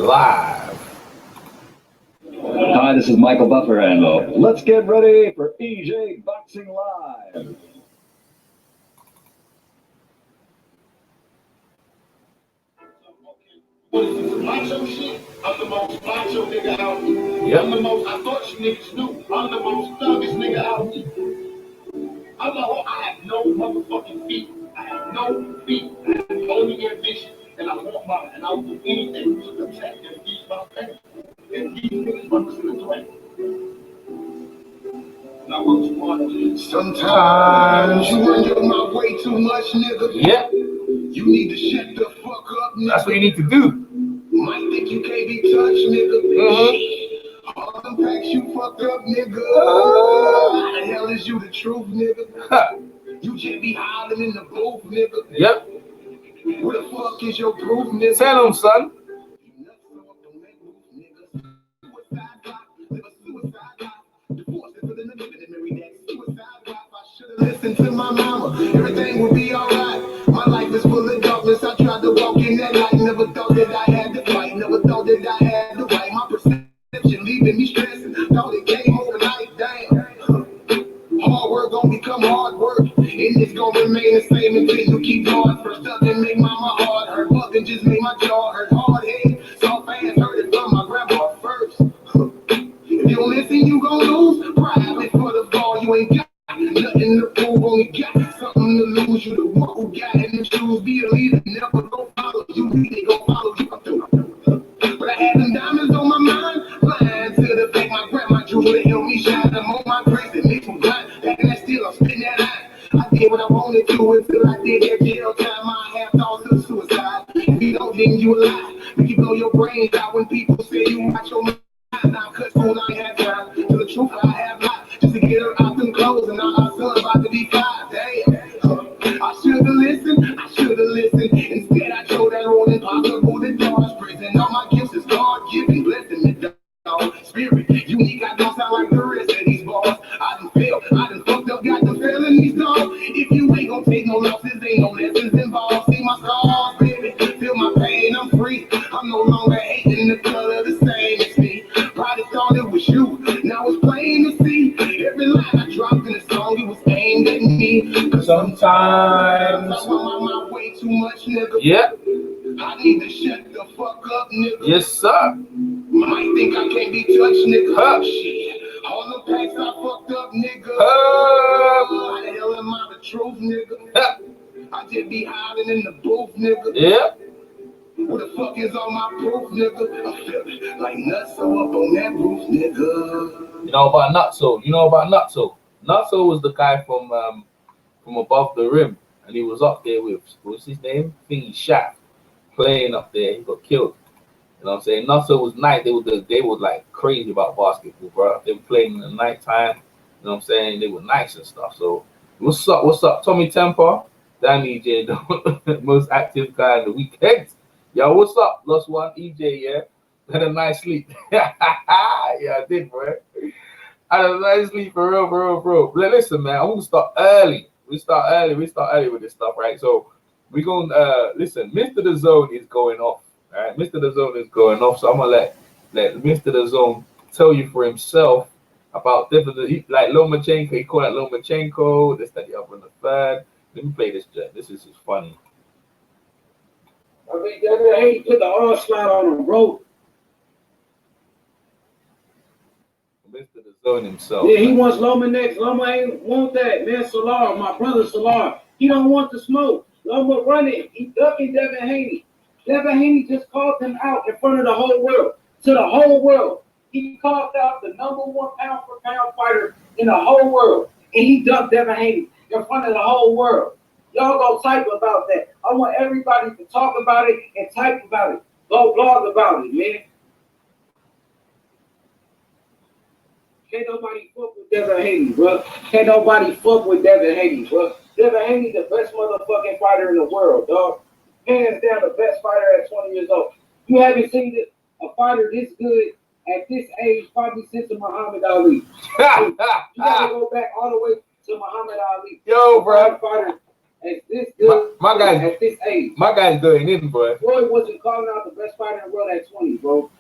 live. Hi, this is Michael Buffer, and let's get ready for EJ Boxing Live. Macho shit, I'm the most macho nigga out here. Yep. I'm the most, I thought you niggas knew, I'm the most thuggish nigga out here. I have no motherfucking feet. I have no feet. I have only ambition. And I want mine. And I will do anything to protect and feed my family. And these niggas represent a threat. Now what you want to do? Sometimes you run your mouth way too much, nigga. Yep. You need to shut the fuck up, nigga. That's what you need to do. Might think you can't be touched, nigga. All them facts you fucked up, nigga. How the hell is you the truth, nigga? You just be hollering in the booth, nigga. Yep. Where the fuck is your proof, nigga? Tell him, son. Listen to my mama, everything will be alright. My life is full of darkness. I tried to walk in that light, never thought that I had to fight, never thought that I had to write. My perception leaving me stressing, thought it came overnight, damn. Hard work gonna become hard work, and it's gonna remain the same until you keep going. First up and make mama hard hurt, fucking just make my jaw hurt. Hard head, soft ass, heard it from my grandpa first. If you don't listen, you gon' lose. Private for the ball, you ain't got nothing to prove, only got something to lose. You the one who got in the shoes, be a leader, never go follow you, they gon' follow you through. But I had them diamonds on my mind, flying to the bank, my grandma drew to help me shine. I'm on my grace and make me blind, back in that still, I'm spitting that line. I did what I wanted to until I did that jail time. I have thoughts of suicide. If you don't, then you a lie. You can blow your brains out when people say you watch your mind. Now cut school, I ain't have time. To the truth, I have not. Just to get her out them clothes, and now our son about to be 5. Damn. I should've listened, Instead, I chose that road impossible to dodge. Prison, all my gifts is God-given, blessing the dog. Spirit, unique, I don't sound like the rest of these bars. I done failed, I done fucked up, got the felonies, dog. If you ain't gon' take no losses, ain't no lessons involved. See my scars, baby, feel my pain, I'm free. I'm no longer hating the color the same as me. Probably thought it was you, now it's plain to see. Every line I dropped in the song, it was aimed at me. Cause sometimes I want my way too much, nigga. Yep. I need to shut the fuck up, nigga. Yes, sir. Might think I can't be touched, nigga. Shit. All the packs I fucked up, nigga. How the hell am I the truth, nigga? I just be hiding in the booth, nigga. Yep. Where the fuck is all my proof, nigga? I feel it like nuts so up on that roof, nigga. You know about Nutso? You know about Nutso? Nutso was the guy from Above the Rim, and he was up there with, what's his name? I think he shot, playing up there. He got killed. You know what I'm saying? Nutso was night. They were like crazy about basketball, bro. They were playing in the nighttime. You know what I'm saying? They were nice and stuff. So what's up, Tommy Temper? Damn EJ, the most active guy in the weekend. Yo, what's up? Lost one, EJ, yeah? Had a nice sleep. Yeah, I did, bro. I had a nice sleep for real, bro. Listen, man, I'm gonna start early. We start early with this stuff, right? So we're gonna listen, Mr. DAZN is going off. All right, Mr. DAZN is going off. So I'm gonna let Mr. DAZN tell you for himself about different, like Lomachenko, he called it Lomachenko, this, that, the other, and the third. Let me play this, Jet. This is funny. I mean, he put the onslaught on the rope. Mr. DAZN himself. Yeah, he wants Loma next. Loma ain't want that, man. Salar, my brother Salar, he don't want the smoke. Loma running. He ducking Devin Haney. Devin Haney just called him out in front of the whole world. To the whole world. He called out the #1 pound-for-pound fighter in the whole world. And he ducked Devin Haney in front of the whole world. Y'all go type about that. I want everybody to talk about it and type about it. Go blog about it, man. Can't nobody fuck with Devin Haney, bro. Can't nobody fuck with Devin Haney, bro. Devin Haney, the best motherfucking fighter in the world, dog. Hands down, the best fighter at 20 years old. You haven't seen a fighter this good at this age probably since Muhammad Ali. You gotta go back all the way to Muhammad Ali. Yo, bro. Fighter at this good, My guy, at this age. My guy's going in, bro. Floyd wasn't calling out the best fighter in the world at 20, bro.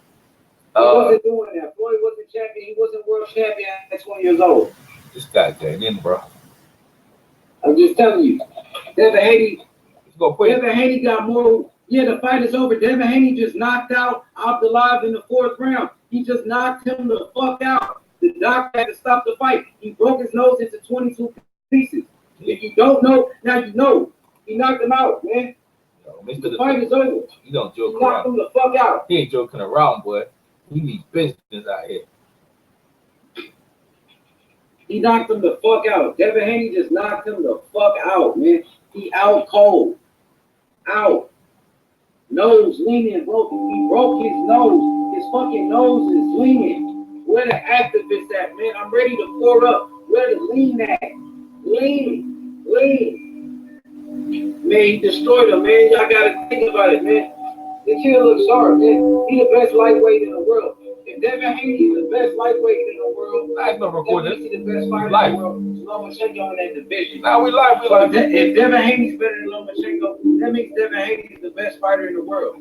He wasn't doing that. Floyd wasn't champion. He wasn't world champion at 20 years old. This guy's going in, bro. I'm just telling you. Devin Haney. Devin Haney got more. Yeah, the fight is over. Devin Haney just knocked out Abdullah in the 4th round. He just knocked him the fuck out. The doctor had to stop the fight. He broke his nose into 22 pieces. If you don't know, now you know. He knocked him out, man. Yo, the fight is over. You don't joke he around. Knocked him the fuck out. He ain't joking around, boy. He needs business out here. He knocked him the fuck out. Devin Haney just knocked him the fuck out, man. He out cold. Out. Nose leaning, bro. He broke his nose. His fucking nose is leaning. Where the activists at, man? I'm ready to pour up. Where the lean at? Lean. Man, he destroyed him, man. Y'all gotta think about it, man. The kid looks hard, man. He the best lightweight in the world. If Devin Haney is the best lightweight in the world, that's not recorded. He's the best fighter in the world. Lomachenko in that division. Now we live. If Devin Haney's better than Lomachenko, that means Devin Haney is the best fighter in the world.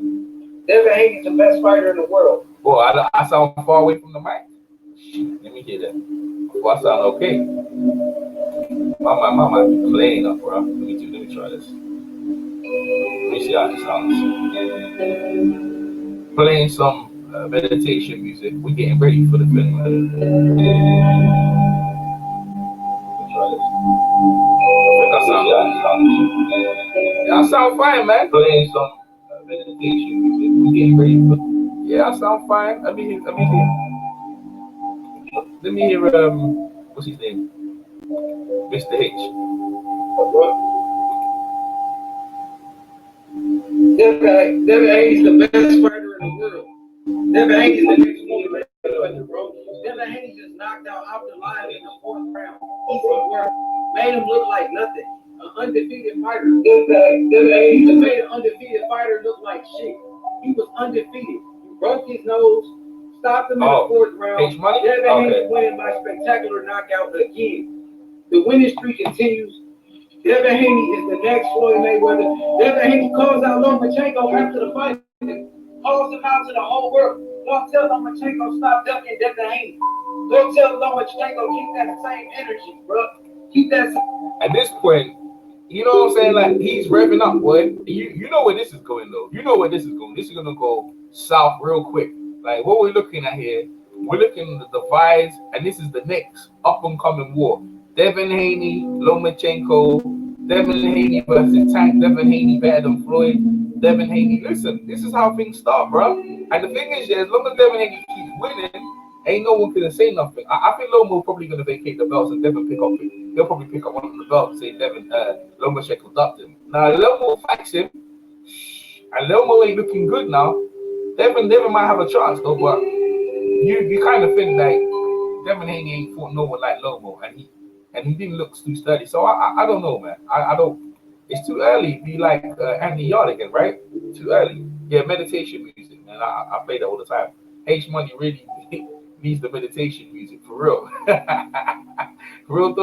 Devin Haney's the best fighter in the world. Boy, I sound far away from the mic. Let me hear that. Boy, I sound okay. My mic be playing up, bro. Let me try this. Let me see how it sounds. Playing some meditation music. We're getting ready for the film. Let me try this. I sound yeah, I sound fine, man. Playing some meditation music. We're getting ready for. Yeah, I sound fine. Let me hear. What's his name? Mr. H. Devin Haney's the best fighter in the world. Devin Haney's the next one, bro. Devin Haney just knocked out Abdullah in the 4th round. Easy work. Made him look like nothing. An undefeated fighter. Devin Haney just made an undefeated fighter look like shit. He was undefeated. He broke his nose, stopped him in the 4th round. Devin Haney winning by spectacular knockout again. The winning streak continues. Devin Haney is the next Floyd Mayweather. Devin Haney calls out Lomachenko after the fight. Calls him out to the whole world. Don't tell Lomachenko stop ducking Devin Haney. Don't tell Lomachenko keep that same energy, bro. Keep that. At this point, you know what I'm saying? Like, he's revving up, boy. You know where this is going, though. You know where this is going. This is gonna go south real quick. Like, what we're looking at here, we're looking at the divides, and this is the next up and coming war. Devin Haney, Lomachenko, Devin Haney versus Tank. Devin Haney better than Floyd. Devin Haney, listen, this is how things start, bro. And the thing is, yeah, as long as Devin Haney keeps winning, ain't no one gonna say nothing. I think Lomo probably gonna vacate the belts and Devin pick up. He'll probably pick up one of the belts and say Devin, Lomachenko ducked him. Now Lomo fights him, and Lomo ain't looking good now. Devin might have a chance though, but you kind of think like Devin Haney ain't fought no one like Lomo, and he didn't look too sturdy. So I don't know, man. I don't. It's too early. Be like Andy Yard again, right? Too early. Yeah, meditation music, man. I play that all the time. H Money really needs the meditation music for real. Real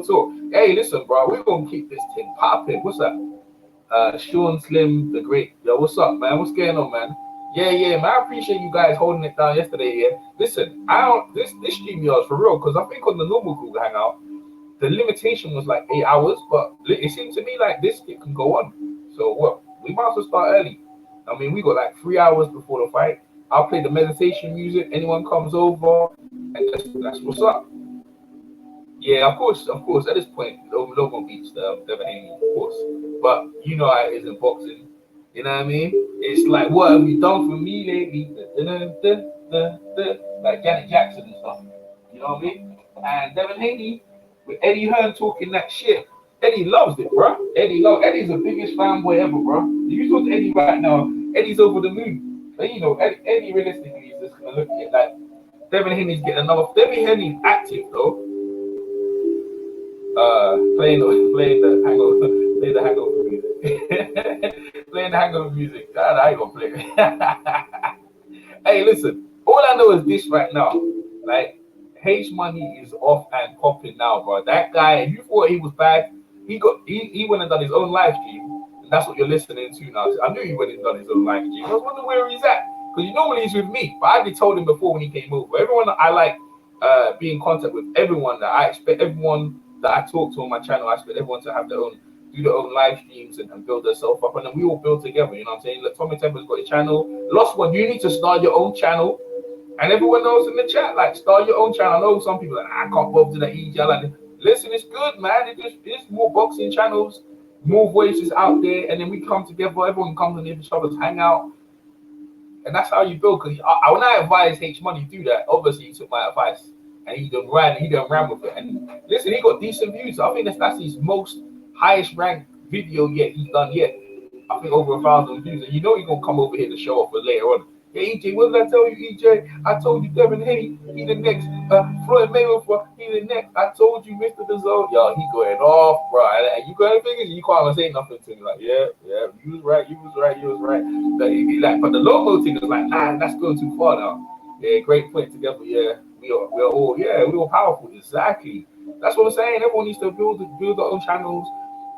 talk. Hey, listen, bro. We're gonna keep this thing popping. What's up? Sean Slim, the great. Yo, what's up, man? What's going on, man? Yeah, man. I appreciate you guys holding it down yesterday. Yeah. Listen, this stream yours for real, because I think on the normal Google Hangout, the limitation was like 8 hours, but it seemed to me like this it can go on. So what? We might as well start early. I mean, we got like 3 hours before the fight. I'll play the meditation music. Anyone comes over, and that's what's up. Yeah, of course. At this point, Logan beats Devin Haney, of course. But you know how it is in boxing. You know what I mean? It's like, what have you done for me lately? Like Janet Jackson and stuff. You know what I mean? And Devin Haney with Eddie Hearn talking that shit. Eddie loves it, bro. Eddie's the biggest fanboy ever, bro. If you talk to Eddie right now, Eddie's over the moon. But you know, Eddie realistically is just gonna look at it like Devin Haney's getting another. Devin Haney's active though. Playing the hangover music. Playing the hangover music. God, I ain't gonna play it. Hey, listen. All I know is this right now. Like, H Money is off and popping now, bro. That guy, if you thought he was bad, he went and done his own live stream, and that's what you're listening to now. I knew he went and done his own live stream. I was wondering where he's at, because normally he's with me, but I already told him before when he came over. Everyone that I like be in contact with, everyone that I expect, everyone that I talk to on my channel, I expect everyone to have their own, do their own live streams and build themselves up, and then we all build together. You know what I'm saying? Look, Tommy Temple's got a channel. Lost One, you need to start your own channel. And everyone knows in the chat, like, start your own channel. I know some people are like, I can't bother to that EJ. Like, listen, it's good, man. It's more boxing channels, more voices out there, and then we come together. Everyone comes and each other's hangout, and that's how you build. Because when I advised H Money do that, obviously he took my advice and he done ran with it. And listen, he got decent views. I think that's his most highest ranked video yet he's done yet. I think over 1,000 views, and you know he's gonna come over here to show off for later on. Yeah, EJ, what did I tell you, EJ? I told you Devin Haney, he the next. Floyd Mayweather, he the next. I told you Mr. DAZN. Yo, he going off, bro. And you got figures, you can't say nothing to me. Like, yeah, you was right. But the logo thing is like, nah, that's going too far now. Yeah, great point together. Yeah, we're all powerful. Exactly. That's what I'm saying. Everyone needs to build their own channels.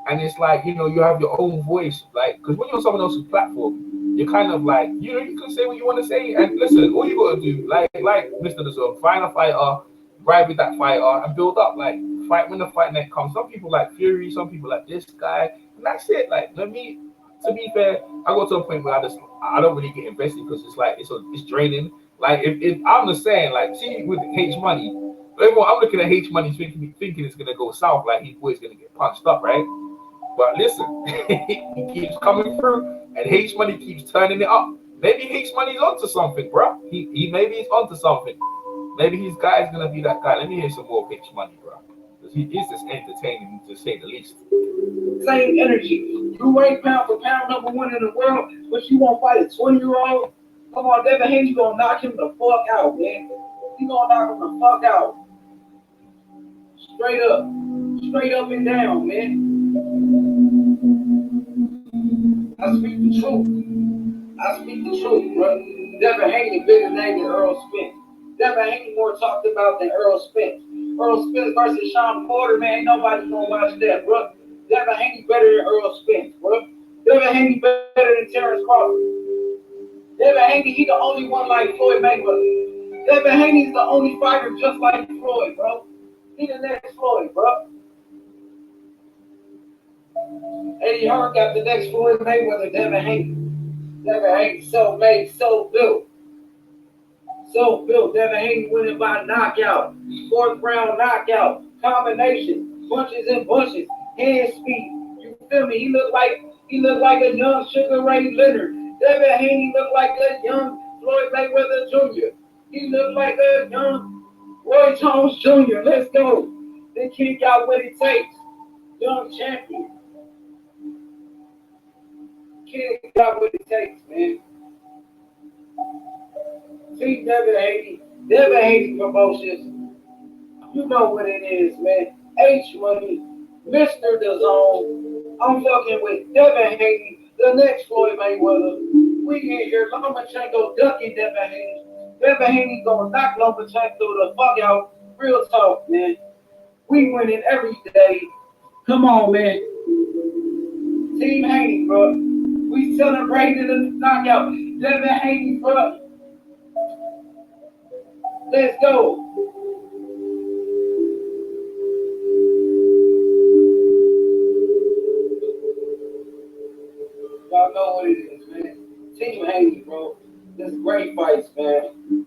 And it's like, you know, you have your own voice. Like, because when you're on someone else's platform, you're kind of like, you know, you can say what you want to say. And listen, all you got to do, like Mr. DAZN, find a fighter, ride with that fighter, and build up. Like, fight when the fight night comes. Some people like Fury, some people like this guy. And that's it. Like, to be fair, I got to a point where I don't really get invested because it's like, it's draining. Like, if I'm just saying, like, see, with H Money, I'm looking at H Money thinking it's going to go south. Like, his boy's going to get punched up, right? But listen, he keeps coming through, and H Money keeps turning it up. Maybe H Money's onto something, bro. He maybe he's onto something. Maybe his guy is gonna be that guy. Let me hear some more of H Money, bro. Because he is just entertaining, to say the least. Same energy. You rank pound for pound #1 in the world, but you won't fight a 20-year-old. Come on, Devin Haney, you gonna knock him the fuck out, man. You gonna knock him the fuck out. Straight up and down, man. I speak the truth, bro. Devin Haney bigger name than Earl Spence. Devin Haney more talked about than Earl Spence. Earl Spence versus Sean Porter, man, ain't nobody gonna watch that, bro. Devin Haney better than Earl Spence, bro. Devin Haney better than Terrence Crawford. Devin Haney, he the only one like Floyd Mayweather. Devin Haney's the only fighter just like Floyd, bro. He the next Floyd, bro. Eddie Hearn got the next Floyd Mayweather, Devin Haney. Devin Haney, self-made, self-built. Self-built. Devin Haney winning by knockout. 4th round knockout. Combination. Punches and bunches. Hand speed. You feel me? He looked like a young Sugar Ray Leonard. Devin Haney looked like a young Floyd Mayweather Jr. He looked like a young Roy Jones Jr. Let's go. The kid got what it takes. Young champion. Kid got what it takes, man. See, Devin Haney Promotions. You know what it is, man. H Money, Mr. DAZN. I'm fucking with Devin Haney, the next Floyd Mayweather. We in here, Lomachenko ducking Devin Haney. Devin Haney gonna knock Lomachenko the fuck out. Real talk, man. We winning every day. Come on, man. Team Haney, bro. We celebrated a knockout. Devin Haney, bro. Let's go. Y'all know what it is, man. Team Haney, bro. This great fights, man.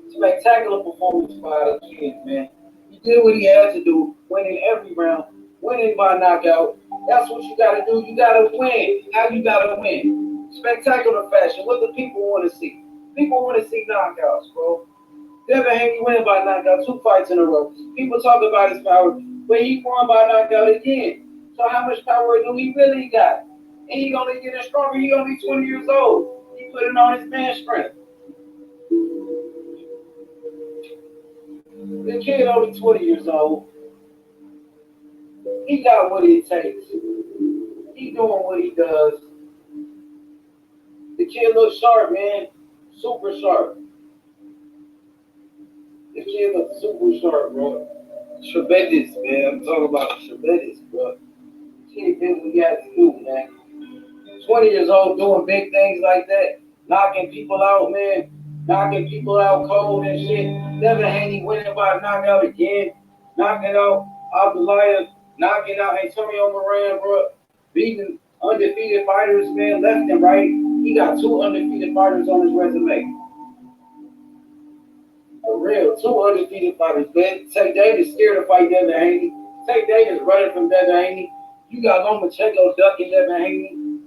Spectacular performance by the kid, man. He did what he had to do, winning every round, winning by knockout. That's what you gotta do. You gotta win. How you gotta win? Spectacular fashion. What do people want to see? People want to see knockouts, bro. Devin Haney winning by knockout 2 fights in a row. People talk about his power, but he won by knockout again. So how much power do he really got? And he only getting stronger. He only 20 years old. He putting on his man strength. The kid only 20 years old. He got what it takes. He doing what he does. The kid looks sharp, man. Super sharp. The kid looks super sharp, bro. Tremendous, man. I'm talking about tremendous, bro. kid did what he had to do, man. 20 years old doing big things like that, knocking people out, man. Knocking people out cold and shit. Devin Haney winning by knockout again. Knocking out Abdullah, knocking out Antonio Moran, bro. Beating undefeated fighters, man, left and right. He got 2 undefeated fighters on his resume. For real, 2 undefeated fighters, man. Tank Davis scared to fight Devin Haney. Tank Davis running from Devin Haney. You got Lomachenko ducking Devin Haney.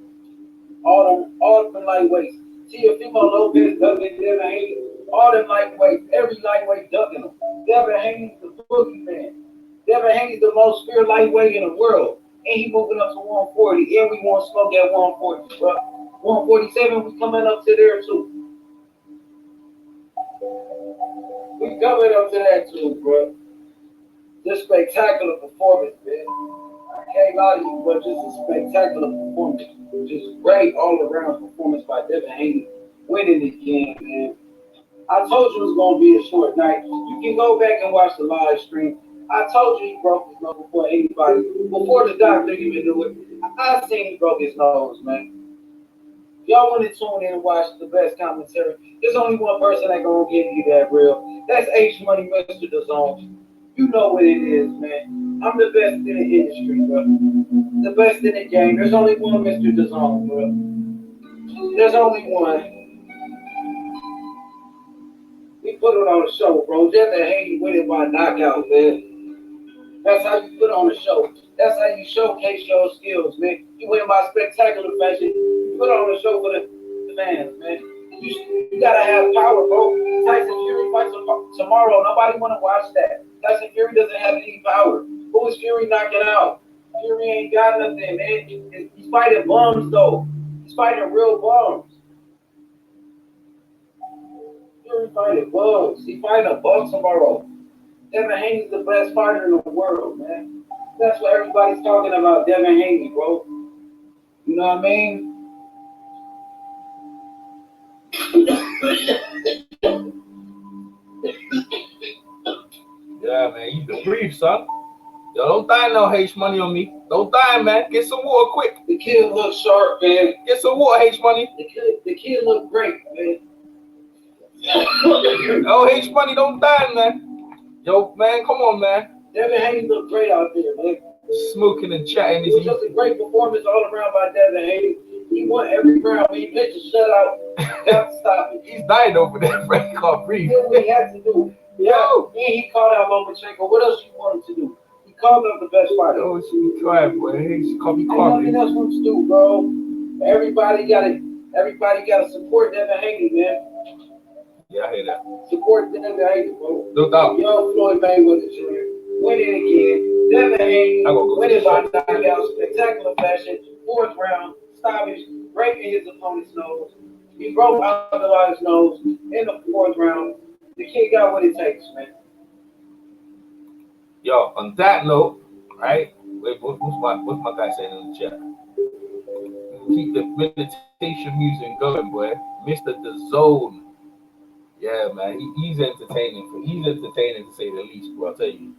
All them lightweights. Teofimo Lopez ducking Devin Haney. All them lightweights. Every lightweight ducking him. Devin Haney's the boogeyman. Devin Haney's the most feared lightweight in the world. And he moving up to 140. And we want smoke at 140, bro. 147, we coming up to there too. We coming up to that too, bro. Just spectacular performance, man. I can't lie to you, but just a spectacular performance. Just great all-around performance by Devin Haney. Winning again, man. I told you it was going to be a short night. You can go back and watch the live stream. I told you he broke his nose before anybody. Before the doctor even knew it. I seen he broke his nose, man. Y'all want to tune in and watch the best commentary. There's only one person that going to give you that real. That's H Money, Mr. DAZN. You know what it is, man. I'm the best in the industry, bro. The best in the game. There's only one Mr. DAZN, bro. There's only one. We put it on the show, bro. Devin Haney winning by knockout, man. That's how you put on the show. That's how you showcase your skills, man. You win by spectacular fashion. You put on the show for the fans, man. You gotta have power, bro. Tyson Fury fights tomorrow. Nobody wanna watch that. Tyson Fury doesn't have any power. Who is Fury knocking out? Fury ain't got nothing, man. He's fighting bums, though. He's fighting real bums. Fury fighting bugs. He's fighting a bug tomorrow. Devin Haney's the best fighter in the world, man. That's what everybody's talking about, Devin Haney, bro. You know what I mean? Yeah, man, you can breathe, son. Yo, don't die no H Money on me. Don't die, man. Get some water quick. The kid looks sharp, man. Get some water, H Money. The kid look great, man. Oh, H Money, don't die, man. Yo, man, come on, man. Devin Haney look great out there, man. Smoking and chatting. It was just a great performance all around by Devin Haney. He won every round. When he pitched a shutout, you have to stop it. He's dying over there, bro. He can't breathe. He did what he had to do. Yeah, and he called out Lomachenko. What else you want him to do? He called out the best fighter. Oh, she be quiet, boy. He can't be Ain't nothing quiet. else for him to do, bro. Everybody gotta support Devin Haney, man. Yeah, I hear that. Support Devin Haney, bro. No doubt. Young Floyd Mayweather Jr. winning again. Devin Haney winning by knockout, spectacular fashion. 4th round, stoppage, breaking his opponent's nose. He broke Abdullah's nose in the 4th round. The kid got what it takes, man. Yo, on that note, right? Wait, what's my guy saying in the chat? Keep the meditation music going, boy. Mr. DAZN. Yeah, man, he's entertaining. He's entertaining to say the least, bro. I'll tell you.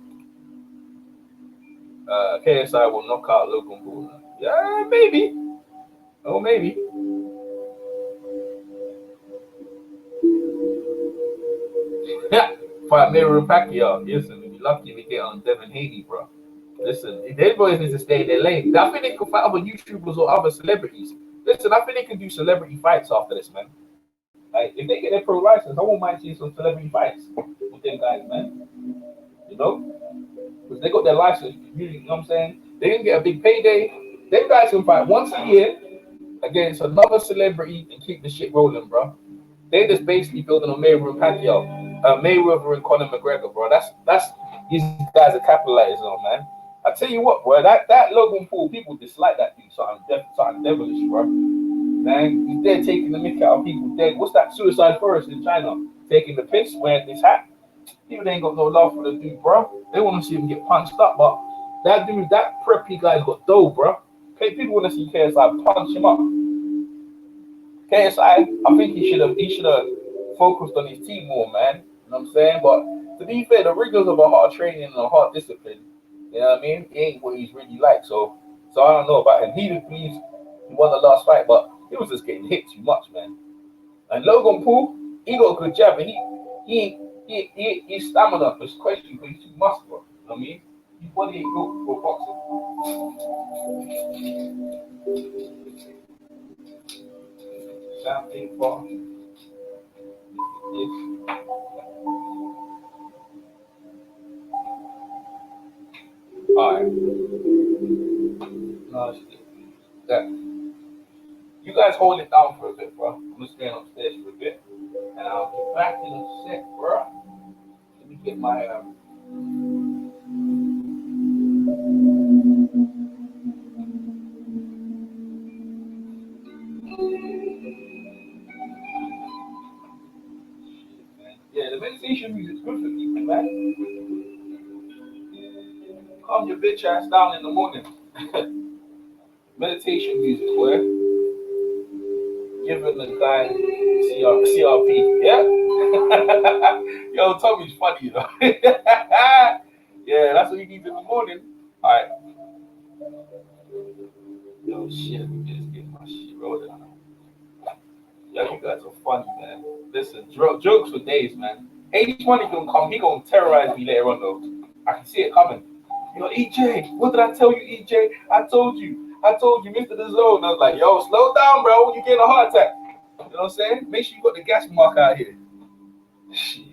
KSI will knock out Logan Paul. Yeah, maybe. Oh, maybe. Fight Mayweather and Pacquiao. Listen, we'd be lucky if we get on Devin Haney, bro. Listen, they boys need to stay in their lane. I think they could fight other YouTubers or other celebrities. Listen, I think they can do celebrity fights after this, man. Like, if they get their pro license, I won't mind seeing some celebrity fights with them guys, man. You know? Because they got their license, you know what I'm saying? They can get a big payday. Them guys can fight once a year against another celebrity and keep the shit rolling, bro. They just basically building on Mayweather and Pacquiao. Mayweather and Conor McGregor, bro. That's these guys are capitalizing on, man. I tell you what, bro, that Logan Paul, people dislike that dude, something devilish, bro. Man, he's there taking the mick out of people dead. What's that? Suicide Forest in China. Taking the piss, wearing this hat. People ain't got no love for the dude, bro. They want to see him get punched up, but that dude, that preppy guy's got dough, bro. Okay, people want to see KSI punch him up. KSI, I think he should have focused on his team more, man. You know what I'm saying? But to be fair, the rigors of a hard training and a hard discipline, you know what I mean? It ain't what he's really like. So So I don't know about him. He believes he won the last fight, but he was just getting hit too much, man. And Logan Paul, he got a good jab, but his stamina was questioned because he's too muscular. You know what I mean? His body ain't built for boxing. Something for this. Alright. No, that. You guys hold it down for a bit, bro. I'm just staying upstairs for a bit. And I'll be back in a sec, bro. Let me get my yeah, the meditation music's good for people, man. Calm your bitch ass down in the morning. Meditation music, boy. Giving the guy CRP. Yeah? Yo, Tommy's funny, you know. Yeah, that's what he needs in the morning. Alright. Yo, shit, let me just get my shit rolling. Yo, you guys are funny, man. Listen, jokes for days, man. 80-20 gonna come, he gonna terrorize me later on, though. I can see it coming. Yo, EJ, what did I tell you, EJ? I told you, Mr. DAZN. I was like, yo, slow down, bro. You're getting a heart attack. You know what I'm saying? Make sure you got the gas mark out here. Shit.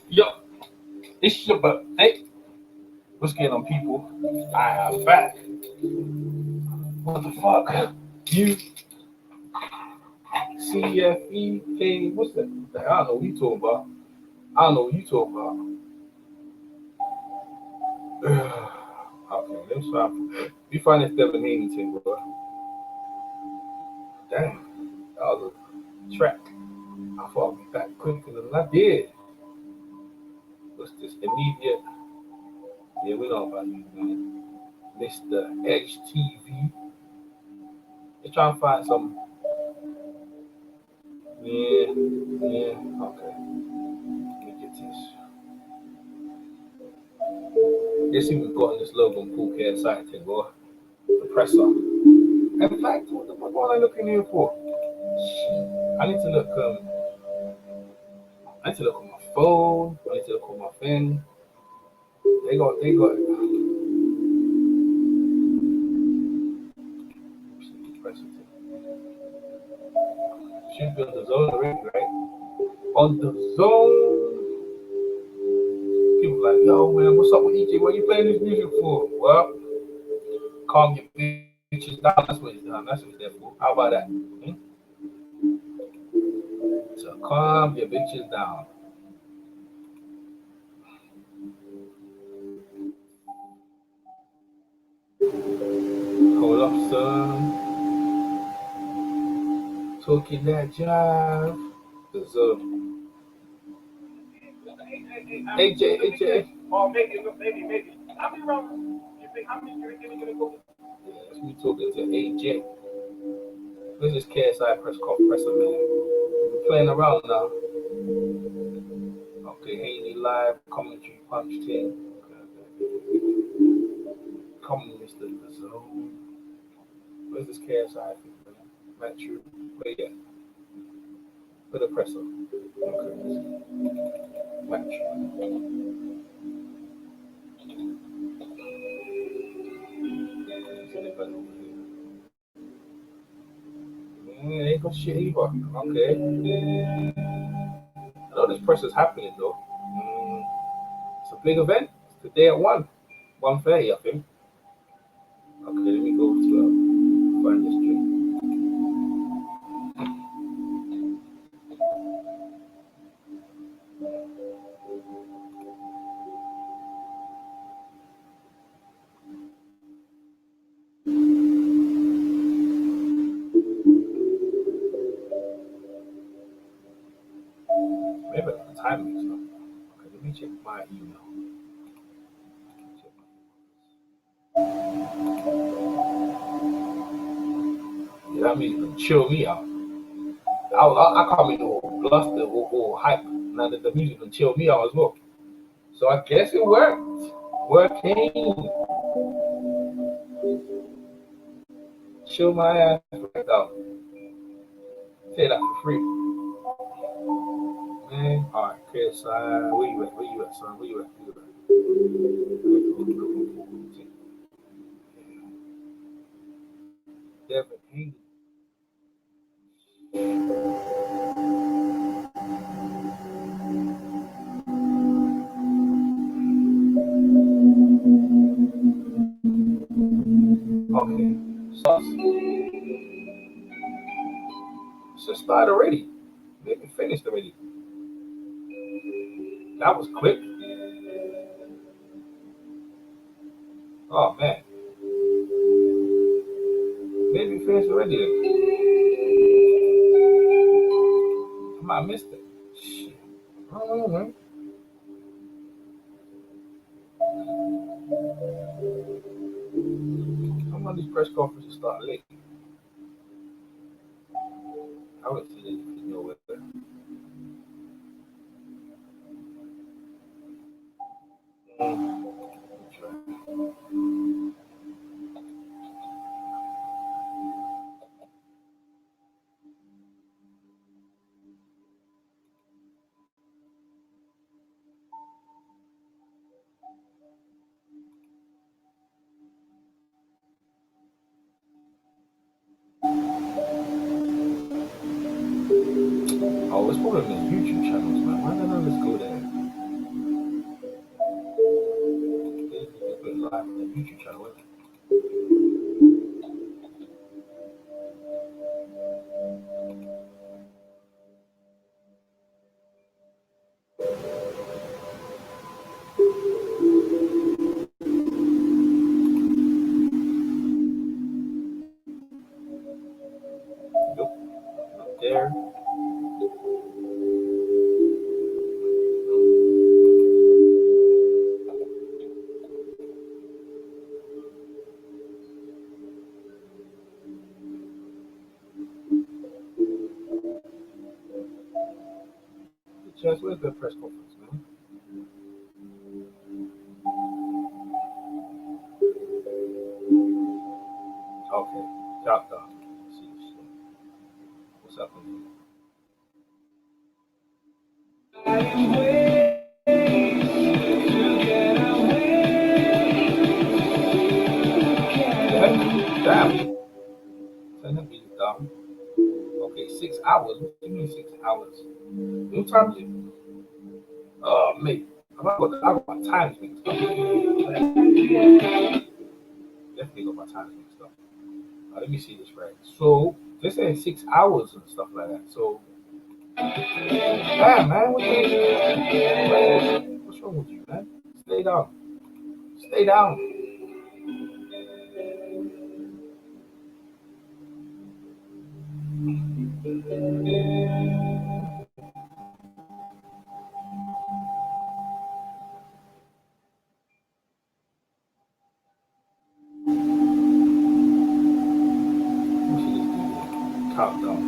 Yo, it's your birthday. What's going on, people? I am back. What the fuck? You CFEK? What's that? I don't know what you talking about. I don't know what you talking about. Okay, let's try. We find this Devin Haney thing, bro. Damn, that was a track. I thought I'd be back quicker than I did. What's this? Immediate. Yeah, we know about you, man. Mr. HTV. They're trying to find some. Yeah, okay. Let me get this. Let's see what we got on this Logan Paul KSI thing, boy. The presser. In fact, what the fuck am I looking here for? I need to look. I need to look on my phone. I need to look on my pen. They got. Should be on the zone already, right? On the zone. People like, yo, man, what's up with EJ? What are you playing this music for? Well, calm your bitches down. That's what it's done. That's what it's there for. How about that? So calm your bitches down. Hold up, son. Talking that jive. The zone. AJ. Oh, maybe. I'll be wrong. You think how many you're gonna go? Yes, we talking to AJ. This is KSI press conference, man. We're playing around now. Okay, Haney live commentary punch team. Come on, Mr. The Zone. Where's this KSI? Matchroom. Where you at? Put the press on. Okay. Matchroom. Ain't no shit either. Okay. I know this press is happening though. It's a big event. It's today at 1:30, I think. Okay, let me go to find this drink. Maybe the time mixed up. Okay, let me check my email. Yeah, that means it chill me out. I come in all bluster or hype. Now that the music can chill me out as well. So I guess it worked. Working. Chill my ass right out. Say that for free. Man, alright, KSI. Where you at, son? Where you at? Devin Haney. Okay, so start already. Maybe finished already. That was quick. Oh man. Maybe finished already. I might have missed it. Shit. I don't know, man. Some of these press conferences start late. I would see this nowhere. Oh, it's probably on the YouTube channels, man. Why don't I just go there? They put it live on the YouTube channel, isn't it? Nope, not there. Chance, where's the press conference, man? Okay, top down. See this shit. What's up, man? Damn. Turn that music down. Okay, 6 hours? What do you mean 6 hours? What time is it? Oh, mate. I got my times mixed up. Definitely got my times mixed up. Let me see this right. So, they say 6 hours and stuff like that. So, damn, man. What's wrong with you, man? Stay down. Stay down. Countdown.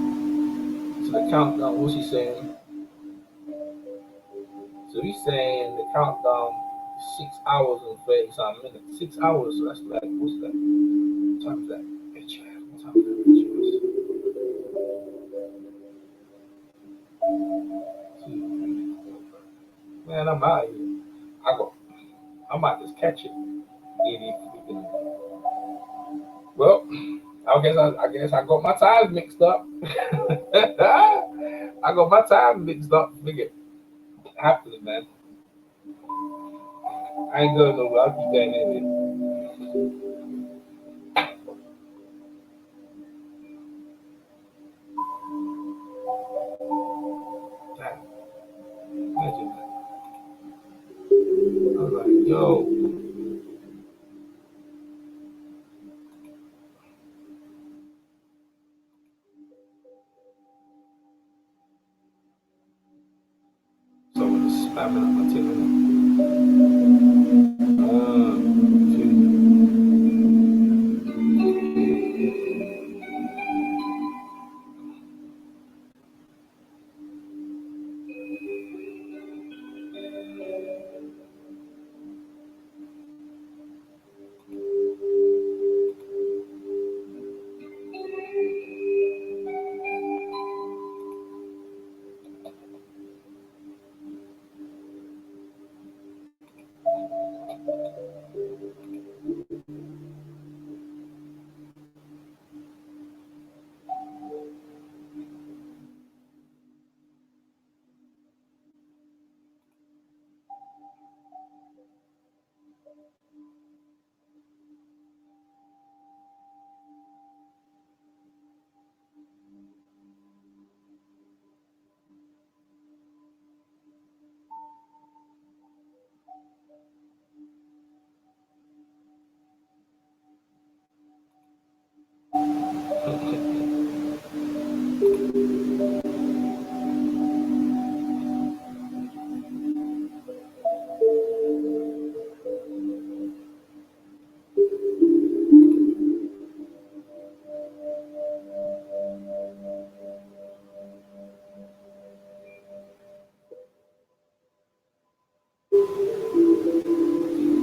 So the countdown, what's he saying? So he's saying the countdown 6 hours and 30 minutes. 6 hours, so that's like, what's that? What time is that? What time is that? Man, I'm out of here. I might just catch it. Well, I guess I got my times mixed up. I got my time mixed up. Look it happening, man. I ain't going nowhere. I'll keep going anyway. Damn. Imagine that. I was like, yo. Someone is spamming up my TV.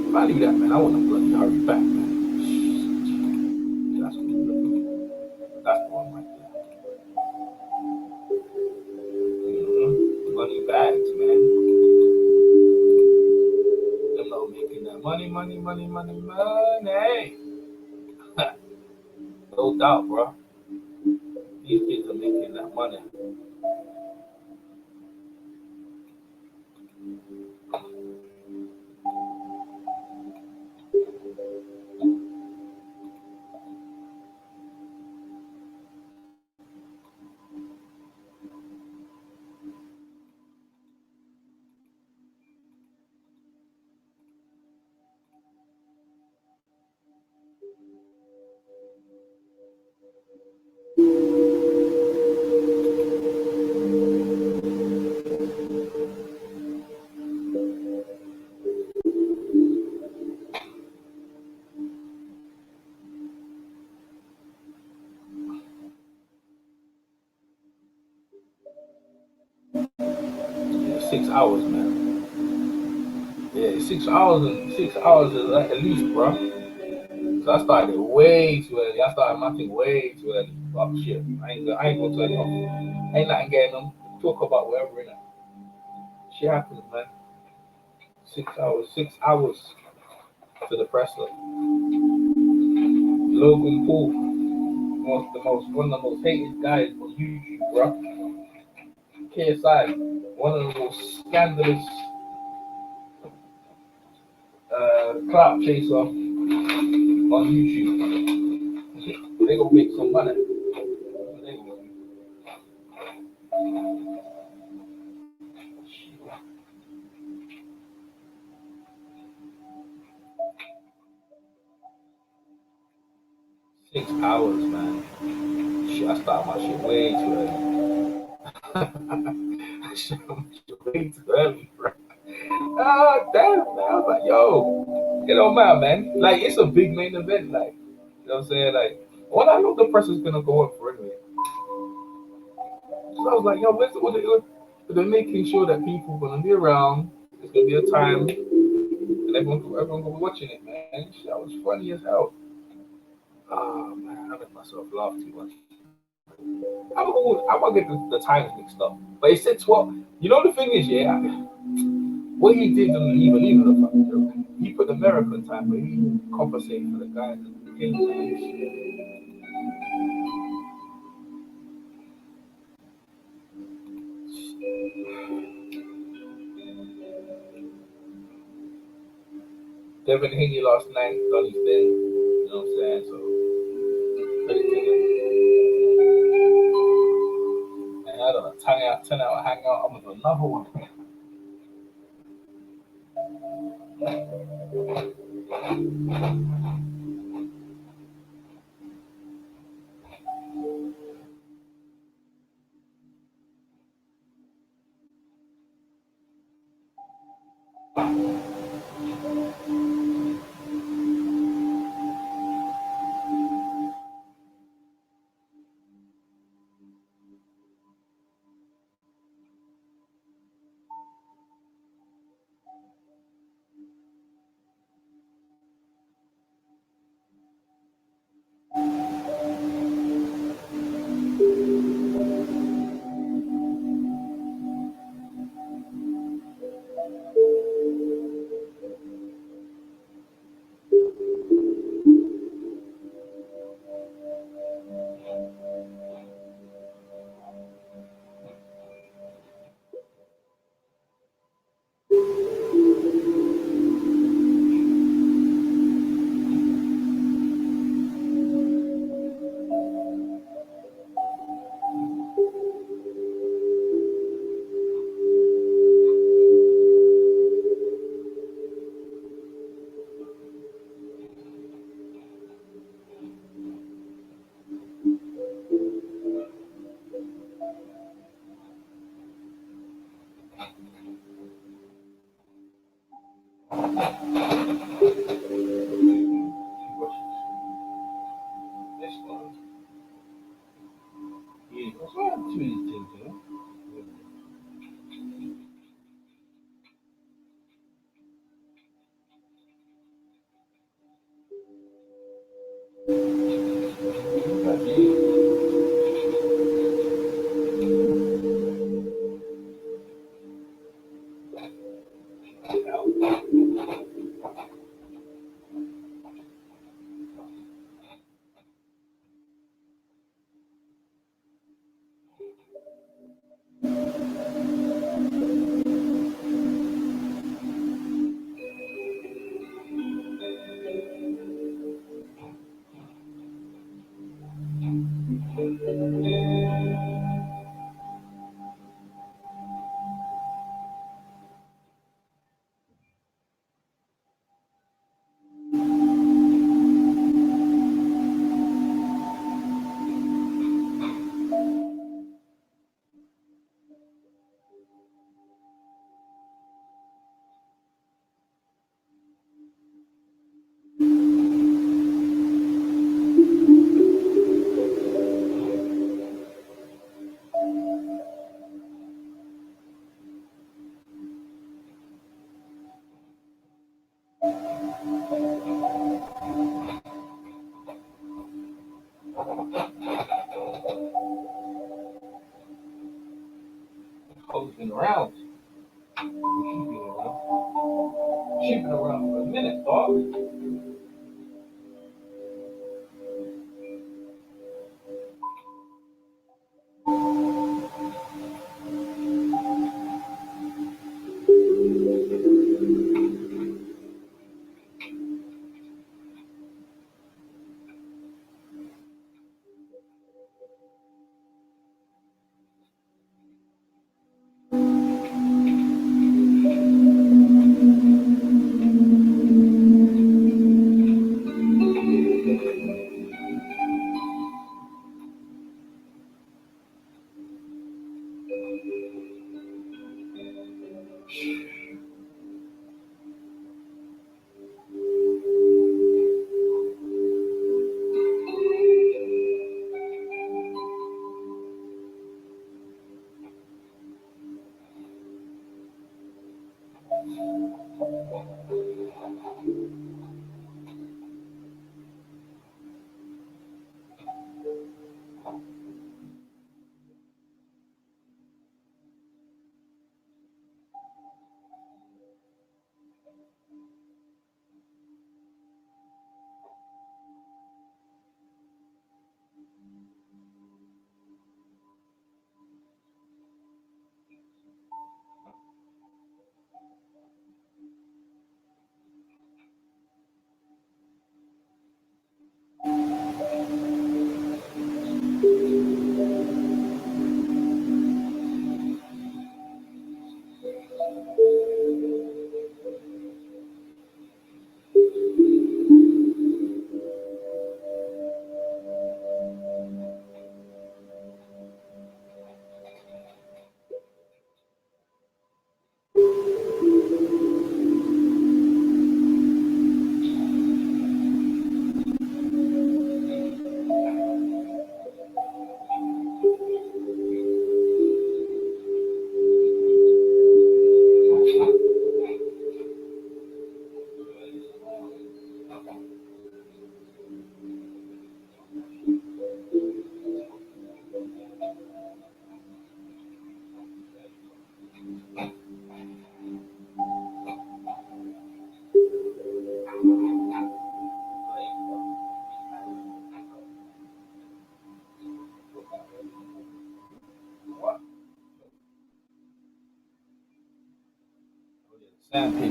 If I leave that, man, I want to bloody hurry back, man. That's the one right there. Money bags, man. Them not making that money. No doubt, bro. These kids are making that money. Yeah, 6 hours, man. Yeah, 6 hours and 6 hours is like at least, bro. So I started way too early. I started my thing way too early. Fuck shit. I ain't gonna turn it off. Ain't nothing getting them. Talk about wherever in it. Shit happens, man. 6 hours to the press. Logan Paul. one of the most hated guys on YouTube, bro. KSI, one of the most scandalous clout chaser on YouTube. They gonna make some money. They gonna do. 6 hours, man. Shit, I started my shit way too early. I started my shit way too early, bro. Ah, damn, man. I was like, yo, it don't matter, man. Like, it's a big main event, like, you know what I'm saying? Like, what I know the press is gonna go up for anyway. So I was like, yo, they're making sure that people are gonna be around. There's gonna be a time, and everyone gonna be watching it, man. Shit, that was funny as hell. Oh man, I made myself laugh too much. I'm gonna get the times mixed up. But it said 12. You know the thing is, yeah, what he did didn't even the fucking joke. He put American time, but he compensated for the guys in the game. Devin Haney lost 9 on his day. You know what I'm saying? So credit to him. And I don't know, 10 hour hangout. I'm gonna do another one. This one. Yeah, what's wrong with these things, you know? Hoes been around. She's been around. She's been around for a minute, dog.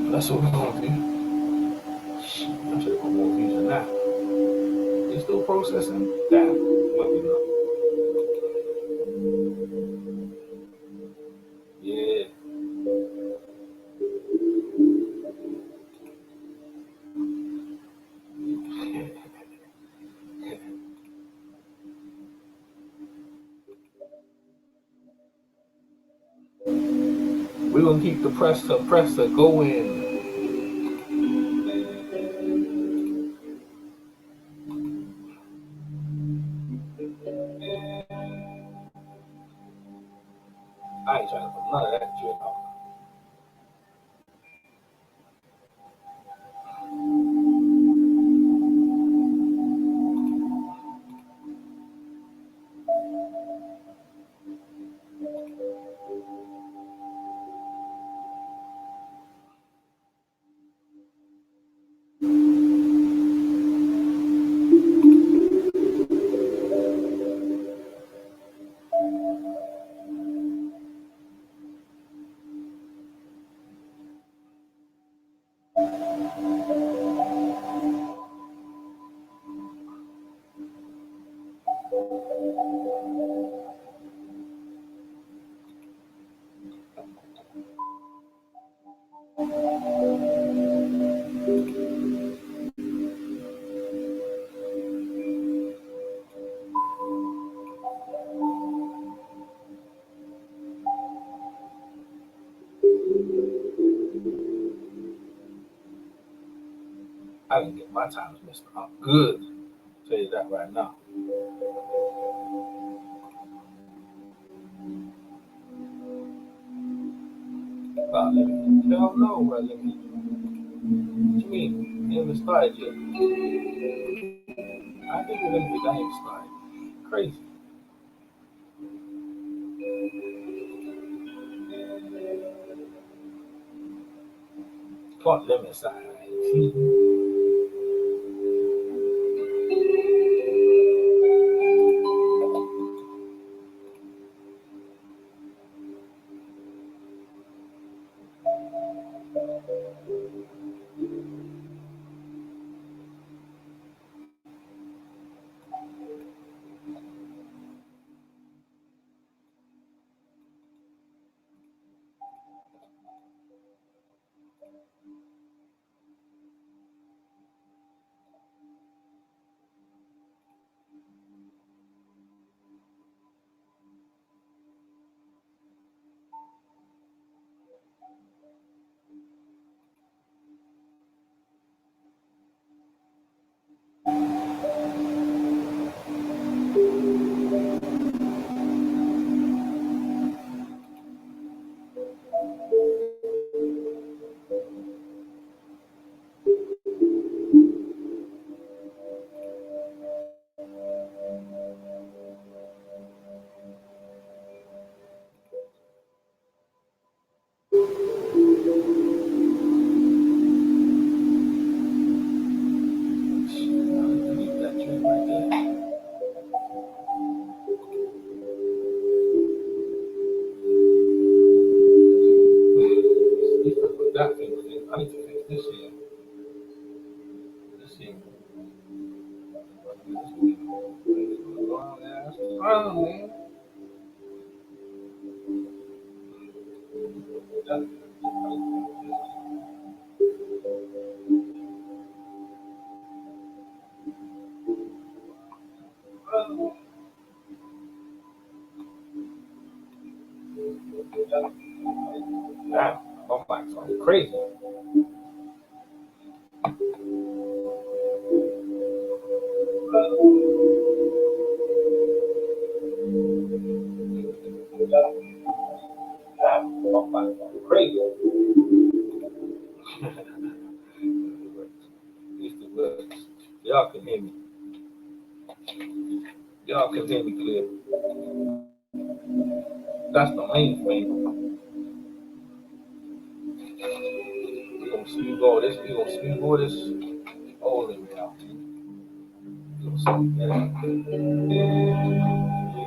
That's what we're gonna do. Shit, I should have put more views than that. They still processing? Damn, maybe not. Yeah. We're gonna keep the presser going. I ain't trying to put none of that shit out. I didn't get my times messed up. Good. I'll tell you that right now. Let me. Hell no, bro. Let me. What you mean? They haven't started yet. I think we're gonna be ain't started. Crazy. Clock limit side. I need to fix this here. This here. Long ass phone, man. Damn, my mic's on crazy. Damn, my mic's on crazy. Used to work. Y'all can hear me. Y'all can hear me clear. That's the main thing. We're gonna smooth all this. We're gonna smooth all this all in me out. We're gonna smooth that out. Yeah.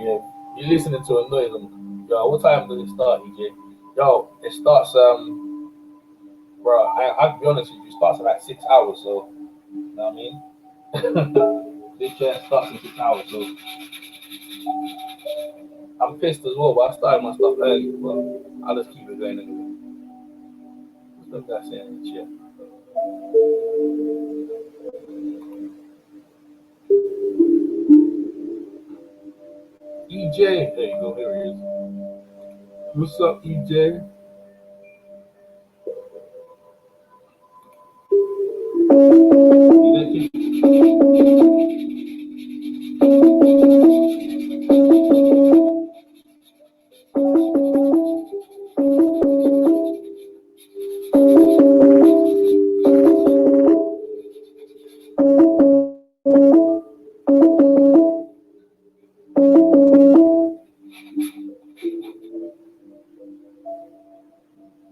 Yeah, you're listening to a noise. Yo, what time does it start, EJ? Yo, it starts. Bro, I'll be honest with you, it starts in like 6 hours. So, you know what I mean? This starts in 6 hours. So, I'm pissed as well. But I started my stuff early. But I'll just keep it going anyway. What's that guy saying in the chat? EJ, there you go. Here he is. What's up, EJ?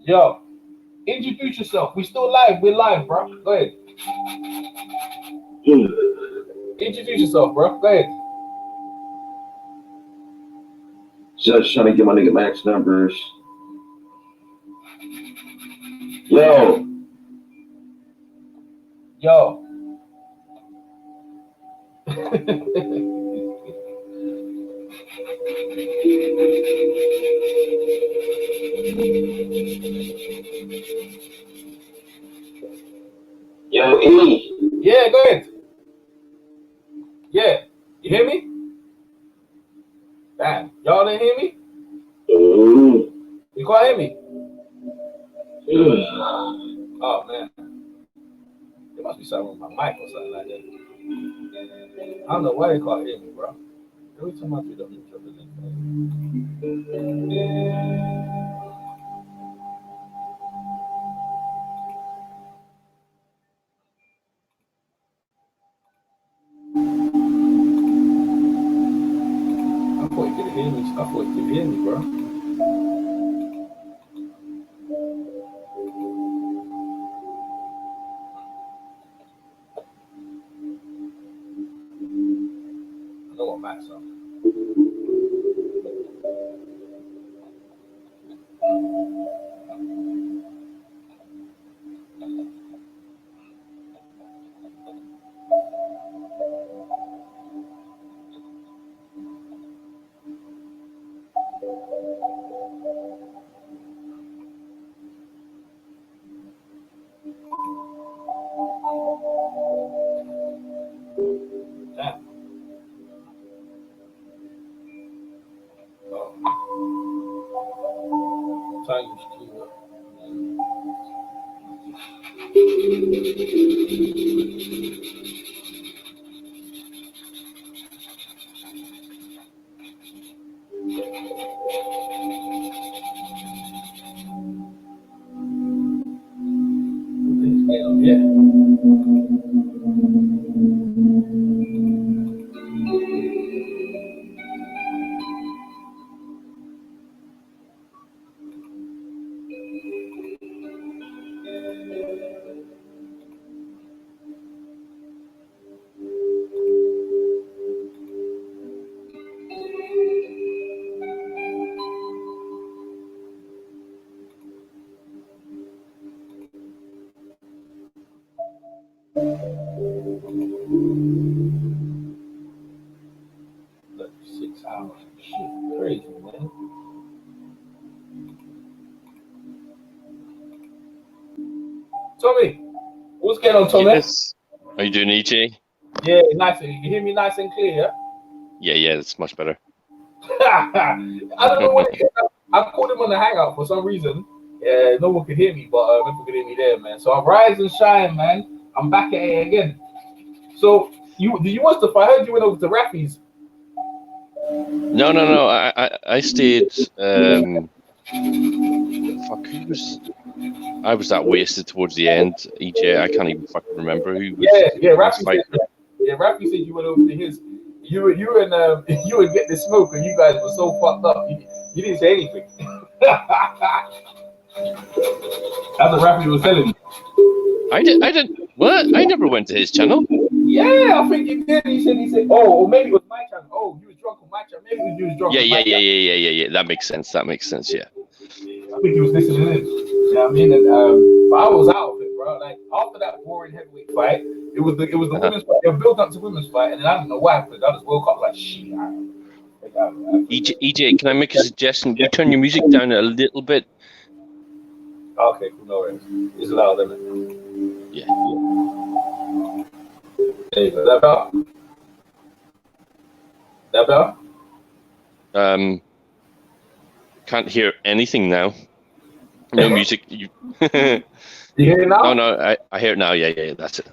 Yo, introduce yourself. We still live. We're live, bro. Go ahead. Introduce yourself, bro. Go ahead. Just trying to get my nigga Max numbers. Yo. Yo. Yo, E. Yeah, go ahead. Yeah. You hear me? Damn. Y'all didn't hear me? You can't hear me? Oh, man. There must be something with my mic or something like that. I don't know why they can't hear me, bro. Every time I do that, I'm trouble. I thought you could hear me. I thought you could hear me, bro. I know what Matt's on. Damn. Time is key. Yeah. Like 6 hours. Shit, crazy, man. Tommy, what's going on, Tommy? Yes. How you doing, EJ? Yeah, nice. You hear me nice and clear, yeah? Yeah, that's much better. I don't know what it is. I called him on the hangout for some reason. Yeah, no one could hear me, but people could hear me there, man. So I rise and shine, man. I'm back at it again. So did you watch the fight? I heard you went over to Rafi's. No. I stayed. Fuck, who was? I was that wasted towards the end. EJ, I can't even fucking remember who was. Yeah. Rafi said you went over to his. You and you would get the smoke, and you guys were so fucked up. You didn't say anything. That's what Rafi was telling me. I did. What? I never went to his channel. Yeah, I think you did. He said. Oh, or maybe it was my channel. Oh, you was drunk on match. Maybe he was drunk. Yeah. That makes sense. Yeah. I think he was listening in. You know what I mean? And, but I was out of it, bro. Like after that boring heavyweight fight, it was the women's fight. They built up to women's fight, and then I don't know what happened. I just woke up like shit. EJ, can I make a suggestion? You turn your music down a little bit. Okay, cool, no worries. It's loud, isn't it? Yeah. There you go. That better? Can't hear anything now. No music. You hear it now? No, I hear it now. Yeah, that's it.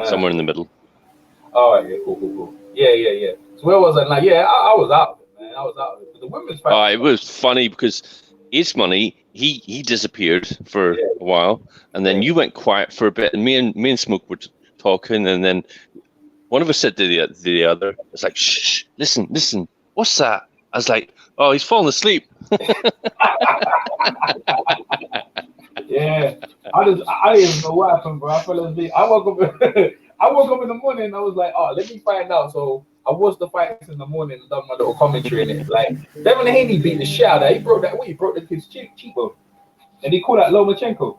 Somewhere in the middle. All right, yeah, cool. Yeah. So where was I? Like, yeah, I was out of it, man. I was out of it. The women's fight. It was funny because Ace Money, he disappeared for a while, and then you went quiet for a bit, and me and Smoke were talking, and then one of us said to the other, "It's like, shh, listen, what's that?" I was like, "Oh, he's falling asleep." Yeah, I didn't even know what happened, bro. I fell asleep. I woke up in the morning. And I was like, "Oh, let me find out." So I watched the fights in the morning and done my little commentary in it. Like Devin Haney beat the shit out of that. He broke the kid's cheekbone, and he called out Lomachenko.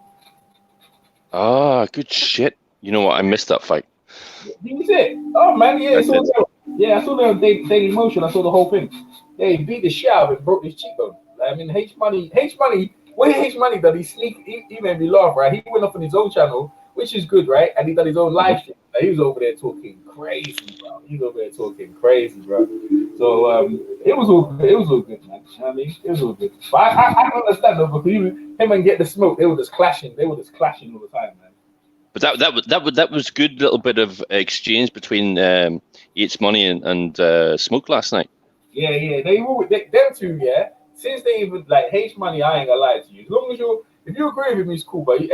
Good shit. You know what? I missed that fight. Did you see it? Oh man, yeah, I saw the Daily Motion. I saw the whole thing. Yeah, he beat the shit out of him, broke his cheekbone. Like, I mean, H Money. What H Money done? He made me laugh, right? He went up on his own channel, which is good, right? And he done his own live stream. Like, he was over there talking crazy, bro. So it was all good. It was all good, man. You know what I mean? It was all good. But I don't understand though, because him and Get the Smoke, they were just clashing all the time, man. But that was good little bit of exchange between It's Money and Smoke last night. Yeah, them two, yeah. Since they even like H Money, I ain't gonna lie to you. As long as if you agree with me, it's cool. But if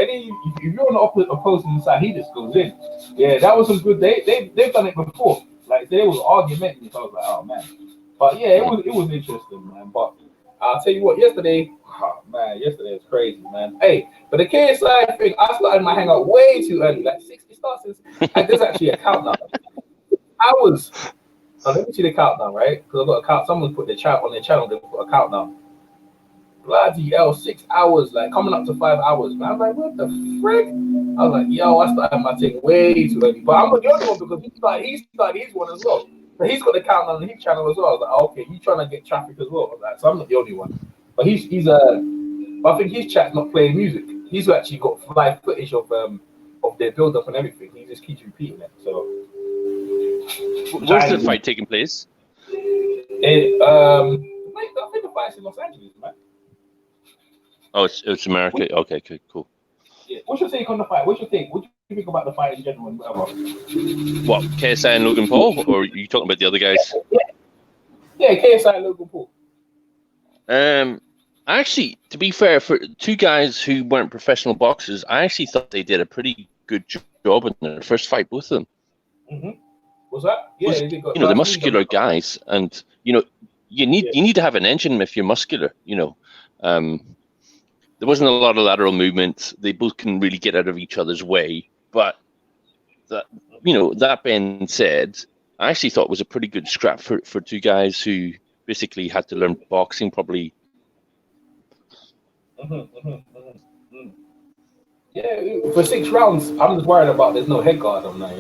you're on the opposing side, he just goes in. Yeah, that was some good. They've done it before. Like there was argument, so I was like, oh man. But yeah, it was interesting, man. But I'll tell you what, yesterday was crazy, man. Hey, but the KSI thing, I started my hangout way too early. Like 60 starts. Like there's actually a countdown. So let me see the countdown, right? Because I've got a count. Someone put the chat on their channel. They put a countdown. Bloody hell, 6 hours, like coming up to 5 hours. Man, I was like, what the frick? I was like, yo, I started my thing way too early. But I'm not the only one because he started his one as well. So he's got the countdown on his channel as well. I was like, oh, okay, he's trying to get traffic as well. Like, so I'm not the only one. But but I think his chat's not playing music. He's actually got live footage of their build up and everything. He just keeps repeating it. So. Where's the fight taking place? I think the fight's in Los Angeles, man. Oh, it's America. Okay, cool. Yeah. What's your take on the fight? What do you think about the fight in general and whatever? What, KSI and Logan Paul, or are you talking about the other guys? Yeah, KSI and Logan Paul. Actually, to be fair, for two guys who weren't professional boxers, I actually thought they did a pretty good job in their first fight, both of them. Mm-hmm. What's that? Yeah, they're muscular guys, and you need to have an engine if you're muscular. There wasn't a lot of lateral movement. They both can really get out of each other's way. But that being said, I actually thought it was a pretty good scrap for two guys who basically had to learn boxing probably. Yeah, for 6 rounds, I'm just worried about there's no head guard on that.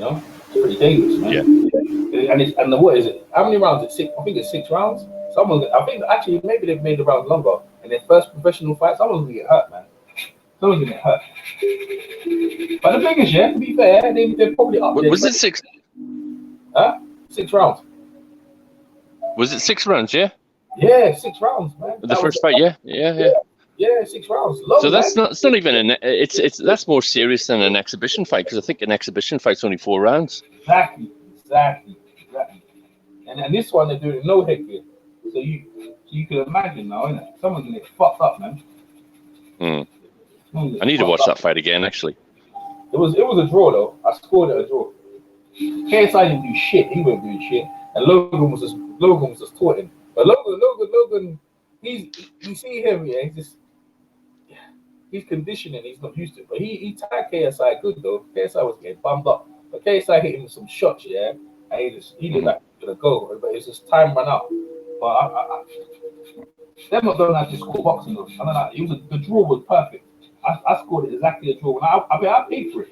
It's pretty dangerous, man. Yeah. And what is it? How many rounds? It's 6. I think it's 6 rounds. I think actually maybe they've made the rounds longer. In their first professional fight, someone's gonna get hurt, man. Someone's gonna get hurt. But the thing is, to be fair, they're probably up there. Was it 6? 6 rounds. Was it 6 rounds? Yeah. Yeah, 6 rounds, man. The first fight, yeah. Yeah, 6 rounds. Long, so that's not. It's not even that's more serious than an exhibition fight, because I think an exhibition fight's only 4 rounds. Exactly. And this one they're doing no headgear, so you can imagine now, innit? Someone's gonna get fucked up, man. I need to watch that fight again, actually. It was a draw though. I scored it a draw. KSI didn't do shit. He wasn't doing shit, and Logan was just taunting. But Logan, you see him, yeah. He's conditioning. He's not used to it. But he tagged KSI good though. KSI was getting bummed up. But KSI hit him with some shots, yeah. He looked like he was gonna go, but it's just time ran out. But them not don't actually score boxing though. I don't know. The draw was perfect. I scored it exactly a draw. And I paid for it.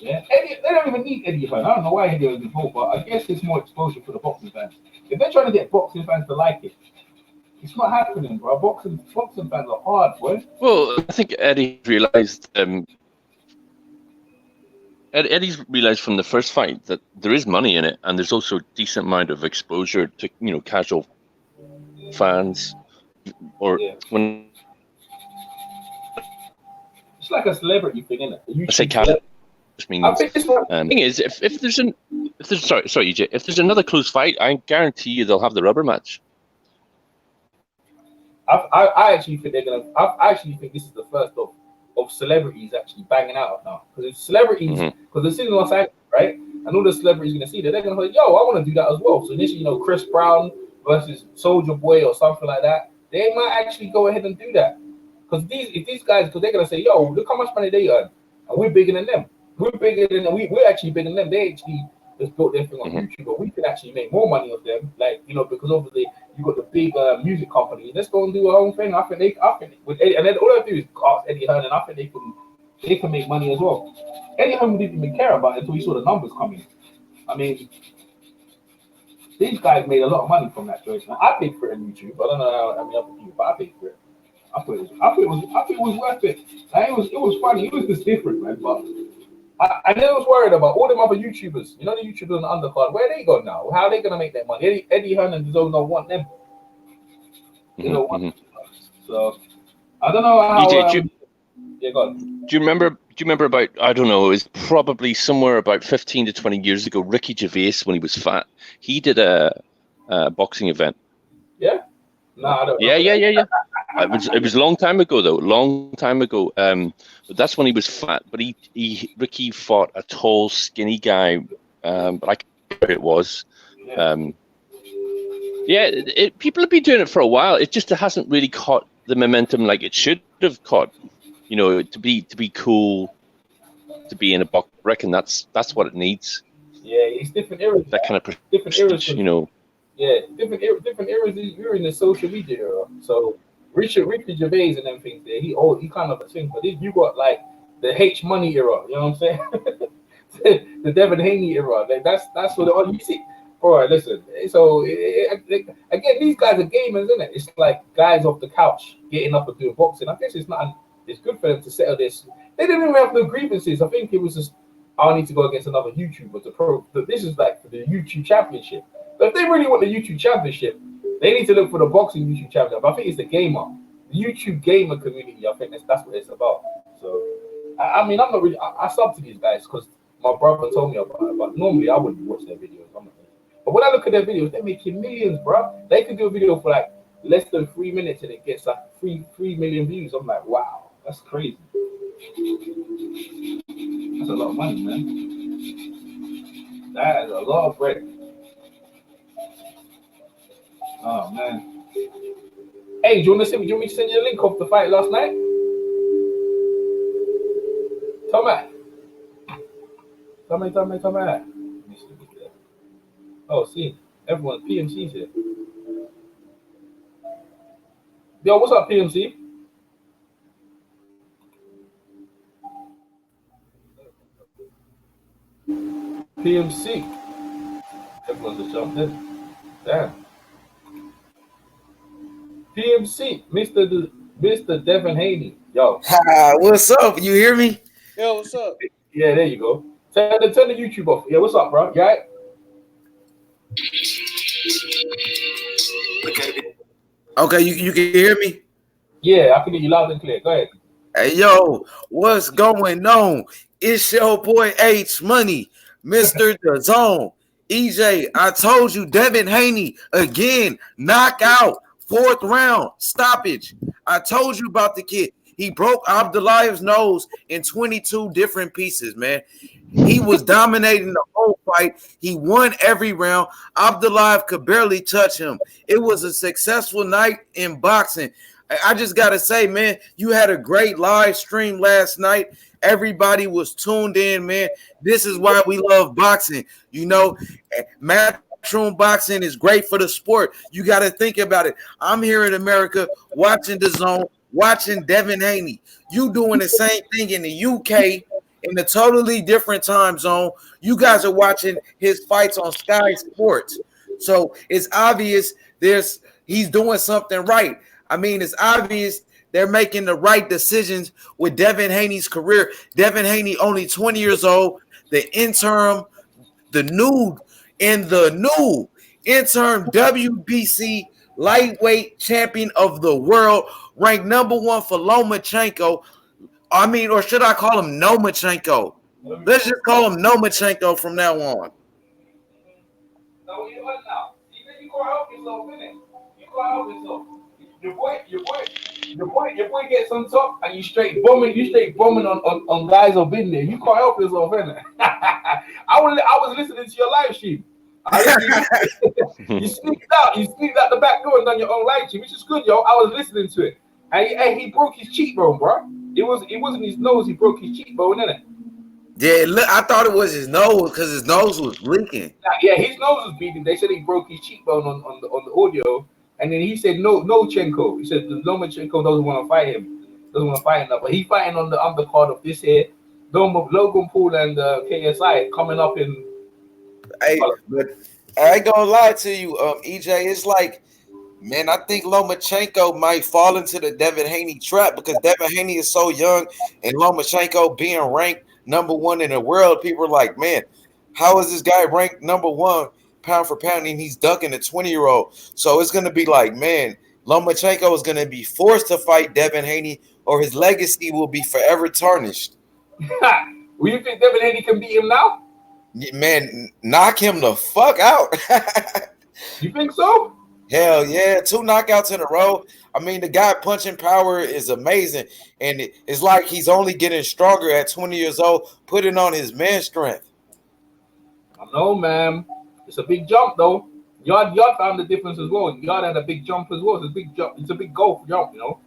Yeah, Eddie, they don't even need Eddie Hearn. I don't know why Eddie was involved, but I guess it's more exposure for the boxing fans. If they're trying to get boxing fans to like it, it's not happening, bro. Boxing fans are hard, boy. Well, I think Eddie realized. Eddie's realized from the first fight that there is money in it, and there's also a decent amount of exposure to casual fans, or when it's like a celebrity thing, isn't it? I say casual. Means, thing is, if there's sorry, EJ, if there's another close fight, I guarantee you they'll have the rubber match. I actually think they're gonna. I actually think this is the first of celebrities actually banging out now, because it's celebrities because they're sitting in Los Angeles, right? And all the celebrities gonna see that they're gonna say, "Yo, I want to do that as well." So initially, Chris Brown versus Soulja Boy or something like that, they might actually go ahead and do that, because these guys, because they're gonna say, "Yo, look how much money they earn, and we're bigger than them." We're bigger than them. We're actually bigger than them. They actually just built their thing on YouTube, but we can actually make more money off them. Like, because obviously you got the big music company. Let's go and do our own thing. I think with Eddie, and then all I do is ask Eddie Hearn, and I think they can make money as well. Eddie Hearn didn't even care about it until he saw the numbers coming. I mean, these guys made a lot of money from that choice. I paid for it on YouTube. I don't know how many other people, but I paid for it. I thought it was worth it. And it was funny. It was just different, man. But I never was worried about all them other YouTubers. The YouTubers on the undercard, where they gone now? How are they gonna make that money? Eddie Hearn and DAZN don't want them. They don't want them. So I don't know how. EJ, yeah, go on. Do you remember about, I don't know, it was probably somewhere about 15 to 20 years ago, Ricky Gervais, when he was fat, he did a boxing event. Yeah? No, I don't know. Yeah. It was a long time ago, though. But that's when he was fat. But Ricky fought a tall, skinny guy. But I can't remember who it was. People have been doing it for a while. It just hasn't really caught the momentum like it should have caught. To be cool, to be in a box. I reckon that's what it needs. Yeah, it's different eras. That kind of different eras. Yeah, different eras. We're in the social media era. So Ricky Gervais and them things there, he kind of a thing. But then you got like the H Money era. You know what I'm saying? the Devin Haney era. Like that's what you see. All right, listen. So again, these guys are gamers, isn't it? It's like guys off the couch getting up and doing boxing. I guess it's not. It's good for them to settle this. They didn't even have no grievances. I think it was just, I need to go against another YouTuber to pro. But this is like for the YouTube championship. But if they really want the YouTube championship, they need to look for the boxing YouTube championship. But I think it's the YouTube gamer community. I think that's what it's about. So, I mean, I'm not really. I sub to these guys because my brother told me about it. But normally I wouldn't watch their videos. But when I look at their videos, they're making millions, bro. They can do a video for like less than 3 minutes and it gets like 3 million views. I'm like, wow. That's crazy. That's a lot of money, man. That is a lot of bread. Oh man. Hey, do you want me to send you a link of the fight last night? Tommy. Oh, see, everyone, PMC's here. Yo, what's up, PMC? PMC. Everyone's just jumped in. Damn. PMC, Mr. Devin Haney. Yo. Hi, what's up? You hear me? Yo, what's up? Yeah, there you go. Turn the YouTube off. Yeah, what's up, bro? You all right? Okay, you can hear me? Yeah, I can hear you loud and clear. Go ahead. Hey, yo, what's going on? It's your boy H Money, Mr. DAZN. EJ, I told you, Devin Haney, again, knockout, 4th round, stoppage. I told you about the kid. He broke Abdullah's nose in 22 different pieces, man. He was dominating the whole fight. He won every round. Abdullah could barely touch him. It was a successful night in boxing. I just got to say, man, you had a great live stream last night. Everybody was tuned in, man. This is why we love boxing. You know, Matchroom Boxing is great for the sport. You got to think about it. I'm here in America watching DAZN, watching Devin Haney. You doing the same thing in the UK in a totally different time zone. You guys are watching his fights on Sky Sports. So it's obvious he's doing something right. I mean, it's obvious they're making the right decisions with Devin Haney's career. Devin Haney only 20 years old. The interim WBC lightweight champion of the world, ranked #1 for Lomachenko. I mean, or should I call him Nomachenko? Let's just call him Nomachenko from now on. No, you what now? You go help yourself, innit? You go help yourself. Your boy gets on top and you straight bombing on guys who've been there. You can't help yourself, innit? I was listening to your live stream. You sneaked out the back door and done your own live stream, which is good, yo. I was listening to it. And he broke his cheekbone, bro. It wasn't his nose, he broke his cheekbone, innit? Yeah, look, I thought it was his nose because his nose was leaking. Yeah, his nose was bleeding. They said he broke his cheekbone on the audio, and then he said no Chenko. He said Lomachenko doesn't want to fight him. Now, but he's fighting on the undercard of this here. Logan Paul and KSI coming up in. Hey, but I ain't gonna lie to you, EJ. It's like, man, I think Lomachenko might fall into the Devin Haney trap because Devin Haney is so young, and Lomachenko being ranked #1 in the world, people are like, man, how is this guy ranked #1 pound for pound and he's ducking a 20-year-old? So it's gonna be like, man, Lomachenko is gonna be forced to fight Devin Haney, or his legacy will be forever tarnished. Well, you think Devin Haney can beat him now? Man, knock him the fuck out. You think so? Hell yeah, 2 knockouts in a row. I mean, the guy punching power is amazing, and it's like he's only getting stronger at 20 years old, putting on his man strength. I know, man. It's a big jump, though. Yard found the difference as well. Yard had a big jump as well. It's a big jump. It's a big golf jump, you know.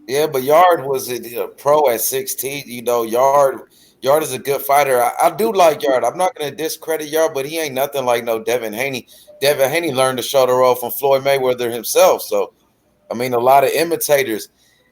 Yeah, but Yard was a pro at 16. You know, Yard is a good fighter. I do like Yard. I'm not going to discredit Yard, but he ain't nothing like no Devin Haney. Devin Haney learned to shoulder roll from Floyd Mayweather himself. So, I mean, a lot of imitators.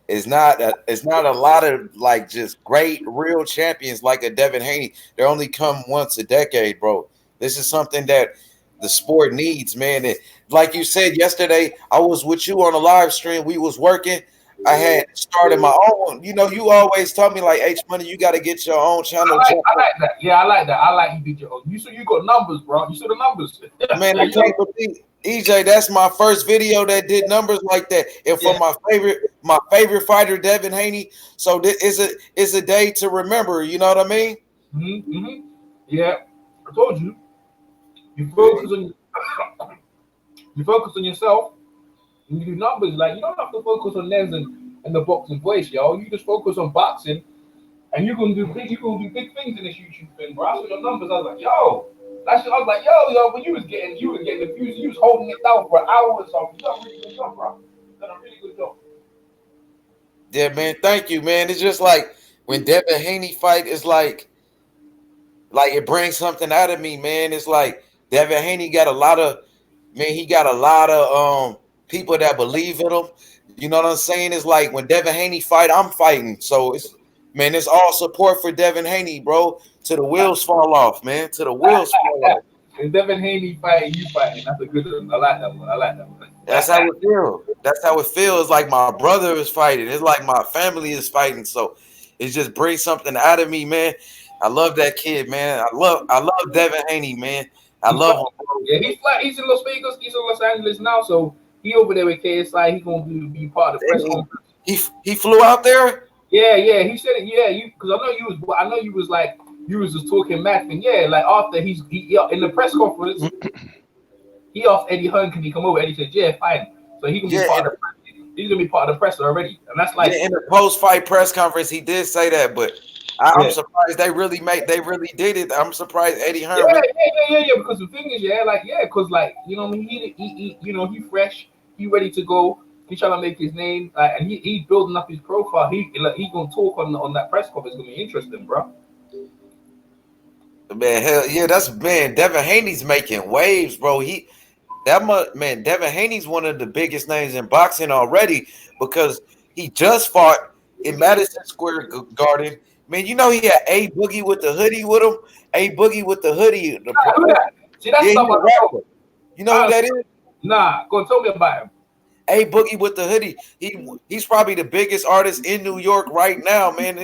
It's not a lot of like just great real champions like a Devin Haney. They only come once a decade, bro. This is something that the sport needs, man. And like you said yesterday, I was with you on a live stream. We was working. I had started my own. You know, you always tell me like, H Money, you got to get your own channel. I like that. Yeah, I like that. I like you did your own. You got numbers, bro. You saw the numbers. Man, I can't believe EJ. That's my first video that did numbers like that, and for my favorite fighter, Devin Haney. So this is a day to remember. You know what I mean? Mm-hmm. Yeah, I told you. You focus on yourself. And you do numbers. Like, you don't have to focus on Les and the boxing voice, yo. You just focus on boxing, and you're gonna do big things in this YouTube thing, bro. I saw your numbers. I was like, yo. When you was getting the views, you was holding it down for an hour or something. You done a really good job, bro. You done a really good job. Yeah, man. Thank you, man. It's just like when Devin Haney fight, it's like it brings something out of me, man. It's like Devin Haney got a lot of people that believe in him. You know what I'm saying? It's like when Devin Haney fight, I'm fighting. So it's all support for Devin Haney, bro. To the wheels fall off, man. To the wheels fall off. And Devin Haney fighting, you fighting. That's a good one. I like that one. That's how it feels. That's how it feels. Like my brother is fighting. It's like my family is fighting. So it just brings something out of me, man. I love that kid, man. I love Devin Haney, man. I love him. Yeah, he's in Las Vegas. He's in Los Angeles now. So he over there with KSI. He gonna be part of the press conference. He flew out there. Yeah. He said it. Yeah, because I know you was like you was just talking math, and yeah, like after he in the press conference, he asked Eddie Hearn, can he come over? Eddie said, yeah, fine. So he can be part of the press. He's gonna be part of the press already, and that's like in the post-fight press conference, he did say that, but I'm surprised they really did it. I'm surprised Eddie Hearn. Yeah. Because the thing is, because you know, he fresh, he ready to go. He's trying to make his name, and he's building up his profile. He gonna talk on that press conference. It's gonna be interesting, bro. Man, hell yeah, Devin Haney's making waves, bro. Devin Haney's one of the biggest names in boxing already because he just fought in Madison Square Garden. Man, you know he had A Boogie with the hoodie with him. A Boogie with the hoodie. See, that's stuff I know. You know who that is? Nah, go and tell me about him. A Boogie with the hoodie. He's probably the biggest artist in New York right now, man.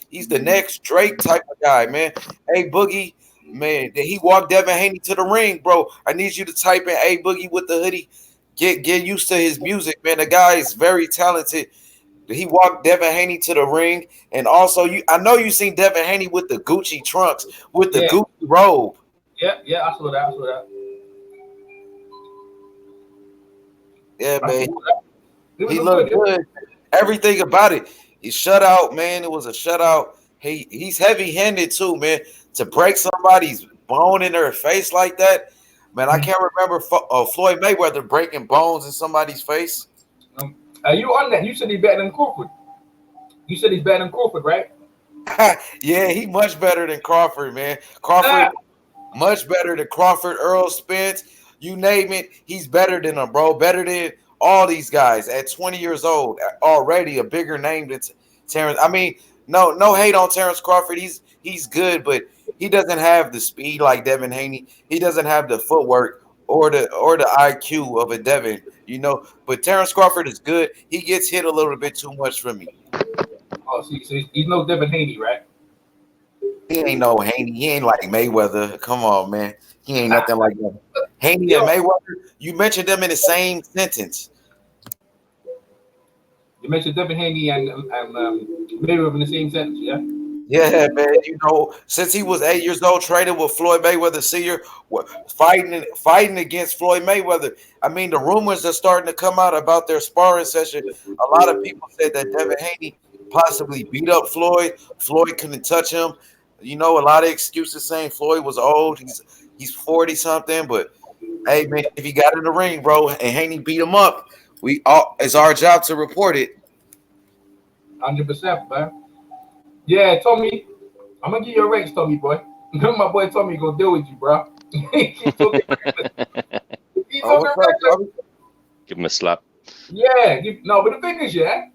He's the next Drake type of guy, man. A Boogie, man. He walked Devin Haney to the ring, bro. I need you to type in A Boogie with the hoodie. Get used to his music, man. The guy is very talented. He walked Devin Haney to the ring, and also I know you seen Devin Haney with the Gucci trunks with the Gucci robe. Yeah, I saw that. Yeah, man. He looked good. Everything about it. He shut out, man. It was a shutout. He's heavy-handed too, man. To break somebody's bone in their face like that, man. I can't remember Floyd Mayweather breaking bones in somebody's face. Are you on that? You said he's better than Crawford. You said he's better than Crawford, right? Yeah, he much better than Crawford, man. Crawford much better than Crawford, Earl Spence. You name it, he's better than him, bro. Better than all these guys at 20 years old, already a bigger name than Terrence. I mean, no hate on Terrence Crawford. He's good, but he doesn't have the speed like Devin Haney. He doesn't have the footwork or the IQ of a Devin, you know. But Terrence Crawford is good. He gets hit a little bit too much for me. Oh, so he's no Devin Haney, right? He ain't no Haney. He ain't like Mayweather. Come on, man. He ain't nothing like that. Haney and Mayweather, you mentioned them in the same sentence. You mentioned Devin Haney and Mayweather in the same sentence, yeah? Yeah, man. You know, since he was 8 years old, traded with Floyd Mayweather Sr., fighting against Floyd Mayweather. I mean, the rumors are starting to come out about their sparring session. A lot of people said that Devin Haney possibly beat up Floyd. Floyd couldn't touch him. You know, a lot of excuses saying Floyd was old. He's 40-something, but hey, man, if he got in the ring, bro, and Haney beat him up, it's our job to report it. 100%, man. Yeah, Tommy, I'm gonna give you a raise, Tommy boy. My boy Tommy gonna deal with you, bro. He's talking Give him a slap. Yeah, but the thing is, yeah,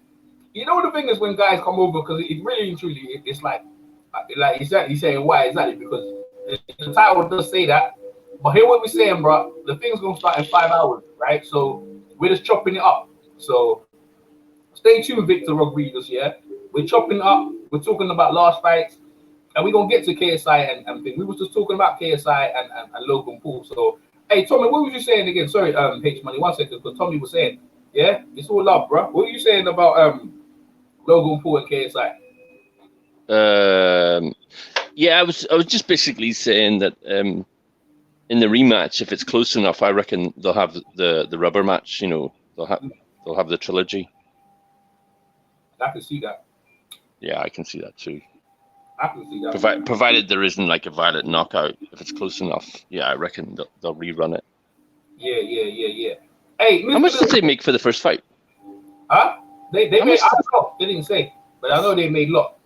you know the thing is when guys come over, because it really and truly, it's like exactly saying why exactly, because the title does say that. But hear what we're saying, bro. The thing's gonna start in 5 hours, right? So we're just chopping it up. So stay tuned, Victor Rodriguez. Yeah, we're chopping up. We're talking about last fights, and we're gonna get to KSI and things. We was just talking about KSI and Logan Paul. So hey, Tommy, what was you saying again? Sorry, H Money, 1 second, because Tommy was saying, yeah, it's all love, bro. What were you saying about Logan Paul and KSI? Yeah, I was just basically saying that in the rematch, if it's close enough, I reckon they'll have the rubber match. You know, they'll have the trilogy. I can see that. Yeah, I can see that too. I can see that. Provided there isn't like a violent knockout, if it's close enough, yeah, I reckon they'll rerun it. Yeah. Hey, how much did they make for the first fight? Huh? They made. I don't know. They didn't say, but I know they made a lot.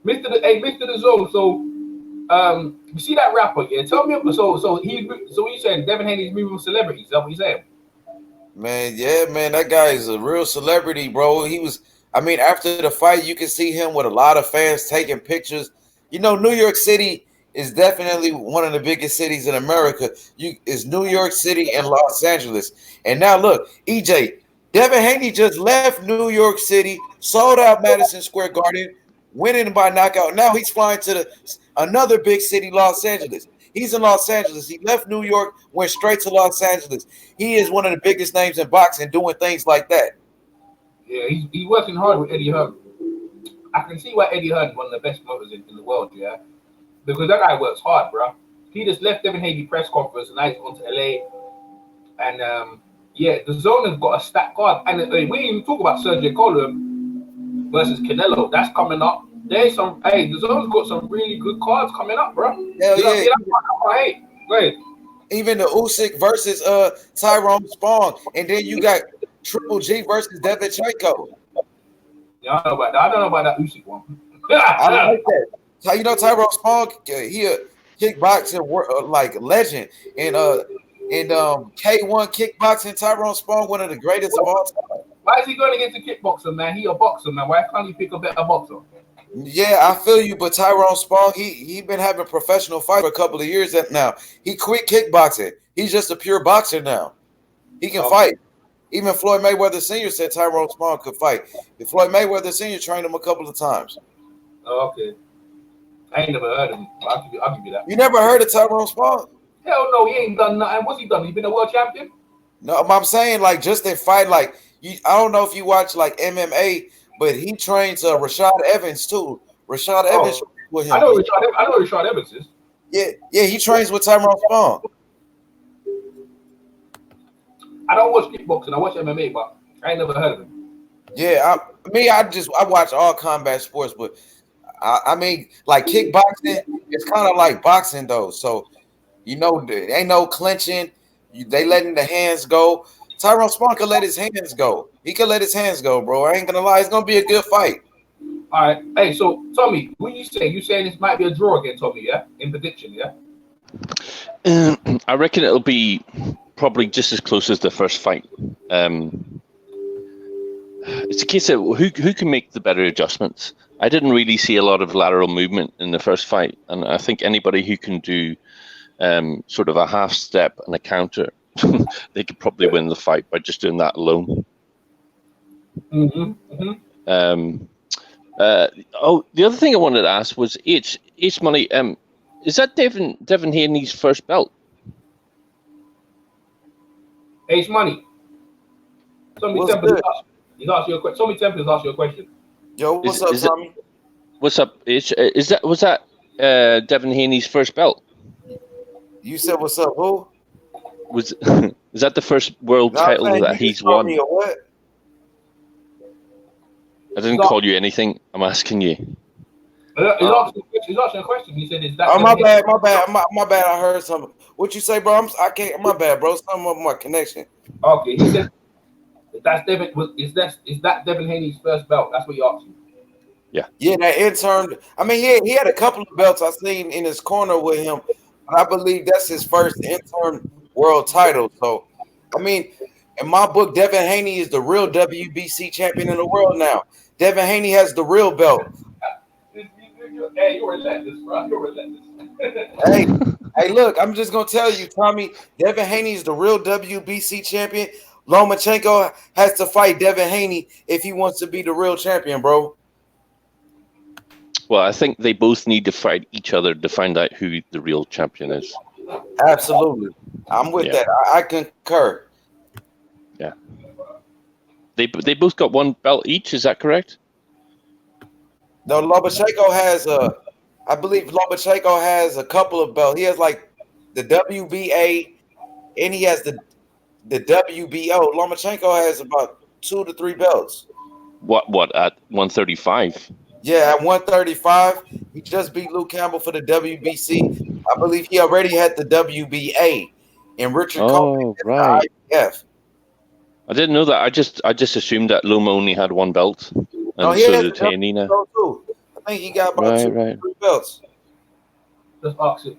Mr. the Zone. So, you see that rapper? Yeah, tell me. So what you saying? Devin Haney's moving with celebrities? Is that what you saying? Man, yeah, man, that guy is a real celebrity, bro. After the fight, you can see him with a lot of fans taking pictures. You know, New York City is definitely one of the biggest cities in America. It's New York City and Los Angeles. And now look, EJ, Devin Haney just left New York City, sold out Madison Square Garden, winning by knockout. Now he's flying to another big city, Los Angeles. He's in Los Angeles. He left New York, went straight to Los Angeles. He is one of the biggest names in boxing doing things like that. Yeah, he's working hard with Eddie Hearn. I can see why Eddie Hearn is one of the best promoters in the world, yeah? Because that guy works hard, bro. He just left Devin Haney press conference and now he's gone to LA. And, the Zone has got a stacked card. And we didn't even talk about Sergio Colum versus Canelo. That's coming up. The Zone's got some really good cards coming up, bro. Hell yeah. Go ahead. Even the Usyk versus Tyrone Spong. And then you got Triple G versus Devchenko. Yeah, I don't know about that. I don't know about that Usyk one. I like that. So, you know, Tyrone Spong, he a kickboxing like legend, and K1 kickboxing. Tyrone Spong, one of the greatest of all time. Why is he going against a kickboxer, man? He a boxer, man. Why can't he pick a better boxer? Yeah, I feel you, but Tyrone Spong, he been having professional fight for a couple of years now. He quit kickboxing. He's just a pure boxer now. He can fight. Even Floyd Mayweather Sr. said Tyrone Spong could fight. And Floyd Mayweather Sr. trained him a couple of times. Okay. I ain't never heard of him. I'll give you that. You never heard of Tyrone Spong? Hell no, he ain't done nothing. What's he done? He been a world champion? No, I'm saying like just in fight, like I don't know if you watch like MMA, but he trains Rashad Evans too. Rashad Evans with him. I know Rashad Evans is. Yeah, he trains with Tyrone Spong. I don't watch kickboxing. I watch MMA, but I ain't never heard of him. Yeah, I watch all combat sports, but I mean, like kickboxing, it's kind of like boxing though. So, you know, there ain't no clinching. They letting the hands go. Tyrone Spong can let his hands go. He can let his hands go, bro. I ain't gonna lie, it's gonna be a good fight. All right. Hey, so Tommy, what you say? You saying this might be a draw again, Tommy? Yeah, in prediction, yeah. I reckon it'll be probably just as close as the first fight. It's a case of who can make the better adjustments. I didn't really see a lot of lateral movement in the first fight, and I think anybody who can do sort of a half step and a counter, they could probably win the fight by just doing that alone. The other thing I wanted to ask was H Money. Is that Devin Haney's first belt? H Money. Tommy Temple asked you a question. Tommy Temple asked you a question. Yo, what's up, Tommy? What's up, H? Was that Devin Haney's first belt? You said what's up, who? Is that the first world title that he's won? Me or what? I didn't call you anything. I'm asking you. He's asking a question. He said, "Is that?" Oh, my bad. I heard something. What you say, bro? I can't. My bad, bro. Something with my connection. Okay, he said, "Is that Devin Haney's first belt?" That's what he asked you. Yeah, that intern. I mean, he had a couple of belts I seen in his corner with him, but I believe that's his first intern world title. So, I mean, in my book, Devin Haney is the real WBC champion in the world now. Devin Haney has the real belt. Hey, you're relentless, bro. You're relentless. Hey, look, I'm just gonna tell you, Tommy. Devin Haney is the real WBC champion. Lomachenko has to fight Devin Haney if he wants to be the real champion, bro. Well, I think they both need to fight each other to find out who the real champion is. Absolutely. I'm with that. I concur. Yeah. They both got one belt each, is that correct? No, Lomachenko has I believe Lomachenko has a couple of belts. He has like the WBA and he has the WBO. Lomachenko has about 2 to 3 belts. What at 135? Yeah, at 135, he just beat Luke Campbell for the WBC. I believe he already had the WBA, and Richard Coleman had the IBF. I didn't know that. I just assumed that Loma only had one belt, and so did Haney now. Too. I think he got about 2 or 3 belts. Just asking.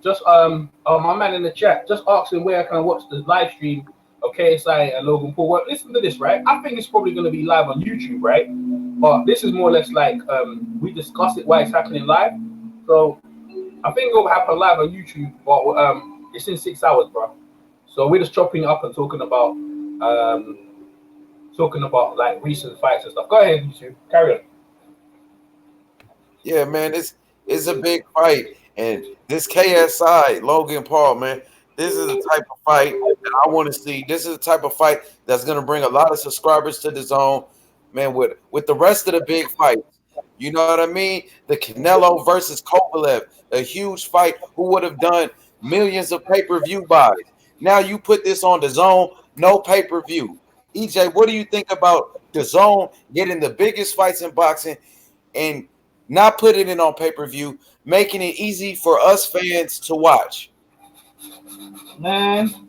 My man in the chat, just asking where I can watch the live stream of KSI and Logan Paul. Well, listen to this, right? I think it's probably going to be live on YouTube, right? But this is more or less like we discussed it while it's happening live. So I think it will happen live on YouTube, but it's in 6 hours, bro. So we're just chopping it up and talking about like recent fights and stuff. Go ahead, YouTube. Carry on. Yeah, man, it's a big fight, and this KSI Logan Paul, man. This is the type of fight that I want to see. This is the type of fight that's going to bring a lot of subscribers to DAZN, man. With the rest of the big fights, you know what I mean? The Canelo versus Kovalev, a huge fight. Who would have done millions of pay-per-view buys? Now you put this on DAZN, no pay-per-view. EJ, what do you think about DAZN getting the biggest fights in boxing and not putting it on pay-per-view, making it easy for us fans to watch? Man,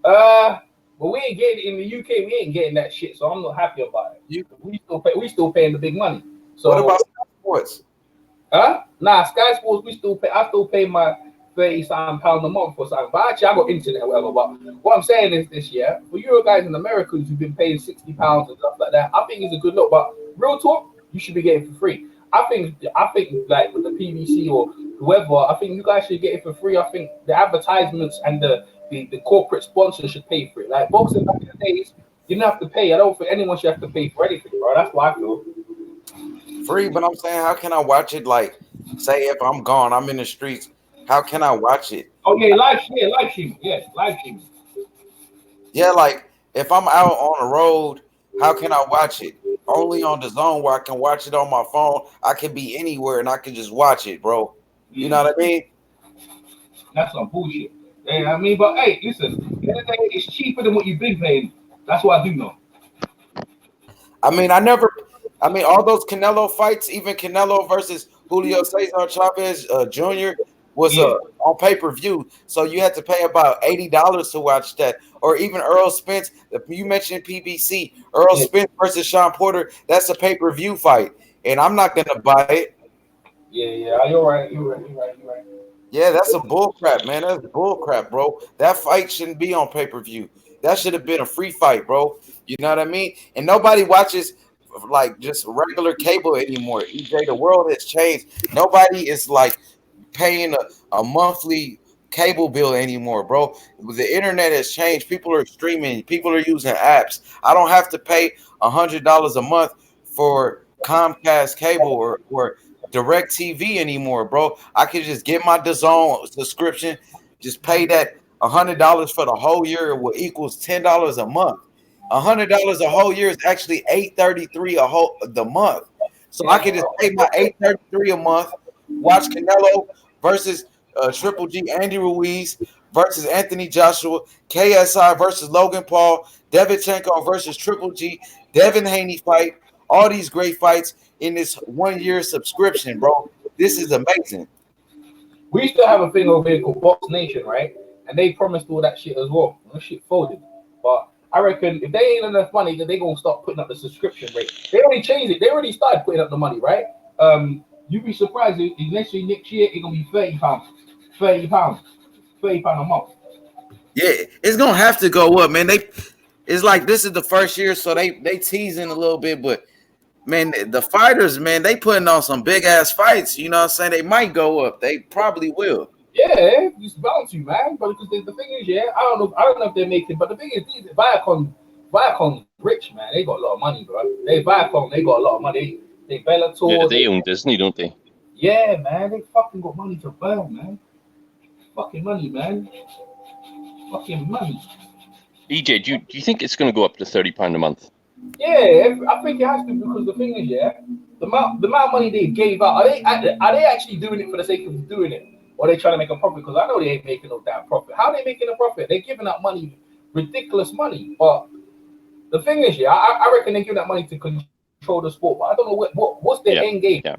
well, But we ain't getting in the UK. We ain't getting that shit. So I'm not happy about it. We still paying the big money. So what about sports? Huh? Nah, Sky Sports. I still pay my £30 a month for something. But actually, I got internet, or whatever. But what I'm saying is this year, for you guys in America who've been paying £60 and stuff like that, I think it's a good look. But real talk, you should be getting it for free. I think like with the PVC or whoever, I think you guys should get it for free. I think the advertisements and the corporate sponsors should pay for it. Like boxing back in the days, you didn't have to pay. I don't think anyone should have to pay for anything, bro. That's what I feel. Free, but I'm saying, how can I watch it? Like, say if I'm gone, I'm in the streets. How can I watch it? Oh yeah, live stream. Yes, live stream. Yeah, like if I'm out on the road, how can I watch it? Only on DAZN where I can watch it on my phone. I can be anywhere and I can just watch it, bro. You know what I mean? That's some bullshit. Yeah, I mean, but hey, listen, it's cheaper than what you've been paying. That's what I do know. I mean, all those Canelo fights, even Canelo versus Julio Cesar Chavez Jr. was on pay-per-view. So you had to pay about $80 to watch that. Or even Earl Spence, you mentioned PBC, Earl Spence versus Sean Porter, that's a pay-per-view fight. And I'm not going to buy it. Yeah, you're right. Yeah, that's a bull crap, man. That's bull crap, bro. That fight shouldn't be on pay-per-view. That should have been a free fight, bro. You know what I mean? And nobody watches like just regular cable anymore. EJ, the world has changed. Nobody is like paying a monthly cable bill anymore, bro. The internet has changed. People are streaming. People are using apps. I don't have to pay $100 a month for Comcast cable or Direct TV anymore, bro. I could just get my DAZN subscription, just pay that $100 for the whole year, what equals $10 a month. $100 a whole year is actually $833 the month. So I could just pay my $833 a month, watch Canelo versus Triple G, Andy Ruiz versus Anthony Joshua, KSI versus Logan Paul, Devchenko versus Triple G, Devin Haney fight, all these great fights in this 1 year subscription, bro. This is amazing. We used to have a thing over here called Box Nation, right? And they promised all that shit as well. That shit folded. But I reckon if they ain't enough money, then they're gonna start putting up the subscription rate. They already changed it. They already started putting up the money, right? You'd be surprised if next year it's gonna be £30. £30 a month. Yeah, it's gonna have to go up, man. It's like this is the first year, so they teasing a little bit, but man, the fighters, man, they putting on some big ass fights. You know what I'm saying? They might go up. They probably will. Yeah, it's bound to, man. But because the thing is, I don't know if they're making. But the thing is, these Viacom's rich, man. They got a lot of money, bro. They got a lot of money. They Bellator. Yeah, they own Disney, don't they? Yeah, man. They fucking got money to burn, man. Fucking money, man. Fucking money. EJ, do you think it's going to go up to £30 a month? Yeah, I think it has to, because the thing is, the amount of money they gave out, are they actually doing it for the sake of doing it, or are they trying to make a profit? Because I know they ain't making no damn profit. How are they making a profit? They're giving out money, ridiculous money. But the thing is, I reckon they give that money to control the sport. But I don't know what's their end game. Yeah.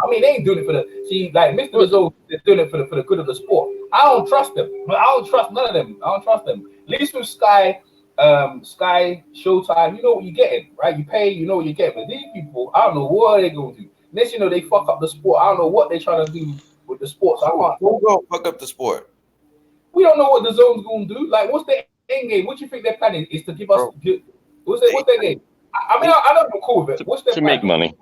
They ain't doing it for like Mr. Rizzo. They're doing it for the good of the sport. I don't trust them. I don't trust none of them. I don't trust them. At least with Sky, Showtime, you know what you're getting, right? You pay, you know what you're getting. But these people, I don't know what they're going to do. Next, they fuck up the sport. I don't know what they're trying to do with the sport. So who go fuck up the sport? We don't know what the zone's going to do. Like, what's their end game? What do you think their plan is to give us? What's their game? I mean, I don't know. Cool with it. What's their to plan? make money?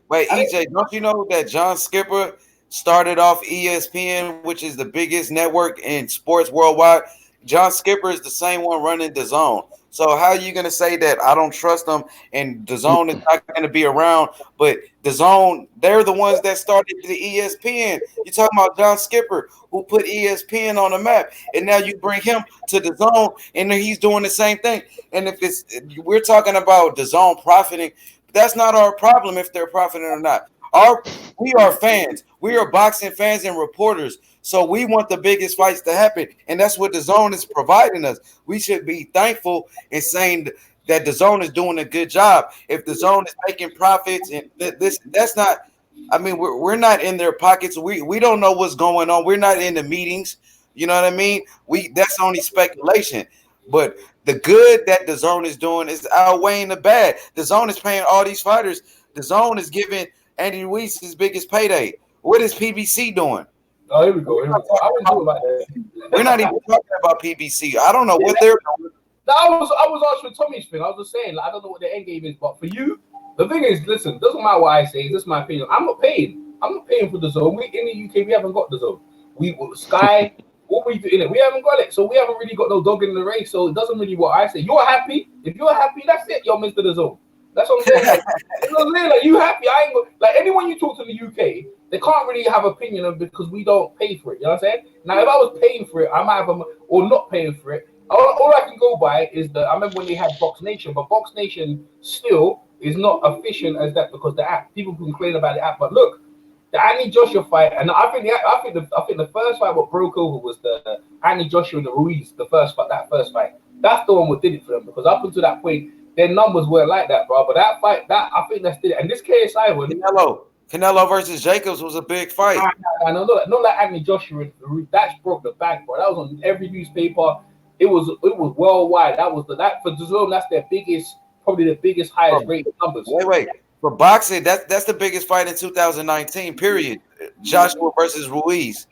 Wait, EJ, don't you know that John Skipper started off ESPN, which is the biggest network in sports worldwide? John Skipper is the same one running DAZN. So how are you going to say that I don't trust them and DAZN is not going to be around? But DAZN, they're the ones that started the ESPN. You're talking about John Skipper, who put ESPN on the map, and now you bring him to DAZN, and he's doing the same thing. And if we're talking about DAZN profiting, that's not our problem if they're profiting or not. We are fans. We are boxing fans and reporters. So we want the biggest fights to happen, and that's what DAZN is providing us. We should be thankful and saying that DAZN is doing a good job. If DAZN is making profits, and that's not. I mean, we're not in their pockets. We don't know what's going on. We're not in the meetings. You know what I mean? That's only speculation. But the good that the zone is doing is outweighing the bad. The zone is paying all these fighters. The zone is giving Andy Ruiz his biggest payday. What is PBC doing? Oh, here we go. I wouldn't talk about that. We're not even talking about PBC. I don't know what they're doing. No, I was asking Tommy's thing. I was just saying, like, I don't know what the end game is, but for you, the thing is, listen, doesn't matter what I say. This is my opinion. I'm not paying for the zone. We in the UK, we haven't got the zone. We Sky, what we doing it? We haven't got it, so we haven't really got no dog in the race. So it doesn't really what I say. You're happy. If you're happy, that's it. You're Mr. The Zone. That's what I'm saying. Like, you know what I'm saying? Like, you happy? I ain't like anyone you talk to in the UK. They can't really have opinion of because we don't pay for it. You know what I'm saying? Now, if I was paying for it, I might have or not paying for it. All I can go by is that I remember when they had Box Nation, but Box Nation still is not efficient as that because the app. People complain about the app, but look, the Anthony Joshua fight, and I think the first fight what broke over was the Anthony Joshua and the Ruiz, the first fight. That's the one what did it for them because up until that point, their numbers weren't like that, bro. But that fight, I think that's did it. And this KSI one, Canelo versus Jacobs was a big fight. Not like Anthony Joshua and the Ruiz. That broke the bank, bro. That was on every newspaper. It was worldwide. That was that for DAZN. That's their biggest, probably the biggest, highest rated numbers. Wait. For boxing, that's the biggest fight in 2019. Period. Joshua versus Ruiz.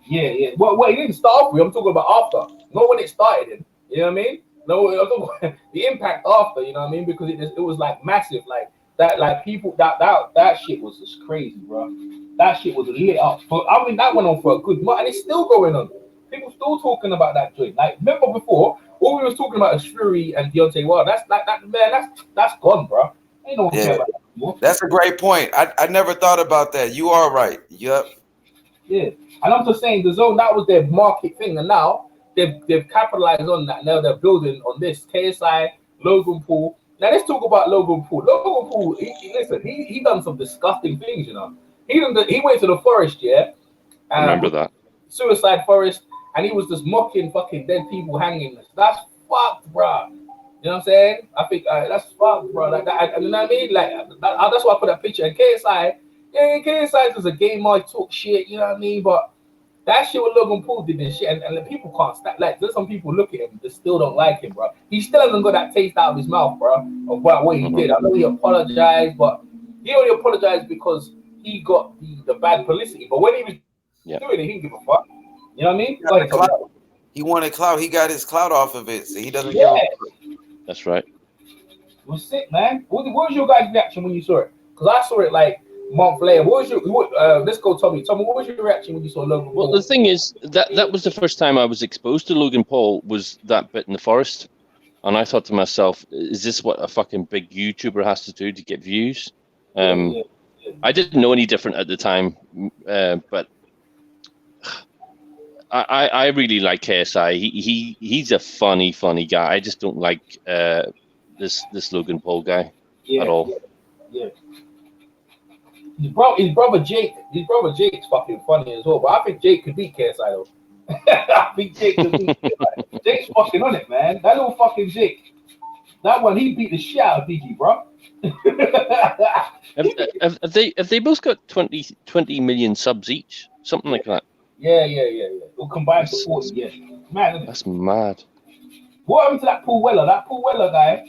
Yeah. Well, it didn't start off with. I'm talking about after. Not when it started. You know what I mean? No, I'm talking about the impact after. You know what I mean? Because it was like massive. Like that. Like people. That shit was just crazy, bro. That shit was lit up. But I mean, that went on for a good month, and it's still going on. People still talking about that joint. Like, remember before, all we was talking about is Fury and Deontay Wilder. That's like that, man. That's gone, bro. Ain't no one care about that anymore. That's a great point. I never thought about that. You are right. Yep. Yeah, and I'm just saying, DAZN, that was their market thing, and now they've capitalized on that. Now they're building on this. KSI, Logan Paul. Now let's talk about Logan Paul. Logan Paul, he done some disgusting things, you know. He went to the forest, yeah. I remember that. Suicide forest. And he was just mocking fucking dead people hanging. That's fucked, bro. You know what I'm saying? I think that's fucked, bro. Like that, you know what I mean? Like that's why I put that picture. And KSI is just a gamer. He talk shit. You know what I mean? But that shit with Logan Paul did this shit, and the people can't stand. Like there's some people look at him that still don't like him, bro. He still hasn't got that taste out of his mouth, bro, of what he did. I know he apologized, but he only apologized because he got the bad publicity. But when he was doing it, he didn't give a fuck. You know what I mean? He wanted clout. He got his clout off of it, so he doesn't give a fuck. That's right. It was sick, man. What was your guys' reaction when you saw it? Because I saw it like a month later. Let's go, Tommy. Tommy, what was your reaction when you saw Logan Paul? Well, the thing is that was the first time I was exposed to Logan Paul was that bit in the forest, and I thought to myself, is this what a fucking big YouTuber has to do to get views? I didn't know any different at the time, but I really like KSI. He's a funny guy. I just don't like this Logan Paul guy at all. Yeah. His brother Jake's fucking funny as well. But I think Jake could beat KSI though. I think Jake could beat KSI. Jake's fucking on it, man. That little fucking Jake. That one, he beat the shit out of DG, bro. Have they both got 20 million subs each? Something like that. Yeah. We'll combine for 40, yeah. Man, that's mad. What happened to that Paul Weller? That Paul Weller guy,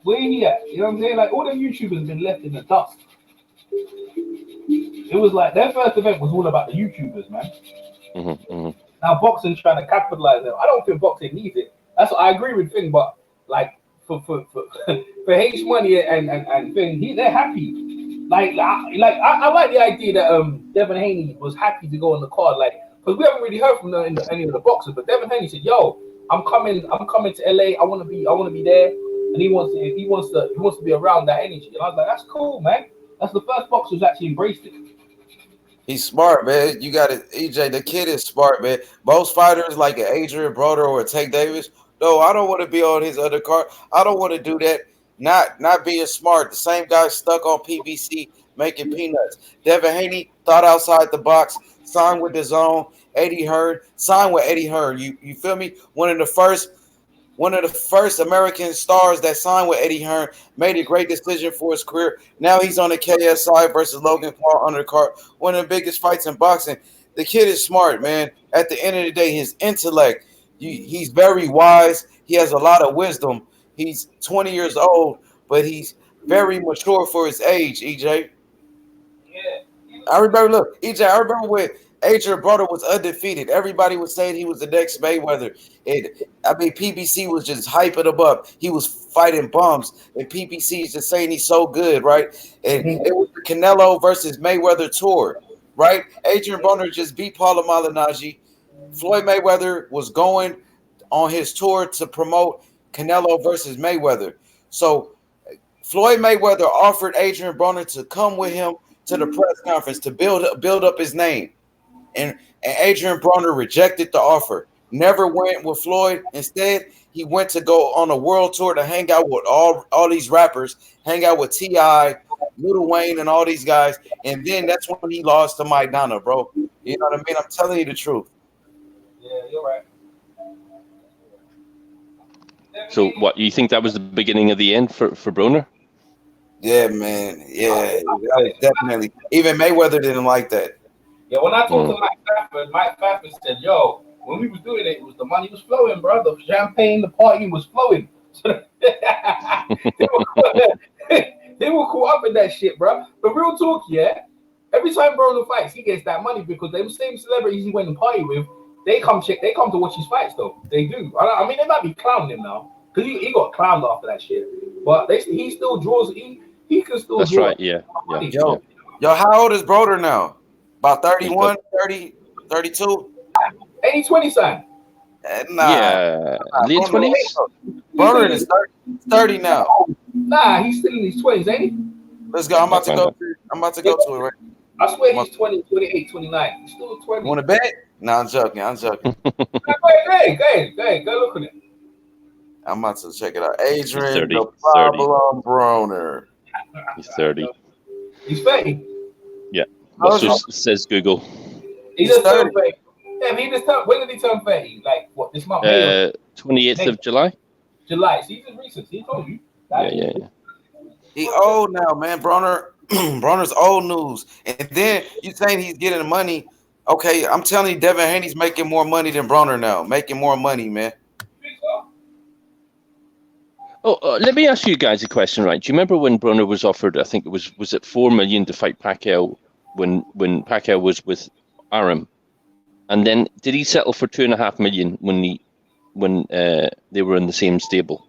where he at? You know what I'm saying? Like, all them YouTubers been left in the dust. It was like, their first event was all about the YouTubers, man. Now, boxing's trying to capitalize them. I don't think boxing needs it. That's what I agree with Finn, but, like, for H Money and Finn, they're happy. I like the idea that Devin Haney was happy to go on the card, like, because we haven't really heard from any of the boxers. But Devin Haney said, "Yo, I'm coming to LA. I want to be there," and he wants to be around that energy. And I was like, "That's cool, man. That's the first boxer who's actually embraced it." He's smart, man. You got it, EJ. The kid is smart, man. Most fighters like an Adrian Broder or a Tank Davis, no, I don't want to be on his other card. I don't want to do that. Not being smart. The same guy stuck on PBC making peanuts. Devin Haney thought outside the box, signed with DAZN. Eddie Hearn signed with Eddie Hearn. You feel me? One of the first American stars that signed with Eddie Hearn, made a great decision for his career. Now he's on the KSI versus Logan Paul undercard, one of the biggest fights in boxing. The kid is smart, man. At the end of the day, his intellect, He's very wise. He has a lot of wisdom. He's 20 years old, but he's very mature for his age, EJ. I remember, look, EJ, I remember when Adrian Broner was undefeated. Everybody was saying he was the next Mayweather. And I mean, PBC was just hyping him up. He was fighting bums, and PBC is just saying he's so good, right? And it was the Canelo versus Mayweather tour, right? Adrian Broner just beat Paula Malignaggi. Floyd Mayweather was going on his tour to promote Canelo versus Mayweather. So Floyd Mayweather offered Adrian Broner to come with him to the press conference to build up his name. And Adrian Broner rejected the offer. Never went with Floyd. Instead, he went to go on a world tour to hang out with all these rappers, hang out with T.I., Lil Wayne, and all these guys. And then that's when he lost to Maidana, bro. You know what I mean? I'm telling you the truth. Yeah, you're right. So what, you think that was the beginning of the end for Broner? Yeah, man. Yeah, definitely. Even Mayweather didn't like that. Yeah, when I talked to Mike Fafford said, yo, when we was doing it, the money was flowing, bro. The champagne, the party was flowing. They were caught up in that shit, bro. But real talk, yeah. Every time Broner fights, he gets that money because them same celebrities he went and party with, they come to watch his fights though. They do. I mean, they might be clowning him now because he got clowned after that shit. But he still draws. He can still. That's draw right. Yeah. Yo, how old is Broner now? About 31, 30, 32? Ain't he 20, son? Nah. Yeah. Late 20s? Broner is 30 now. Nah, he's still in his 20s, ain't he? Let's go. I'm about to go to it right. I swear he's 20, 28, 29. He's still 20. You want to bet? No, I'm joking. Go look at it. I'm about to check it out. Adrian 30. the Problem Broner. He's 30. He's 30. Yeah. That's what says Google. He's just 30. Yeah, when did he turn 30? Like what? This month? 28th of July. July. See, he's recent. He told you. Yeah. He old now, man. Broner's old news. And then you saying he's getting the money. Okay, I'm telling you, Devin Haney's making more money than Broner now. Making more money, man. Oh, let me ask you guys a question, right? Do you remember when Broner was offered? I think it was it $4 million to fight Pacquiao when Pacquiao was with Arum, and then did he settle for $2.5 million when they were in the same stable?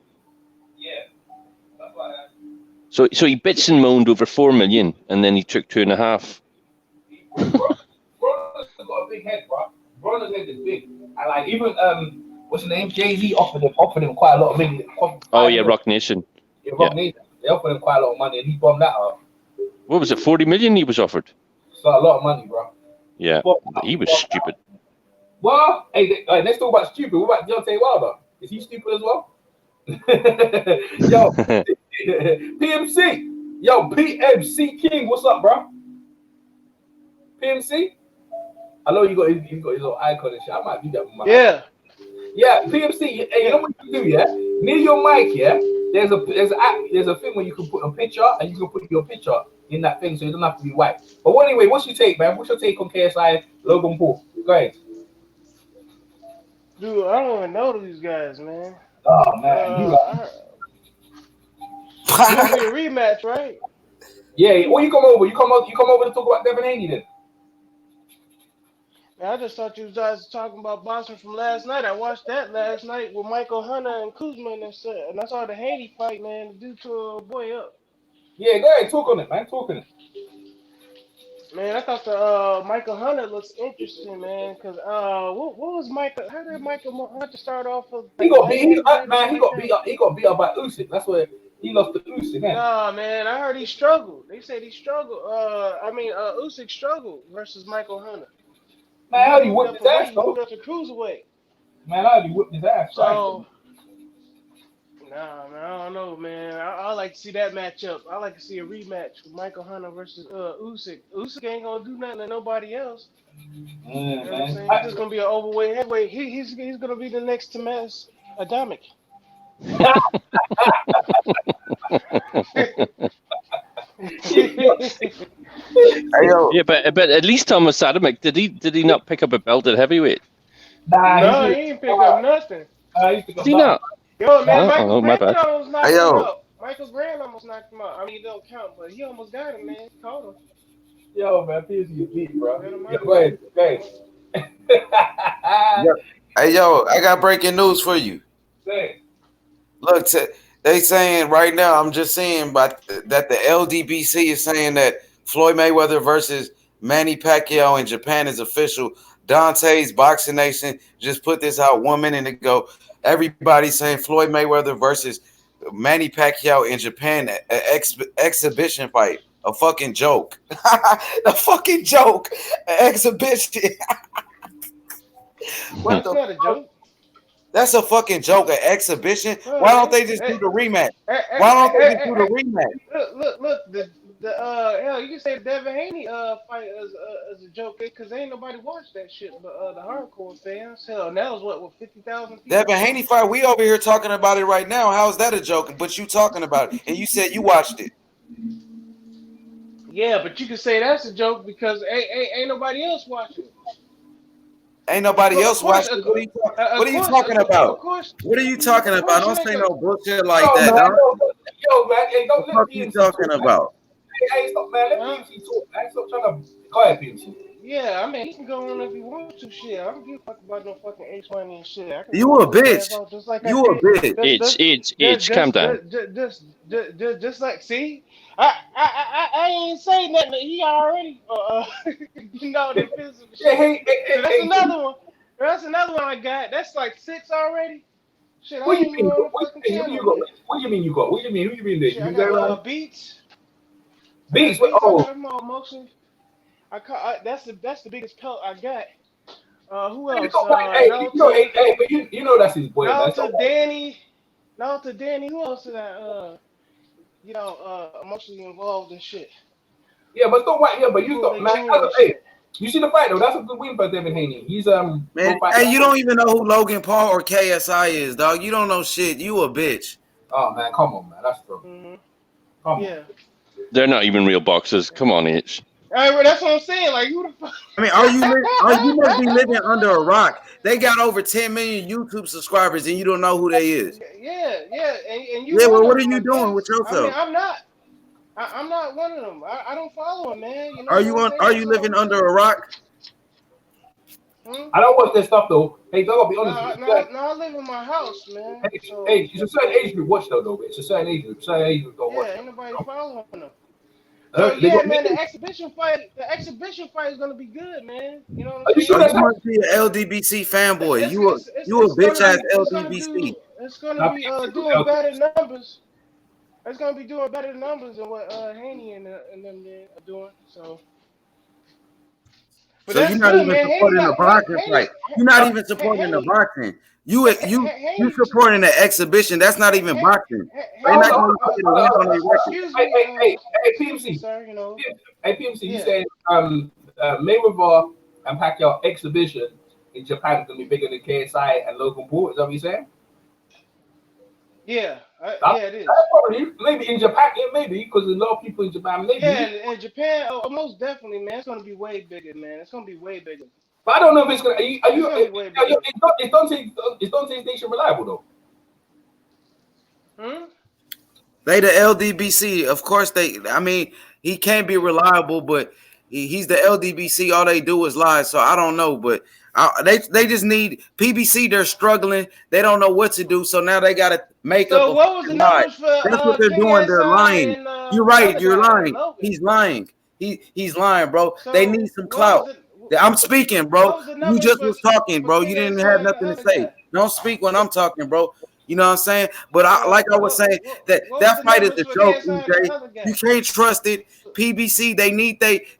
Yeah. So he bitched and moaned over $4 million, and then he took $2.5. Broner's got a big head, bro. Broner's head is big, and like even what's his name? Jay-Z offered him quite a lot of money. Oh yeah, Rock Nation. Yeah, Rock Nation. They offered him quite a lot of money, and he bombed that up. What was it? $40 million he was offered. So a lot of money, bro. Yeah, he was stupid. Well, hey, let's talk about stupid. What about Deontay Wilder? Is he stupid as well? Yo, PMC. Yo, PMC King. What's up, bro? PMC. I know you got his little icon and shit. I might do that with my Yeah, PMC. Hey, you know what you do? Yeah, near your mic. Yeah, there's a thing where you can put a picture and you can put your picture in that thing, so you don't have to be white. But anyway, what's your take, man? What's your take on KSI Logan Paul? Go ahead. Dude, I don't even know these guys, man. Oh man, it's gonna be a rematch, right? Yeah. Well, you come over. You come over to talk about Devin Haney then. Man, I just thought you guys were talking about boxing from last night. I watched that last night with Michael Hunter and Kuzma, and I saw the Haney fight, man. The dude tore a boy up. Yeah, go ahead. Talk on it, man. Talk on it. Man, I thought the Michael Hunter looks interesting, man. Cause what was Michael? How did Michael Hunter start off? He got beat up by Usyk. That's where he lost to Usyk, man. Nah, man, I heard he struggled. They said he struggled. Usyk struggled versus Michael Hunter. Man, how he whipped his ass, though? He moved up to cruiserweight. Man, how he whipped his ass? So, nah, man, I don't know, man. I like to see that matchup. I like to see a rematch with Michael Hunter versus Usyk. Usyk ain't gonna do nothing to nobody else. You know what I'm saying? He's just gonna be an overweight heavyweight. He's gonna be the next Tomas Adamic. Yeah, but at least Thomas Adamic, did he not pick up a belt at heavyweight? Nah, No, he he ain't pick up nothing. he used to come See back. not? Yo, man, Michael Oh, my Grant bad. almost knocked Hey, him yo. out. Michael Grant almost knocked him out. I mean, it don't count, but he almost got him, man. He caught him. Yo, man, PMC is deep, bro. Let him Yo, out. go ahead. Yeah. Hey, yo, I got breaking news for you. Say. Look, they saying right now, I'm just saying that the LDBC is saying that Floyd Mayweather versus Manny Pacquiao in Japan is official. Dante's Boxing Nation just put this out 1 minute ago. Everybody's saying Floyd Mayweather versus Manny Pacquiao in Japan, an exhibition fight. A fucking joke. A fucking joke. An exhibition. What That's the not a fuck? joke. That's a fucking joke, an exhibition. Oh, Why don't man. they just do the rematch? Hey, Why don't they just do the rematch? Look, the hell, you can say the Devin Haney fight as a joke, because ain't nobody watched that shit, but the hardcore fans. Hell, and that was what 50,000 people. Devin Haney fight, we over here talking about it right now. How is that a joke? But you talking about it, and you said you watched it. Yeah, but you can say that's a joke because ain't nobody else watching it. Ain't nobody else watching it. What are you talking about? Of course. What are you talking Of course about? you Don't ain't say gonna. no bullshit like Yo, that, man, dog. yo, man, hey, don't What the let fuck you PMC talking talk, man. about? Hey, stop, man. Let Huh? PMC talk, man. Stop trying to. Go ahead, PMC. Yeah, I mean, he can go on if he wants to. Shit, I don't give a fuck about no fucking H money and shit. I can You knock a his ass bitch. out just like I You a did. bitch. Calm down. Just like, see, I ain't say nothing. He already, the physical Yeah, shit. So that's hey. another one. That's another one I got. That's like 6 already. Shit, I What you ain't even mean? on the fucking Who you channel got? yet. What do you mean you got? What do you mean? Who you mean? Shit, I You got got Beats. I Beats. got Beats. I Oh, got him all mostly. That's the biggest pelt I got. Who you else? got hey, but you know that's his boy, man. Naota Danny. Naota Danny. Who else did I emotionally involved in shit? Yeah, but don't wait. Yeah, but you Cool, got they man. cool and Hey, shit. you see the fight though? That's a good win for Devin Haney. He's Man, hey, you don't even know who Logan Paul or KSI is, dog. You don't know shit. You a bitch. Oh man, come on, man. That's true. Come Yeah. They're not even real boxers. Come on, H. All right, well, that's what I'm saying. Like, who the fuck? I mean, you must be living under a rock. They got over 10 million YouTube subscribers, and you don't know who they is. Yeah, and you Yeah, one well, of what are them, I you doing guess. with I mean, yourself? I'm not. I'm not one of them. I don't follow him, man. You know Are what you I'm on? saying? Are you living under a rock? I don't watch that stuff though. Hey, I gotta be No, honest with you. I live in my house, man. So Hey, it's a certain age group watch though. It's a certain age group. Certain age group don't watch yeah, that. ain't nobody following them. So They yeah, got man, me. the exhibition fight is gonna be good, man. You know what I'm Are you saying? sure Oh, that's you must be an LDBC fanboy. You a It's bitch gonna ass be LDBC. doing better numbers. It's gonna be doing better numbers than what Haney and them are doing. So, but So you're that's not good, even man. Haney supporting the got boxing fight. You're not even supporting the Haney boxing. You supporting the exhibition. That's not even boxing. They're Haney. not going to get a win on their record. Excuse Hey, me, PMC. sir. You know, Hey, PMC, you yeah, saying Mayweather and Pacquiao exhibition in Japan is going to be bigger than KSI and Logan Paul? Is that what you're saying? yeah, That, yeah. It is. that's probably, maybe in Japan, yeah, maybe, because a lot of people in Japan, maybe. Yeah, in Japan, most definitely, man. It's gonna be way bigger, man. It's gonna be way bigger. But I don't know if it's going to. It's gonna be way bigger. Is Dante's Nation reliable, though? They the LDBC. Of course I mean, he can't be reliable, but he's the LDBC. All they do is lie. So I don't know, but they just need PBC. They're struggling. They don't know what to do. So now they got to make up So a what was the lie. numbers for That's what they're doing. They're KSI lying. and You're the right. other You're guy, lying. Logan? He's lying. He's lying, bro. They So need some what was clout. I'm speaking, bro. what was the You numbers just for was talking, bro. You didn't have KSI and the nothing to other say. guy? Don't speak when I'm talking, bro. You know what I'm saying? But like I was saying, What was that the fight is numbers a for joke, KSI and the EJ. other You guy? can't trust it. PBC,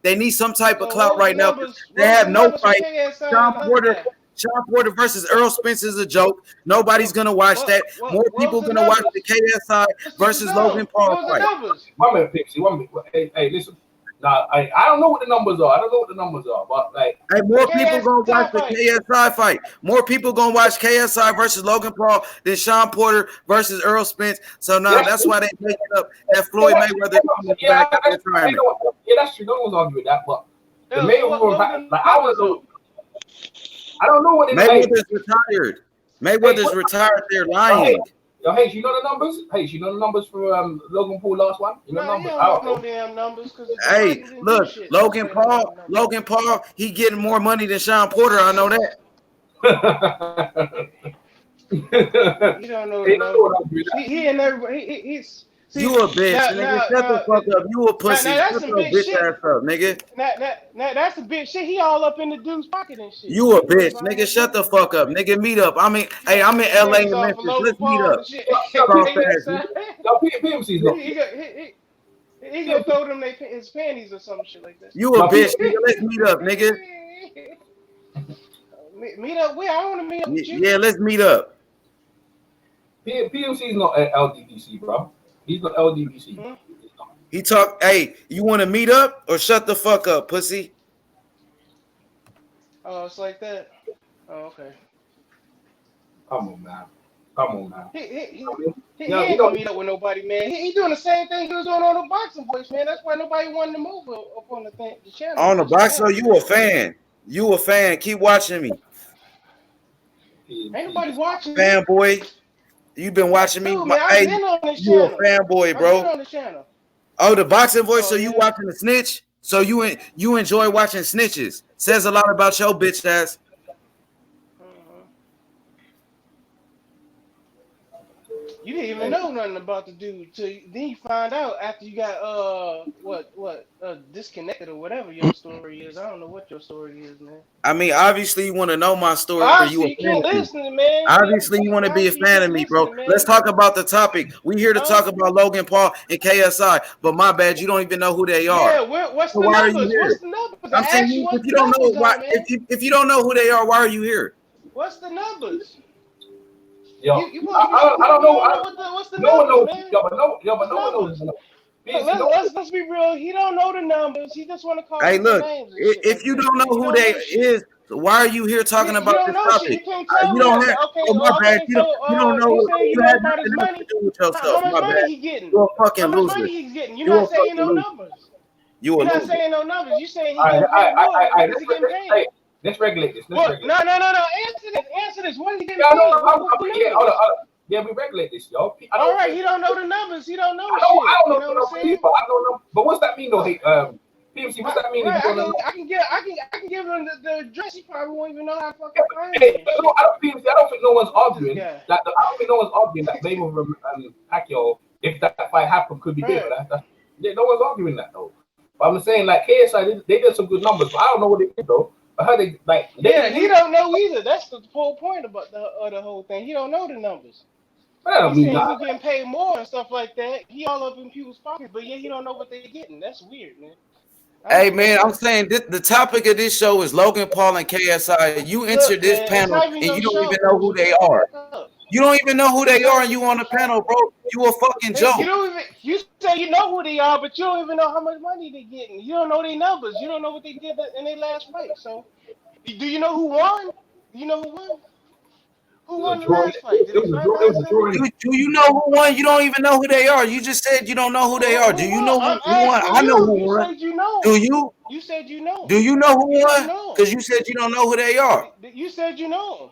they need some type of So clout what was the right now because numbers? they What was have the no numbers for fight. KSI Sean and the other Porter, guy? Sean Porter versus Earl Spence is a joke. Nobody's gonna watch that. More What was people the gonna watch numbers? the KSI Mr. versus Logan DAZN, Paul what was the fight. numbers? 1 minute, Pixie. 1 minute. Hey, listen. Now, I don't know what the numbers are. But like, Hey, The more people gonna watch KSI the fight. KSI fight. More people gonna watch KSI versus Logan Paul than Sean Porter versus Earl Spence. So now that's why they making up that Floyd Mayweather coming back out of retirement. yeah, that's true. No one's arguing with that. But the So main one, what were the like, I want numbers to know. though? I don't know what they Mayweather's retired. Mayweather's retired. They're lying. Yo, hey, you know the numbers? Hey, you know the numbers for Logan Paul last one? You know No, numbers? you don't know no damn numbers because Hey, look, Logan Paul, he getting more money than Sean Porter. I know that. You don't know the numbers. He and everybody. He's. See, you a bitch, nigga. Shut the fuck up. You a pussy. Now that's Shut some your bitch bitch shit. ass up, nigga. Now that's a bitch shit. He all up in the dude's pocket and shit. You a bitch, nigga. Shut the fuck up, nigga. Meet up. I mean, hey, I'm in LA and Memphis. Let's meet up. PMC's not. He gonna throw them his panties or some shit like that. You a bitch, nigga. Let's meet up, nigga. Meet up where? I want to meet up with you. Yeah, let's meet up. PMC's not at LDBC, bro. He's not LDBC. Hmm? He talk. Hey, you want to meet up or shut the fuck up, pussy? Oh, it's like that. Oh, okay. Come on, man. Come on, man. He ain't gonna meet up with nobody, man. He doing the same thing he was doing on the Boxing Voice, man. That's why nobody wanted to move up on the channel. On the box, so you a fan. You a fan. Keep watching me. Ain't nobody watching. Fanboy. You been watching me? Dude, man, I've been on this you channel. a fanboy, bro. I've been on the channel. Oh, the Boxing Voice. Oh, So you watching the snitch? So you enjoy watching snitches? Says a lot about your bitch ass. You didn't even know nothing about the dude till then you find out after you got disconnected or whatever your story is. I don't know what your story is, man. I mean, obviously you want to know my story. Obviously, you can't listen, man. Obviously you want to be a fan of me, bro. Let's talk about the topic. We here to talk about Logan Paul and KSI, but my bad, you don't even know who they are. Yeah, what's the numbers? What's the numbers? I'm saying if you don't know why, if you don't know who they are, why are you here? What's the numbers? Yo, I don't know. What's the numbers, man? But no one knows. Let's be real. He don't know the numbers. He just want to call. Hey, look, if you don't know who they is, why are you here talking about this topic? You don't have. Oh, my bad. You don't know. You have nothing else to do with yourself. How much money he getting? You're a fucking loser. How much money he's getting? You're not saying no numbers. You're not saying no numbers. You saying he getting paid. Let's regulate this. No. Answer this. What is he getting paid? Yeah, we regulate this, yo. All right, he don't know the numbers. He don't know shit. I don't know people. I don't know. But what's that mean, though? Hey, PMC, what's that mean? Right, I can give him the address. He probably won't even know how to fucking find it. I don't think no one's arguing. I don't think no one's arguing that Mayweather and Pacquiao, if that fight happened, could be bigger. No one's arguing that though. But I'm saying like KSI, they did some good numbers, but I don't know what they did though. I heard he don't know either. That's the whole point about the whole thing. He don't know the numbers. He's getting paid more and stuff like that. He all up in people's pockets, but he don't know what they're getting. That's weird, man. Hey, man, I'm saying the topic of this show is Logan Paul and KSI. You entered this panel and you don't even know who they are. You don't even know who they are, and you on the panel, bro. You a fucking joke. You say you know who they are, but you don't even know how much money they're getting. You don't know their numbers. You don't know what they did in their last fight. So, do you know who won? Do you know who won? Who won the last fight? Do you know who won? You don't even know who they are. You just said you don't know who they are. Do you know who won? I know who won. Do you? You said you know. Do you know who won? Because you said you don't know who they are. You said you know.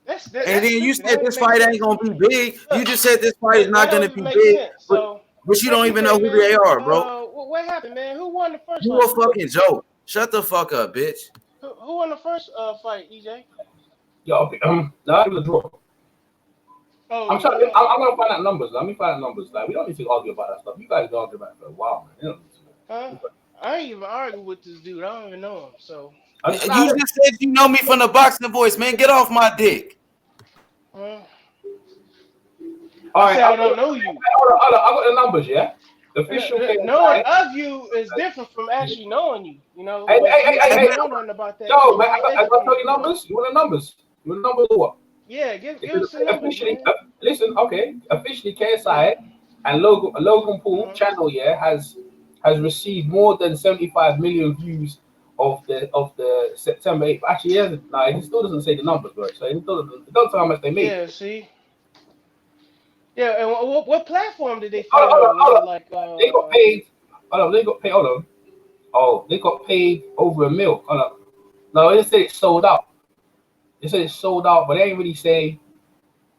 And then you said this fight ain't gonna be big. You just said this fight is not gonna be big, but you don't even know who they are, bro. What happened, man? Who won the first? You a fucking joke. Shut the fuck up, bitch. Who won the first fight, EJ? Yo, no, it was a draw. I'm gonna find out numbers. Let me find out numbers. Like we don't need to argue about that stuff. You guys been arguing about it for a while, man. I ain't even arguing with this dude. I don't even know him. So you just said you know me from the Boxing Voice, man. Get off my dick. All right, I don't know you. Hold on. I got the numbers, yeah. The official knowing of you is different from actually knowing you. You know. Hey, I don't know about that. Yo, man, I got to tell you numbers. You want the numbers? You want the numbers or what? Yeah, give us the numbers. Listen, okay. Officially, KSI and Logan Paul channel, yeah, has received more than 75 million views of the September 8th. Actually, he still doesn't say the numbers, bro. So it doesn't tell how much they made. Yeah, see. Yeah, and what platform did they? Hold on. Like they got paid. Hold on, they got paid. Hold on. Oh, they got paid over $1 million. Hold on. No, they said it sold out. They said it's sold out, but they ain't really say.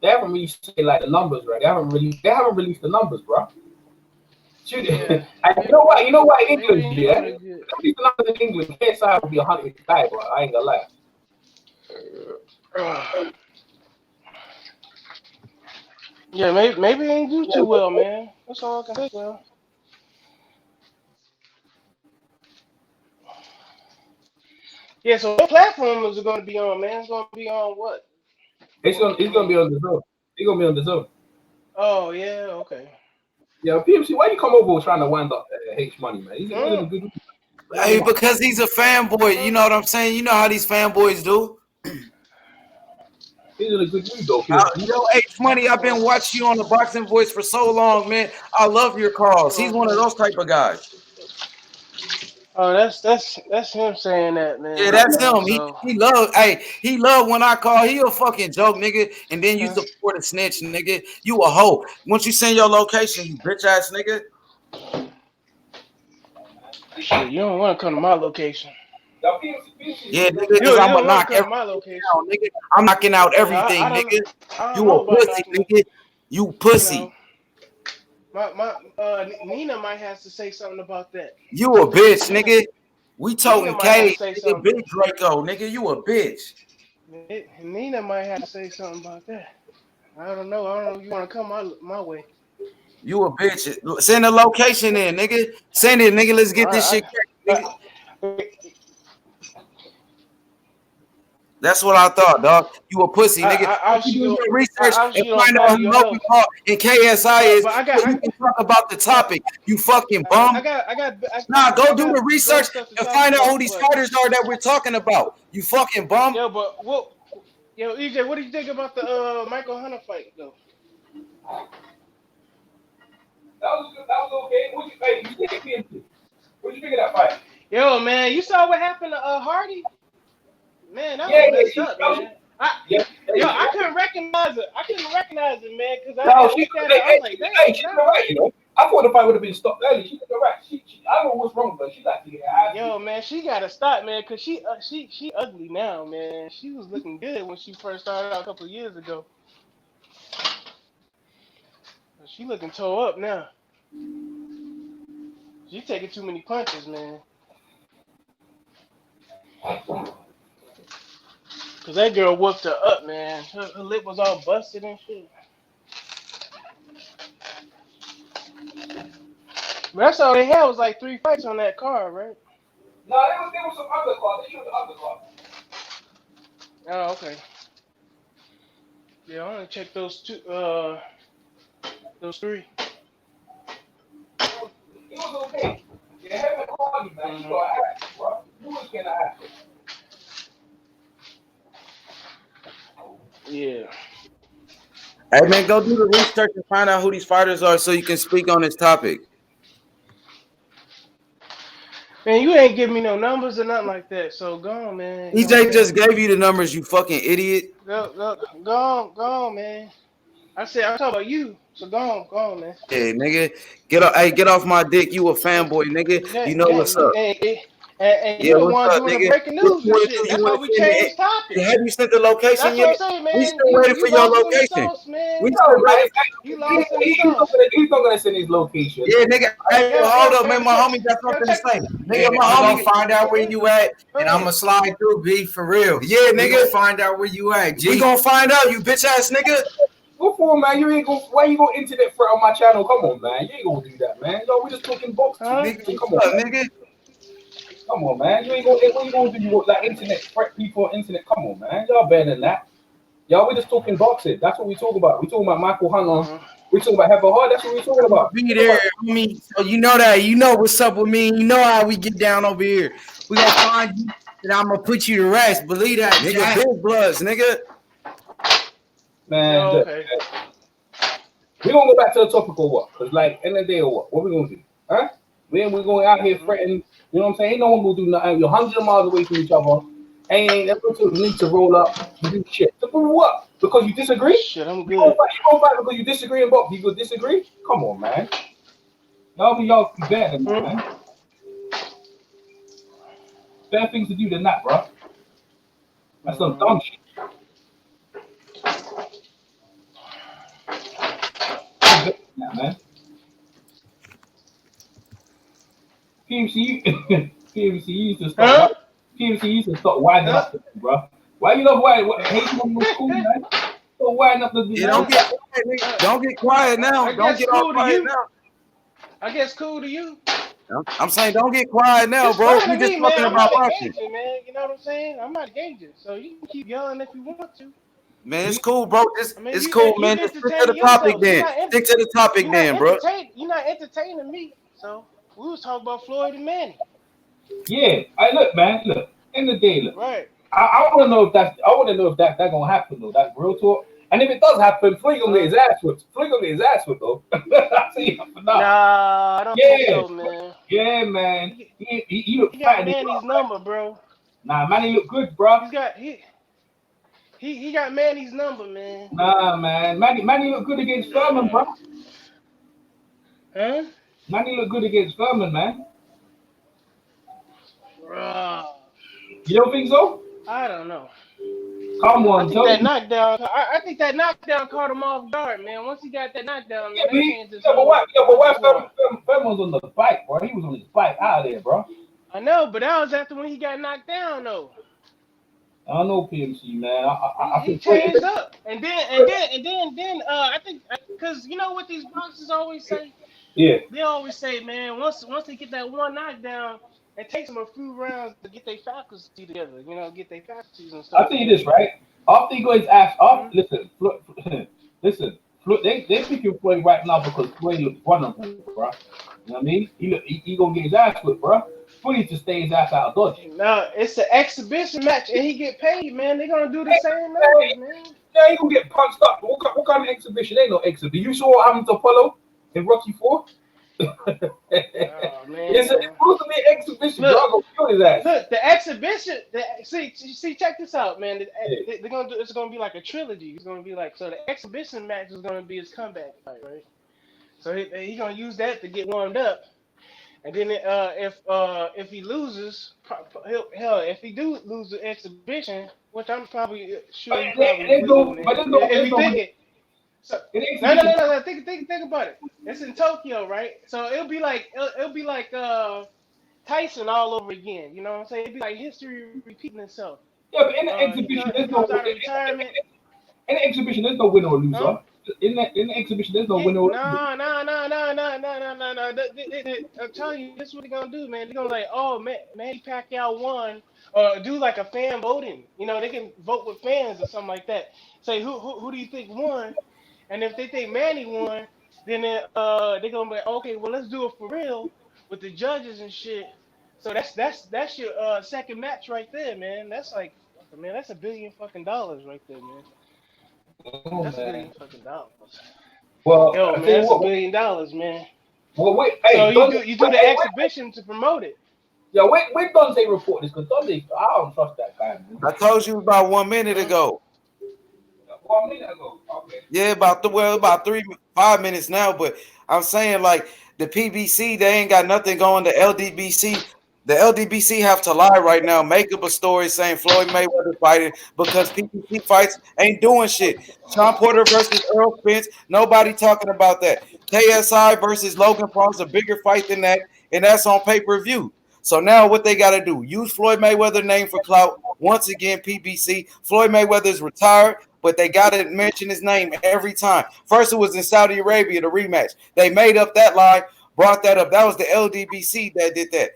They haven't really say like the numbers, right? They haven't released the numbers, bro. Shoot it. Yeah. You know what? England, Maybe yeah. pretty good. Release the numbers in England. KSI will be 100 guy, bro. I ain't gonna lie. Yeah, maybe they ain't do too well, man. That's all I can say, bro. Yeah, so what platform is it going to be on, man? It's going to be on what? It's gonna be on the zone. It's gonna be on the zone. Oh, yeah, okay. Yeah, PMC, why you come over trying to wind up H Money, man? He's in a good. Hey, because he's a fanboy. You know what I'm saying? You know how these fanboys do. He's in a good mood, though. Yo, H Money, I've been watching you on the Boxing Voice for so long, man. I love your calls. He's one of those type of guys. Oh, that's him saying that, man. Yeah, that's him. So, He love when I call. He a fucking joke, nigga. And then you support a snitch, nigga. You a hoe. Once you send your location, you bitch ass nigga. shit, you don't want to come to my location. Yeah, nigga, because I'm gonna knock everything my location. down, nigga. I'm knocking out everything, nigga. You a pussy, nigga. You pussy. Nina might have to say something about that. You a bitch, nigga. We toting K, nigga, big Draco, nigga. You a bitch. Nina might have to say something about that. I don't know. If you want to come my way. You a bitch. Send a location in, nigga. Send it, nigga. Let's get this shit. That's what I thought, dog. You a pussy, nigga. You do your research and find out who Logan Paul and KSI is. You can talk about the topic. You fucking bum. Go do the research and find out who these fighters are that we're talking about. You fucking bum. Yo, EJ, what do you think about the Michael Hunter fight, though? That was okay. What you think of that fight? Yo, man, you saw what happened to Hardy? Man, that was messed up, man. I couldn't recognize it. Man, because I looked at it. I was like, damn. She's right, you know. I thought the fight would have been stopped early. She did right. I don't know what's wrong, but she got to get her. Yo, man, she got to stop, man, because she ugly now, man. She was looking good when she first started out a couple of years ago. She looking toe up now. She taking too many punches, man. Cause that girl whooped her up, man. Her lip was all busted and shit. But that's all they had was like 3 fights on that card, right? No, there was some other cards. They showed the other cards. Oh, okay. Yeah, I want to check those three. It was okay. Yeah, having called you, man. You got ass, bro. You was getting ass. Yeah. Hey, man, go do the research and find out who these fighters are so you can speak on this topic. Man, you ain't give me no numbers or nothing like that, so go on, man. EJ just gave you the numbers, you fucking idiot. Go on, man. I'm talking about you, so go on, man. Hey, nigga, get off my dick. You a fanboy, nigga. You know what's up. And you're the one doing the breaking news and shit. That's why we changed topics. Have you sent the location That's yet? what I'm saying, man. We still waiting for your location. We still waiting. He's not gonna send his location. Yeah, nigga. Hey, hold up, man. My homie got something to say. Nigga, my homie gonna find out where you at, and I'm gonna slide through, B, for real. Yeah, nigga. Find out where you at, G. We gonna find out, you bitch ass nigga. What for, man? Why you gonna internet threat on my channel? Come on, man. You ain't gonna do that, man. Yo, we just talking boxing, nigga. Come on, nigga. Come on, man. What you gonna do? You want like internet threat people on internet? Come on, man. Y'all better than that. Y'all, we just talking boxing. That's what we talk about. We talking about Michael Hunter. We talking about Heather Hart. That's what we talking about. Be there, homie. So you know that. You know what's up with me. You know how we get down over here. We gonna find you, and I'm gonna put you to rest. Believe that, nigga. Big bloods, nigga. Man, okay. We gonna go back to the topic or what? Cause like end of the day or what? What we gonna do? Huh? We going out here threatening. You know what I'm saying? Ain't no one gonna do nothing. You're 100 miles away from each other. Ain't need to roll up. You do shit. So for what? Because you disagree? Shit, I'm good. You gonna fight because you disagree and box. You gonna disagree? Come on, man. Y'all be better than that, man. Better things to do than that, bro. That's some dumb shit. man. PMC, PMC used to stop. Huh? PMC used to stop winding up, bro. Why you love why? Hating on the school, man? Stop winding up the. Yeah, don't get quiet, nigga. Don't get quiet now. I Don't guess get all cool to quiet you. now. I guess cool to you. I'm saying don't get quiet now, It's bro. fine We to just me, man. talking I'm about not boxing. engaging, man. You know what I'm saying? I'm not engaging. So you can keep yelling if you want to. Man, it's cool, bro. It's, I mean, it's cool, you man. Just stick to the entertaining topic yourself. then. Stick to the topic then, bro. You're not entertaining me. So we was talking about Floyd and Manny. Yeah, look, man. Look, in the day, look. Right. I want to know if that's. I want to know if that's gonna happen though. That's real talk. And if it does happen, Floyd gonna get his ass whipped. Floyd gonna get his ass whipped though. I see you for now. Nah, I don't think so, man. Yeah, man. He look He got fat. Manny's number, bro. Nah, Manny look good, bro. He got Manny's number, man. Nah, man. Manny look good against Furman, bro. Huh? Manny look good against Furman, man. Bruh. You don't think so? I don't know. Come on, I think that knockdown caught him off guard, man. Once he got that knockdown, man, but why Furman was on the bike, bro? He was on his bike out of there, bro. I know, but that was after when he got knocked down, though. I don't know PMC, man. He changed up, and then I think because you know what these boxers always say. Yeah. They always say, man, once they get that one knockdown, it takes them a few rounds to get their faculties together. You know, get their faculties and stuff. I'll tell you this, right? After he got his ass off, listen, they picking Floyd right now because Floyd looks vulnerable, bro. You know what I mean? He gonna get his ass whipped, bro. Floyd needs to stay his ass out of Dodge. No, it's an exhibition match, and he get paid, man. They're gonna do the same numbers, man. Yeah, he gonna get punched up. What kind of exhibition? Ain't no exhibition. You saw what happened to Apollo in Rocky 4? Oh, man. It's supposed to be an exhibition. Look, the exhibition. See, check this out, man. They're gonna do. It's gonna be like a trilogy. It's gonna be like so. The exhibition match is gonna be his comeback fight, right? So he gonna use that to get warmed up, and then if he loses, if he do lose the exhibition, which I'm probably sure he probably will. If he take it. So, no. Think about it. It's in Tokyo, right? So it'll be like Tyson all over again. You know what I'm saying? It'll be like history repeating itself. Yeah, but in the exhibition, there's no retirement. In the exhibition, there's no winner or loser. Huh? In the exhibition, there's no winner or loser. No. I'm telling you, this is what they're gonna do, man. They're gonna like, oh man, Manny Pacquiao won, or do like a fan voting. You know, they can vote with fans or something like that. Say who do you think won? And if they think Manny won, then they're gonna be like, okay, well let's do it for real with the judges and shit. So that's your second match right there, man. That's like, man, that's $1 billion right there, man. That's $1 billion. Well, yo, man, that's $1 billion, man. Well, wait, so you do the exhibition to promote it. Yeah, when Dante report this? Because Dante, I don't trust that guy, man. I told you about 1 minute ago. 1 minute ago. Okay. Yeah, about 5 minutes now, but I'm saying like the PBC, they ain't got nothing going. The LDBC have to lie right now, make up a story saying Floyd Mayweather fighting because PBC fights ain't doing shit. Sean Porter versus Earl Spence, nobody talking about that. KSI versus Logan Paul is a bigger fight than that, and that's on pay-per-view. So now what they got to do, use Floyd Mayweather's name for clout. Once again, PBC, Floyd Mayweather is retired, but they got to mention his name every time. First, it was in Saudi Arabia, the rematch. They made up that lie, brought that up. That was the LDBC that did that.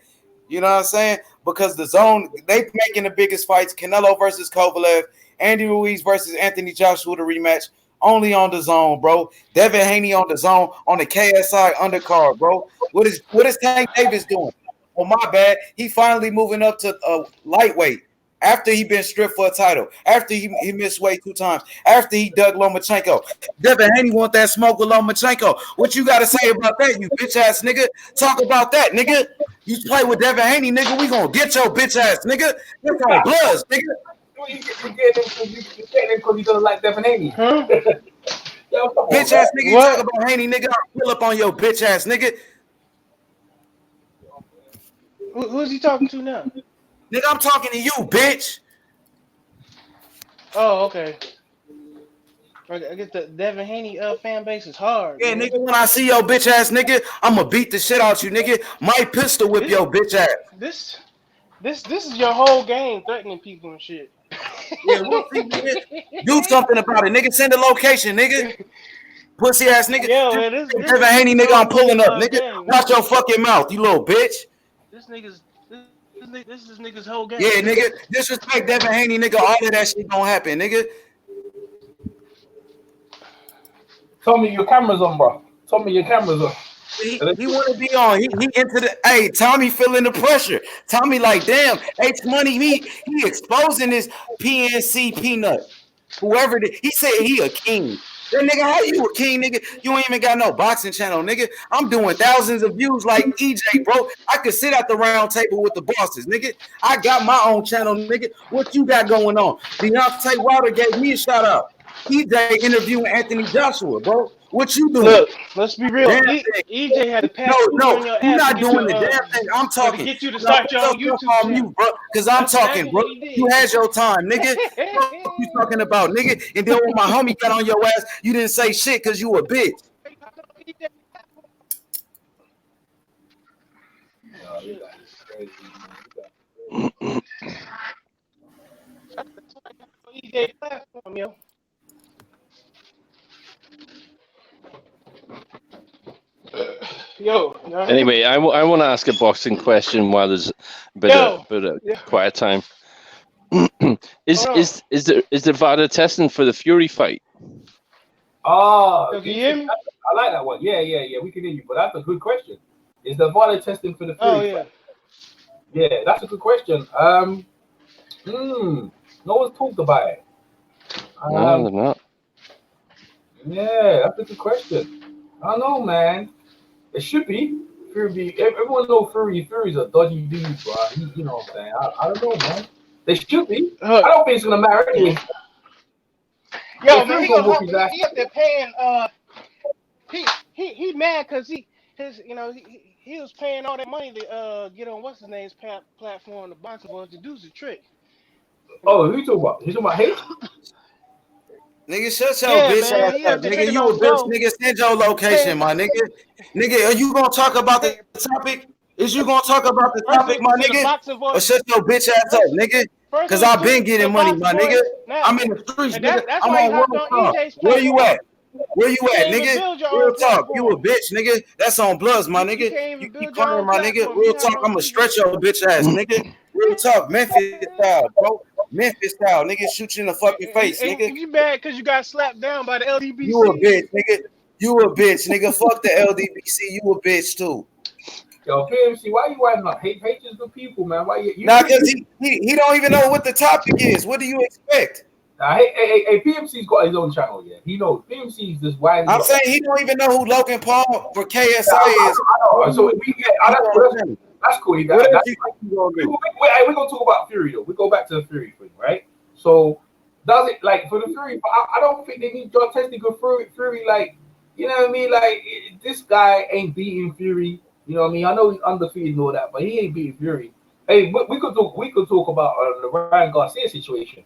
You know what I'm saying? Because the zone, they making the biggest fights. Canelo versus Kovalev, Andy Ruiz versus Anthony Joshua, the rematch. Only on the zone, bro. Devin Haney on the zone, on the KSI undercard, bro. What is Tank Davis doing? Oh, my bad. He finally moving up to lightweight after he been stripped for a title, after he missed weight 2 times, after he dug Lomachenko. Devin Haney want that smoke with Lomachenko. What you got to say about that, you bitch-ass nigga? Talk about that, nigga. You play with Devin Haney, nigga, we gonna get your bitch-ass, nigga. Get on bloods, nigga. You getting him because he doesn't like Devin Haney. Huh? Bitch-ass nigga, you talk about Haney, nigga, I'll pull up on your bitch-ass, nigga. Who's he talking to now? Nigga, I'm talking to you, bitch. Oh, okay. I get the Devin Haney fan base is hard. Yeah, Man. nigga, when I see your bitch ass nigga, I'ma beat the shit out you, nigga. Might pistol whip your bitch ass. This is your whole game, threatening people and shit. Yeah, we'll see, nigga. Do something about it, nigga. Send a location, nigga. Pussy ass nigga. Yo, man, this Devin Haney, nigga, I'm pulling up, nigga. game. Watch your fucking mouth, you little bitch. This is nigga's whole game. Yeah, nigga. Disrespect Devin Haney, nigga. All of that shit gonna happen, nigga. Tommy, your camera's on, bro. Tommy, your camera's on. He want to be on. He into the. Hey, Tommy feeling the pressure. Tommy like, damn, H Money. He exposing this PNC peanut. Whoever he said he a king. That nigga, how you a king, nigga? You ain't even got no boxing channel, nigga. I'm doing thousands of views like EJ, bro. I could sit at the round table with the bosses, nigga. I got my own channel, nigga. What you got going on? Deontay Wilder gave me a shout out. EJ interviewing Anthony Joshua, bro. What you doing? Look, let's be real. EJ had to pass No, on your ass. you're not to doing the your, damn thing. I'm talking. To get you to start your own YouTube channel. Mute, bro. Because I'm talking, bro. You had your time, nigga. What you talking about, nigga? And then when my homie got on your ass, you didn't say shit because you a bitch. EJ platform, yo. Yo. Anyway, I want to ask a boxing question while there's a bit of quiet time. Is there VADA testing for the Fury fight? Oh, can you hear me? I like that one. Yeah. We can hear you, but that's a good question. Is the VADA testing for the Fury fight? Yeah, that's a good question. No one's talked about it. No, they're not. Yeah, that's a good question. I don't know, man. It should be. Everyone knows Fury's a dodgy dude, bro. You know what I'm saying? I don't know, man. They should be. I don't think it's gonna matter anyway. Yo, man, he up there paying. He mad because he was paying all that money to get on what's his name's platform, the boxing boys, to do the trick. Oh, who you talking about? You talking about H? Nigga, shut your bitch ass up, nigga. You a bitch, nigga. Send your location, my nigga. Nigga, are you gonna talk about the topic? Is you gonna talk about the topic, my nigga? Or shut your bitch ass up, nigga? Because I've been getting money, my nigga. I'm in the streets, nigga. I'm on World Star. Where you at? Where you at, nigga? Real talk. You a bitch, nigga. That's on Bloods, my nigga. You keep crying, my nigga. Real talk. I'm gonna stretch your bitch ass, nigga. Real talk. Memphis style, bro. Memphis style, nigga. Shoot you in the fucking face, nigga. You mad because you got slapped down by the LDBC? You a bitch, nigga. You a bitch, nigga. Fuck the LDBC. You a bitch too. Yo, PMC, why you writing up? H is good people, man. Why you? Nah, because he don't even know what the topic is. What do you expect? Hey, PMC's got his own channel, yeah. He knows. PMC's just winding I'm saying he don't even know who Logan Paul for KSI is. I know. So that's cool. We're gonna talk about Fury though. We go back to the Fury thing, right? So does it like for the Fury? I don't think they need drug testing for Fury. Like, you know what I mean? Like this guy ain't beating Fury. You know what I mean? I know he's undefeated and all that, but he ain't beating Fury. Hey, we could talk about the Ryan Garcia situation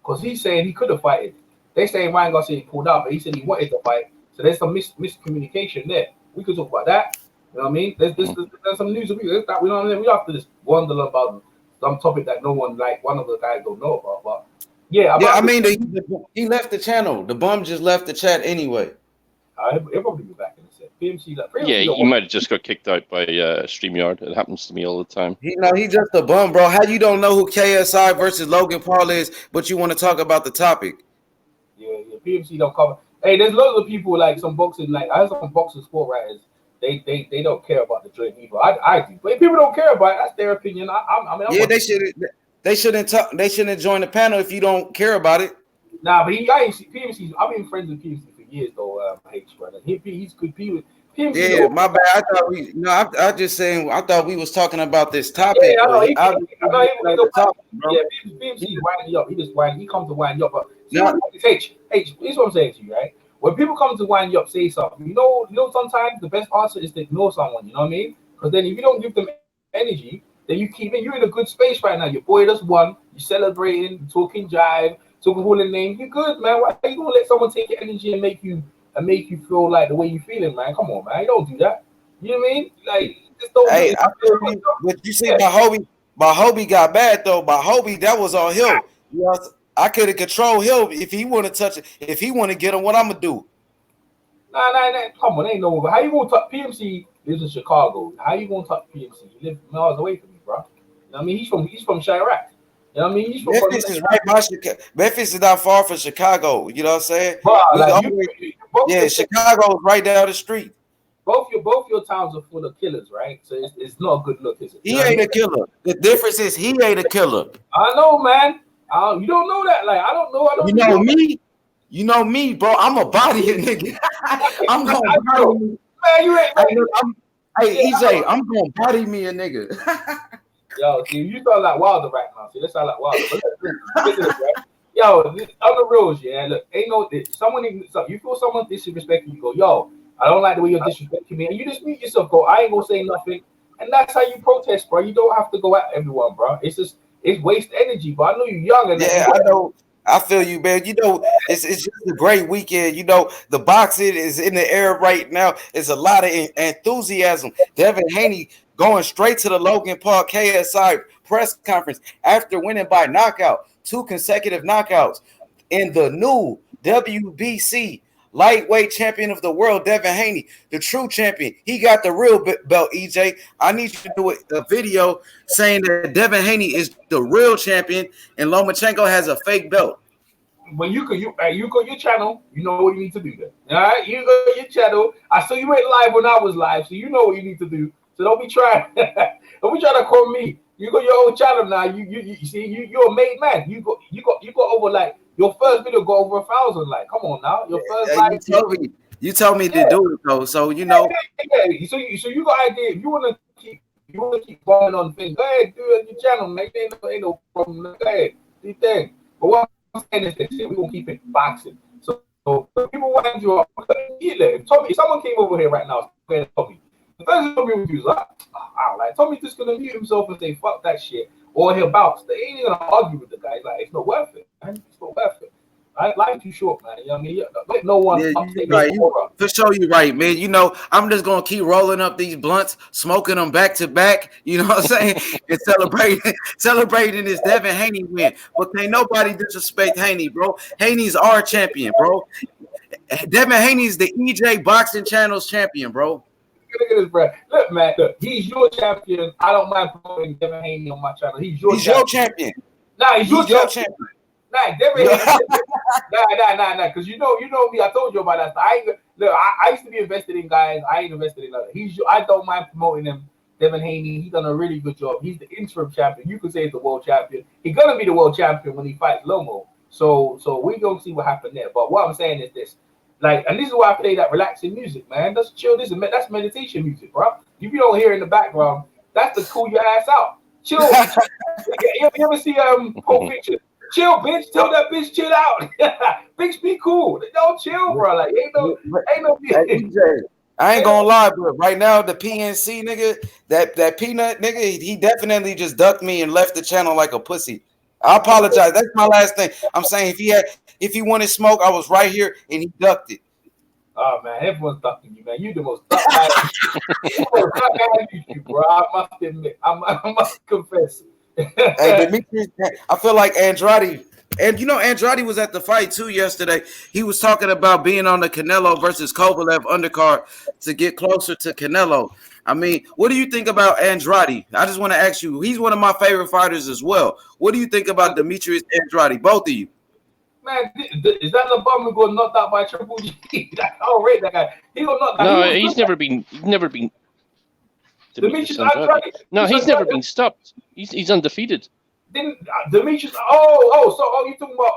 because he's saying he could have fighted. They saying Ryan Garcia pulled out, but he said he wanted to fight. So there's some miscommunication there. We could talk about that. You know what I mean? There's some news. We know what I mean? We have to just wonder about some topic that no one, like one of the guys, don't know about. But yeah, I mean, he left the channel. The bum just left the chat anyway. He'll probably be back in a set. PMC, he might have just got kicked out by StreamYard. It happens to me all the time. He's just a bum, bro. How you don't know who KSI versus Logan Paul is, but you want to talk about the topic? Yeah, PMC don't cover. Hey, there's loads of people like some boxing, like I have some boxing sport writers. They don't care about the joint either. I do, but if people don't care about it, that's their opinion. They shouldn't join the panel if you don't care about it. Nah, but PMC. I've been friends with PMC for years though. H brother, he's good people. PMC, yeah, my bad. I thought I just saying. I thought we was talking about this topic. Yeah, I know. PMC winding you up. He just wind. He comes to wind you up. H. Here's what I'm saying to you, right? When people come to wind you up, say something. You know, sometimes the best answer is to ignore someone. You know what I mean? Because then if you don't give them energy, then you're in a good space right now. Your boy just won. You're celebrating, talking jive. took a bullet name. You're good, man. Why are you gonna let someone take your energy and make you feel like the way you feeling, man? Come on, man. You don't do that. You know what I mean? Like, just don't do Hey, it. I feel you. But you see, my Hobie got bad though. My Hobie, that was on him. You know, I could have controlled him if he want to touch it. If he want to get him, what I'm gonna do? Nah. Come on, ain't no. How you gonna touch PMC? Lives in Chicago. How you gonna touch PMC? He lives miles away from me, bro. You know what I mean? He's from Chirac. You know what I mean? He's from Memphis is right by Chicago. Memphis is not far from Chicago. You know what I'm saying? Bro, like yeah, Chicago is right down the street. Both your towns are full of killers, right? So it's not a good look, is it? He ain't a killer. The difference is he ain't a killer. I know, man. You don't know that. Like, I don't know. You know me. You know me, bro. I'm a body nigga. I'm gonna body me. Man, you ain't. Hey, EJ, I'm gonna body me a nigga. Yo, see, you sound like Wilder right now. See, that sound like Wilder. But listen, right? Yo, on the reals, yeah. Look, ain't no someone. You feel someone disrespecting you, go, yo, I don't like the way you're disrespecting me, and you just mute yourself. Go, I ain't gonna say nothing, and that's how you protest, bro. You don't have to go at everyone, bro. It's waste energy. But I know you're young, and yeah, I know. I feel you, man. You know, it's just a great weekend. You know, the boxing is in the air right now. It's a lot of enthusiasm. Devin Haney going straight to the Logan Paul KSI press conference after winning by knockout, 2 consecutive knockouts in the new WBC lightweight champion of the world, Devin Haney, the true champion. He got the real belt, EJ. I need you to do a video saying that Devin Haney is the real champion and Lomachenko has a fake belt. When you go your channel, you know what you need to do then. All right, you go your channel. I saw you went live when I was live, so you know what you need to do. So don't be trying to call me. You go your own channel now. You see you're a made man. You got over like your first video got over 1,000. Like, come on now, your first live. You told me to do it though, so you know. Yeah. So you got idea. If you want to keep bombing on things, go ahead, do it on your channel, man. Ain't no problem. Go ahead, do your thing. But what I'm saying is this: we're gonna keep it boxing. So people want you up. If someone came over here right now, Tommy. The first Tommy would do like Tommy just gonna mute himself and say fuck that shit, or he'll bounce. They ain't gonna argue with the guy. Like, it's not worth it, man. It's not worth it. Life too short, man. You know what I mean? Let no one. Yeah, right. For sure, you're right, man. You know, I'm just gonna keep rolling up these blunts, smoking them back to back. You know what I'm saying? And celebrating this Devin Haney win. But can't nobody disrespect Haney, bro. Haney's our champion, bro. Devin Haney's the EJ Boxing Channel's champion, bro. Look at this, bro. Look, man. Look, he's your champion. I don't mind promoting Devin Haney on my channel. He's your champion. Nah, he's your champion. Nah, Devin Haney. Nah. Because you know me. I told you about that. I used to be invested in guys. I ain't invested in others. I don't mind promoting him. Devin Haney. He's done a really good job. He's the interim champion. You could say he's the world champion. He's gonna be the world champion when he fights Lomo. So we gonna see what happened there. But what I'm saying is this. Like, and this is why I play that relaxing music, man. That's chill. That's meditation music, bro. If you don't hear in the background, that's to cool your ass out. Chill. You ever see Pulp Fiction? Chill, bitch. Tell that bitch chill out. Bitch, be cool. Don't chill, bro. Like, ain't no. I ain't gonna lie, bro. Right now, the PNC nigga, that peanut nigga, he definitely just ducked me and left the channel like a pussy. I apologize. That's my last thing. I'm saying if he wanted smoke, I was right here and he ducked it. Oh man, everyone's ducking you, man. You the most duck guy. You, bro. I must admit. I must confess. Hey, Demetrius, I feel like Andrade. And you know, Andrade was at the fight too yesterday. He was talking about being on the Canelo versus Kovalev undercard to get closer to Canelo. I mean, what do you think about Andrade? I just want to ask you. He's one of my favorite fighters as well. What do you think about Demetrius Andrade? Both of you. Man, is that the bum who got knocked out by Triple G? I don't rate that guy. He got knocked out. No, he's never been. Demetrius Andrade. No, he's never been stopped. He's undefeated. Then Demetrius. So you talking about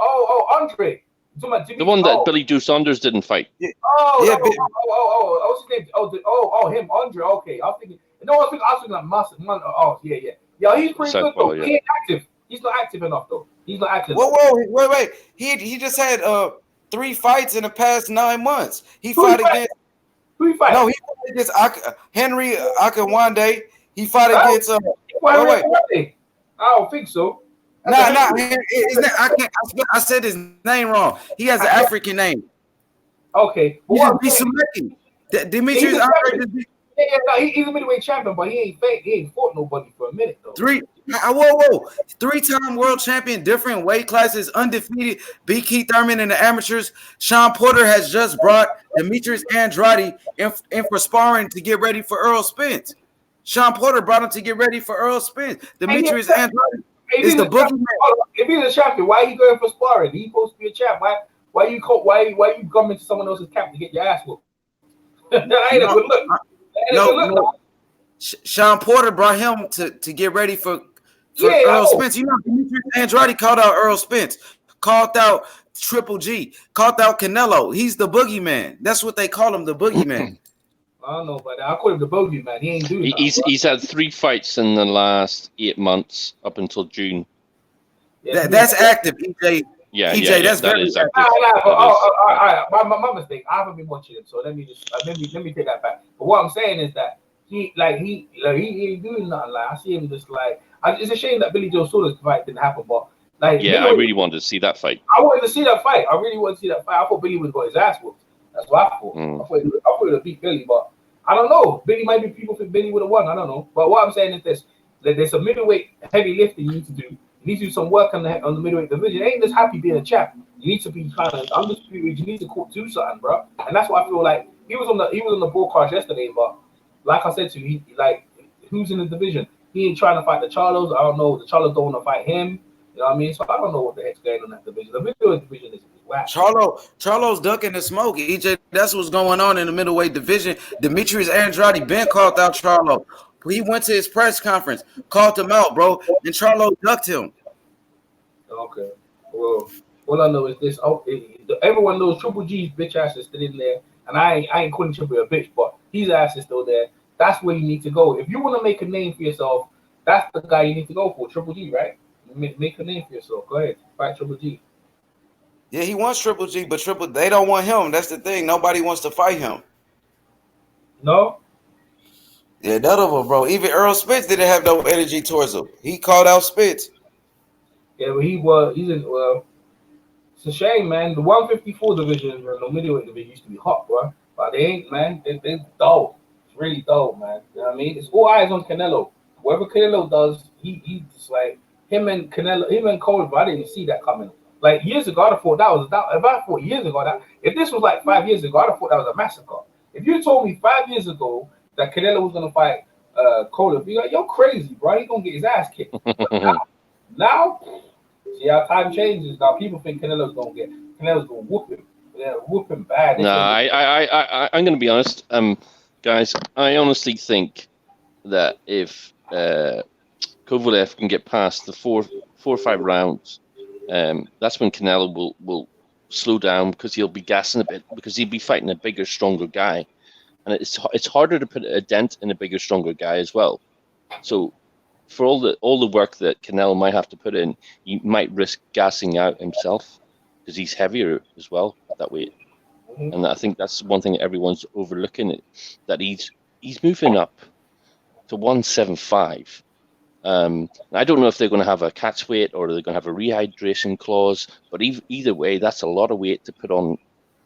Andre? The one that Billy Joe Saunders didn't fight. Yeah. What's his name? Him, Andre. Okay, I was thinking like Massive. Yeah, he's pretty good though. Yeah. He ain't active. He's not active enough though. He's not active. Whoa, wait. He just had 3 fights in the past 9 months. He fought against. Who he fight? No, he fought against Henry Akinwande. He fought against. Wait. I don't think so. Nah, I can't. I said his name wrong. He has an African name. Okay, but He what just I'm beat saying, Sulecki. Demetrius he's a Andre champion. just beat No, he's a middleweight champion, but he ain't fought nobody for a minute though. whoa. 3-time world champion, different weight classes, undefeated, beat Keith Thurman in the amateurs. Sean Porter has just brought Demetrius Andrade in for sparring to get ready for Earl Spence. Sean Porter brought him to get ready for Earl Spence. Demetrius Andrade is the boogeyman. If he's a champion, why are you going for sparring? He's supposed to be a champ. Why you come into someone else's camp to get your ass whooped? That ain't a good look. No. Sean Porter brought him to get ready for Earl Spence. You know, Demetrius Andrade called out Earl Spence, called out Triple G, called out Canelo. He's the boogeyman. That's what they call him, the boogeyman. I don't know, but I call him the boogeyman. He ain't doing nothing. He's had 3 fights in the last 8 months up until June. Yeah, that's active, EJ. Yeah, EJ, that's that very is active. All right. My mistake. I haven't been watching him, so let me take that back. But what I'm saying is that he ain't doing nothing. Like I see him just like it's a shame that Billy Joe Soda's fight didn't happen, but like I really wanted to see that fight. I wanted to see that fight. I really wanted to see that fight. I thought Billy would got his ass whooped. That's what I thought. I thought he would have beat Billy, but I don't know. People think Billy would have won. I don't know. But what I'm saying is this: that there's some middleweight heavy lifting you need to do. You need to do some work on the middleweight division. It ain't just happy being a champ. You need to be kind of undisputed. You need to do something, bro. And that's why I feel like he was on the broadcast yesterday. But like I said to you, who's in the division? He ain't trying to fight the Charlos. I don't know. The Charlos don't want to fight him. You know what I mean? So I don't know what the heck's going on in that division. The middleweight division is whack. Charlo's ducking the smoke. EJ, that's what's going on in the middleweight division. Demetrius Andrade been called out Charlo. He went to his press conference, called him out, bro, and Charlo ducked him. Okay. Well, all I know is this. Everyone knows Triple G's bitch ass is still in there, and I ain't calling Triple a bitch, but his ass is still there. That's where you need to go. If you want to make a name for yourself, that's the guy you need to go for, Triple G, right? Make a name for yourself. Go ahead, fight Triple G. Yeah, he wants Triple G, but they don't want him. That's the thing. Nobody wants to fight him. No? Yeah, none of them, bro. Even Earl Spence didn't have no energy towards him. He called out Spence. Yeah, but he's in. Well, it's a shame, man. The 154 division, the middleweight division used to be hot, bro. But they ain't, man. They're dull. It's really dull, man. You know what I mean? It's all eyes on Canelo. Whatever Canelo does, he just like him and Cole. But I didn't see that coming. Like years ago, I'd have thought that was if I thought years ago if this was like 5 years ago, I'd have thought that was a massacre. If you told me 5 years ago that Canelo was gonna fight Cole, I'd be like, you're crazy, bro. He's gonna get his ass kicked. Now, see how time changes. Now people think Canelo's gonna whoop him. Yeah, whoop him bad. No, I'm gonna be honest, guys. I honestly think that if Kovalev can get past the four or 5 rounds, that's when Canelo will slow down because he'll be gassing a bit because he'll be fighting a bigger, stronger guy, and it's harder to put a dent in a bigger, stronger guy as well. So for all the work that Canelo might have to put in, he might risk gassing out himself because he's heavier as well at that weight. And I think that's one thing that everyone's overlooking, that he's moving up to 175. I don't know if they're going to have a catch weight or they're going to have a rehydration clause, but either way, that's a lot of weight to put on.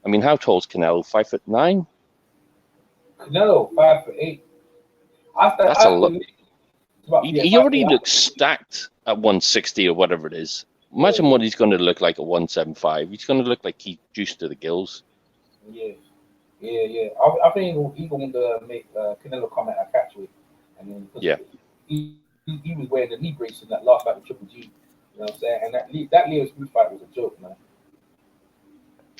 I mean, how tall is Canelo? 5'9"? Canelo 5'8". That's a lot. He already looks stacked at 160 or whatever it is. Imagine what he's going to look like at 175. He's going to look like he's juiced to the gills. Yeah. I think he's going to make Canelo come at a catch weight. I mean, he was wearing the knee brace in that last fight with Triple G. You know what I'm saying? And that Leo Smith fight was a joke, man.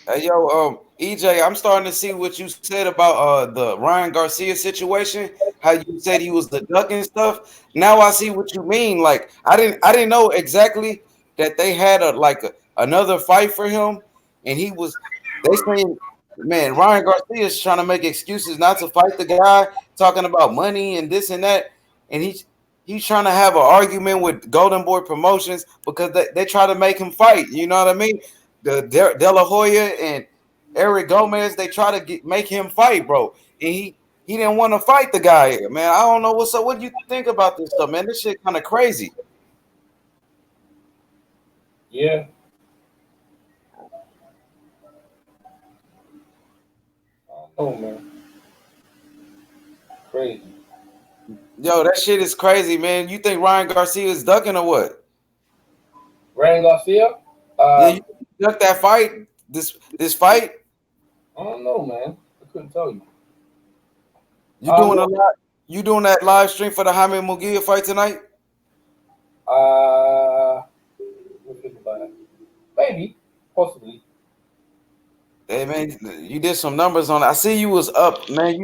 Hey, yo, EJ, I'm starting to see what you said about the Ryan Garcia situation. How you said he was the duck and stuff. Now I see what you mean. Like I didn't know exactly that they had another fight for him, and he was. They saying, man, Ryan Garcia is trying to make excuses not to fight the guy, talking about money and this and that, and he's trying to have an argument with Golden Boy Promotions because they try to make him fight. You know what I mean? The De La Hoya and Eric Gomez, they try to make him fight, bro. And he didn't want to fight the guy, man. I don't know what's up. What do you think about this stuff, man? This shit kind of crazy. Yeah. Oh man, crazy. Yo, that shit is crazy, man. You think Ryan Garcia is ducking or what? Ryan Garcia. Yeah, you duck that fight. This fight. I don't know, man. I couldn't tell you. You doing a lot. You doing that live stream for the Jaime Munguia fight tonight? We'll think about it. Maybe, possibly. Hey man, you did some numbers on it. I see you was up, man.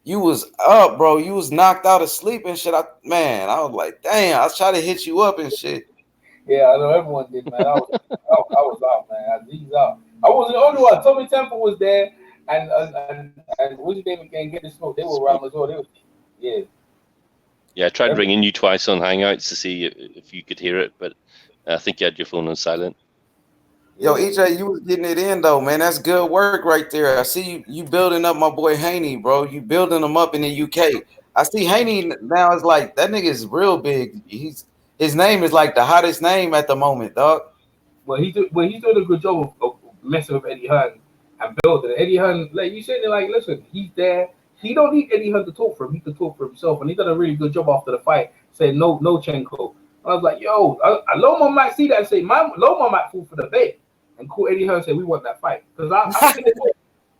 You was up, bro. You was knocked out of sleep and shit. I was like, damn. I was trying to hit you up and shit. Yeah, I know everyone did, man. I was out, man. He's out. I wasn't the only one. Tommy Temple was there, and what's his name again? Get the smoke. They were around as well. Yeah. Yeah, I tried ringing you twice on Hangouts to see if you could hear it, but I think you had your phone on silent. Yo, EJ, you was getting it in though, man. That's good work right there. I see you building up my boy Haney, bro. You building him up in the UK. I see Haney now is like that nigga is real big. His name is like the hottest name at the moment, dog. Well, he's doing a good job of messing with Eddie Hearn and building. Eddie Hearn, like you said, like, listen, he's there. He don't need Eddie Hearn to talk for him. He can talk for himself, and he done a really good job after the fight, saying no, Chenko. I was like, yo, Loma might see that and say, Loma might fall for the bait and call Eddie Hearn and say we want that fight because I think they will.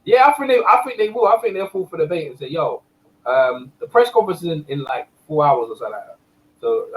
Yeah, I think they will. I think they'll fall for the bait and say, yo, the press conference is in like 4 hours or something like that. So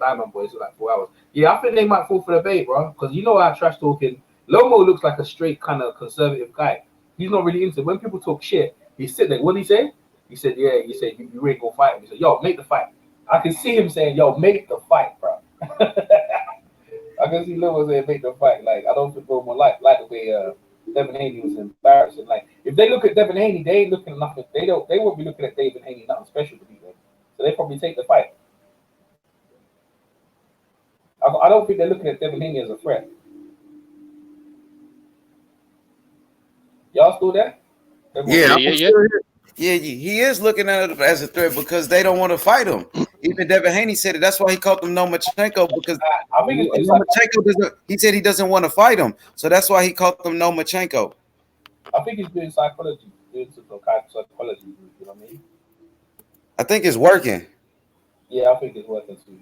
Diamond Boys are like 4 hours. Yeah, I think they might fall for the bait, bro. Because you know how trash talking. Lomo looks like a straight kind of conservative guy. He's not really into when people talk shit. He sit there. What did he say? He said, "Yeah." He said, "You ain't gonna fight him." He said, "Yo, make the fight." I can see him saying, "Yo, make the fight, bro." I can see Lomo saying, "Make the fight." Like I don't think Lomo like the way Devin Haney was embarrassing. Like if they look at Devin Haney, they ain't looking at nothing. They won't be looking at Devin Haney nothing special to be there. So they probably take the fight. I don't think they're looking at Devin Haney as a threat. Y'all still there? Yeah, yeah, he is looking at it as a threat because they don't want to fight him. Even Devin Haney said it. That's why he called him Lomachenko because I think it's Lomachenko doesn't. He said he doesn't want to fight him, so that's why he called him Lomachenko. I think he's doing psychology, doing some kind of psychology. You know what I mean? I think it's working. Yeah, I think it's working too.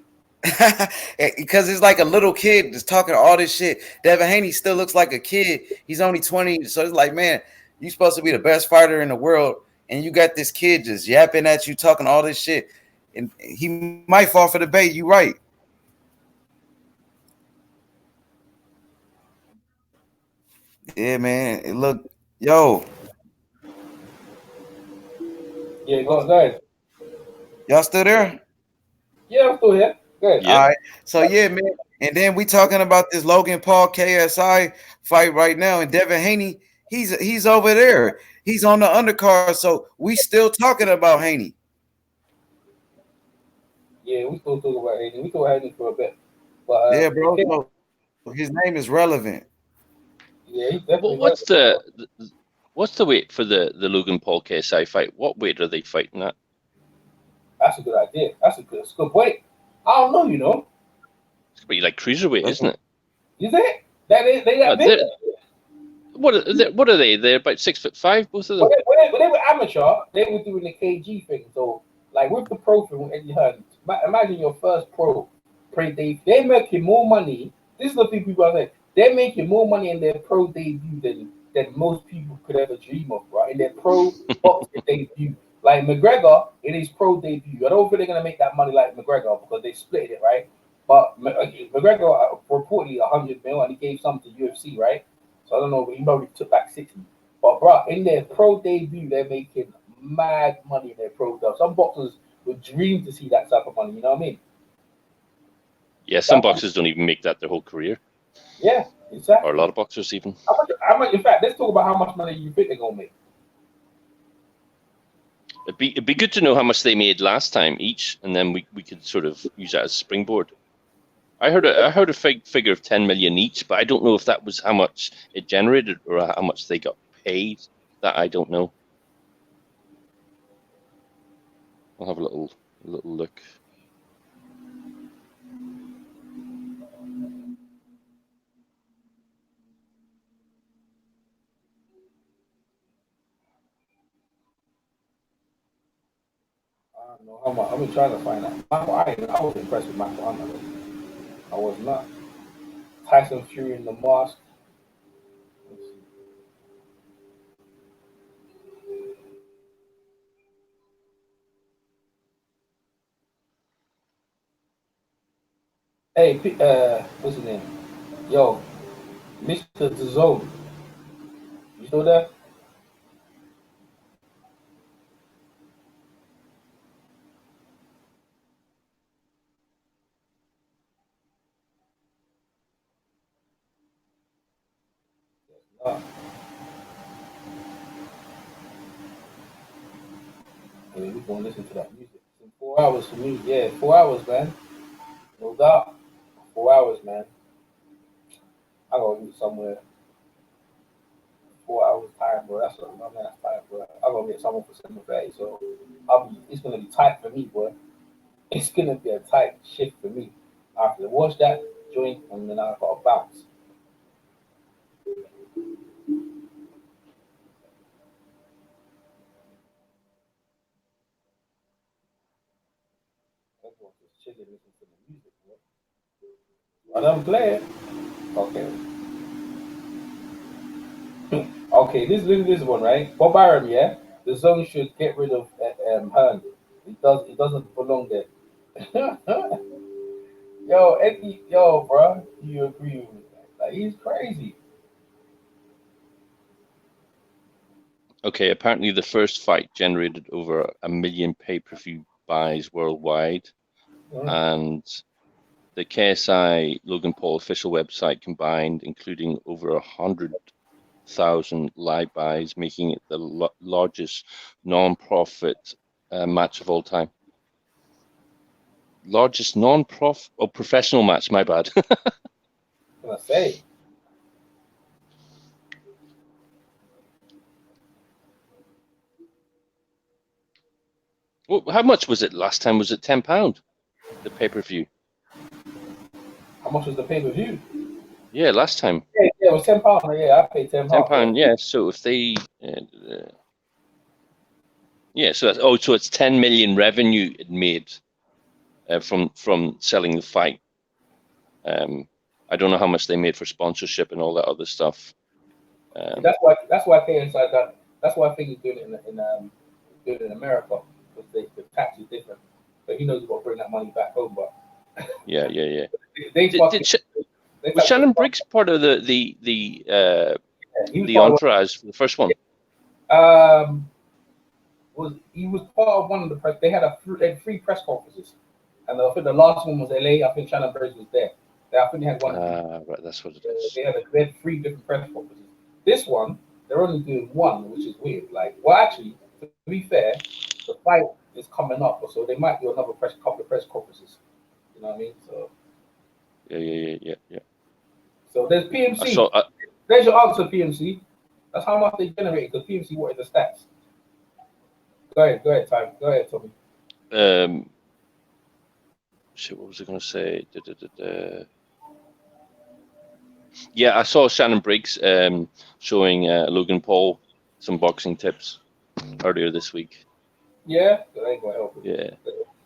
Because it's like a little kid just talking all this shit. Devin Haney still looks like a kid. He's only 20, so it's like, man, you're supposed to be the best fighter in the world, and you got this kid just yapping at you, talking all this shit, and he might fall for the bait. You right? Yeah, man. It look, yo. Yeah, go ahead. Y'all still there? Yeah, I'm still here. Good. Yeah. All right. So yeah, man. And then we talking about this Logan Paul KSI fight right now, and Devin Haney, he's over there. He's on the undercard, so we still talking about Haney. Yeah, we still talking about Haney. We talk about Haney for a bit, but yeah, bro. So his name is relevant. Yeah, he's definitely. What's the weight for the Logan Paul KSI fight? What weight are they fighting at? That's a good idea. That's a good point. I don't know, you know. It's gonna be like cruiserweight, isn't it? Is it? They that big? What are they? They're about 6'5", both of them. When they were amateur, they were doing the KG thing. So, like with the pro thing with Eddie Hearn, imagine your first pro debut. They're making more money. This is the thing people are saying. They're making more money in their pro debut than most people could ever dream of, right? In their pro boxing debut. Like McGregor in his pro debut, I don't think they're gonna make that money like McGregor because they split it, right? But McGregor reportedly 100 mil and he gave some to UFC, right? So I don't know, but he probably took back 60. But bro, in their pro debut, they're making mad money in their pro debut. Some boxers would dream to see that type of money. You know what I mean? Yeah, some boxers don't even make that their whole career. Yeah, exactly. Or a lot of boxers even. How much? In fact, let's talk about how much money you think they're gonna make. It'd be good to know how much they made last time each, and then we could sort of use that as a springboard. I heard a figure of 10 million each, but I don't know if that was how much it generated or how much they got paid. That I don't know. I'll have a little look. don't know how much. I've been trying to find out. I was impressed with Michael Hunter. I was not. Tyson Fury in the mask. Let's see. Hey, what's his name? Yo, Mr. DAZN. You still there? Uh, yeah, we're gonna listen to that music. It's in 4 hours for me. Yeah, 4 hours, man. No doubt. 4 hours, man. I gotta be somewhere. 4 hours time, bro. That's my man's time, bro. I gotta get someone for 7:30, so it's gonna be tight for me, boy. It's gonna be a tight shift for me. I have to watch that joint and then I gotta bounce. Everyone's just chilling, listening to the music, bro. But I'm glad. Okay. Okay, this one, right? Bob Arum, yeah? The zone should get rid of Hearn. It doesn't belong there. Yo, Eddie, yo, bro, do you agree with me? Like, he's crazy. Okay, apparently the first fight generated over 1 million pay-per-view buys worldwide, and the KSI Logan Paul official website combined, including over 100,000 live buys, making it the largest non-profit match of all time. Largest non-profit or professional match, my bad. What I say? Well, how much was it last time? Was it £10? The pay-per-view? How much was the pay-per-view? Yeah, last time. Yeah, it was £10. Yeah, I paid £10. £10, yeah. So if they, yeah, so that's so it's 10 million revenue it made from selling the fight. I don't know how much they made for sponsorship and all that other stuff. That's why KSI done. That's why I think he's doing it doing it in America because the tax is different. But he knows he's got to bring that money back home. But Yeah. they Was Shannon Briggs part of the entourage for the first one? He was part of one of the press. They had three press conferences, and I think the last one was LA. I think Shannon Briggs was there. I think they had one. Right, that's what it is. They had three different press conferences. This one, they're only doing one, which is weird. Like, well, actually, to be fair, the fight is coming up, so they might do another couple of press conferences. You know what I mean? So. Yeah. So there's PMC. There's your answer, PMC. That's how much they generated because PMC wanted the stats. Go ahead, Ty. Go ahead, Tommy. Shit, what was I going to say? Yeah, I saw Shannon Briggs showing Logan Paul some boxing tips earlier this week. Yeah, that ain't gonna help him. Yeah.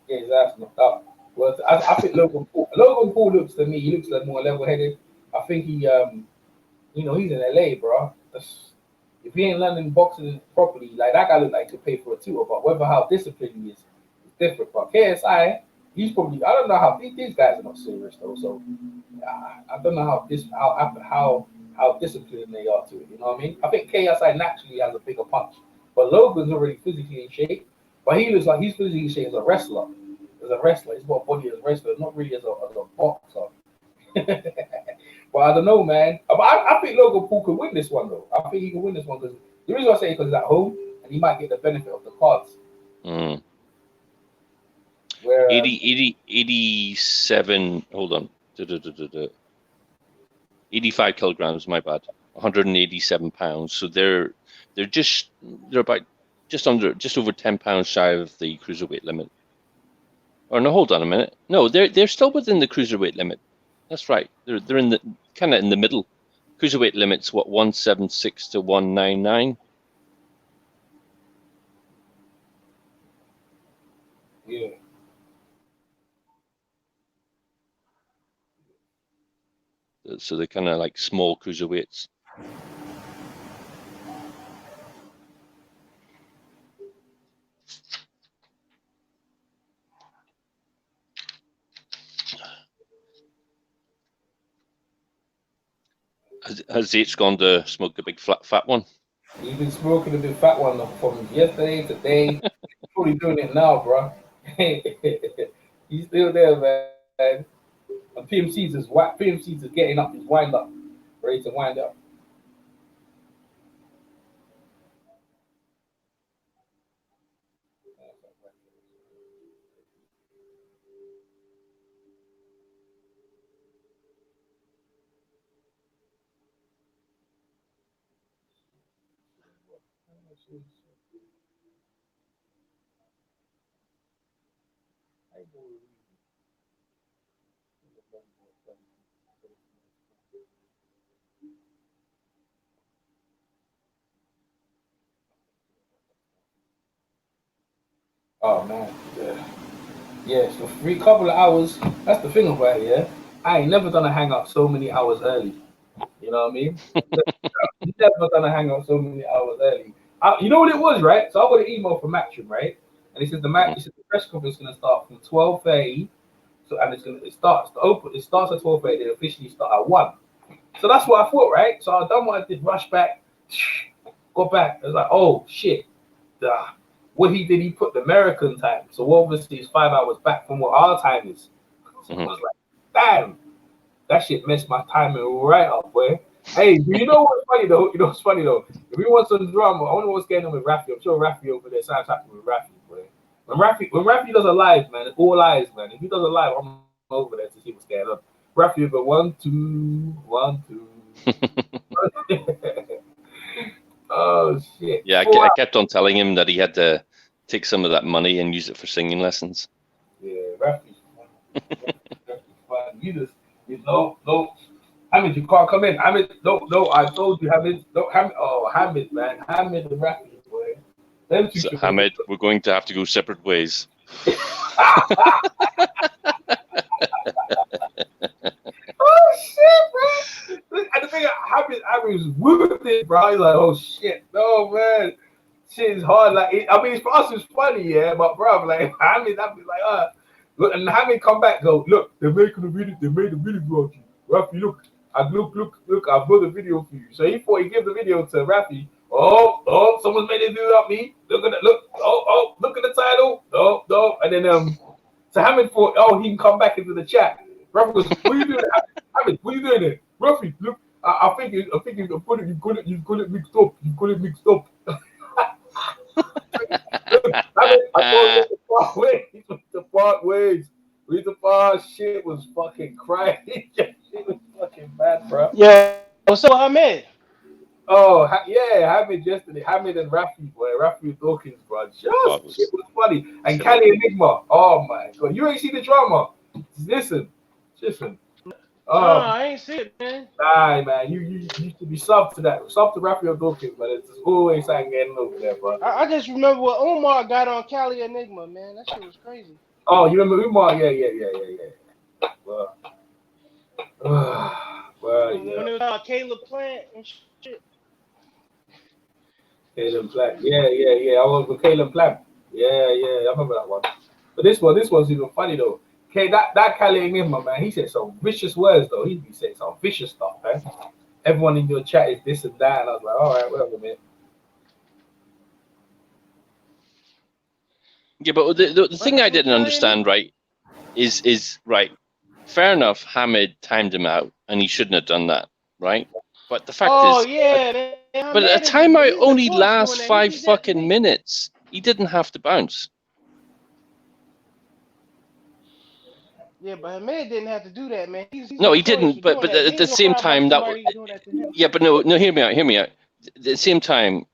Get his ass knocked out. Well, I think Logan Paul looks to me. He looks like more level-headed. I think he, he's in LA, bro. If he ain't learning boxing properly, like that guy look like he could pay for a tour. But whether how disciplined he is different. But KSI, he's probably. I don't know how these guys are not serious though. So I don't know how disciplined they are to it. You know what I mean? I think KSI naturally has a bigger punch, but Logan's already physically in shape. But he looks like he's physically in shape as a wrestler. He's got a body as a wrestler, not really as a boxer. But I don't know, man. But I think Logan Paul could win this one, though. I think he can win this one because the reason I say because he's at home and he might get the benefit of the cards. Where 87. Hold on. 85 kilograms. My bad. 187 pounds. So they're about just over 10 pounds shy of the cruiserweight limit. Or no, hold on a minute. No, they're still within the cruiserweight limit. That's right. They're in the kind of in the middle. Cruiserweight limit's what 176 to 199. Yeah. So they're kind of like small cruiserweights. Has H gone to smoke a big fat one? He's been smoking a big fat one from yesterday, today. He's probably doing it now, bro. He's still there, man. And PMC's is getting up, his wind up, ready to wind up. Oh man, yeah. So for a couple of hours. That's the thing about it. Yeah, I ain't never done a hang up so many hours early. You know what I mean? Never done a hang up so many hours early. You know what it was, right? So I got an email from Matchroom, right? And it says the press conference is gonna start from 12:30. So and it starts at 12:30. They officially start at 1. So that's what I thought, right? So I done what I did, rush back, got back. I was like, oh shit. What he did, he put the American time. So obviously it's 5 hours back from what our time is. So I was like, damn, that shit messed my timing right up, boy. Hey, you know what's funny though? You know what's funny though? If we want some drama, I wonder what's going on with Rafi. I'm sure Rafi over there sounds happy with Rafi, boy. When Rafi does a live, man, it's all eyes, man. If he does a live, I'm over there to see what's going on. Rafi over 1, 2, 1, 2. Oh shit! Yeah, I kept on telling him that he had to take some of that money and use it for singing lessons. Yeah, Rafi's fun. You no. Hamid, you can't come in. Hamid, no. I told you, Hamid. No, Hamid. Oh, Hamid, man, Hamid and Rafi, boy. Them two. So, Hamid, we're going to have to go separate ways. Oh shit, bro! And the thing, Hamid was wounded, bro. He's like, oh shit, no man, shit is hard. Like, I mean, for us it's funny, yeah, but bro, like Hamid, I'd be like, look, and Hamid come back, go, look, they're making a video. They made a video of you, Rafi. Look, I've got a video for you. So he thought he gave the video to Rafi. Oh, someone's made a video of me. Look at that. Look, look at the title. No, and then so Hamid thought, he can come back into the chat. Rafi goes, what are you doing? Hamid, what are you doing there? Rafi, look, I think you got it mixed up. You got it mixed up. Hamid, I told you to part ways. To part ways. We need to part. Shit was fucking crying. Shit was fucking bad, bro. Yeah. What's up, Ahmed? Oh, yeah, Hamid yesterday. Hamid and Rafi, boy. Rafi Dawkins, bro. Just shit was funny. And Cali Enigma. Oh my god. You ain't see the drama. Listen. No, I ain't see it, man. Nah, man. You used to be sub to that. Sub to Rafi Dawkins, but it's always something getting over there, bro. I just remember what Umar got on Cali Enigma, man. That shit was crazy. Oh, you remember Umar? Yeah. Well, When it was Caleb Plant and shit. Caleb Plant. Yeah. I was with Caleb Plant. Yeah. I remember that one. But this one's even funny though. Okay, that Cali Enigma, man, he said some vicious words though. He be saying some vicious stuff, man. Everyone in your chat is this and that, and I was like, all right, whatever, man. Yeah, but the thing I didn't understand, right, is right. Fair enough, Hamid timed him out, and he shouldn't have done that, right? But the fact is, man. but a timeout only lasts 5 fucking minutes. He didn't have to bounce. Yeah, but Ahmed didn't have to do that, man. No, he didn't. But at the same time, but no. Hear me out. At the same time,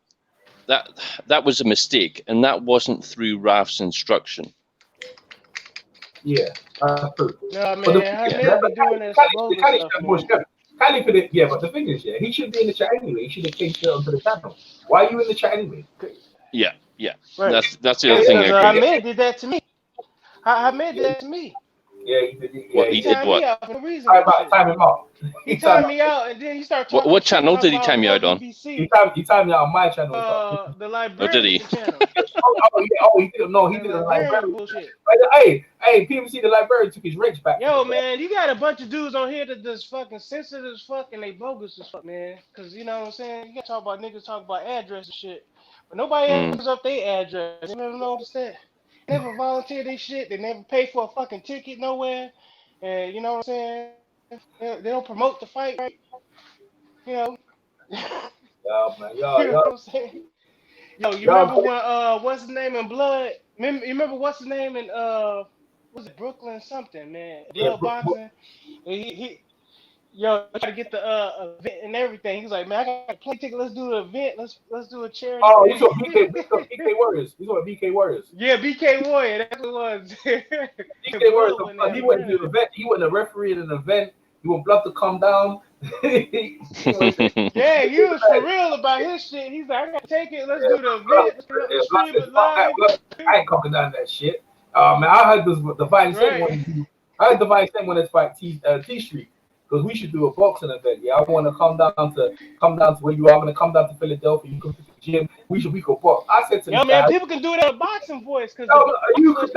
that was a mistake, and that wasn't through Raf's instruction. Yeah, true. No, man, Ahmed been doing that stuff. Cali for the, yeah, but the thing is, yeah, he should be in the chat anyway. He should have came straight onto the channel. Why are you in the chat anyway? Yeah. Right. That's the other thing. Ahmed did that to me. Hamed did that to me. Yeah, he did. What, He he did timed what? me out for no reason. and shit. Time him out. He timed me out, and then he started talking. What shit, channel talking did he about time you out on? WBC. He timed me out on my channel. The Oh, did librarian he? channel. He didn't know. He The did the librarian librarian. bullshit. Hey, PMC, the librarian took his rich back. Yo, man, you got a bunch of dudes on here that just fucking sensitive as fuck and they bogus as fuck, man. Cause you know what I'm saying? You gotta talk about niggas talk about address and shit. But nobody ever gives up their address. You never noticed that? They never volunteer their shit. They never pay for a fucking ticket nowhere. And you know what I'm saying? They don't promote the fight, right? You know? Yeah, man. You know what I'm saying? Yo, you Y'all remember when what's his name in Blood? You remember what's his name in was it Brooklyn something, man? Blood boxing. Yo, I gotta get the event and everything. He's like, man, I got a play ticket. Let's do the event. Let's do a charity. Oh, you saw BK Warriors. You saw BK Warriors. Yeah, BK Warrior. That's what it was. BK Warriors. He went to the event. He went to referee at an event. He want blood to come down. Yeah, he was for real about his shit. He's like, I gotta take it. Let's do the event. Let's stream it live. I ain't coming down that shit. Man, I heard this Divine Saint one. I heard Divine Saint when it's fight T Street. Because we should do a boxing event. Yeah, I want to come down to where you are. Going to come down to Philadelphia. You come to the gym. We go box. I said to yo, man, guys, people can do it at a boxing voice. Cause you could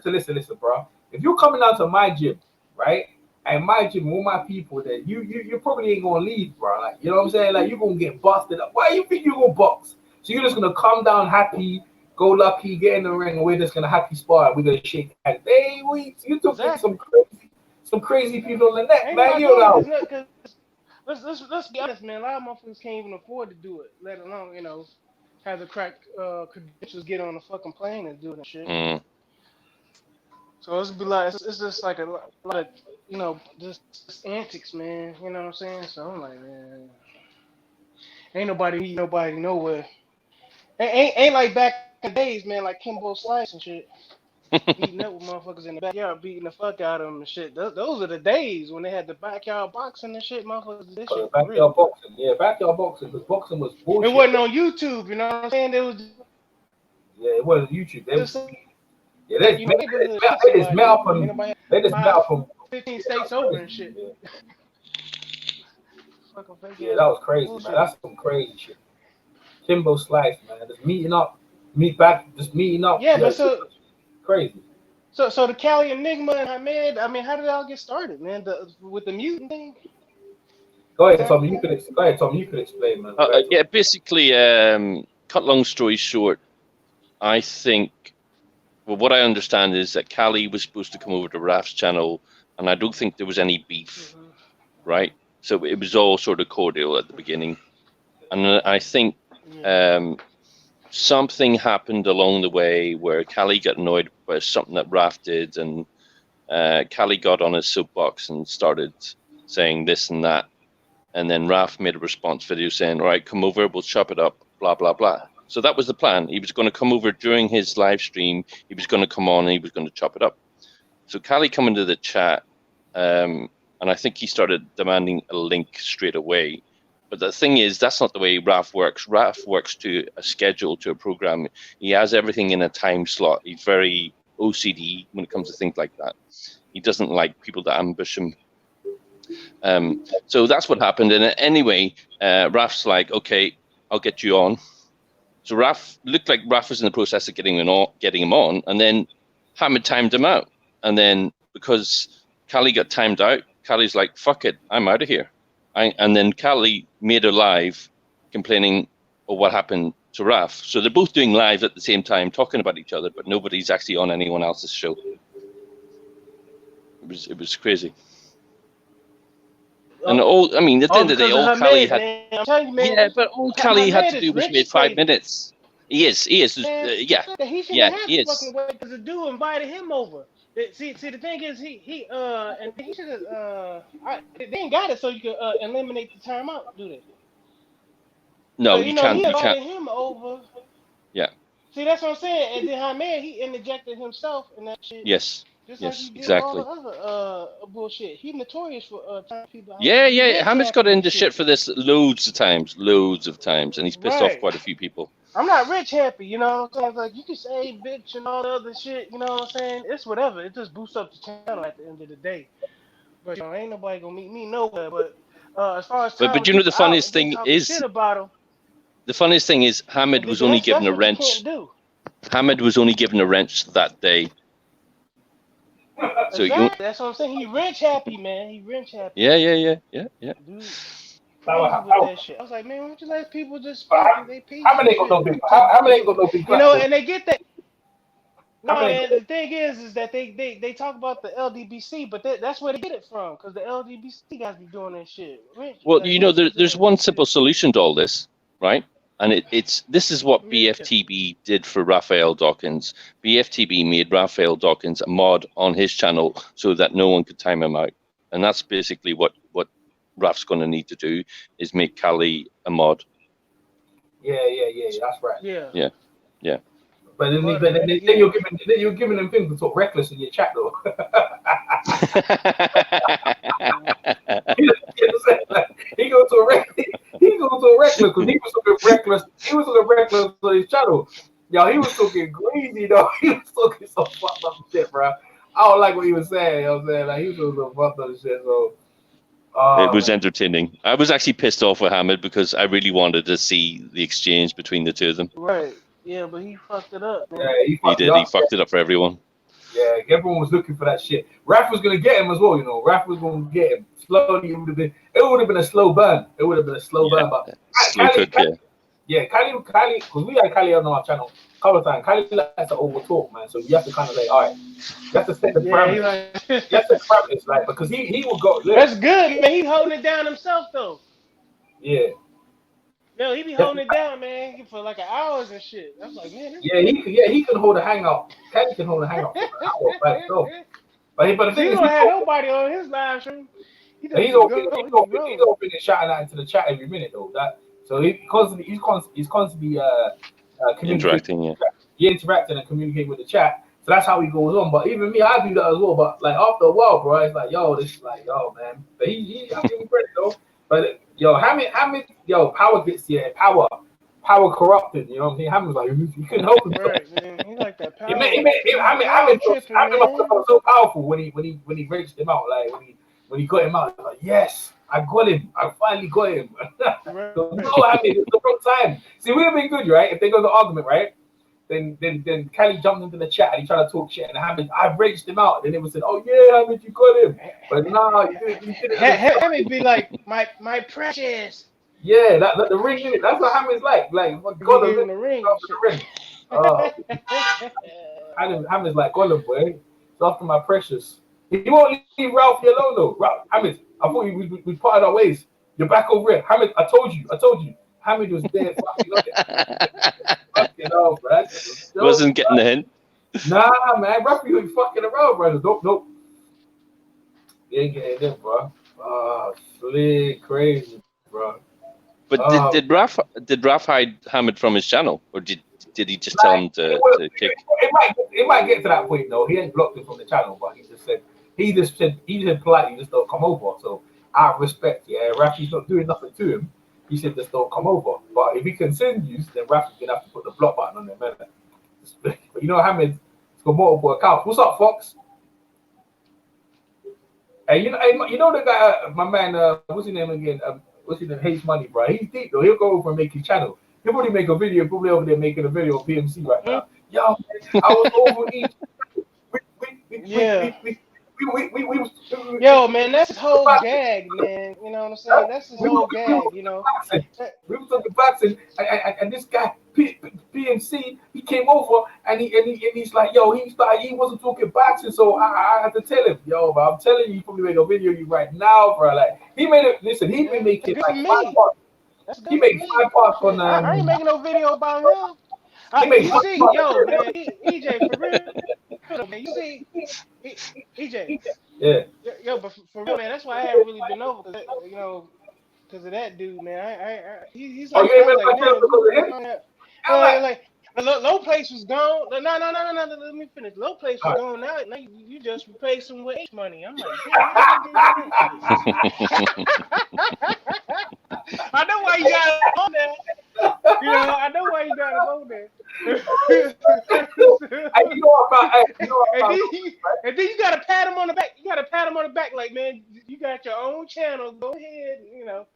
listen, bro. If you're coming down to my gym, right, and my gym with my people, then you probably ain't gonna leave, bro. Like, you know what I'm saying? Like, you're gonna get busted up. Why you think you're gonna box? So you're just gonna come down happy, go lucky, get in the ring, and we're just gonna happy spar. And we're gonna shake hands. Hey, you took some crazy people in the neck, man. You know. Let's be honest, man. A lot of motherfuckers can't even afford to do it, let alone, you know, have the crack credentials, get on a fucking plane and do that shit. So it's be like it's just like a lot of, you know, just antics, man. You know what I'm saying? So I'm like, man, ain't nobody nowhere. Ain't like back in the days, man, like Kimbo Slice and shit. Beating up with motherfuckers in the backyard, beating the fuck out of them and shit. Those are the days when they had the backyard boxing and shit. Motherfuckers did shit. Backyard boxing, yeah, backyard boxing. Because boxing was bullshit. It wasn't on YouTube, you know what I'm saying? It was. Yeah, it wasn't YouTube. They just mail from 15 states over and shit. Yeah, that was crazy, man. That's some crazy shit. Kimbo Slice, man. Just meeting up. Yeah, but so crazy. So the Cali Enigma and Hamed, I mean, how did it all get started, man? With the mutant thing? Go ahead, Tommy. You could explain, man. Yeah, basically, cut long story short, I think, well, what I understand is that Cali was supposed to come over to Raf's channel, and I don't think there was any beef, right? So it was all sort of cordial at the beginning. And I think something happened along the way where Cali got annoyed by something that Raf did, and Cali got on his soapbox and started saying this and that. And then Raf made a response video saying, all right, come over, we'll chop it up, blah, blah, blah. So that was the plan. He was going to come over during his live stream. He was going to come on and he was going to chop it up. So Cali come into the chat, and I think he started demanding a link straight away. But the thing is, that's not the way Raf works. Raf works to a schedule, to a program. He has everything in a time slot. He's very OCD when it comes to things like that. He doesn't like people that ambush him. So that's what happened. And anyway, Raf's like, okay, I'll get you on. So Raf looked like Raf was in the process of getting him on, and then Hamed timed him out. And then because Cali got timed out, Cali's like, fuck it, I'm out of here. And then Cali made a live complaining of what happened to Raf. So they're both doing live at the same time, talking about each other, but nobody's actually on anyone else's show. It was crazy. And at the end of the day, all Cali had, but all Cali had to do was make 5 minutes. He is. He shouldn't have fucking way because the dude invited him over. See, the thing is, he should have. They ain't got it so you could eliminate the timeout, do they? No, so, you can't. He invited him over. Yeah. See, that's what I'm saying. And then Hamed, he interjected himself in that shit. Yes. Just yes, like he did exactly. all the other bullshit. He's notorious for telling people. Hamed's got into shit for this loads of times, and he's pissed off quite a few people. I'm not rich happy, you know what I'm saying? Like, you can say bitch and all the other shit, you know what I'm saying? It's whatever. It just boosts up the channel at the end of the day. But, you know, ain't nobody gonna meet me nowhere. But as far as But timing you know people the out funniest and then thing talking is shit about them, the funniest thing is Hamid was only given that's a what you wrench. can't do. Hamid was only given a wrench that day. So you, Exactly. That's what I'm saying. He rich happy, man. He rich happy. yeah. Dude, crazy with that shit. I was like, man, why don't you let people just How speak and they how peaceful many ain't got shit? no big? It's like, How many ain't got no big you know, platform? and they get that. How No, many? and the thing is that they talk about the LDBC, but that's where they get it from, because the LDBC guys be doing that shit. Rich, well, like you know, rich there's one simple solution to all this, right? And this is what Yeah. BFTB did for Raphael Dawkins. BFTB made Raphael Dawkins a mod on his channel so that no one could time him out, and that's basically what Raf's going to need to do is make Cali a mod. Yeah. That's right. Yeah. Yeah. But then, But, then yeah. you're giving them things to talk reckless in your chat though. You know what I'm saying? Like, he goes to a reckless because he was talking reckless. He was talking reckless on his channel. Yo, he was talking crazy though. He was talking some fucked up shit, bro. I don't like what he was saying. You know what I'm saying? Like he was talking some fucked up shit. So It was entertaining. I was actually pissed off with Hamid because I really wanted to see the exchange between the two of them. Right. Yeah, but he fucked it up, man. yeah, he He fucked it did. up. He fucked it up for everyone. Yeah, everyone was looking for that shit. Raph was gonna get him as well, you know. Raph was gonna get him. Slowly, it would have been a slow burn. It would have been a slow burn, but Slow cook, Kali, because we had Kali on our channel a couple of times. Kali likes to over talk, man. So you have to kind of like, all right, you have to set the Yeah, he parameters. like. You have to set the parameters, like, because he will go. Look, That's good, man. He holding it down himself though. yeah, No, he be holding it down, man, for like hours and shit. I'm like, man, this he can hold a hangout. Kali can hold a hangout for an hour by himself. But the thing he is, don't have nobody on his live stream. He just he's be open. going. He's He be open. He's rolling. open and shouting out into the chat every minute though. That so he's constantly communicating. interacting. Yeah. He interacting and communicating with the chat. So that's how he goes on. But even me, I do that as well. But like after a while, bro, it's like this is like man. But he I give him credit though. But Hamid, power gets you. Power corrupted. You know what I'm saying? Hamid's like he couldn't help himself. Right, man. He like that power. Hamid Tripping, man. felt so powerful when he reached him out. Like when he got him out, like yes, I got him. I finally got him. Right. So Hamid, it's the wrong time. See, it would have been good, right? If they go to argument, right? Then Kelly jumped into the chat and he tried to talk shit, and Hamid, I reached him out. Then it was said, "Oh yeah, Hamid, you got him." But no, you didn't. Hamid be like, my precious. Yeah, that the ring in it. That's what Hamid's like. Like He gave him the ring. Hamid's like Gollum, boy. It's after my precious. He won't leave Ralphie alone though. Hamid, I thought we parted our ways. You're back over here. Hamid, I told you. Hamid was there fucking on it. Fucking off, bro. Wasn't getting the hint. Nah, man. Ralphie was fucking around, brother. Nope. He ain't getting it, bro. Slick, crazy, bro. But did Raf hide Hamid from his channel, or did he just tell him to kick? It might get to that point though. He ain't blocked him from the channel, but he just said politely, just don't come over. So out of respect, yeah, Rafi's not doing nothing to him. He said just don't come over. But if he continues, then Rafi's gonna have to put the block button on him, man. But you know, Hamid's got multiple accounts. What's up, Fox? Hey, you know the guy, my man. What's his name again? What's his name? Hates Money, bro. He's deep though. He'll go over and make his channel. He'll probably make a video, probably over there making a video of PMC right now. Yo, man, I was over each. Yo, man, that's his whole gag, man. You know what I'm saying? That's his whole gag, you know. We were talking boxing, and this guy PMC, he came over and he's like, yo, he wasn't talking boxing, so I had to tell him, yo, but I'm telling you, he probably make a video of you right now, bro. Like he made it. Listen, he been making like 5 parts. He made 5 parts on. I ain't making no video about him. You see, yo, man, EJ, for real, man. You see, EJ. Yeah. Yo, but for real, man, that's why I haven't really been over, you know, because of that dude, man. He's like, like low place was gone. No. Let me finish. Low place was gone. Now you just replaced him with H money. I'm like, I know why you got on that. You know, I know why you gotta go there. And you know about, And then you gotta pat him on the back. You gotta pat him on the back, like, man, you got your own channel. Go ahead, you know.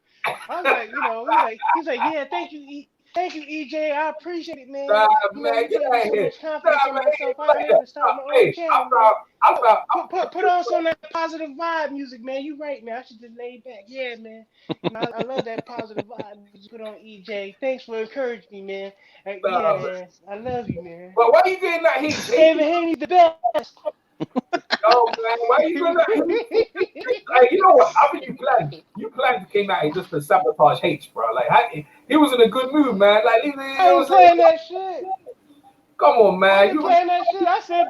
I was like, you know, he's like, yeah, thank you, EJ. I appreciate it, man. Nah, You know, man, you get gave me out so of here. much confidence Nah, in man, myself. like I'm able that. to start my own Hey, channel, man. I Put on some of that positive vibe music, man. You right, man. I should just lay back. Yeah, man. You know, I love that positive vibe you put on EJ. Thanks for encouraging me, man. Yeah, nah, man. I love you, man. but why you getting that heat? David Haney the best. Yo, man, why you getting that heat? Hey, you know what? I think you planned to came out here just to sabotage H, bro. Like, he was in a good mood, man. Like, you know I what ain't I'm saying? playing that shit. Come on, I man. ain't playing that shit. I said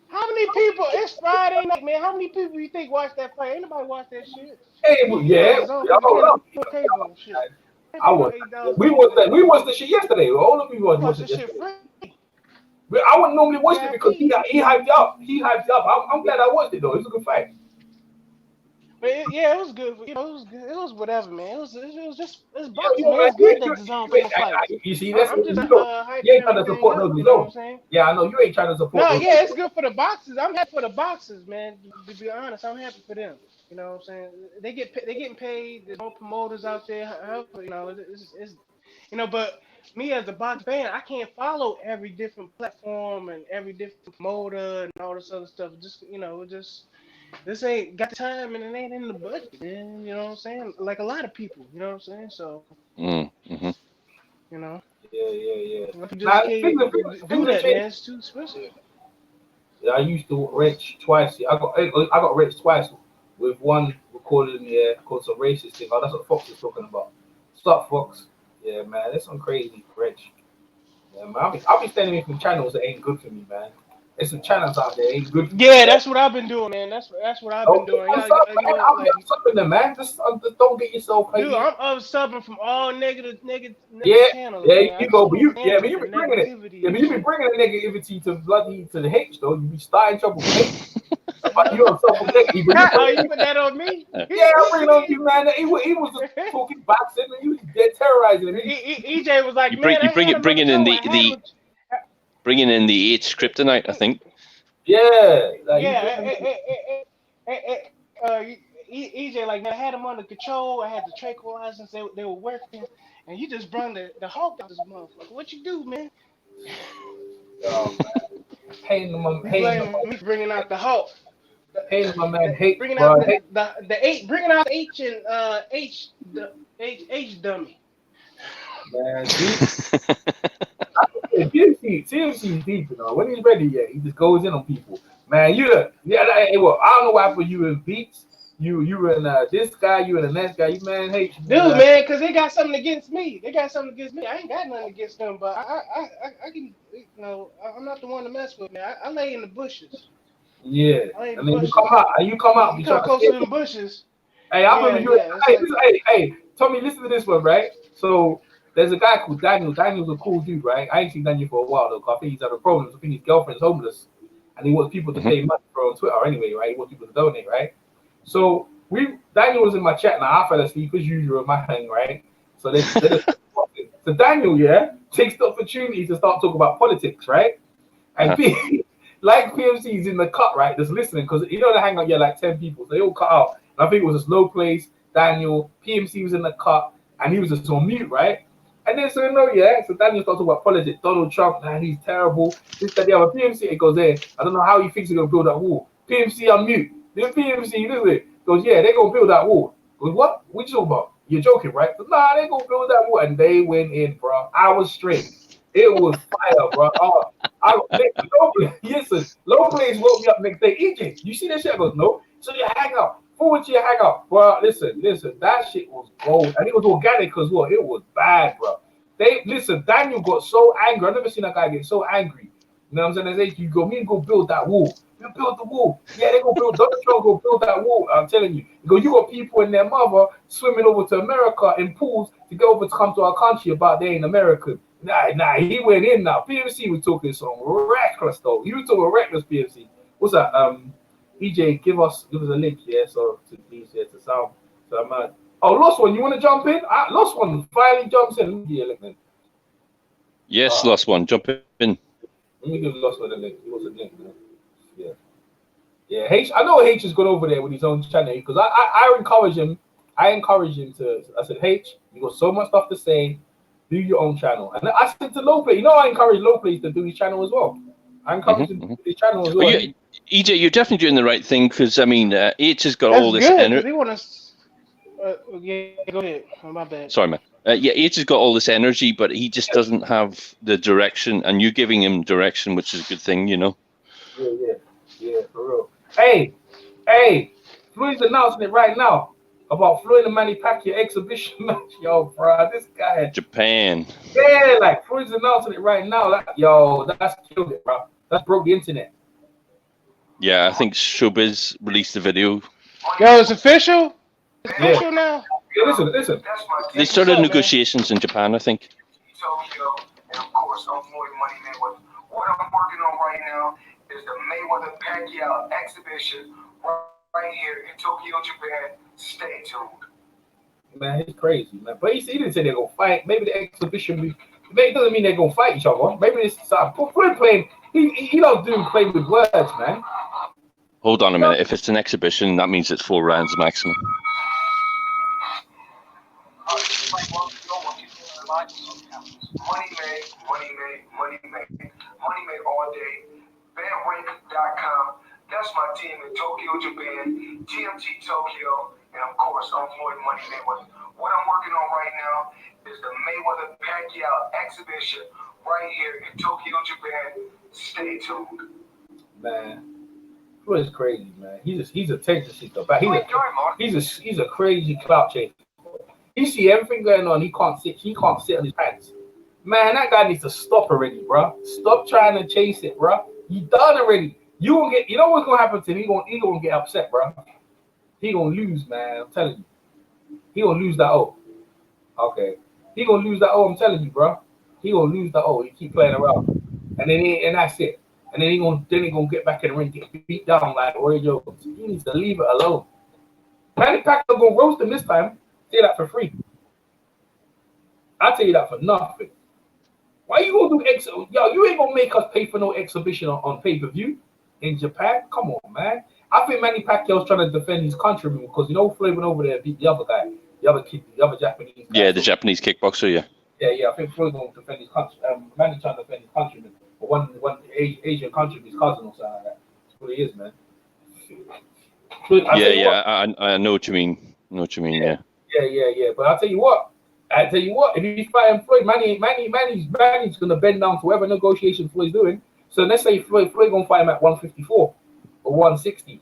how many people? It's Friday night, man. How many people you think watch that fight? Ain't nobody watch that shit. Hey, You know, yeah. the zone because you Hold can't up. afford cable and shit. I I pay no was. $8 We month was for that. that. We watched the shit yesterday. All of you was Watch watching this shit yesterday. free. But I wouldn't normally watch it because VIP. he hyped you up. He hyped you up. I'm glad I watched it though. It was a good fight. But yeah, it was good. You know, it was good. It was whatever, man. It's You boxing, know, man. man, It's good that the zone putting I, fights. you see, that's I'm just you know, you hyping ain't trying to everything support up. no You know what zone. I'm saying? Yeah, I know you ain't trying to support No, no. yeah, it's good for the boxers. I'm happy for the boxers, man. To be honest, I'm happy for them. You know what I'm saying? They getting paid. There's no promoters out there. However, you know, it's you know, but me as a boxing fan, I can't follow every different platform and every different promoter and all this other stuff. Just you know, just this ain't got the time and it ain't in the budget, man. You know what I'm saying? Like a lot of people, you know what I'm saying? So, Mm-hmm. you know, Yeah. if you Now just can't do things have that, changed. man, it's too expensive. Yeah, I used to wrench twice. I got wrenched twice with one recorded in the air called some racist thing. Oh, that's what Fox is talking about. Stop, Fox. Yeah, man, that's some crazy wrench. Yeah, man, I'll be standing in from channels that ain't good for me, man. There's some channels out there ain't good for me. Yeah, that's what I've been doing, man. That's what I've been Oh, doing. I'm Yeah, sorry, you know man. what? I'm Like, something there, man. Just don't get yourself dude, like. I'm subbing from all Yeah, negative channels, yeah, man. I you just go, but can't you, yeah, stand but you the be bringing it. Yeah, negativity but and you be shit. bringing the negativity to the H though. You be starting trouble with H. But you don't self-protect, but you bring Oh, you it. put that on me? Yeah, I bring it on you, man. He was just talking boxing and you was dead terrorizing him. EJ was like, man, I had him under Bringing in control. I had him. bringing in the H kryptonite, I think. Yeah, like you Yeah, bring EJ, like, man, I had him under control. I had the tranquilizers, they were working, and you just brung the Hulk out this motherfucker. What you do, man? oh man, You blaming me for bringing out the Hulk, hating my man, hate, bringing bro. out Hate, the H, bringing out H and H dummy. man. See, TMC is deep, you know. When he's ready, yeah, he just goes in on people. Man, yeah, like, well, I don't know why for you in beats. You and this guy, you and the next guy, you man hate you, Dude, man. man, because they got something against me. They got something against me. I ain't got nothing against them, but I can, you know, I'm not the one to mess with, man. I lay in the bushes. Yeah, I lay in the and then you come bushes. out, You be come trying to closer stay. to them bushes. Hey, I Yeah, remember you. yeah. It's like, Hey, Tommy, listen to this one, right? So there's a guy called Daniel. Daniel's a cool dude, right? I ain't seen Daniel for a while though. 'Cause I think he's having problems. I think his girlfriend's homeless, and he wants people to pay money for on Twitter anyway, right? He wants people to donate, right? So Daniel was in my chat now. I fell asleep as usual, my thing, right? So so Daniel, yeah, takes the opportunity to start talking about politics, right? And like PMC's in the cut, right? Just listening because you know they hang out, yeah, like 10 people. So they all cut out. And I think it was a slow place. Daniel, PMC was in the cut, and he was just on mute, right? And then so you know, yeah. So Daniel started talking about politics. Donald Trump, man, he's terrible. This, that, the other. PMC, it goes there. I don't know how he thinks he's gonna build that wall. PMC on mute. Then PMC, listen, it goes, yeah, they're gonna build that wall. Goes, what? What you talking about? You're joking, right? Goes, nah, they gonna build that wall, and they went in, bro. Hours straight. It was fire, bro. Oh, listen, low plays woke me up next day. EJ, you see that shit? I goes, no. So you hang up. Forward to your hang up. Bro, listen. That shit was gold. And it was organic as well. It was bad, bro. Daniel got so angry. I've never seen a guy get so angry. You know what I'm saying? They say, you go, me and go build that wall. You build the wall. Yeah, they go build, Donald Trump go build that wall. I'm telling you. You got people and their mother swimming over to America in pools to go over to come to our country about they ain't American. Nah, he went in now. PMC was talking some reckless though. He was talking reckless PMC. What's that? EJ, give us a link, yeah, so to please, yeah, to sound. So I'm Oh, Lost One, you want to jump in? Lost One finally jumps in. Yeah, look, man. Yes, Lost One, jump in. Let me give Lost One a link. He wants a link, man. Yeah. Yeah, H. I know H has gone over there with his own channel because I encourage him. I encourage him to. I said, H, you got so much stuff to say. Do your own channel. And I said to Low Play, you know, I encourage Low Plays to do his channel as well. I encourage him to do his channel as well. Well, EJ, you're definitely doing the right thing because I mean, H has got That's all this good. energy. They want to. Yeah, go ahead. Oh, my bad. Sorry, man. Yeah, H has got all this energy, but he just doesn't have the direction, and you're giving him direction, which is a good thing, you know. Yeah, for real. Hey, Floyd's announcing it right now about Floyd and Manny Pacquiao exhibition match. Yo, bro, this guy. Japan. Yeah, like Floyd's announcing it right now. Like, yo, that's killed it, bro. That's broke the internet. Yeah, I think Showbiz released the video. Yo, it's official? It's official now? Yeah, listen. They started negotiations in Japan, I think. Tokyo, and of course, I'm Floyd Money Mayweather. What I'm working on right now is the Mayweather Pacquiao exhibition right here in Tokyo, Japan. Stay tuned. Man, it's crazy, man. But he didn't say they're gonna fight. Maybe the exhibition maybe it doesn't mean they're gonna fight each other. Maybe it's Floyd playing. He don't do play with words, man. Hold on a minute. If it's an exhibition, that means it's 4 rounds maximum. Money made all day. BandRank.com. That's my team in Tokyo, Japan. TMT Tokyo, and of course, I'm Floyd Money Mayweather. What I'm working on right now is the Mayweather Pacquiao exhibition right here in Tokyo, Japan. Stay tuned. Man, Floyd's crazy, man. He's a attention seeker, but he's a crazy clout chaser. He see everything going on. He can't sit on his pants. Man, that guy needs to stop already, bro. Stop trying to chase it, bro. You done already. You know what's gonna happen to him? He gonna get upset, bro. He gonna lose, man. I'm telling you. He gonna lose that O. Okay. He gonna lose that O. I'm telling you, bro. He gonna lose that O. He keep playing around, and that's it. And then he gonna get back in the ring, get beat down like Roy Jones. He needs to leave it alone. Manny Pacquiao gonna roast him this time. Say that for free. I'll tell you that for nothing. Why you gonna do yo? You ain't gonna make us pay for no exhibition on pay-per-view in Japan. Come on, man. I think Manny Pacquiao's trying to defend his countryman because Floyd went over there and beat the other guy, the other Japanese guy. Yeah, the Japanese kickboxer. Yeah. Yeah. I think Floyd gonna defend his country. Manny trying to defend his countryman, or one Asian countryman's cousin or something like that. That's what he is, man. Floyd, I know what you mean. Yeah. Yeah. But I'll tell you what. If he's fighting Floyd, Manny's gonna bend down to whatever negotiation Floyd's doing. So let's say Floyd gonna fight him at 154 or 160.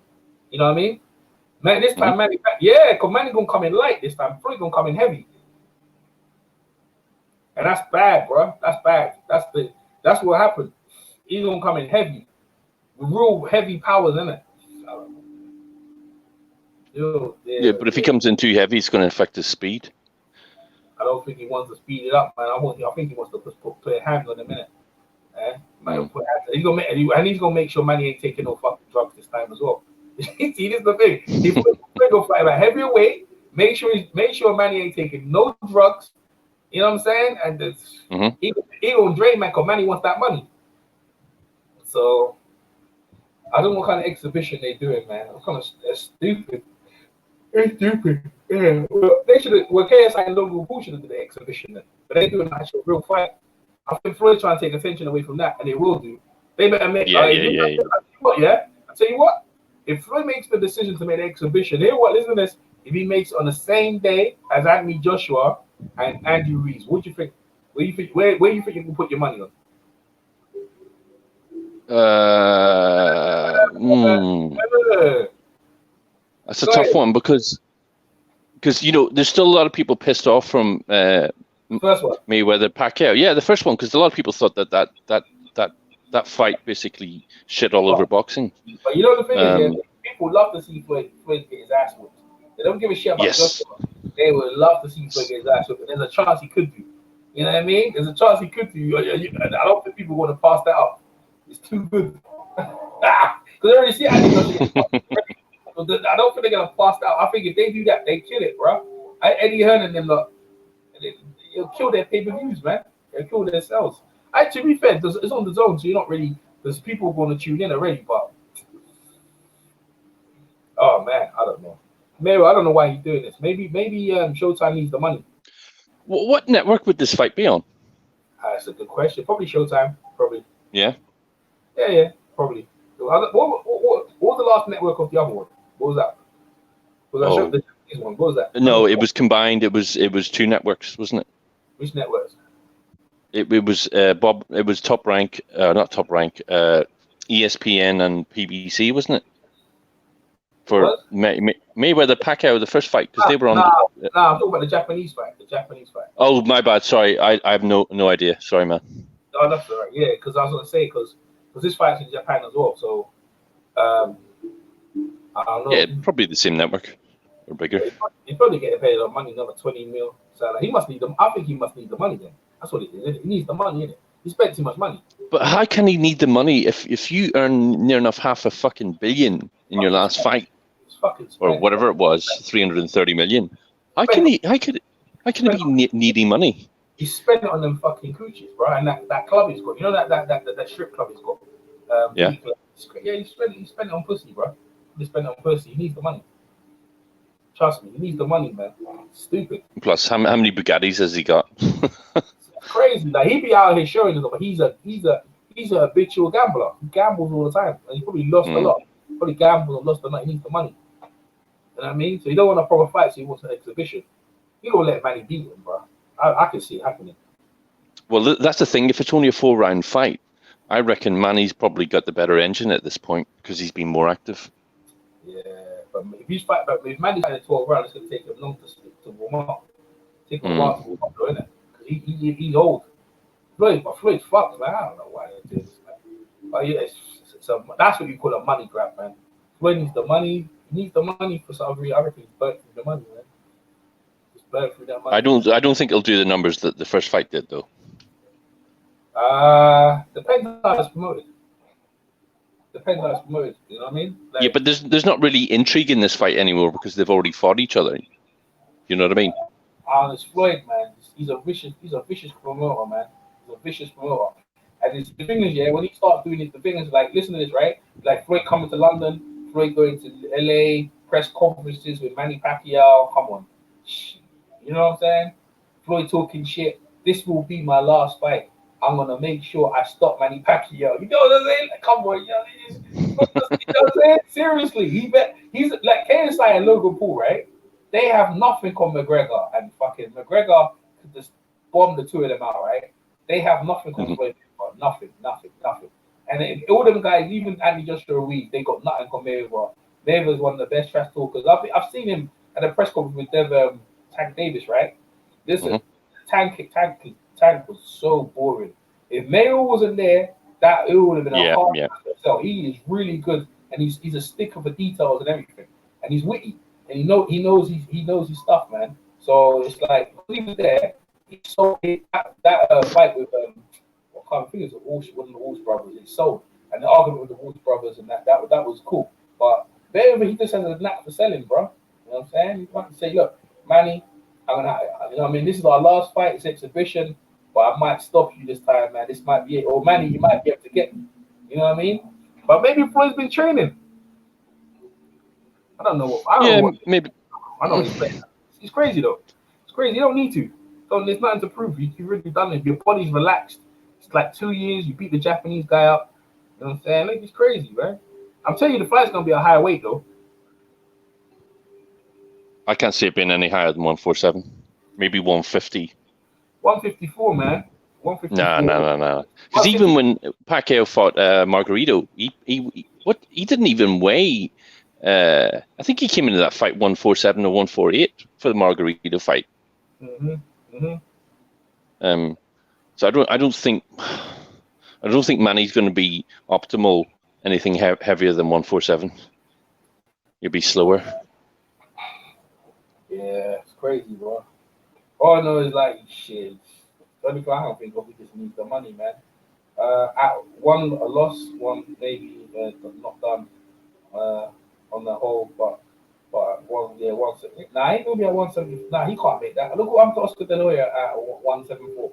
You know what I mean? Man, this time Manny, because Manny gonna come in light this time. Floyd gonna come in heavy, and that's bad, bro. That's bad. That's what happened. He's gonna come in heavy, with real heavy powers in it. Yeah, but if he comes in too heavy, it's going to affect his speed. I don't think he wants to speed it up, man. I think he wants to play hands on a minute. He's gonna make sure Manny ain't taking no fucking drugs this time as well. See, this is the thing. He's gonna fight at heavier weight. Make sure Manny ain't taking no drugs. You know what I'm saying? And he gonna drain man because Manny wants that money. So I don't know what kind of exhibition they doing, man. It's stupid. It's stupid. Yeah. Well, KSI and Logan Paul should have done the exhibition then. But they're doing an actual real fight. I think Floyd's trying to take attention away from that, and they will do. They better make. Yeah. I tell you what. If Floyd makes the decision to make the exhibition, listen to this. If he makes it on the same day as Anthony Joshua and Andy Ruiz, what do you think? Where do you think you can put your money on? That's a tough one because there's still a lot of people pissed off from First one. Mayweather Pacquiao. Yeah, the first one because a lot of people thought that fight basically shit all over boxing. But you know the thing is, people love to see Floyd get his ass whipped. They don't give a shit about Joshua. They would love to see Floyd get his ass whipped. And there's a chance he could do. You know what I mean? There's a chance he could do. I don't think people want to pass that up. It's too good. Because they already see Andy Joshua. I don't think they're gonna pass that out. I think if they do that, they kill it, bro. Eddie Hearn and them lot, it'll kill their pay-per-views, man. It'll kill their sales. To be fair, it's on the zone, so you're not really. There's people going to tune in already, but oh man, I don't know. Maybe I don't know why he's doing this. Maybe Showtime needs the money. What network would this fight be on? That's a good question. Probably Showtime. Probably. Yeah. Yeah, probably. What was the last network of the other one? What was that? Was that the Japanese one? What was that? No, it was combined. It was 2 networks, wasn't it? Which networks? It was Bob. It was Top Rank, not Top Rank. ESPN and PBC, wasn't it? For Mayweather Pacquiao, the first fight, because they were on. I'm talking about the Japanese fight. The Japanese fight. Oh, my bad. Sorry, I have no idea. Sorry, man. No, that's all right. Yeah, because I was gonna say because this fight's in Japan as well, so I don't know. Yeah, probably the same network or bigger. He's probably getting paid a lot of money, another 20 mil. So he must need them. I think he must need the money then. That's what it is. He needs the money, innit? He spent too much money. But how can he need the money if you earn near enough $500 million in your last fight, or whatever it was, 330 million? How can he be needing money? He spent it on them fucking coochies, bro. And that club he's got, you know that strip club he's got. Yeah. He spent it on pussy, bro. He spent it on pussy. He needs the money. Trust me, he needs the money, man. Stupid. Plus, how many Bugattis has he got? Crazy. Like he be out here showing us, but he's a habitual gambler. He gambles all the time, and he probably lost a lot. Probably gambled and lost a lot. He needs the money. You know what I mean? So he don't want a proper fight, so he wants an exhibition. He gonna let Manny beat him, bro. I can see it happening. Well, that's the thing. If it's only a 4-round fight, I reckon Manny's probably got the better engine at this point because he's been more active. Yeah, but if Manny's fighting 12 rounds, it's gonna take him long to warm up. Take a while to warm up, isn't it? He's old. Floyd's fucked, man. I don't know why they do this, man. But yeah, so that's what you call a money grab, man. Floyd needs the money. He needs the money for some reason. I reckon he's burnt through the money, man. He's burnt through that money. I don't think he'll do the numbers that the first fight did, though. Depends on how it's promoted. You know what I mean? Like, yeah, but there's not really intrigue in this fight anymore because they've already fought each other. You know what I mean? It's Floyd, man. He's a vicious promoter, man. He's a vicious promoter. And the thing is, yeah, when he starts doing it, the thing is, like, listen to this, right? Like Floyd coming to London, Floyd going to LA, press conferences with Manny Pacquiao. Come on, you know what I'm saying? Floyd talking shit. This will be my last fight. I'm gonna make sure I stop Manny Pacquiao. You know what I'm saying? Like, come on, you know what I'm saying? Seriously, he's like KSI and Logan Paul, right? They have nothing on McGregor, and fucking McGregor could just bomb the two of them out, right? They have nothing on Floyd, nothing. And all them guys, even Andy Joshua Ruiz, they got nothing on Mayweather. Mayweather's one of the best trash talkers. I've seen him at a press conference with Tank Davis, right? Listen, Tank was so boring. If Mayweather wasn't there, it would have been a hard match to sell. He is really good, and he's a sticker for details and everything, and he's witty. And he knows his stuff, man. So it's like when he was there, he sold that fight with I think it was one of the Walsh brothers. He sold, and the argument with the Walsh brothers and that was cool. But Mayweather, he just has a knack for selling, bro. You know what I'm saying? You want to say, look, Manny, you know what I mean, this is our last fight. It's exhibition, but I might stop you this time, man. This might be it. Or Manny, you might be able to get me. You know what I mean? But maybe Floyd's been training. I don't know. Maybe. I know he's playing. It's crazy though. It's crazy. You don't need to. There's nothing to prove. You've already done it. Your body's relaxed. It's like 2 years. You beat the Japanese guy up. You know what I'm saying? Like, it's crazy, right? I'm telling you, the fight's gonna be a higher weight though. I can't see it being any higher than 147. Maybe 150. 154, man. 154. No. Because even when Pacquiao fought Margarito, he didn't even weigh. I think he came into that fight 147 or 148 for the Margarito fight. So I don't think Manny's going to be optimal anything heavier than 147. He'll be slower. Yeah, it's crazy, bro. All I know is like shit. I don't think we just need the money, man. One a loss, one maybe not done on the whole, but 170. Nah, he ain't gonna be at 170. Nah, he can't make that. Look, I'm to Oscar De La Hoya at 174.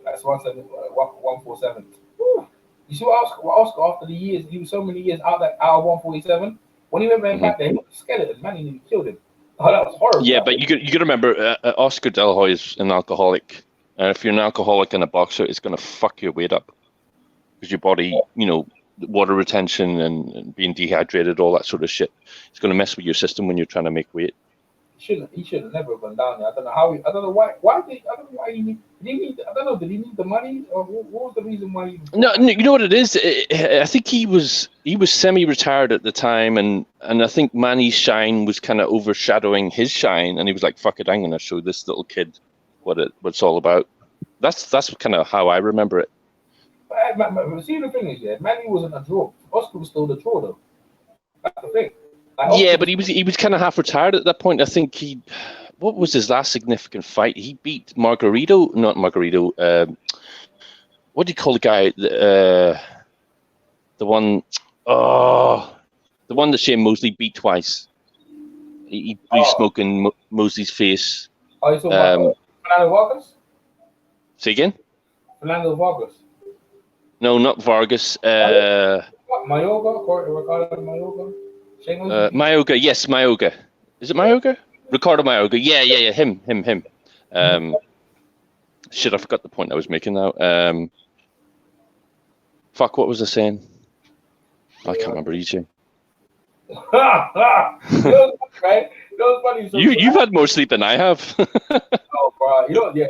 That's 147. Woo. You see what Oscar after the years, he was so many years out of 147. When he went back there, he was a skeleton. Man, he nearly killed him. Oh, that was horrible. Yeah, but you got to remember, Oscar De La Hoya is an alcoholic. And if you're an alcoholic and a boxer, it's going to fuck your weight up because your body, water retention and being dehydrated, all that sort of shit, it's going to mess with your system when you're trying to make weight. He should have never gone down there. I don't know how. I don't know why. I don't know why he need. I don't know. Did he need the money, or what was the reason why he? No, you know what it is. I think he was semi-retired at the time, and I think Manny's shine was kind of overshadowing his shine, and he was like, "Fuck it, I'm going to show this little kid what it's all about." That's kind of how I remember it. But see, the thing is, yeah, Manny wasn't a draw. Oscar was still the draw, though. That's the thing. Yeah, but he was kind of half retired at that point. I think what was his last significant fight? He beat not Margarito. What do you call the guy? The one that Shane Mosley beat twice. He blew smoke in Mosley's face. Oh, you talking about Fernando Vargas? Say again? Fernando Vargas. No, not Vargas. Mayoga? Ricardo Mayoga? Mayoga, yes, Mayoga. Is it Mayoga? Ricardo Mayoga. Yeah, him. Shit, I forgot the point I was making now. Fuck, what was I saying? I can't remember, EJ. Right? Funny. You've had more sleep than I have. Oh, bro.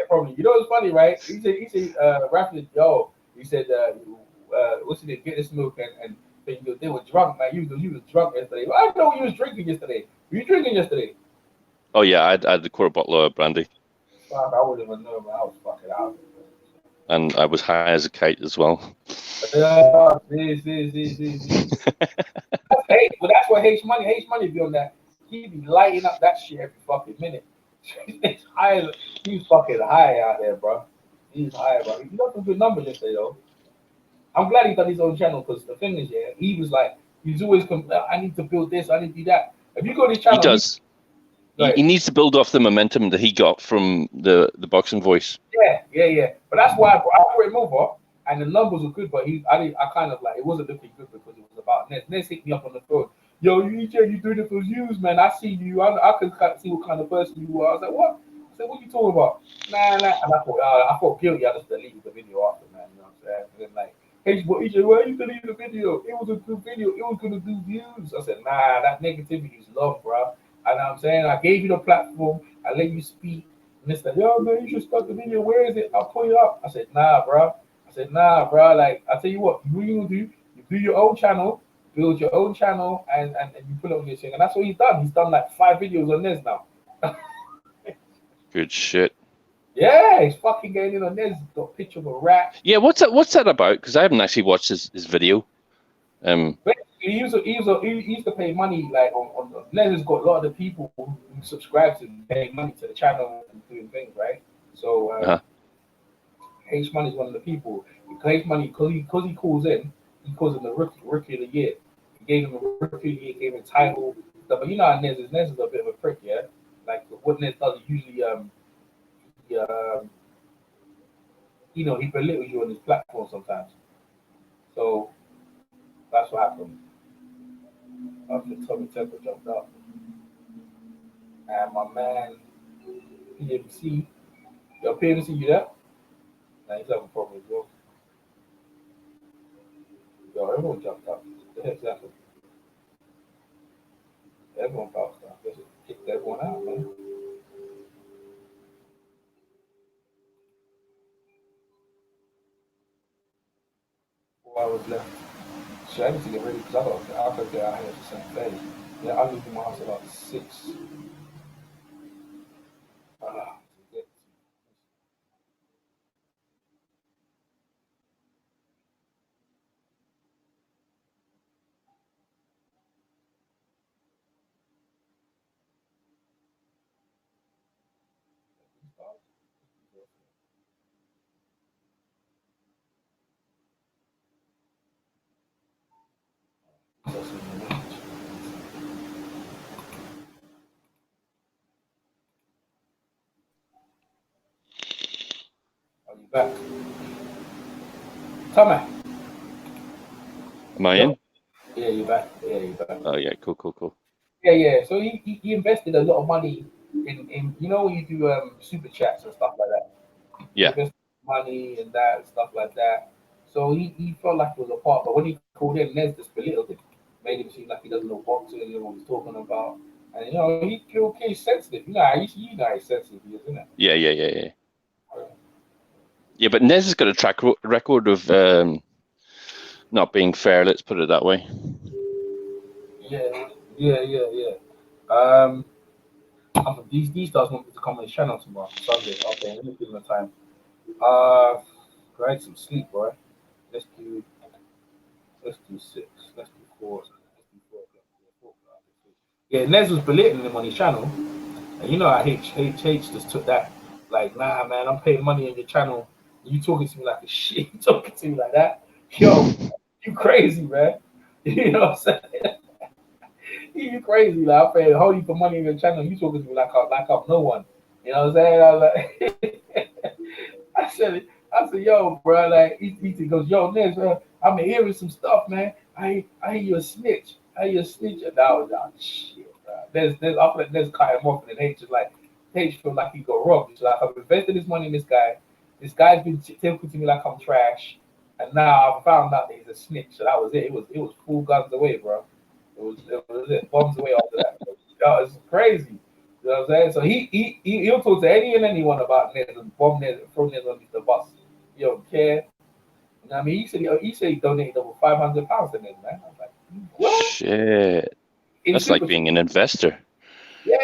Probably. What's funny, right? He said, Rapid, he said, what's it? Get this milk and they were drunk, man. You was drunk yesterday. Well, I didn't know you was drinking yesterday. Were you drinking yesterday? Oh yeah, I had a quarter bottle of brandy. Fuck, I wouldn't even know, man. I was fucking out. And I was high as a kite as well. See. But that's what H Money be on that. He be lighting up that shit every fucking minute. He's fucking high out there, bro. He's high, bro. He got some good numbers yesterday, though. I'm glad he done his own channel because the thing is, yeah, he was like, he's always, I need to build this, I need to do that. If you go to his channel, he does. He needs to build off the momentum that he got from the boxing voice. Yeah. But that's why I put him over, and the numbers were good. But I kind of like it wasn't looking good because it was about Nez. Nez hit me up on the phone. Yo, you doing it for views, man. I see you. I can see what kind of person you are. I was like, what? I said, what are you talking about? Nah. And I thought guilty. I just deleted the video after, man. You know what I'm saying? And then like, hey, EJ, why you deleted the video? It was a good video. It was gonna do views. I said, nah, that negativity is love, bro. And I'm saying I gave you the platform, I let you speak. And it's like, yo, man, you should start the video. Where is it? I'll pull it up. I said, nah, bro. Like, I tell you what, you really do. You do your own channel, build your own channel, and you put it on your thing. And that's what he's done. He's done like 5 videos on this now. Good shit. Yeah, he's fucking getting in on this. He's got a picture of a rat. Yeah, what's that about? Because I haven't actually watched his video. He used to pay money like on Nez has got a lot of the people who subscribe to him paying money to the channel and doing things, right? So H Money is one of the people. H Money because he calls in, he calls him the rookie of the year. He gave him a rookie of the year, gave him a title. But you know how Nez is. Nez is a bit of a prick, yeah. Like what Nez does, he usually he belittles you on his platform sometimes. So that's what happened. After Tommy Temple jumped up. And my man, PMC, PMC, you there? Nah, he's having a problem as well. Yo, everyone jumped up. What the heck's happened? Everyone bounced out. Guess it kicked everyone out, man. 4 hours left. So I need to get ready because I got to get out here at the same day. Yeah, I'll leave my house about 6. Back. Tommy. Am I Yo. in? Yeah, you're back. Yeah, you're back. Oh yeah, cool. Yeah. So he invested a lot of money in you know when you do super chats and stuff like that. He Yeah. invested money and that and stuff like that. So he felt like he was a part, but when he called in, Nez just belittled him, made him seem like he doesn't know boxing and what he's talking about. And you know he okay sensitive. You know how sensitive he is, isn't it? Yeah. Yeah, but Nez has got a track record of not being fair. Let's put it that way. Yeah. Um, these guys want me to come on the channel tomorrow, Sunday. Okay, let me give them the time. I had some sleep, boy. Let's do 6. Let's do 4. Let's do 4 o'clock. Yeah, Nez was belittling him on his channel, and you know how H just took that. Like, nah, man, I'm paying money on your channel. You talking to me like a shit. You talking to me like that? Yo, you crazy, man. You know what I'm saying? You crazy, like I'm paying holy for money on your channel. You talking to me like I'm no one. You know what I'm saying? I was like, I said, yo, bro, like he goes, yo, Nez, I'm hearing some stuff, man. I hear you a snitch. I hear you a snitch. And I was like, shit, bro. There's after that, Nez cut him off, and then H is like, H feel like he got robbed. He's like, I've invested this money in this guy. This guy's been talking to me like I'm trash, and now I found out that he's a snitch. So that was it. It was full guns away, bro. It was it. Bombs away after that. Yo, it's crazy. You know what I'm saying? So he'll talk to any and anyone about Nez and bomb Nez and throw Nez on the bus. You don't care. You know what I mean? He said he donated over £500 to Nez, man. I was like, what? Shit. That's like being an investor. Yeah.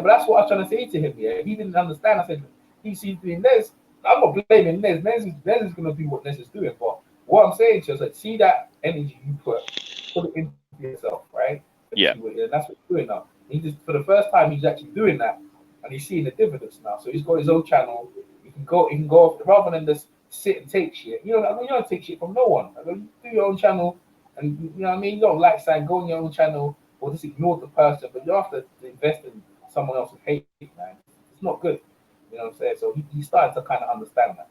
But that's what I was trying to say to him. Yeah, he didn't understand. I said he sees doing Nez. I'm not blaming Nez. Nez is gonna do what Nez is doing. But what I'm saying to you is like, see that energy you put it into yourself, right? Yeah. And that's what he's doing now. He just for the first time he's actually doing that, and he's seeing the dividends now. So he's got his own channel. He can go off rather than just sit and take shit. You know, I mean, you don't take shit from no one. I mean, you do your own channel, and you know what I mean. You don't like saying go on your own channel or just ignore the person, but you have to invest in someone else's hate, man. It's not good. You know what I'm saying? So he started to kind of understand that.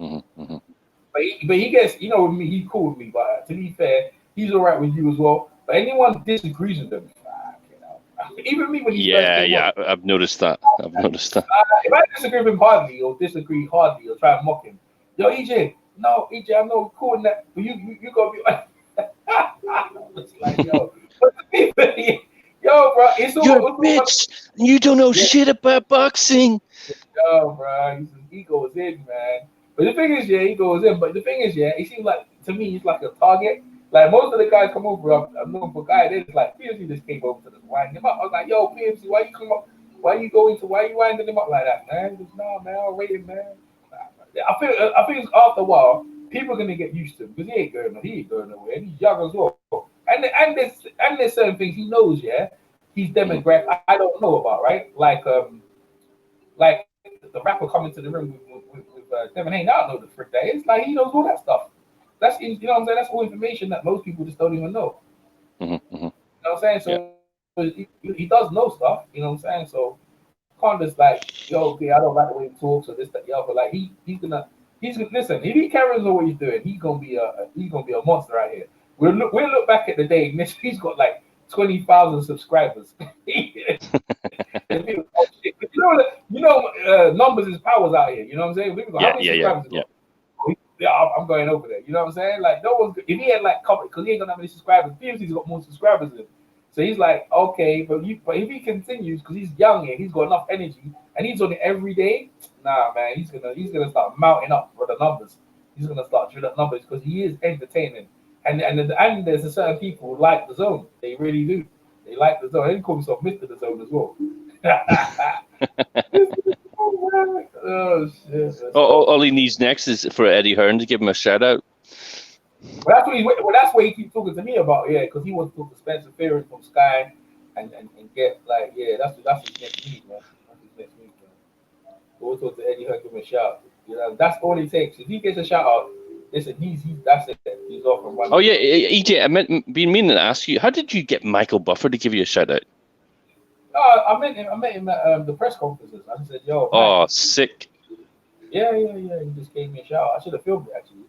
Mm-hmm. But he gets, you know, with me, he's cool with me. But to be fair, he's all right with you as well. But anyone disagrees with him, even me when he first came on, I've noticed that. if I disagree with him hardly or try and mock him, yo, EJ, I know cool in that, but you gotta be like, it's like, yo, bro, it's all, you're a bitch. You don't know shit about boxing. Yo, bro, his ego is in, man. But the thing is, he goes in. But the thing is, it seems like to me he's like a target. Like most of the guys come over, I'm looking for guys. It's like PMC just came over to just wind him up. I was like, yo, PMC, why you winding him up like that, man? He goes, nah, man, I'll rate him, man. I think after a while, people are gonna get used to him because he ain't going nowhere. And he's young as well. And there's certain things he knows, he's demographic I don't know about, right? Like the rapper coming to the room with Devin Haney, I don't know the frick that is. Like he knows all that stuff. That's you know what I'm saying. That's all information that most people just don't even know. Mm-hmm. You know what I'm saying? So he does know stuff. You know what I'm saying? So can't just like, yo, okay, I don't like the way he talks or this, that, the other. Like he's gonna listen. If he carries on what he's doing, he's gonna be a monster out here. We'll look back at the day. He's got like 20,000 subscribers. Numbers is powers out here. You know what I'm saying? I'm going over there. You know what I'm saying? Like no one's if he had like couple because he ain't gonna have any subscribers. PMC's got more subscribers than him. So he's like, okay, but if he continues because he's young and he's got enough energy and he's on it every day, nah, man, he's gonna start mounting up for the numbers. He's gonna start drilling up numbers because he is entertaining. And there's a certain people who like the zone. They really do. They like the zone. They call themselves Mr. The Zone as well. Oh shit! All he needs next is for Eddie Hearn to give him a shout out. Well, that's what he keeps talking to me about, because he wants to talk to Spencer Fearon from Sky and get like, that's his next meet, man. That's his next meet, man. We'll talk to Eddie Hearn, give him a shout. You know, that's all it takes. If he gets a shout out, listen, that's it. He's off and running. Oh yeah, EJ, been meaning to ask you, how did you get Michael Buffer to give you a shout out? I met him at the press conferences. I said, yo. Oh, sick. Yeah. He just gave me a shout. I should have filmed it actually.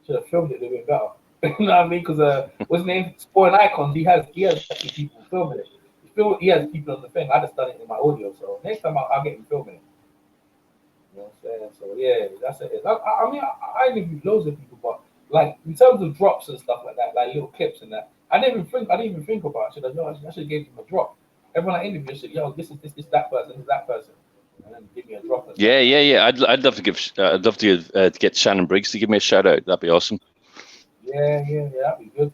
Should have filmed it a little bit better. You know what I mean? Because what's his name? Sporting Icons. He has actually people filming it. He has people on the thing. I just done it in my audio. So next time I'll get him filming it. You know what I'm saying? So yeah, that's it. I mean, I interviewed loads of people, but like in terms of drops and stuff like that, like little clips and that, I didn't even think about it. I should have gave him a drop. Everyone I interviewed said, yo, this, that person, this is that person. And then give me a drop. Yeah. I'd love to get Shannon Briggs to give me a shout out. That'd be awesome. Yeah, that'd be good.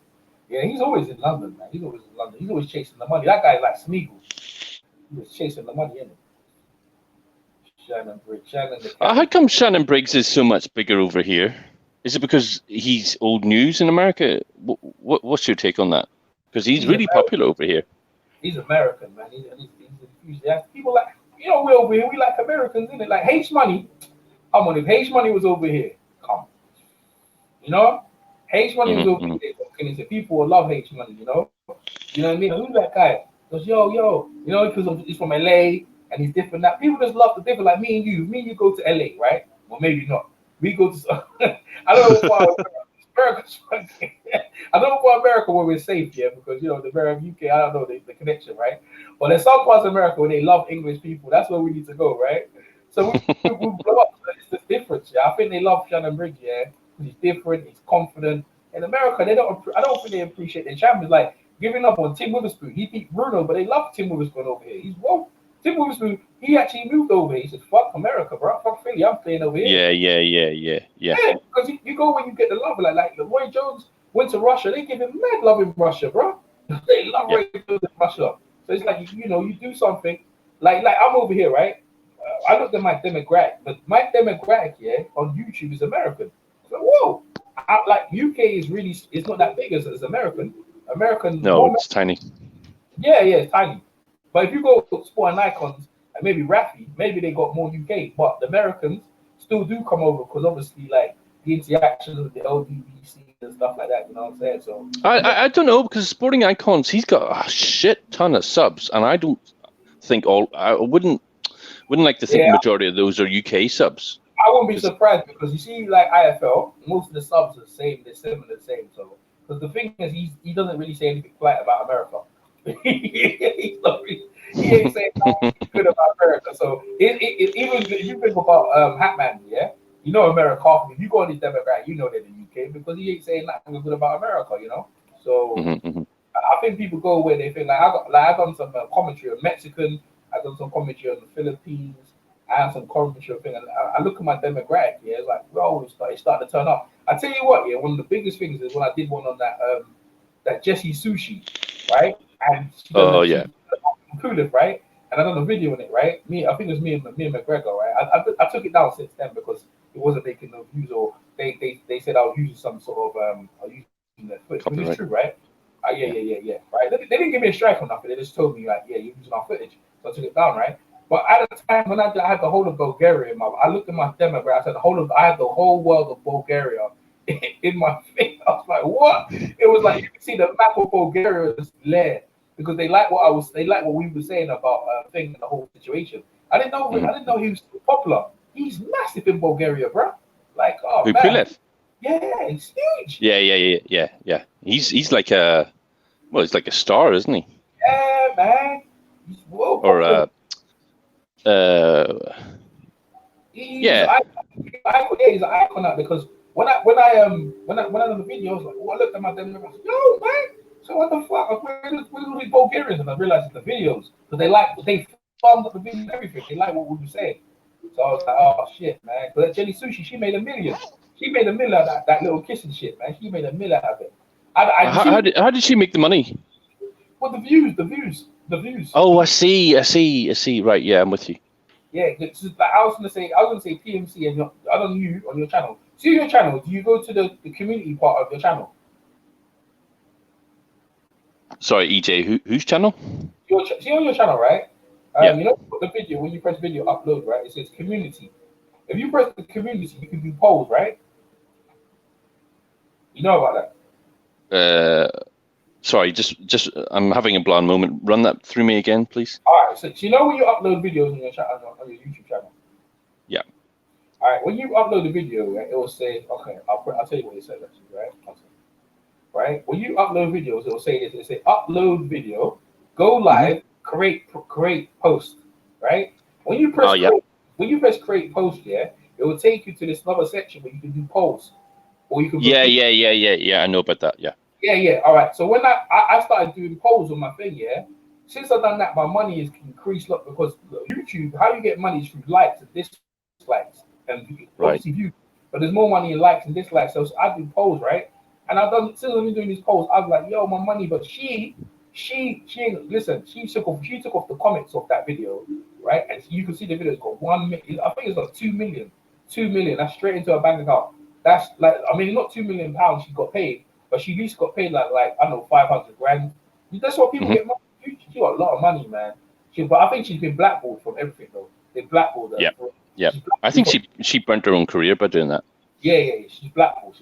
Yeah, he's always in London, man. He's always in London. He's always chasing the money. That guy's like Smeagol. He was chasing the money, isn't he? Shannon Briggs. How come Shannon Briggs is so much bigger over here? Is it because he's old news in America? What's your take on that? Because he's really popular over here. He's American, man. He's enthusiastic. People like, you know, we over here, we like Americans, isn't it? Like H Money. Come on, if H Money was over here, come. You know? H Money was over here. And people will love H Money, you know? You know what I mean? Who's that guy? Goes, yo, you know, because he's from LA and he's different. Now people just love the different, like me and you go to LA, right? Well, maybe not. We go to I don't know why America's I don't know why America where we're safe here, because you know the American UK, I don't know the connection, right? But there's some parts of America where they love English people. That's where we need to go, right? So we blow up. It's the difference, yeah. I think they love Shannon Briggs, yeah. He's different, he's confident. In America, I don't think they appreciate their champions. Like giving up on Tim Witherspoon. He beat Bruno, but they love Tim Witherspoon over here. Tim Witherspoon, he actually moved over here. He said, fuck America, bro. Fuck Philly, I'm staying over here. Yeah. Yeah, because you go when you get the love. Like Roy Jones went to Russia. They give him mad love in Russia, bro. They love Roy Jones in Russia. So it's like, you know, you do something. Like I'm over here, right? I looked at my demographic, but my demographic, yeah, on YouTube is American. So, whoa. Like UK is really, it's not that big as American. No, it's tiny. Yeah, it's tiny. But if you go to Sporting Icons and maybe Rafi, maybe they got more UK, but the Americans still do come over because obviously like the interactions with the LDBC and stuff like that, you know what I'm saying? So I don't know, because Sporting Icons, he's got a shit ton of subs, and I don't think I wouldn't like to think the majority of those are UK subs. I wouldn't be surprised, because you see, like IFL, most of the subs are the same. They're similar, the same. So, because the thing is, he doesn't really say anything polite about America. He ain't saying nothing good about America. So, even if you think about Hatman, yeah, you know America. If you go on his demographic, you know they're the UK, because he ain't saying nothing good about America. You know, so I think people go where they think. I've done some commentary on Mexican. I've done some commentary on the Philippines. I have some commentary thing, and I look at my demographic. Yeah, it's like, bro, it's starting to turn up. I tell you what, yeah, one of the biggest things is when I did one on that Jessie Sushi, right? And Coolif, right? And I done a video on it, right? I think it was me and McGregor, right? I took it down since then because it wasn't making no views, or they said I was using some sort of I was using the footage, which is true, right? Yeah, right? They didn't give me a strike or nothing. They just told me like, yeah, you're using our footage, so I took it down, right? But at the time when I had the whole of Bulgaria in I looked at my demographic. I said I had the whole world of Bulgaria in my face. I was like, what? It was like you can see the map of Bulgaria is layered, because they like what we were saying about the whole situation. I didn't know he was so popular. He's massive in Bulgaria, bro. Like, oh man. Pulev? Yeah, he's huge. Yeah. He's like he's like a star, isn't he? Yeah, man. He's popular. He's an icon now, because when I done the video, I was like, oh, I looked at my demographic, I was like, yo, man, so what the fuck? Where's all these Bulgarians? And I realized it's the videos, because they thumbed up the video and everything. They like what we were saying. So I was like, oh shit, man. But Jenny Sushi, she made $1 million. She made $1 million out of that little kissing shit, man. She made $1 million out of it. How did she make the money? Well, the views. Oh, I see. Right, yeah, I'm with you. Yeah, it's just like I was gonna say PMC and on your channel. See your channel. Do you go to the community part of your channel? Sorry, EJ, whose channel? See on your channel, right? Yeah. You know the video, when you press video upload, right? It says community. If you press the community, you can do polls, right? You know about that? Sorry, just I'm having a blind moment. Run that through me again, please. All right. So you know when you upload videos on your channel, on your YouTube channel? Yeah. All right, when you upload the video, right, it will say, okay, I'll tell you what it says actually, right? Right? When you upload videos, it will say this. It will say upload video, go live, create post, right? When you press create post, yeah, it will take you to this other section where you can do polls, or you can Yeah. I know about that. Yeah. Yeah. All right. So when I started doing polls on my thing, yeah. Since I've done that, my money has increased a lot because YouTube, how you get money is through likes and dislikes and obviously views. But there's more money in likes and dislikes. So I do polls, right? And since I've been doing these polls, I was like, yo, my money. But she listen, she took off the comments of that video, right? And you can see the video's got 1 million. I think it's got 2 million. 2 million. That's straight into her bank account. That's like, I mean, not £2 million she got paid, but she at least got paid like I don't know, 500 grand. That's what people get money. She got a lot of money, man. But I think she's been blackballed from everything, though. They blackballed her. Yeah. I think she burnt her own career by doing that. Yeah. She's blackballed.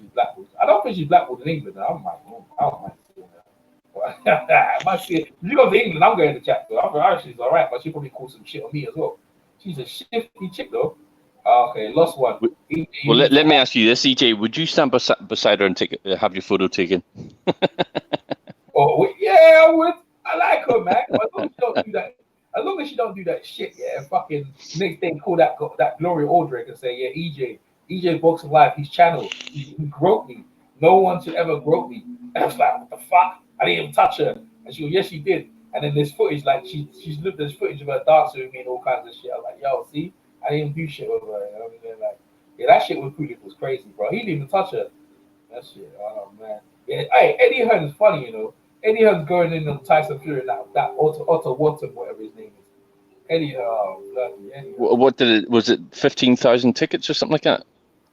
I don't think she's blackballed in England. I don't mind seeing her. I might see it. If you go to England, I'm going to chat to her. I think she's all right, but she'll probably call some shit on me as well. She's a shifty chick, though. Okay, lost one. Well, let me ask you this, EJ. Would you stand beside her and have your photo taken? Yeah, I would. I like her, man. But as long as she don't do that shit, yeah, fucking next day call that Gloria Aldrich and say, yeah, EJ Boxing Live, his channel, he groped me. No one should ever grope me. And I was like, what the fuck? I didn't even touch her. And she goes, yes, she did. And then there's footage, like she's looked, there's footage of her dancing with me and all kinds of shit. I was like, yo, see, I didn't do shit with her. You know what I mean? Like, yeah, that shit was crazy, bro. He didn't even touch her. That shit, oh man. Yeah, hey, Eddie Hearn is funny, you know. Eddie Hearn's going in on Tyson Fury, that Otto Watson, whatever his name is. Eddie, bloody Eddie. What did it? Was it 15,000 tickets or something like that?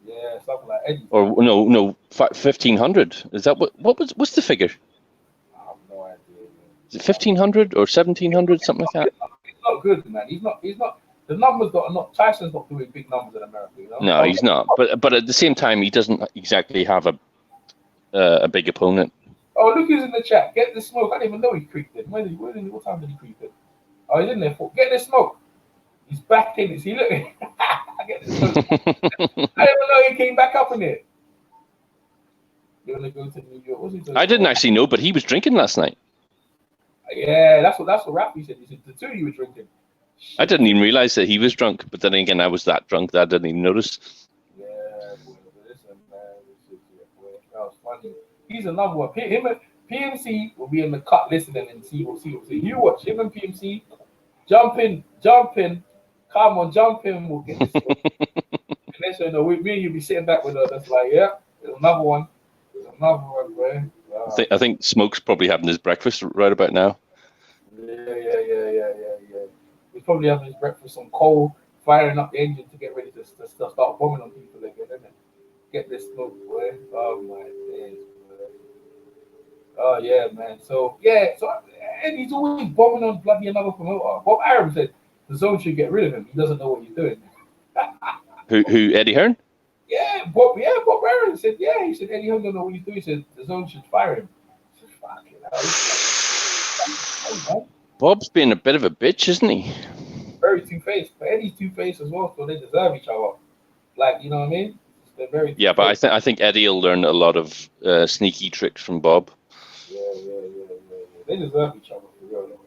Yeah, something like Eddie. Or no, 1,500. Is that what's the figure? I have no idea. Is it 1,500 or 1,700, something like that? He's not good, man. He's not. The numbers are not. Tyson's not doing big numbers in America, you know. No, he's not. But at the same time, he doesn't exactly have a big opponent. Oh, look who's in the chat. Get the smoke. I didn't even know he creeped in. What time did he creep in? Oh, he's in there for. Get the smoke. He's back in it. See, look. I get the smoke. I didn't even know he came back up in it. You want to go to New York? What's he doing? I didn't actually know, but he was drinking last night. Yeah, that's what Rafi said. He said the two of you were drinking. Shit. I didn't even realize that he was drunk. But then again, I was that drunk that I didn't even notice. Yeah, boy. Listen, man. That was funny. He's another one. Him and PMC will be in the cut listening and see. We'll see. You watch him and PMC. Jump in. Come on, jump in. We'll get this. And then so, you know, me and you'll be sitting back with her. That's like, yeah, there's another one. Bro. I think Smoke's probably having his breakfast right about now. Yeah. He's probably having his breakfast on coal, firing up the engine to get ready to start bombing on people again, isn't it? Get this smoke, boy. Oh my days, boy. Oh yeah, man. So and he's always bombing on bloody another promoter. Bob Arum said the zone should get rid of him. He doesn't know what he's doing. Who? Eddie Hearn? Yeah, Bob Arum said, he said Eddie Hearn don't know what he's doing. He said the zone should fire him. Bob's being a bit of a bitch, isn't he? Very two-faced. But Eddie's two-faced as well, so they deserve each other. Like, you know what I mean? They're very yeah, but I think Eddie will learn a lot of sneaky tricks from Bob. Yeah. They deserve each other for real.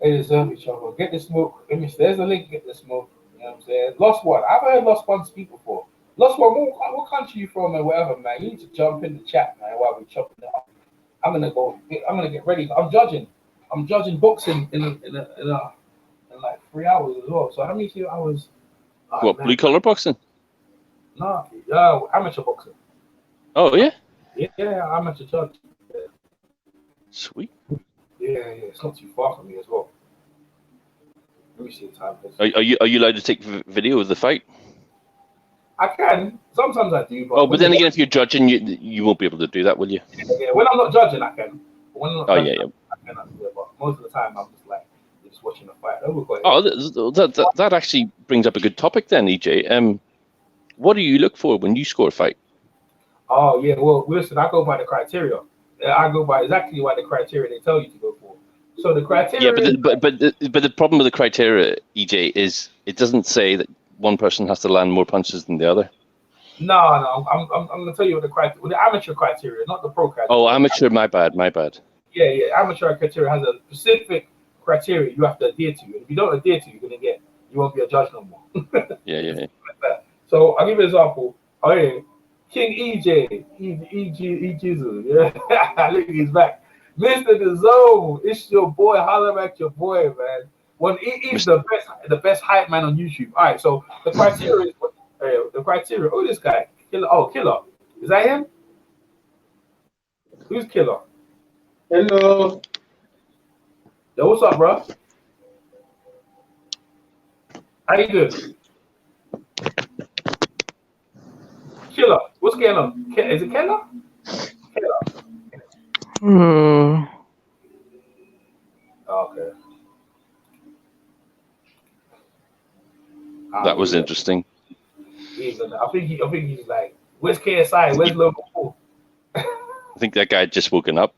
They deserve each other. Get the smoke. There's the link. Get the smoke. You know what I'm saying? Lost One. I've heard Lost One speak before. Lost One. What country you from and whatever, man? You need to jump in the chat, man. While we're chopping it up. I'm gonna get ready. I'm judging boxing in like 3 hours as well. So how many hours? Oh, what, blue collar boxing? No, amateur boxing. Oh yeah. Yeah, amateur judge. Yeah. Sweet. Yeah, it's not too far from me as well. Let me see the time. Are you allowed to take video of the fight? I can. Sometimes I do. But then again, if you're judging, you won't be able to do that, will you? Yeah. When I'm not judging, I can. When I'm not judging, yeah. I cannot do it. But most of the time, I'm just like watching the fight. That actually brings up a good topic then, EJ. What do you look for when you score a fight? Oh yeah, well listen, I go by the criteria. I go by exactly what the criteria they tell you to go for. So the criteria. Yeah, but the problem with the criteria, EJ, is it doesn't say that one person has to land more punches than the other? No. I'm gonna tell you what the criteria, the amateur criteria, not the pro criteria. Oh, amateur. My bad. Yeah. Amateur criteria has a specific criteria you have to adhere to. And if you don't adhere to, you won't be a judge no more. Yeah. So I'll give you an example. Oh yeah, King EJ, Jizu. Yeah, look, he's back. Mr. DAZN, it's your boy. Holler at your boy, man. When he's the best hype man on YouTube. All right, so the criteria is Oh, this guy, Killer. Oh, Killer. Is that him? Who's Killer? Hello. Yo, what's up, bro? How you doing? Killer. What's going on? Is it Killer? Okay. That was interesting. I think he's like, where's KSI? Where's Logan Paul? I think that guy had just woken up.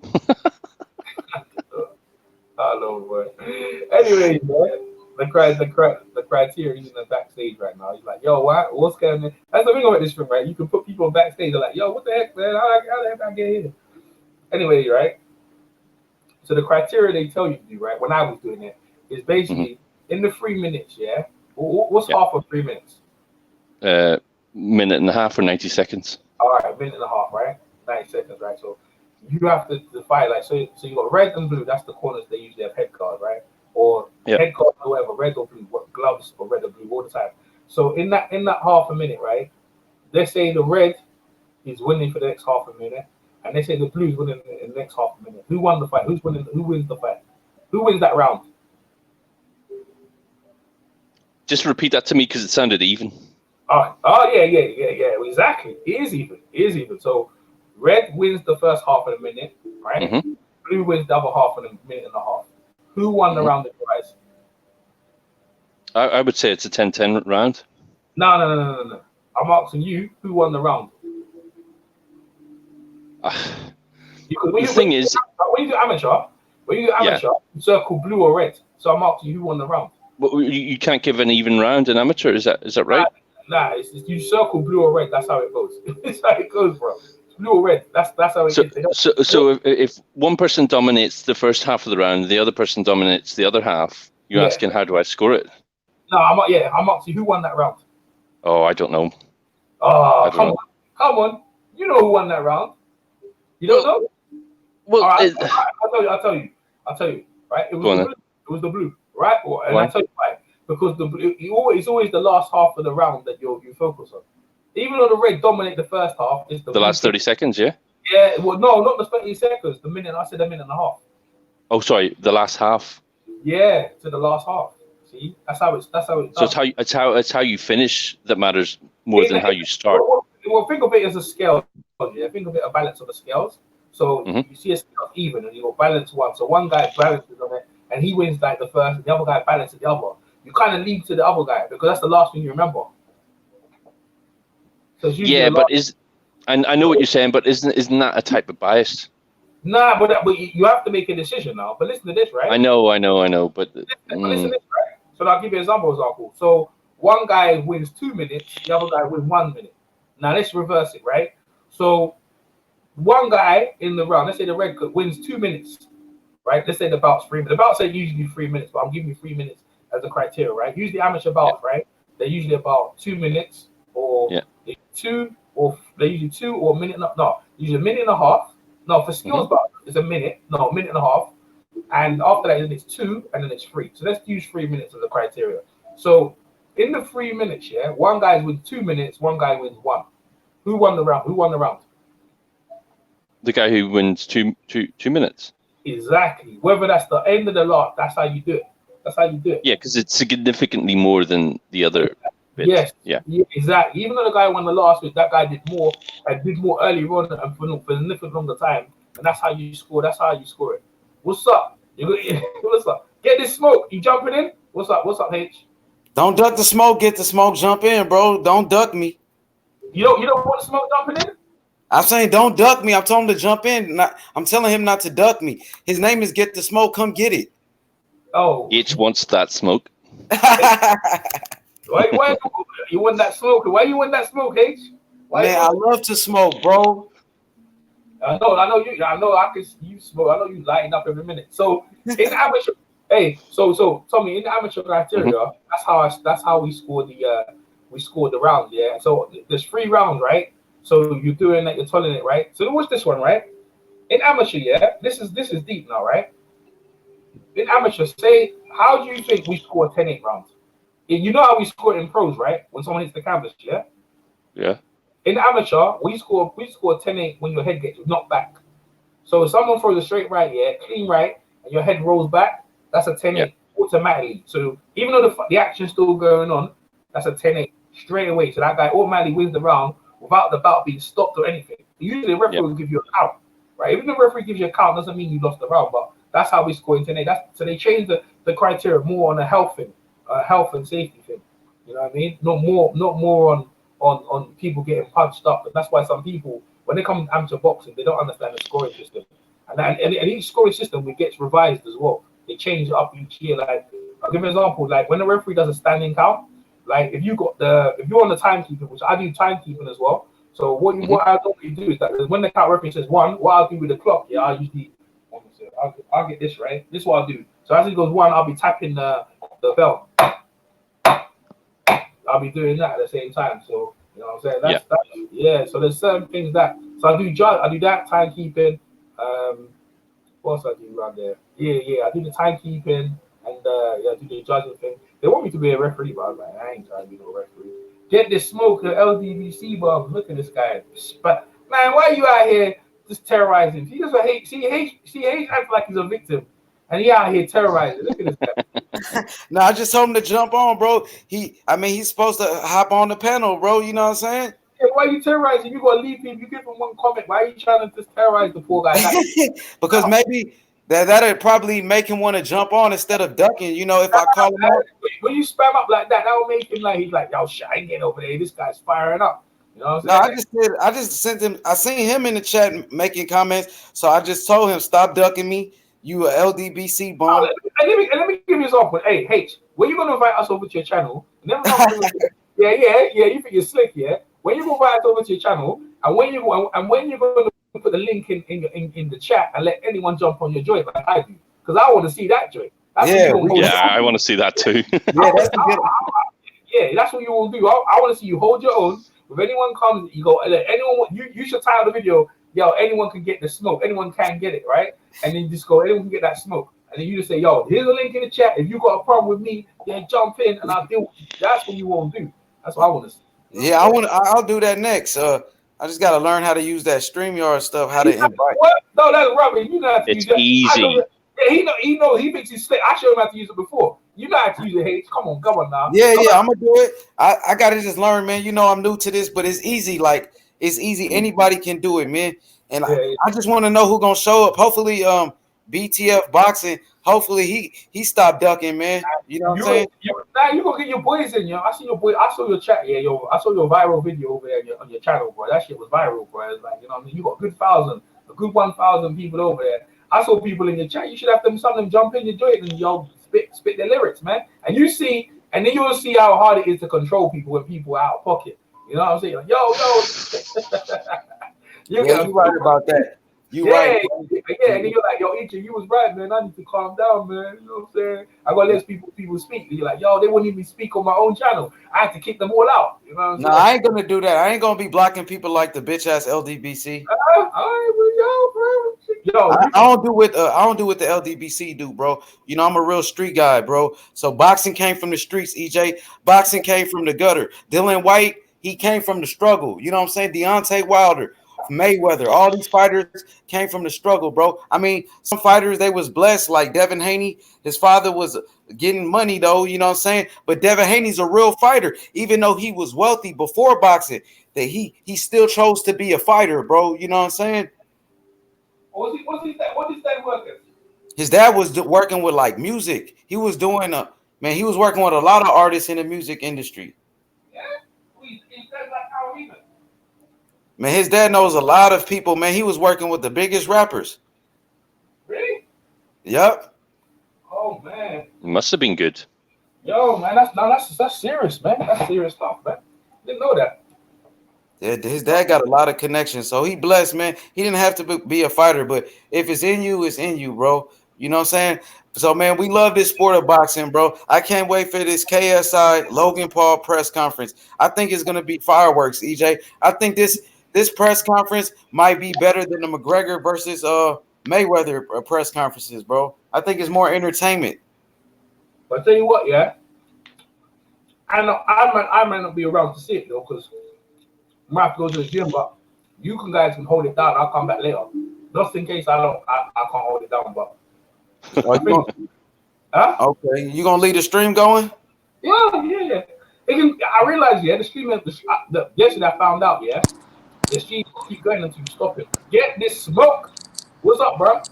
I know, boy. Anyway, man, the criteria he's in the backstage right now. He's like, yo, what's going on? That's the thing about this film, right? You can put people backstage. They're like, yo, what the heck, man? How the heck I get here? Anyway, right? So the criteria they tell you to do, right? When I was doing it, is basically in the 3 minutes. Yeah. What's half of 3 minutes? Minute and a half or 90 seconds. All right, minute and a half, right? 90 seconds, right? So you have to fight like so you got red and blue. That's the corners they usually have head guard, right? Or head guard, or whatever, red or blue, what gloves or red or blue all the time. So in that half a minute, right? Let's say the red is winning for the next half a minute, and they say the blue is winning in the next half a minute. Who won the fight? Who's winning? Who wins the fight? Who wins that round? Just repeat that to me because it sounded even. Oh yeah, exactly. It is even. So red wins the first half of the minute, right? Blue wins the other half in a minute and a half. Who won the round of prize? I would say it's a 10-10 round. No. I'm asking you, who won the round? The thing is, when you do amateur, you circle blue or red. So I'm asking you, who won the round? Well, you can't give an even round in amateur. Is that right? Nah, it's you circle blue or red. That's how it goes. That's how it goes, bro. Blue or red. That's how it is. So if one person dominates the first half of the round, the other person dominates the other half, you're asking how do I score it? No, I'm asking who won that round. Oh, I don't know. Oh, come on. You know who won that round. You don't know? Well, right, I'll tell you. Right? It was the blue, right? And I'll tell you why. Because the blue, it's always the last half of the round that you focus on. Even though the red dominate the first half, it's the last 30 seconds, yeah? Yeah, well, no, not the 30 seconds. I said a minute and a half. Oh, sorry, the last half. Yeah, to the last half. See, that's how it's. So it's how you finish that matters more than how you start. Well, think of it as a scale. Yeah, think of it a balance of the scales. So you see a scale even, and you got balance one. So one guy balances on it, and he wins like the first, and the other guy balances the other. You kind of lead to the other guy because that's the last thing you remember. So yeah, but I know what you're saying, but isn't that a type of bias? Nah, but you have to make a decision now. But listen to this, right? I know, but listen to this, right? So I'll give you an example. So one guy wins 2 minutes, the other guy wins 1 minute. Now let's reverse it, right? So one guy in the round, let's say the red wins 2 minutes, right? Let's say the bout's 3 minutes. The bouts are usually 3 minutes, but I'm giving you 3 minutes as a criteria, right? Usually amateur bouts, right? They're usually about 2 minutes or usually 2 or a minute. No, usually a minute and a half. No, for skills bout it's a minute. No, a minute and a half. And after that, then it's 2 and then it's 3. So let's use 3 minutes as a criteria. So in the 3 minutes, one guy wins 2 minutes, one guy wins 1. Who won the round? The guy who wins two minutes. Exactly. Whether that's the end of the lot, that's how you do it. Yeah, because it's significantly more than the other bit. Yes. Yeah, exactly. Even though the guy won the last week, that guy did more early on and for a significant longer time. And that's how you score. That's how you score it. What's up? What's up? Get this smoke. You jumping in? What's up? What's up, H? Don't duck the smoke. Get the smoke. Jump in, bro. Don't duck me. You don't want the smoke jumping in? I'm saying don't duck me. I'm telling him to jump in. I'm telling him not to duck me. His name is Get the Smoke. Come get it. Oh. H wants that smoke. Why you want that smoke? Why you want that smoke, H? Why Man, I love to smoke, bro. I know you. I know I can. You smoke. I know you lighting up every minute. So in amateur, hey, so Tommy, in the amateur criteria, that's how we scored the round. Yeah. So there's 3 rounds, right? So you're doing that. You're telling it, right? So what's this one, right? In amateur, yeah. This is deep now, right? In amateur, say how do you think we score 10-8 rounds? You know how we score in pros, right? When someone hits the canvas, yeah. Yeah. In amateur, we score 10-8 when your head gets knocked back. So if someone throws a straight right, yeah, clean right, and your head rolls back, that's a 10-8 Yeah. automatically. So even though the action's still going on, that's a 10-8 straight away. So that guy automatically wins the round without the bout being stopped or anything. Usually the referee will give you a count, right? Even if the referee gives you a count, doesn't mean you lost the round, but that's how we score in 10-8. So they changed the criteria more on a health and safety thing. You know what I mean? Not more on people getting punched up. And that's why some people, when they come to amateur boxing, they don't understand the scoring system. And each scoring system gets revised as well. They change it up each year. Like, I'll give you an example. Like when the referee does a standing count, like if you're on the timekeeping, which I do timekeeping as well. So what I normally do is that when the count referee says 1, what I'll do with the clock, yeah, I'll get this right. This is what I'll do. So as it goes 1, I'll be tapping the bell. I'll be doing that at the same time. So you know what I'm saying? Yeah. So there's certain things that I do that timekeeping. What else I do around there? Yeah. I do the timekeeping and I do the judging thing. They want me to be a referee, but I was like, I ain't trying to be no referee. Get this smoke, the LDBC bomb. Look at this guy. But man, why are you out here just terrorizing? He just hates. He acts like he's a victim, and he out here terrorizing. Look at this guy. No, I just told him to jump on, bro. He's supposed to hop on the panel, bro. You know what I'm saying? Yeah, why are you terrorizing? You gotta leave him. You give him one comment. Why are you trying to just terrorize the poor guy? Because maybe that'd probably make him want to jump on instead of ducking. You know, if I call him out. When you spam up like that will make him like he's like, yo, shit, I ain't getting over there. This guy's firing up. You know what I'm saying? I just sent him. I seen him in the chat making comments, so I just told him stop ducking me. You a LDBC bomb. Let me give you an example. Hey, H, when you gonna invite us over to your channel? Yeah. You think you're slick, yeah? When you invite us over to your channel, and when you're gonna put the link in the chat and let anyone jump on your joint like I do, because I want to see that joint. I want to see that too. That's what you will do. I want to see you hold your own. If anyone comes, you go. You should title the video. Yo, anyone can get the smoke. Anyone can get it, right? And then you just go. Anyone can get that smoke. And then you just say, yo, here's a link in the chat. If you got a problem with me, then jump in and I'll deal with you. That's what you won't do. That's what I want to see. Yeah, I'll do that next. I just got to learn how to use that StreamYard stuff. How to invite. What? No, that's rubbish. You know how to use that. Easy. He knows. He thinks he's slick. I showed him how to use it before. You know how to use it, H. Come on now. Yeah, I'm gonna do it. I gotta just learn, man. You know, I'm new to this, but it's easy. Like it's easy. Anybody can do it, man. And I just want to know who's gonna show up. Hopefully, BTF Boxing. Hopefully he stopped ducking, man. You know what I'm saying? Now you gonna get your boys in, yo. I see your boy. I saw your chat, yeah, yo. I saw your viral video over there on your channel, bro. That shit was viral, bro. It's like, you know what I mean? You got a good 1,000 people over there. I saw people in your chat. You should have some of them jump in your joint and yo spit their lyrics, man. And then you'll see how hard it is to control people when people are out of pocket. You know what I'm saying? Like, yo. You're right about that. Right. Yeah, and then you're like, yo, Ichi, you was right, man. I need to calm down, man. You know what I'm saying? I gotta let people speak. And you're like, yo, they wouldn't even speak on my own channel. I had to kick them all out. You know what I'm saying? No, I ain't gonna do that. I ain't gonna be blocking people like the bitch ass LDBC. I don't do what the LDBC do, bro. You know, I'm a real street guy, bro. So boxing came from the streets, EJ. Boxing came from the gutter. Dylan White, he came from the struggle. You know what I'm saying? Deontay Wilder, Mayweather, all these fighters came from the struggle, bro. I mean, some fighters, they was blessed, like Devin Haney. His father was getting money, though, you know what I'm saying? But Devin Haney's a real fighter. Even though he was wealthy before boxing, that he still chose to be a fighter, bro. You know what I'm saying? What's his dad working? His dad was working with, like, music. He was doing he was working with a lot of artists in the music industry. Yeah? His dad's like how even? Man, his dad knows a lot of people, man. He was working with the biggest rappers. Really? Yep. Oh, man. Must have been good. Yo, man, that's serious, man. That's serious stuff, man. Didn't know that. Yeah, his dad got a lot of connections, so he blessed, man. He didn't have to be a fighter, but if it's in you, it's in you, bro. You know what I'm saying? So, man, we love this sport of boxing, bro. I can't wait for this KSI Logan Paul press conference. I think it's gonna be fireworks, EJ. I think this press conference might be better than the McGregor versus Mayweather press conferences, bro. I think it's more entertainment. But I tell you what, yeah, I know I might not be around to see it though, because I might have to go to the gym. But you can guys can hold it down. I'll come back later, just in case I can't hold it down. But Oh, huh? okay, you gonna leave the stream going? Yeah. I realize, yeah, the stream, yesterday I found out, yeah, the stream keep going until you stop it. Get this smoke. What's up, bro?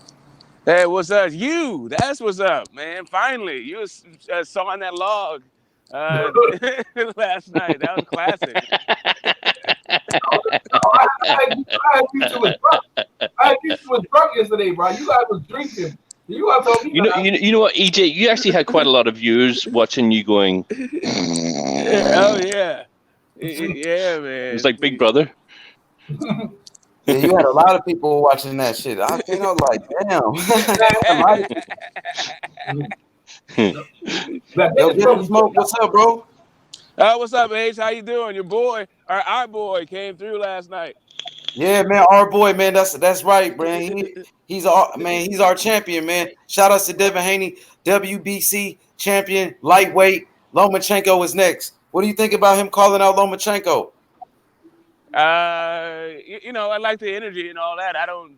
Hey, what's up? You, that's what's up, man. Finally, you saw on that log last night. That was classic. I had pizza with drunk yesterday, bro. You guys was drinking. You guys told me You know what, EJ? You actually had quite a lot of viewers watching you going. Oh yeah, yeah, man. It was like Big Brother. Yeah, you had a lot of people watching that shit. I think I was like, damn. Yo, get the smoke. What's up, bro? What's up, Ace? How you doing? Your boy, or our boy, came through last night. Yeah, man, our boy, man. That's right, man. He's our champion, man. Shout out to Devin Haney, WBC champion, lightweight. Lomachenko is next. What do you think about him calling out Lomachenko? I like the energy and all that. I don't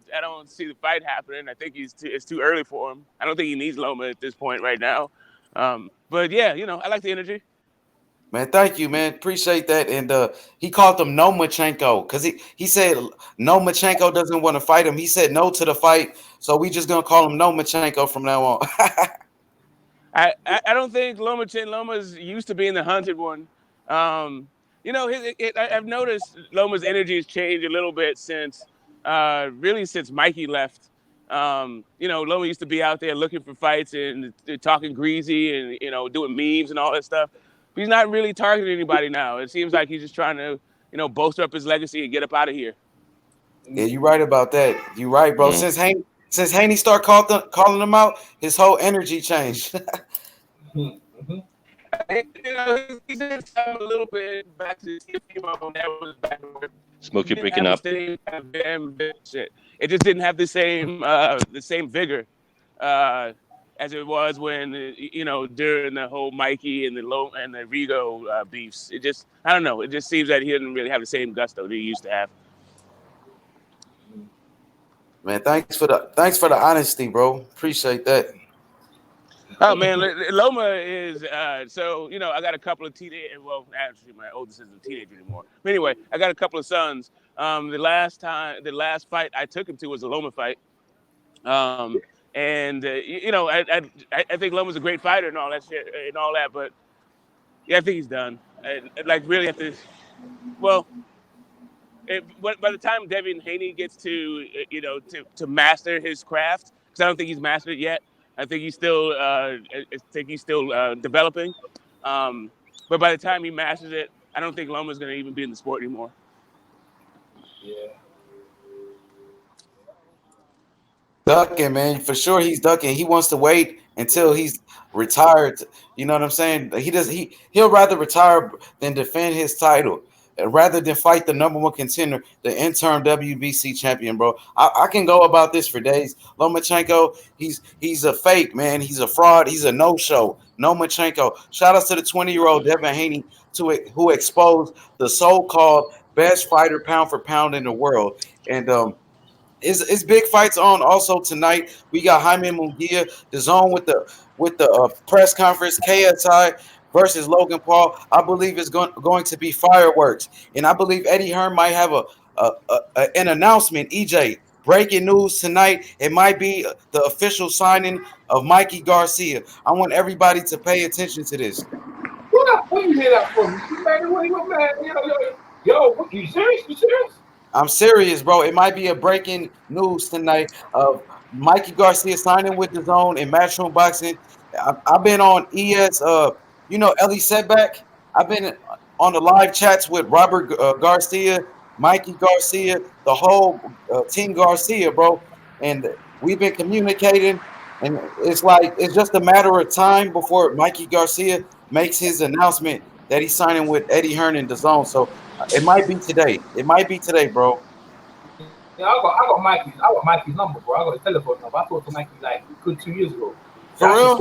see the fight happening. I think it's too early for him. I don't think he needs Loma at this point right now. But yeah, I like the energy. Man, thank you, man. Appreciate that. And he called him Nomachenko because he said Nomachenko doesn't want to fight him. He said no to the fight, so we just gonna call him Nomachenko from now on. I don't think Loma's used to being the hunted one. I've noticed Loma's energy has changed a little bit since Mikey left. Loma used to be out there looking for fights and talking greasy and doing memes and all that stuff. But he's not really targeting anybody now. It seems like he's just trying to bolster up his legacy and get up out of here. Yeah, you're right about that. You're right, bro. Mm. Since Haney started calling him out, his whole energy changed. He did some a little bit back to Smokey picking up. It just didn't have the same vigor as it was when during the whole Mikey and the Rigo beefs. It just, I don't know. It just seems that he didn't really have the same gusto that he used to have. Man, thanks for the honesty, bro. Appreciate that. Oh man, Loma is I got a couple of teenagers. Well, actually, my oldest isn't a teenager anymore. But anyway, I got a couple of sons. The last fight I took him to was a Loma fight. I think Loma's a great fighter and all that shit and all that, but yeah, I think he's done. Really at this, well. By the time Devin Haney gets to master his craft, because I don't think he's mastered it yet. I think he's still developing. But by the time he masters it, I don't think Loma's going to even be in the sport anymore. Yeah. Ducking, man, for sure he's ducking. He wants to wait until he's retired. You know what I'm saying? He'll rather retire than defend his title, rather than fight the number one contender, the interim WBC champion, bro. I can go about this for days. Lomachenko, he's a fake, man. He's a fraud. He's a no-show. Lomachenko. Shout out to the 20-year-old Devin Haney who exposed the so-called best fighter pound for pound in the world. And It's big fights on also tonight. We got Jaime Munguia, DAZN with the press conference, KSI versus Logan Paul. I believe it's going to be fireworks, and I believe Eddie Hearn might have an announcement. EJ, breaking news tonight. It might be the official signing of Mikey Garcia. I want everybody to pay attention to this. What do you hear that from? Yo, you serious? You serious? I'm serious, bro. It might be a breaking news tonight of Mikey Garcia signing with DAZN in Matchroom Boxing. I've been on you know Ellie Setback. I've been on the live chats with Robert Garcia, Mikey Garcia, the whole team Garcia, bro, and we've been communicating. And it's like it's just a matter of time before Mikey Garcia makes his announcement that he's signing with Eddie Hearn in DAZN. So it might be today. It might be today, bro. Yeah, I got Mikey's number, bro. I got his telephone number. I talked to Mikey like good 2 years ago. For That's just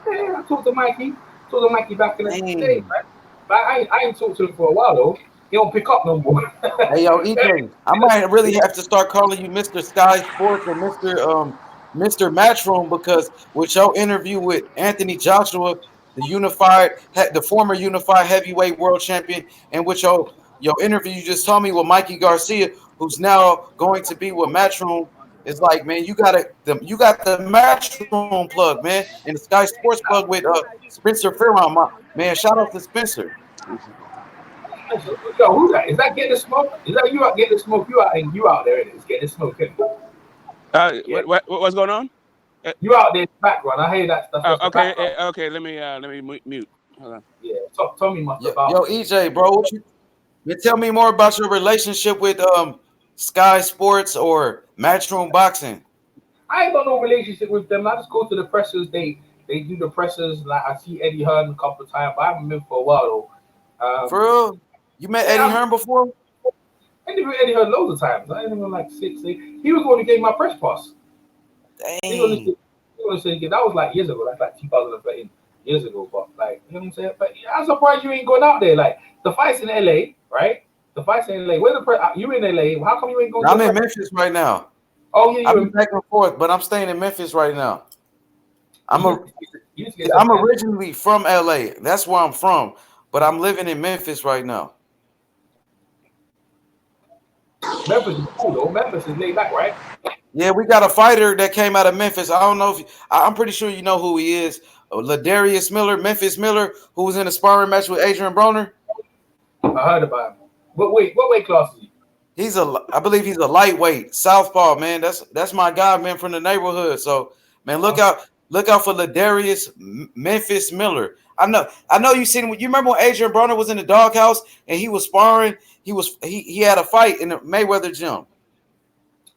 real? yeah. I talked to Mikey. Talked to Mikey back in the day, Dang. man. But I ain't talked to him for a while though. He don't pick up no more. Hey yo, EJ, I might really have to start calling you Mr. Sky Sports or Mr. Matchroom because with your interview with Anthony Joshua, the former unified heavyweight world champion, and with your interview you just told me with Mikey Garcia, who's now going to be with Matchroom, it's like man, you got the Matchroom plug, man, and the Sky Sports plug with Spencer Farron, man. Shout out to Spencer. Yo, who's that? Is that getting the smoke? Is that you out getting the smoke? You out there? It is getting the smoke. Yeah. What's going on? You out there in the background? I hear that. That's the Okay, background. okay. Let me mute. Hold on. Yeah. Tell me much Yo, about. EJ, bro, tell me more about your relationship with Sky Sports or Matchroom Boxing. I ain't got no relationship with them. I just go to the pressers. They do the pressers. Like I see Eddie Hearn a couple of times, but I haven't been for a while though. For real? You met Eddie Hearn before? I interviewed Eddie Hearn loads of times. I interviewed him like 6. He was the one who gave my press pass. Dang. That was like years ago. That's like 2013 years ago. But like, you know what I'm saying? But yeah, I'm surprised you ain't going out there. Like the fights in LA, right? The fights in LA. Where's the press? You in LA? How come you ain't going? I'm in Memphis right now. Oh yeah, I've been back and forth, but I'm staying in Memphis right now. I'm originally from LA. That's where I'm from, but I'm living in Memphis right now. Memphis is cool though. Memphis is laid back, right? Yeah, we got a fighter that came out of Memphis. I don't know if I'm pretty sure you know who he is. Ladarius Miller, Memphis Miller, who was in a sparring match with Adrian Broner. I heard about him. What weight class is he? I believe he's a lightweight, southpaw, man. That's my guy, man, from the neighborhood. So, man, look out for Ladarius Memphis Miller. I know you seen him. You remember when Adrian Broner was in the doghouse and he was sparring? He had a fight in the Mayweather gym.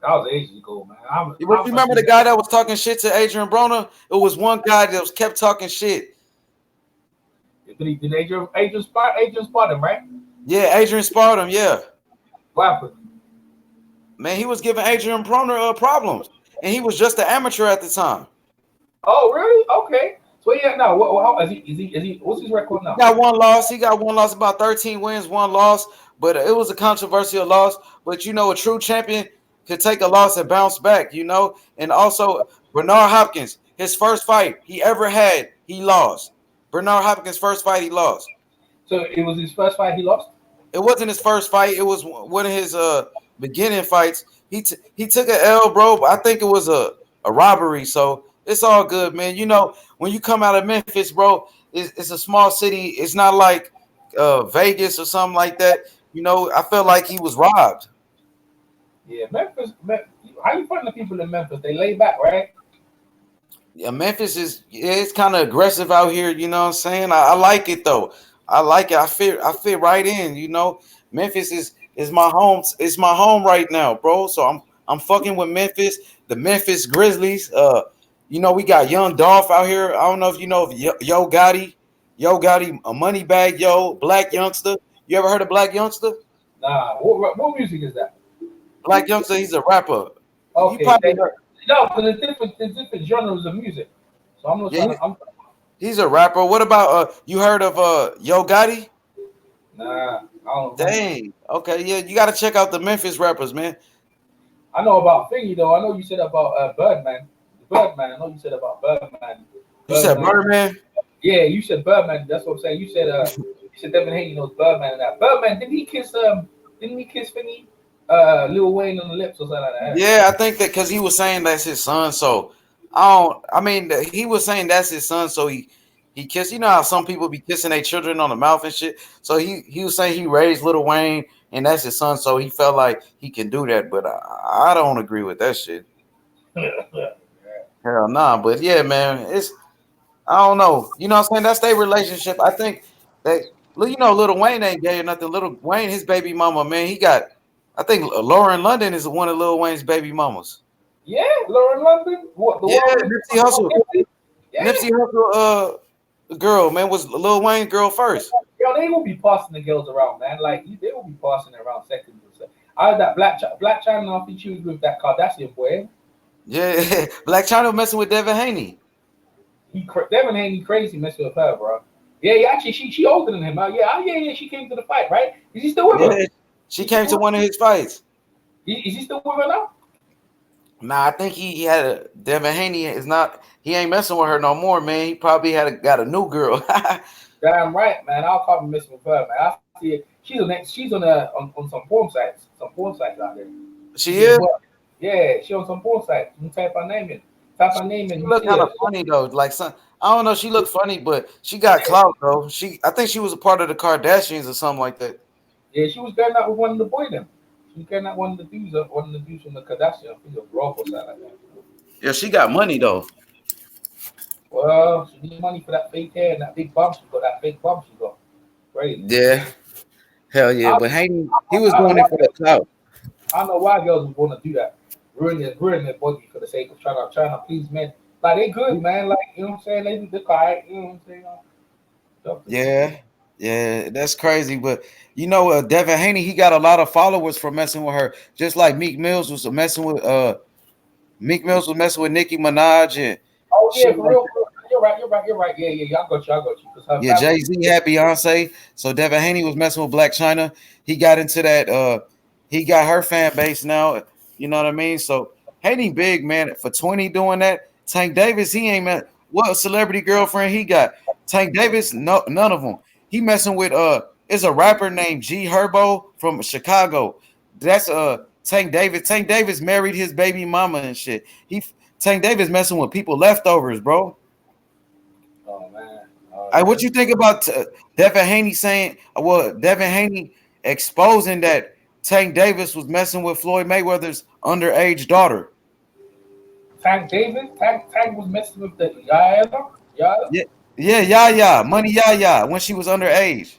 That was ages ago, man. You remember the guy that was talking shit to Adrian Broner? It was one guy that was kept talking shit. Did Adrian spot him, right? Yeah, Adrian sparred him. Yeah. What happened? Man, he was giving Adrian Broner problems, and he was just an amateur at the time. Oh, really? Okay. So yeah, now how is he? What's his record now? He got one loss. About 13 wins, one loss. But it was a controversial loss. But you know, a true champion could take a loss and bounce back. You know, and also Bernard Hopkins, his first fight he ever had, he lost. Bernard Hopkins' first fight, he lost. So it was his first fight he lost? It wasn't his first fight. It was one of his beginning fights. He took an L, bro. But I think it was a robbery. So it's all good, man. You know, when you come out of Memphis, bro, it's a small city. It's not like Vegas or something like that. You know, I felt like he was robbed. Yeah, Memphis. How you find the people in Memphis? They lay back, right? Yeah, Memphis it's kind of aggressive out here. You know what I'm saying? I like it though. I like it. I fit right in. You know, Memphis is my home. It's my home right now, bro. So I'm fucking with Memphis. The Memphis Grizzlies. You know, we got Young Dolph out here. I don't know if you know of Yo Gotti, a money bag, Black Youngster. You ever heard of Black Youngster? Nah. What music is that? Black Youngster, he's a rapper. Okay. No, because there's different genres of music. So I'm not trying to. He's a rapper. What about you heard of Yo Gotti? Nah, I don't know. Dang. Okay, yeah, you gotta check out the Memphis rappers, man. I know about Thingy though. I know you said about Birdman. Birdman. I know you said about Birdman. You said Birdman? Yeah, you said Birdman. That's what I'm saying. You said Devin Haney knows Birdman and that. Birdman, didn't he kiss Thingy? Lil Wayne on the lips or something like that? Yeah, I think that because he was saying that's his son, so he was saying that's his son, so he kissed. You know how some people be kissing their children on the mouth and shit. So he was saying he raised Lil Wayne and that's his son, so he felt like he can do that. But I don't agree with that shit. Hell nah. But yeah, man, I don't know. You know what I'm saying? That's their relationship. I think they, you know, Lil Wayne ain't gay or nothing. Lil Wayne, his baby mama, man, he got, I think Lauren London is one of Lil Wayne's baby mamas. Yeah, Lauren London. What the Yeah, one? Nipsey Hussle. Yeah. Nipsey Hussle, girl, man, was Lil Wayne girl first. Yo, they will be passing the girls around, man. Like they will be passing it around seconds or so. I heard that Black China, I think she was with that Kardashian boy. Yeah, Black China messing with Devin Haney. Devin Haney crazy messing with her, bro. Yeah, actually, she older than him. Yeah. She came to the fight, right? Is he still with her? She came to one of his fights. Is he still with her now? Nah, I think he had Devin Haney is not. He ain't messing with her no more, man. He probably got a new girl. Damn right, man. I'll probably messing with her, man. I see it. She's on some porn sites. Some porn sites out there. She is. Yeah, she on some porn sites. You type her name in. She look kind of funny though. Like I don't know. She looked funny, but she got clout though. I think she was a part of the Kardashians or something like that. Yeah, she was going out with one of the boys. Them. She was going out one of the dudes from the Kardashians. I think it was Rob or something like that. Yeah, she got money though. Well, she needs money for that fake hair and that big bump she got. That fake bump she got. Great. Yeah. Hell yeah, but Haney, he was doing it for the clout. I don't know why girls would want to do that. Ruin their body for the sake of trying to please men. Like they good, man. Like you know what I'm saying. They do the quiet. You know what I'm saying. Yeah, that's crazy. But you know, Devin Haney, he got a lot of followers for messing with her. Just like Meek Mills was messing with Nicki Minaj and. Oh yeah, for real. You're right. Yeah. I got you. Yeah, Jay-Z had Beyonce, so Devin Haney was messing with Blac Chyna. He got into that. He got her fan base now. You know what I mean? So Haney big, man. For 20 doing that. Tank Davis, he ain't met. What celebrity girlfriend he got? Tank Davis, no, none of them. He messing with is a rapper named G Herbo from Chicago. That's Tank Davis. Tank Davis married his baby mama and shit. Tank Davis messing with people leftovers, bro. Oh man. Hey, what you think about Devin Haney saying? Well, Devin Haney exposing that Tank Davis was messing with Floyd Mayweather's underage daughter. Tank was messing with the Yaya. Yeah, Money Yaya when she was underage.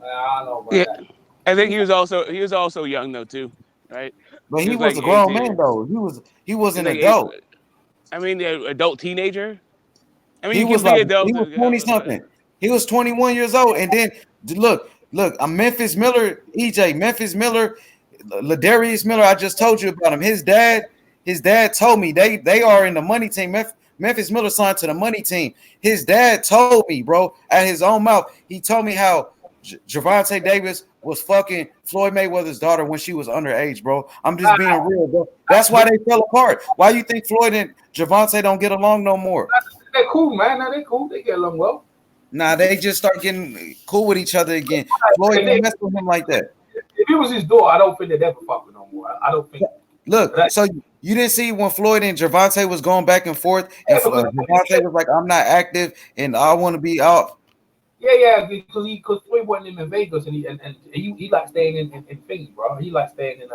I don't know about yeah. that. I think he was also young though too, right? But he was like a grown man though. He was an adult. I mean, the adult teenager. I mean, he was 20 something. He was 21 years old, and then look, I'm Memphis Miller, Memphis Miller, Ladarius Miller. I just told you about him. His dad told me they are in the money team. Memphis Miller signed to the money team. His dad told me, bro, at his own mouth. He told me how Gervonta Davis was fucking Floyd Mayweather's daughter when she was underage, bro. I'm just being real, bro. That's why they fell apart. Why you think Floyd and Gervonta don't get along no more? They're cool, man. No, they're cool. They get along well. Nah, they just start getting cool with each other again. Floyd didn't mess with him like that. If it was his daughter, I don't think they'd ever fuck with no more. I don't think. Look, so you didn't see when Floyd and Gervonta was going back and forth, and Gervonta was like, "I'm not active, and I want to be out." Yeah, because Floyd wasn't in Vegas, and he liked staying in Philly, bro. He liked staying in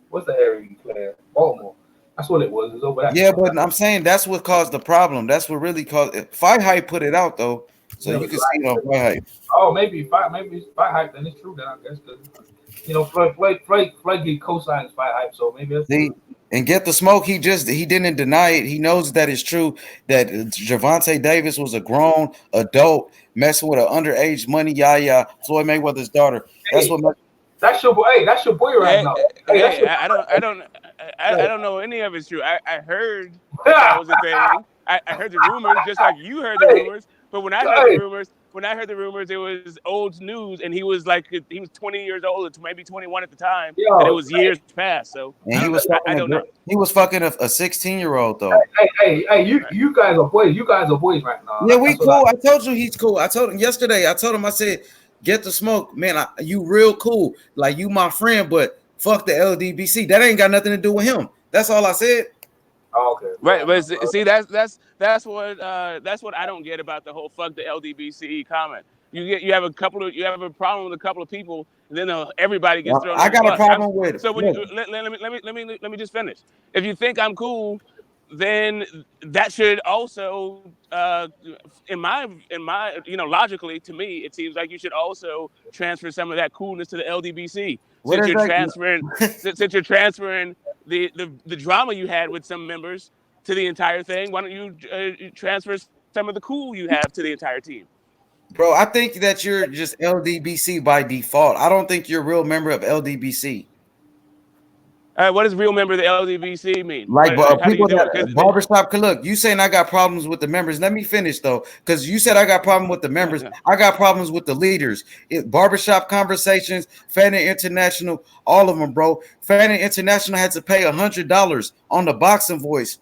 what's the area he played? Baltimore. That's what it was. It was over that. Yeah, but I'm saying that's what caused the problem. That's what really caused it. Fight Hype put it out though, so you can see it on Fight Hype. Oh, maybe Fight Hype, then it's true. Then I guess Floyd did co-signs Fight Hype, so maybe that's and Get the Smoke. He didn't deny it. He knows that it's true that Gervonta Davis was a grown adult messing with an underage Money Yaya, Floyd Mayweather's daughter. That's what. That's your boy. Hey, that's your boy right now. I don't know any of it's true. I heard that was a thing. I heard the rumors, just like you heard the rumors. But when I heard the rumors, it was old news, and he was 20 years old, maybe 21 at the time, and it was years past. So I don't know. He was fucking a 16-year-old though. Hey, you guys are boys. You guys are boys right now. Yeah, we cool. I told you he's cool. I told him yesterday. I said, Get the Smoke, man. You real cool. Like you my friend, but fuck the LDBC. That ain't got nothing to do with him. That's all I said. Oh, okay. Right, but see, that's what I don't get about the whole fuck the LDBC comment. You have a problem with a couple of people, and then everybody gets thrown. I got a problem with it. So let me just finish. If you think I'm cool, then that should also, in my, logically to me, it seems like you should also transfer some of that coolness to the LDBC What since is you're that? transferring, since you're transferring the drama you had with some members to the entire thing. Why don't you transfer some of the cool you have to the entire team? Bro, I think that you're just LDBC by default. I don't think you're a real member of LDBC. What does real member of the LDBC mean? Like How do you people do it? that barbershop can look. You saying I got problems with the members. Let me finish though, because you said I got problem with the members. I got problems with the leaders. Barbershop Conversations, Fanning International, all of them, bro. Fanning International had to pay $100 on the Boxing Voice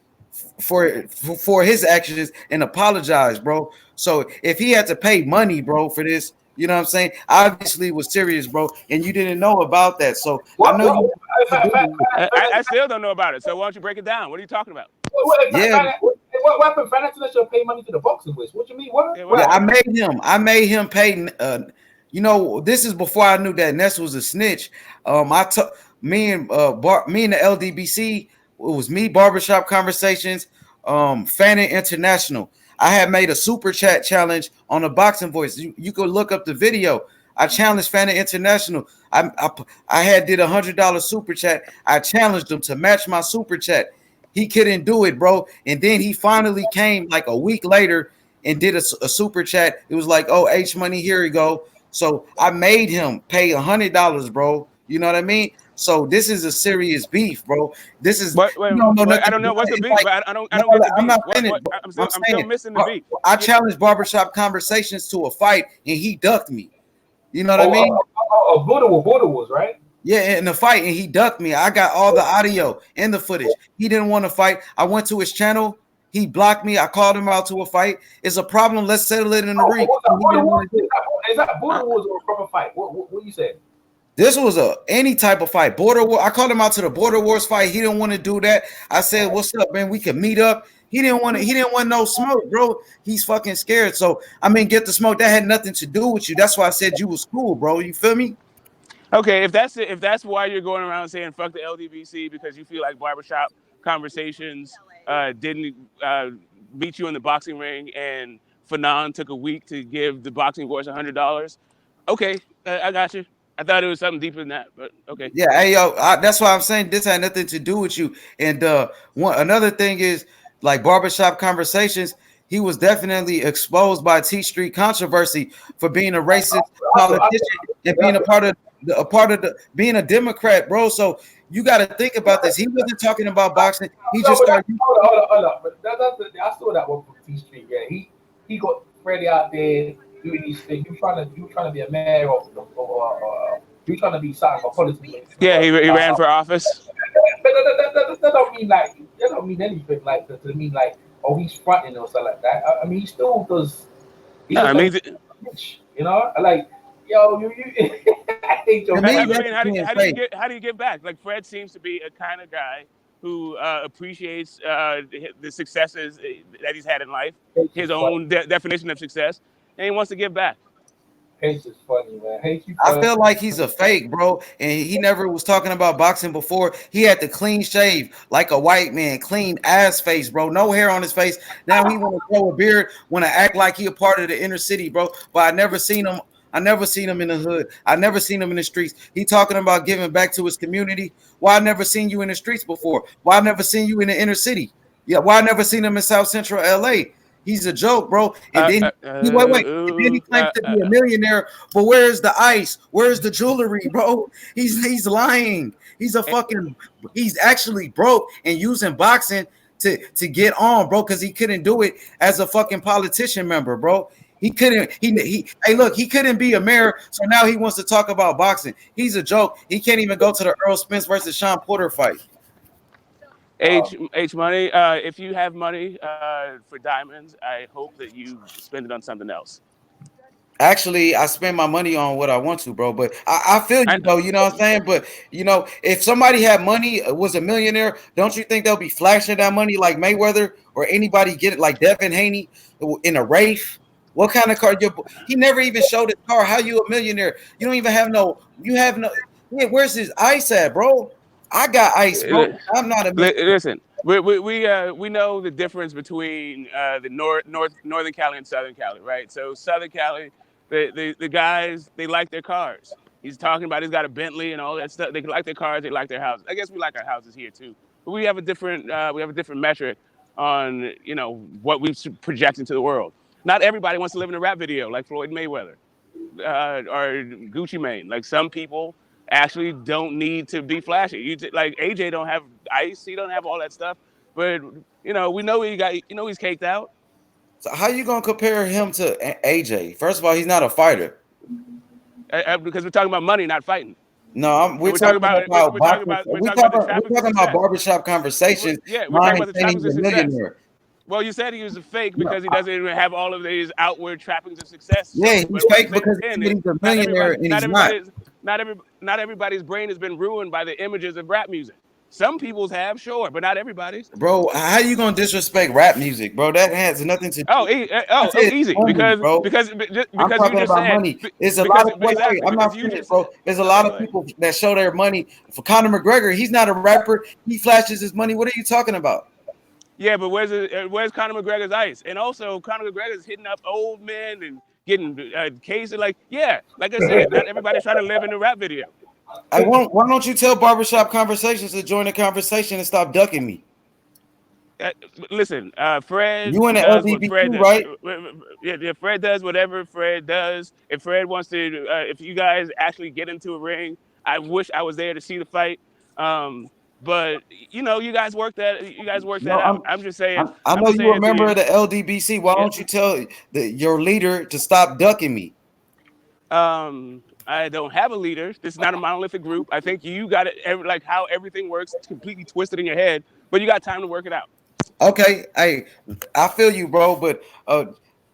for his actions and apologize, bro. So if he had to pay money, bro, for this, you know what I'm saying? Obviously, it was serious, bro, and you didn't know about that. So I know you. I still don't know about it. So why don't you break it down? What are you talking about? Yeah. What happened? Finance International pay money to the Boxing Voice. What you mean? What? Yeah, I made him pay. You know, this is before I knew that Ness was a snitch. I took me and the LDBC. It was me, Barbershop Conversations, Fanning International. I had made a super chat challenge on the Boxing Voice. You could look up the video. I challenged Fanning International. I had did $100 super chat. I challenged him to match my super chat. He couldn't do it, bro. And then he finally came like a week later and did a super chat. It was like, oh, H Money, here you go. So I made him pay $100, bro. You know what I mean? So this is a serious beef, bro. This is I don't know what's the beef, like, but I don't get the beef. I'm not finished. I'm still missing the beef. I challenged Barbershop Conversations to a fight, and he ducked me. You know what I mean? Border Wars, right? Yeah, in the fight, and he ducked me. I got all the audio and the footage. He didn't want to fight. I went to his channel. He blocked me. I called him out to a fight. It's a problem. Let's settle it in the ring. Is that Border Wars or a proper fight? What you said? This was any type of fight. Border War. I called him out to the Border Wars fight. He didn't want to do that. I said, "What's up, man? We can meet up." He didn't want no smoke, bro. He's fucking scared. So I mean, get the smoke. That had nothing to do with you. That's why I said you was cool, bro. You feel me? Okay, if that's why you're going around saying fuck the LDBC because you feel like Barbershop Conversations didn't beat you in the boxing ring and Fanon took a week to give the Boxing Voice $100. Okay, I got you. I thought it was something deeper than that, but okay. Yeah, hey yo, that's why I'm saying this had nothing to do with you. And another thing is like Barbershop Conversations. He was definitely exposed by T Street controversy for being a racist politician and being a part of being a Democrat, bro. So you got to think about this. He wasn't talking about boxing. He just started. Hold up. But I saw that one from T Street. Yeah, he got Freddie out there doing these things. He was trying to be a mayor or he was trying to be something of politics. Yeah, he ran for office. But that don't mean anything like to mean like, oh, he's fronting or something like that. I mean, he still does. I mean, you know, like, yo, you I hate your how do you give back? Like Fred seems to be a kind of guy who appreciates the successes that he's had in life, his own definition of success, and he wants to give back. H is funny, man. I feel like he's a fake, bro. And he never was talking about boxing before. He had the clean shave like a white man, clean ass face, bro. No hair on his face. Now he want to grow a beard, want to act like he a part of the inner city, bro. But I never seen him in the hood. I never seen him in the streets. He talking about giving back to his community. Why I never seen you in the streets before? Why I never seen you in the inner city? Yeah, why I never seen him in South Central LA? He's a joke, bro. And then wait. And then he claims to be a millionaire, but where's the ice? Where's the jewelry, bro? He's lying. He's actually broke and using boxing to get on, bro, because he couldn't do it as a fucking politician member, bro. He couldn't. He couldn't be a mayor, so now he wants to talk about boxing. He's a joke. He can't even go to the Earl Spence versus Sean Porter fight. H Money, if you have money for diamonds, I hope that you spend it on something else. Actually, I spend my money on what I want to, bro. But I feel you, though. You know what I'm saying? But, you know, if somebody had money, was a millionaire, don't you think they'll be flashing that money like Mayweather or anybody get it like Devin Haney in a Wraith? What kind of car? He never even showed his car. How you a millionaire? You don't even have no. Where's his ice at, bro? I got ice, bro. I'm not a Listen, we know the difference between the northern Cali and southern Cali, right? So southern Cali, the guys, they like their cars. He's talking about he's got a Bentley and all that stuff. They like their cars, they like their houses. I guess we like our houses here too, but we have a different metric on what we project into the world. Not everybody wants to live in a rap video like Floyd Mayweather or Gucci Mane. Like some people actually don't need to be flashy. Like AJ don't have ice, he don't have all that stuff, but we know he's caked out. So how you gonna compare him to AJ? First of all, he's not a fighter. Because we're talking about money, not fighting. No, we're talking about barbershop conversations. We're talking about the trappings of success. Millionaire. Well, you said he was a fake because he doesn't even have all of these outward trappings of success. Yeah, he's fake because he's a millionaire and he's not everybody's brain has been ruined by the images of rap music. Some people's have, sure, but not everybody's. Bro, how you gonna disrespect rap music, bro? That has nothing to do. Easy. Money, because I'm talking about money. There's a lot of I'm not finished, bro. There's a lot of people that show their money. For Conor McGregor, he's not a rapper. He flashes his money. What are you talking about? Yeah, but where's Conor McGregor's ice? And also, Conor McGregor's hitting up old men and getting cases. Like I said, not everybody's trying to live in a rap video. Why don't you tell Barbershop Conversations to join the conversation and stop ducking me? Listen, Fred. You in the LDB, right? Yeah, Fred does whatever Fred does. If Fred wants to, if you guys actually get into a ring, I wish I was there to see the fight. But you guys work that. Out. I'm just saying. I know you're a member of the LDBC. Why don't you tell your leader to stop ducking me? I don't have a leader. This is not a monolithic group. I think you got it. Like how everything works, it's completely twisted in your head. But you got time to work it out. Okay, hey, I feel you, bro. But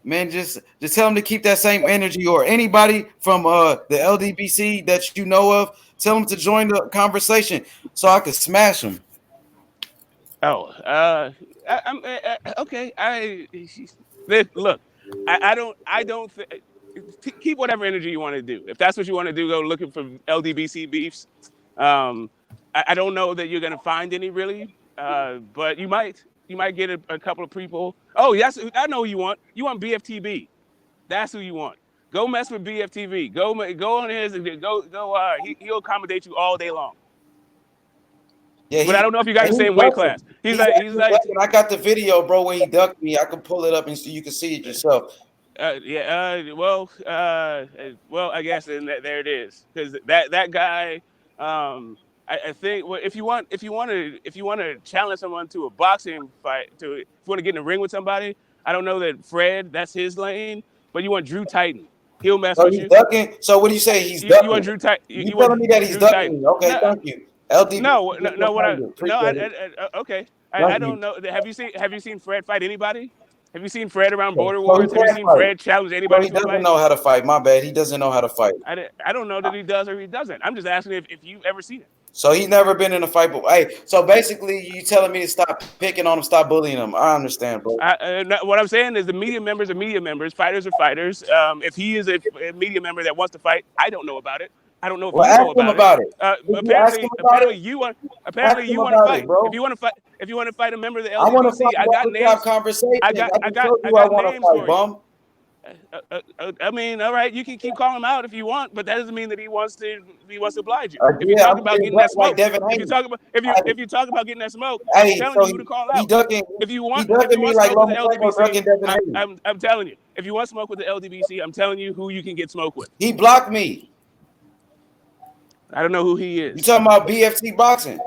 man, just tell them to keep that same energy, or anybody from the LDBC that you know of. Tell them to join the conversation so I can smash them. Oh, okay. Look. I don't think. Keep whatever energy you want to do. If that's what you want to do, go looking for LDBC beefs. I don't know that you're gonna find any really, but you might get a couple of people. Oh yes, I know who you want. You want BFTB. That's who you want. Go mess with BFTV. Go on his. He'll accommodate you all day long. Yeah, but I don't know if you got the same weight class. He's like. I got the video, bro, when he ducked me. I can pull it up and you can see it yourself. Well, I guess there it is. Because that guy, I think. Well, if you want to challenge someone to a boxing fight, if you want to get in the ring with somebody, I don't know that Fred, that's his lane, but you want Drew Titan. He'll mess with you. Ducking? So what do you say? He's ducking. You want Drew Titan? You telling me that he's ducking? Okay, thank you. LD. No. Okay. I don't know. Have you seen Fred fight anybody? Have you seen Fred around Border Wars? Have you seen Fred challenge anybody? He doesn't know how to fight. My bad. He doesn't know how to fight. I don't know that he does or he doesn't. I'm just asking if you've ever seen it. So he's never been in a fight. But hey, so basically you telling me to stop picking on him, stop bullying him. I understand, bro. What I'm saying is the media members are media members. Fighters are fighters. If he is a media member that wants to fight, I don't know about it. I don't know if you know about it. Apparently you want to fight. Bro. If you want to fight a member of the LDBC, I got names. I got names for you. I mean, all right, you can keep calling him out if you want, but that doesn't mean that he wants to oblige you. If you talk about getting that smoke, if you talk about getting that smoke, I'm telling you who to call out. If you want smoke with the LDBC, I'm telling you. If you want smoke with the LDBC, I'm telling you who you can get smoke with. He blocked me. I don't know who he is. You talking about BFT boxing?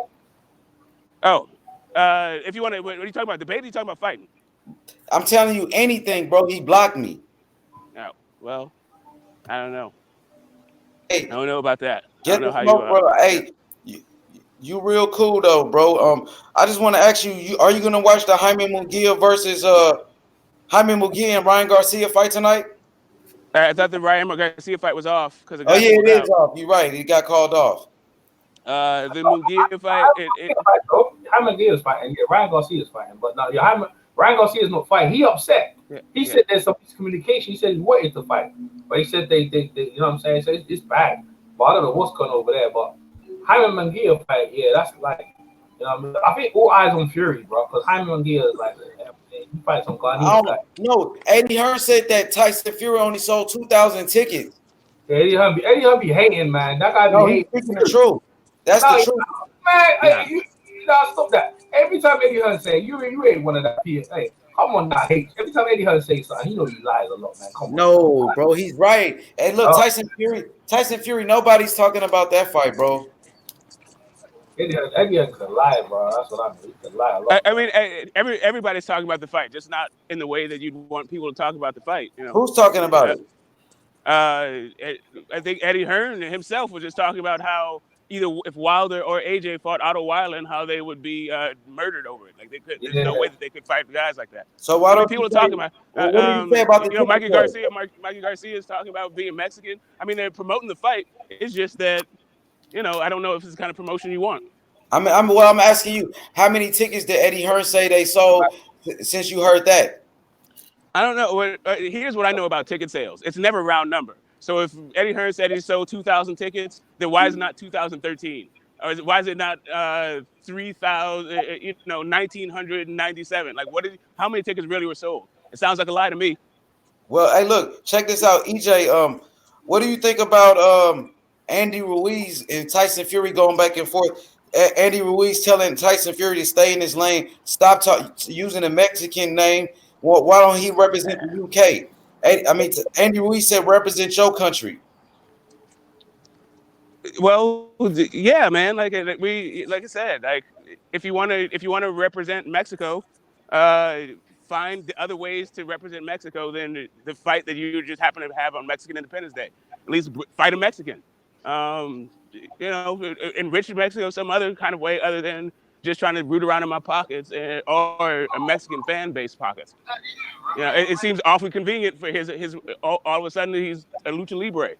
Oh, if you want to, what are you talking about? Debate? Or are you talking about fighting? I'm telling you anything, bro. He blocked me. Oh, well, I don't know. Hey, I don't know about that. Get the smoke, bro. Hey, you real cool though, bro. I just want to ask you, are you gonna watch the Jaime Munguia versus Jaime Munguia and Ryan Garcia fight tonight? I thought the Ryan Garcia fight was off because it is off. You're right. He got called off. The Munguia fight. Jaime Munguia is fighting. Yeah, Ryan Garcia is fighting, but no, Ryan Garcia is not fighting. He upset. He said there's some miscommunication. He said he wanted to fight, but he said they you know what I'm saying? So it's bad. But I don't know what's going on over there. But Hyman Mangia fight, yeah, that's like, you know, I think all eyes on Fury, bro, because Hyman Mangia is like, he fights some Ghanaian guy. No, Eddie Hearn said that Tyson Fury only sold 2,000 tickets. Yeah, Eddie Hearn be hating, man. That guy be No, he's hating. speaking the truth. That's No, the truth. man, you stop that. Every time Eddie Hearn say, you ain't one of that PSA. Hey, come on now, hey. Every time Eddie Hearn say something, he know he lies a lot, man. Come on. No, bro, he's right. Hey, look, Tyson Fury, nobody's talking about that fight, bro. Eddie Hearn can lie, bro. That's what I mean. He can lie a lot. I mean, everybody's talking about the fight, just not in the way that you'd want people to talk about the fight. You know, who's talking about it? I think Eddie Hearn himself was just talking about how either if Wilder or AJ fought Otto Wilder, and how they would be murdered over it. Like they could, there's no way that they could fight guys like that. So why don't people are talking about? what do you say about the Mikey Garcia? Mikey Garcia is talking about being Mexican. I mean, they're promoting the fight. It's just that, you know, I don't know if it's the kind of promotion you want. I'm asking you, how many tickets did Eddie Hearn say they sold since you heard that? I don't know. Here's what I know about ticket sales. It's never a round number. So if Eddie Hearn said he sold 2,000 tickets, then why is it not 2013? Or why is it not 3,000? 1,997? Like, how many tickets really were sold? It sounds like a lie to me. Well, hey, look, check this out, EJ. What do you think about Andy Ruiz and Tyson Fury going back and forth? Andy Ruiz telling Tyson Fury to stay in his lane, stop using a Mexican name. Why don't he represent the UK? I mean, Andy Ruiz said represent your country. Well, yeah, man. Like I said, like if you want to represent Mexico, find the other ways to represent Mexico than the fight that you just happen to have on Mexican Independence Day. At least fight a Mexican. You know, enrich Mexico some other kind of way other than just trying to root around in my pockets or a Mexican fan base pockets. You know, it seems awfully convenient for his all of a sudden he's a lucha libre,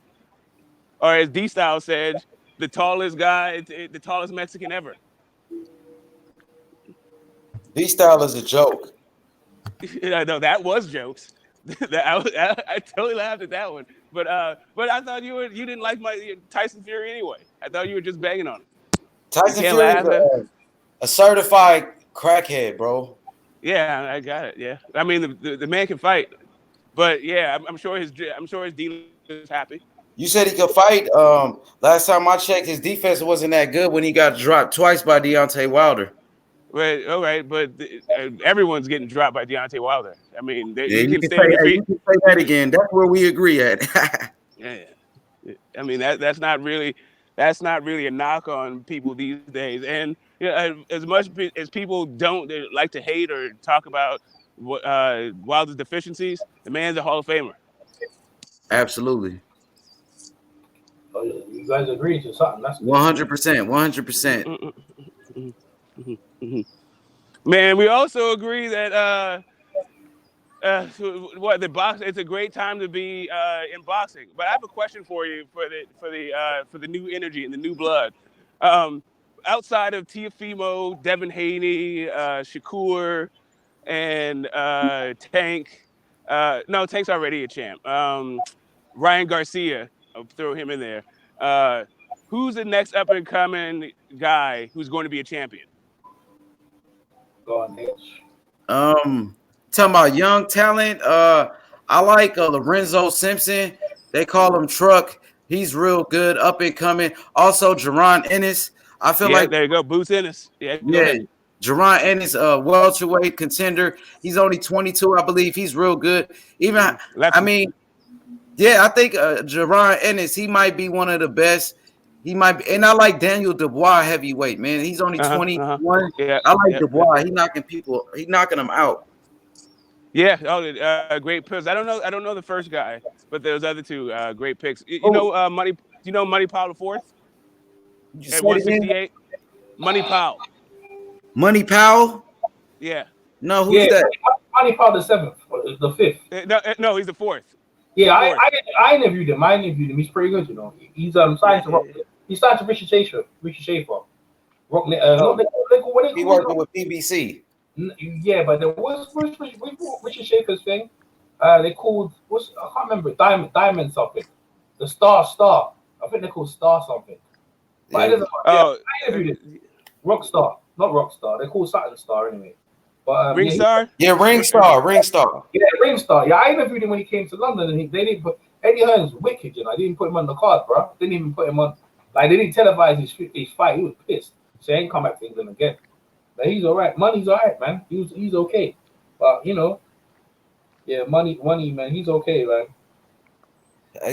or as D-Style said, the tallest guy, the tallest Mexican ever. D-Style is a joke. No, that was jokes. I totally laughed at that one. But I thought you didn't like my Tyson Fury anyway. I thought you were just banging on him. Tyson Fury is a certified crackhead, bro. Yeah, I got it. Yeah, I mean the man can fight, but yeah, I'm sure his dealer is happy. You said he could fight. Last time I checked, his defense wasn't that good when he got dropped twice by Deontay Wilder. Right, all right, but everyone's getting dropped by Deontay Wilder. I mean, you can say that again. That's where we agree at. Yeah, I mean that's not really a knock on people these days. And as much as people don't like to hate or talk about Wilder's deficiencies, the man's a Hall of Famer. Absolutely. Oh, yeah. You guys agree to something? That's 100%. 100%. Man, we also agree that the box. It's a great time to be in boxing. But I have a question for you for the new energy and the new blood. Outside of Teofimo, Devin Haney, Shakur, and Tank. No, Tank's already a champ. Ryan Garcia, I'll throw him in there. Who's the next up and coming guy who's going to be a champion? Go on, Hitch. Talking about young talent. I like Lorenzo Simpson. They call him Truck. He's real good, up and coming. Also, Jaron Ennis. I feel like there you go, Boots Ennis. Yeah. Jaron Ennis, welterweight contender. He's only 22, I believe. He's real good. I think Jaron Ennis, he might be one of the best. He might be, and I like Daniel Dubois heavyweight, man. He's only 21. Yeah, I like Dubois. He's knocking them out. Yeah, great picks. I don't know the first guy, but those other two great picks. Do you know Money Powell the fourth? At 168. Money Powell. Money Powell? Yeah. No, who's that? Money Powell the seventh, the fifth. No, he's the fourth. Yeah, I interviewed him. He's pretty good, you know. He's signed to Rock. He signed to Richard Schaefer. He working with BBC. Yeah, but what's Richard Schaefer's thing? They called I can't remember. Diamond something. The Star. I think they called Star something. But it doesn't matter. Oh, I interviewed him. Rockstar, not Rockstar. They're called something Star anyway. But Ring Star. Yeah, Ring Star. Yeah, Ringstar. Yeah, I interviewed him when he came to London, and they didn't put Eddie Hearn's wicked. You know, they didn't put him on the card, bro. They didn't even put him on. Like they didn't televise his fight. He was pissed. So he ain't come back to England again. But he's all right. Money's all right, man. He's okay. But you know, yeah, money, man. He's okay, man.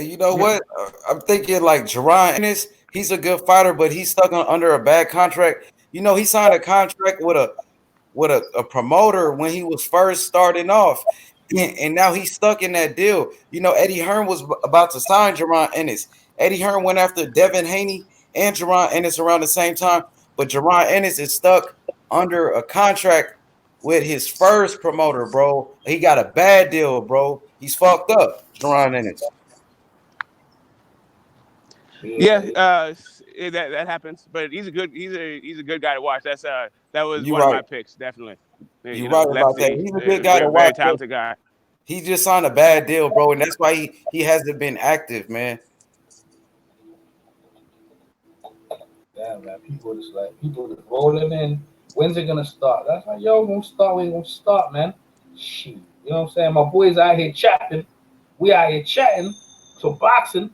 You know what? I'm thinking like Jerron Ennis. He's a good fighter, but he's stuck under a bad contract. You know, he signed a contract with a promoter when he was first starting off, and now he's stuck in that deal. You know, Eddie Hearn was about to sign Jerron Ennis. Eddie Hearn went after Devin Haney and Jerron Ennis around the same time, but Jerron Ennis is stuck under a contract with his first promoter, bro. He got a bad deal, bro. He's fucked up, Jerron Ennis. Yeah, that happens. But he's a good guy to watch. That was You one of right. my picks, definitely. You're right about that. He's a good guy to watch. Very talented guy. He just signed a bad deal, bro, and that's why he hasn't been active, man. Yeah, man. People just rolling in. When's it gonna start? That's like, yo, we're gonna start. We ain't gonna start, man. Shit. You know what I'm saying? My boys out here chatting. We out here chatting. So boxing.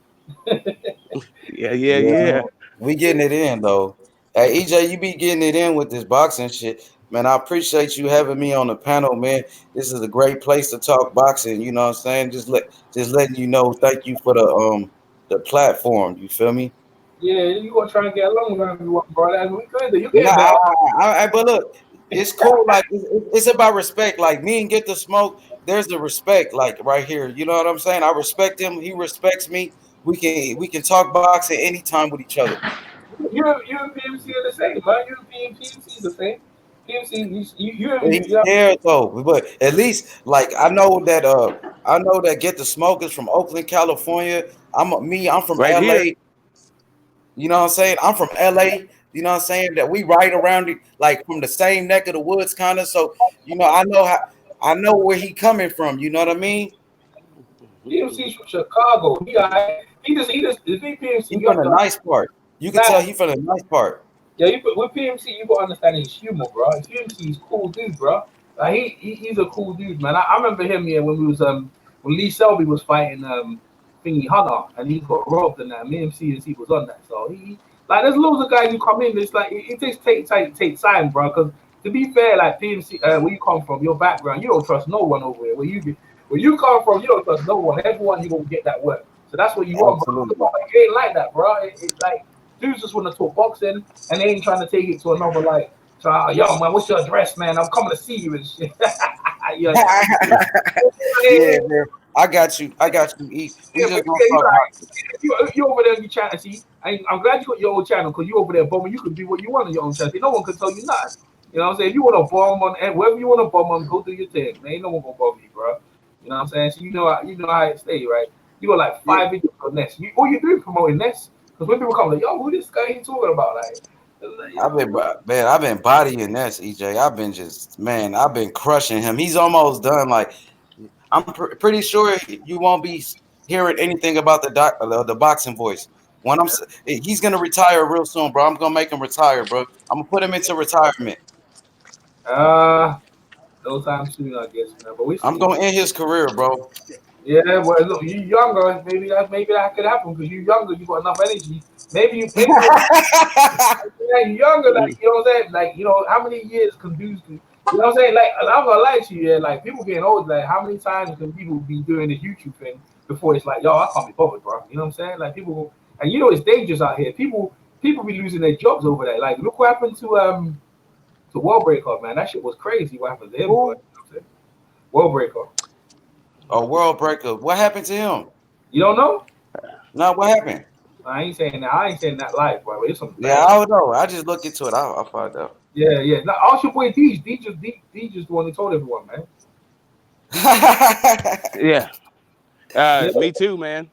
Yeah. We getting it in though. Hey, EJ, you be getting it in with this boxing shit, man. I appreciate you having me on the panel, man. This is a great place to talk boxing. You know what I'm saying? Just letting you know. Thank you for the platform. You feel me? Yeah, you gonna try and get along with everyone, bro. That's we good. You Yeah, get better. but look, it's cool. Like it's about respect. Like me and Get the Smoke. There's the respect, like right here. You know what I'm saying? I respect him. He respects me. We can talk boxing anytime with each other. You and PMC are the same, man. You and PMC is the same. PMC, He's scared though, but at least like I know that Get the Smoke is from Oakland, California. I'm from Right LA. here. You know what I'm saying? I'm from LA. You know what I'm saying? That we right around it, like from the same neck of the woods, kind of. So you know, I know where he coming from. You know what I mean? PMC's from Chicago. He just the PMC. He from the nice part. You can tell he from the nice part. Yeah, with PMC, you gotta understand his humor, bro. PMC's cool dude, bro. Like he's a cool dude, man. I remember him when we was when Lee Selby was fighting thingy Hunter, and he got robbed in that. Me and he was on that, so he like there's loads of guys who come in. It's like it takes take time, bro. Because to be fair, like PMC, where you come from, your background, you don't trust no one over here. Where you come from, you don't trust no one. Everyone you gonna get that work. So that's what you want, bro. It ain't like that, bro. It's like dudes just want to talk boxing, and they ain't trying to take it to another like. So, yo, man, what's your address, man? I'm coming to see you and shit. Yeah, man. I got you. We just you over there, you trying to see. I'm glad you got your own channel because you over there bombing. You can do what you want on your own channel. No one can tell you nothing. You know what I'm saying? If you want to bomb on wherever you want to bomb on, go do your thing. Man, ain't no one gonna bomb you, bro. You know what I'm saying? So you know how it stay, right? You got like 5 videos on Ness. All you do is promoting Ness. Because when people come like, yo, who this guy ain't talking about? Like, I've been bodying Ness, EJ. I've been crushing him. He's almost done. Like, I'm pretty sure you won't be hearing anything about the boxing voice. He's gonna retire real soon, bro. I'm gonna make him retire, bro. I'm gonna put him into retirement. No time soon, I guess, man. But I'm gonna end his career, bro. Yeah, well, look, you younger. Maybe that could happen because you younger. You got enough energy. Maybe you're younger. Like you know what I'm saying. Like how many years can dudes do? You know what I'm saying? Like I'm gonna lie to you. Yeah, like people getting old. Like how many times can people be doing this YouTube thing before it's like, yo, I can't be bothered, bro. You know what I'm saying? Like people, and it's dangerous out here. People be losing their jobs over there. Like look what happened to World Breaker, man. That shit was crazy. What happened to him? World Breaker. Oh, World Breaker. What happened to him? You don't know? No, what happened? I ain't saying that live, bro. It's some I don't know. I just look into it. I'll find out. Yeah. Now, ask your boy D. D just the one who told everyone, man. Yeah. Me too, man.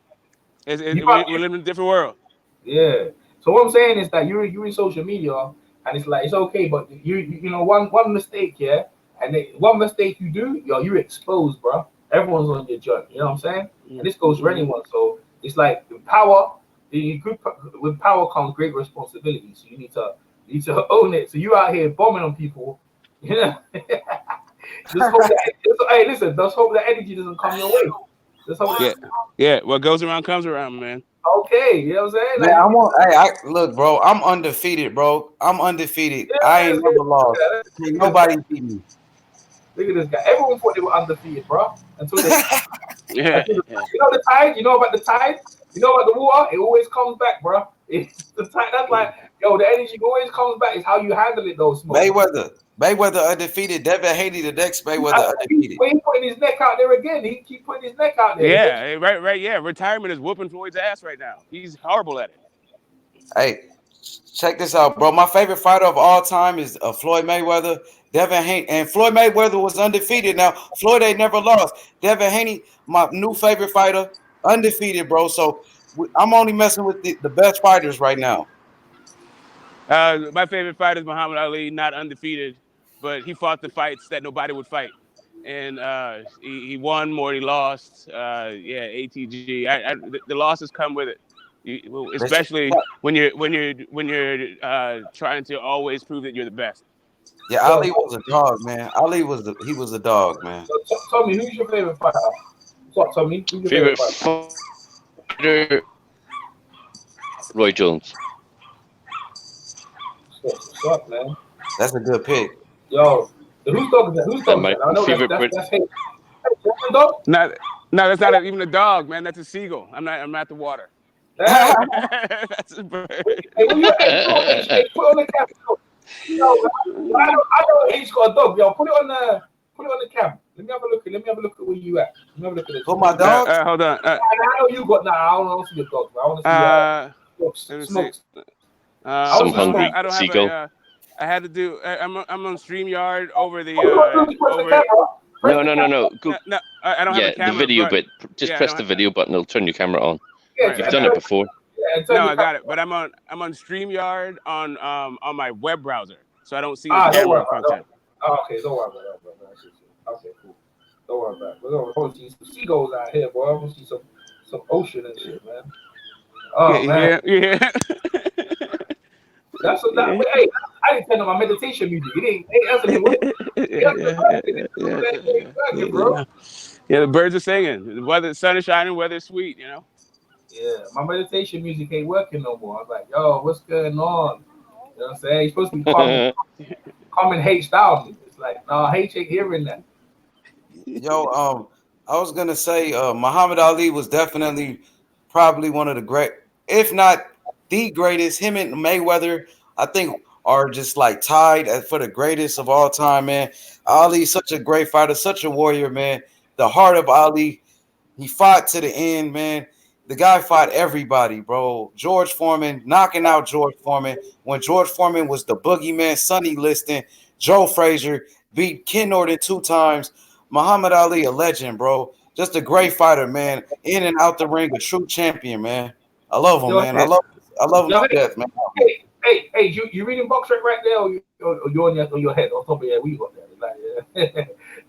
We live in a different world. Yeah. So what I'm saying is that you're in social media, and it's like it's okay, but you know one mistake, yeah, and one mistake you do, you're exposed, bro. Everyone's on your joint. You know what I'm saying? And this goes for anyone. So it's like the power with power comes great responsibility. So you need to own it. So you out here bombing on people, you know. Just hope that. Hey, listen. Just hope that energy doesn't come your way. Just hope. Yeah. What goes around comes around, man. Okay, you know what I'm saying? Man, I want. Hey, look, bro. I'm undefeated, bro. I'm undefeated. Yeah, I ain't never lost. Look Nobody beat me. Look at this guy. Everyone thought they were undefeated, bro. Until they, Yeah. you know the tide. You know about the tide. You know about the water. It always comes back, bro. It's the tide. That's like, yo, the energy always comes back. It's how you handle it, though. Smoke. Mayweather undefeated. Devin Haney the next Mayweather undefeated. He's putting his neck out there again. He keep putting his neck out there. Yeah, right. Yeah, retirement is whooping Floyd's ass right now. He's horrible at it. Hey, check this out, bro. My favorite fighter of all time is Floyd Mayweather. Devin Haney, and Floyd Mayweather was undefeated. Now Floyd ain't never lost. Devin Haney, my new favorite fighter, undefeated, bro. So I'm only messing with the best fighters right now. My favorite fighter is Muhammad Ali, not undefeated, but he fought the fights that nobody would fight, and he won more than he lost. ATG. The losses come with it, especially when you're trying to always prove that you're the best. Yeah, Ali was a dog, man. Ali was a dog, man. So, Tommy, who's your favorite fighter? What's up, Tommy? Who's your favorite fighter? Roy Jones. What's up, man? That's a good pick. Yo, who's talking? Who's talking? I know that's hate. No, that's not even a dog, man. That's a seagull. I'm not the water. That's a bird. Hey, put on the cap. Yo, I know H got a dog. Yo, put it on the cam. Let me have a look. Let me have a look at where you at. Let me have a look at this. Who my dog? Hold on. I know you got. Nah, I don't see your dog. I want to see smokes. Some hungry seagull. I had to do. I'm on StreamYard over the. No. Go, no, I don't have a camera. The video bit. Just press the video button. It'll turn your camera on. Yeah, You've done it before. No, I got it. But I'm on StreamYard on my web browser, so I don't see the camera content. Okay, don't worry about that. Okay, cool. Don't worry about it. We're gonna see some seagulls out here, boy. I'm gonna see some ocean and shit, man. Oh man. Yeah. That's hey, I didn't turn on my meditation music. Yeah, the birds are singing. The sun is shining, weather is sweet, you know. Yeah, my meditation music ain't working no more. I was like, yo, what's going on? You know what I'm saying? You're supposed to be calming H down. It's like, no, H ain't hearing that. Yo, I was gonna say Muhammad Ali was definitely probably one of the great, if not the greatest. Him and Mayweather, I think, are just like tied for the greatest of all time, man. Ali, such a great fighter, such a warrior, man. The heart of Ali, he fought to the end, man. The guy fought everybody, bro. George Foreman, knocking out George Foreman. When George Foreman was the boogeyman, Sonny Liston, Joe Frazier, beat Ken Norton 2 times. Muhammad Ali, a legend, bro. Just a great fighter, man. In and out the ring, a true champion, man. I love him, man. I love him to death, man. Hey, you reading box right there, or you're on your head on top of your we got there. Like,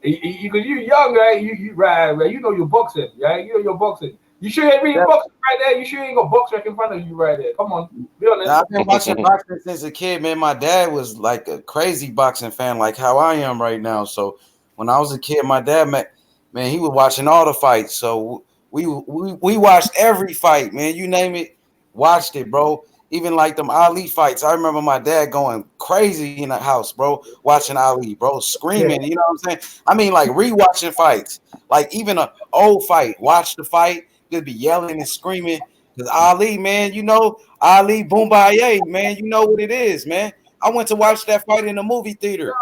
because you young, right? You right, you know you're boxing, right? You know you're boxing. You sure ain't reading boxing right there? You sure ain't got box right in front of you right there? Come on, be honest. I've been watching boxing since a kid, man. My dad was like a crazy boxing fan, like how I am right now. So when I was a kid, my dad, man, he was watching all the fights. So we watched every fight, man. You name it, watched it, bro. Even like them Ali fights. I remember my dad going crazy in the house, bro, watching Ali, bro, screaming. You know what I'm saying? I mean, like rewatching fights. Like even an old fight, watch the fight, just be yelling and screaming. Because Ali, man, you know, Ali Boombaye, man, you know what it is, man. I went to watch that fight in the movie theater.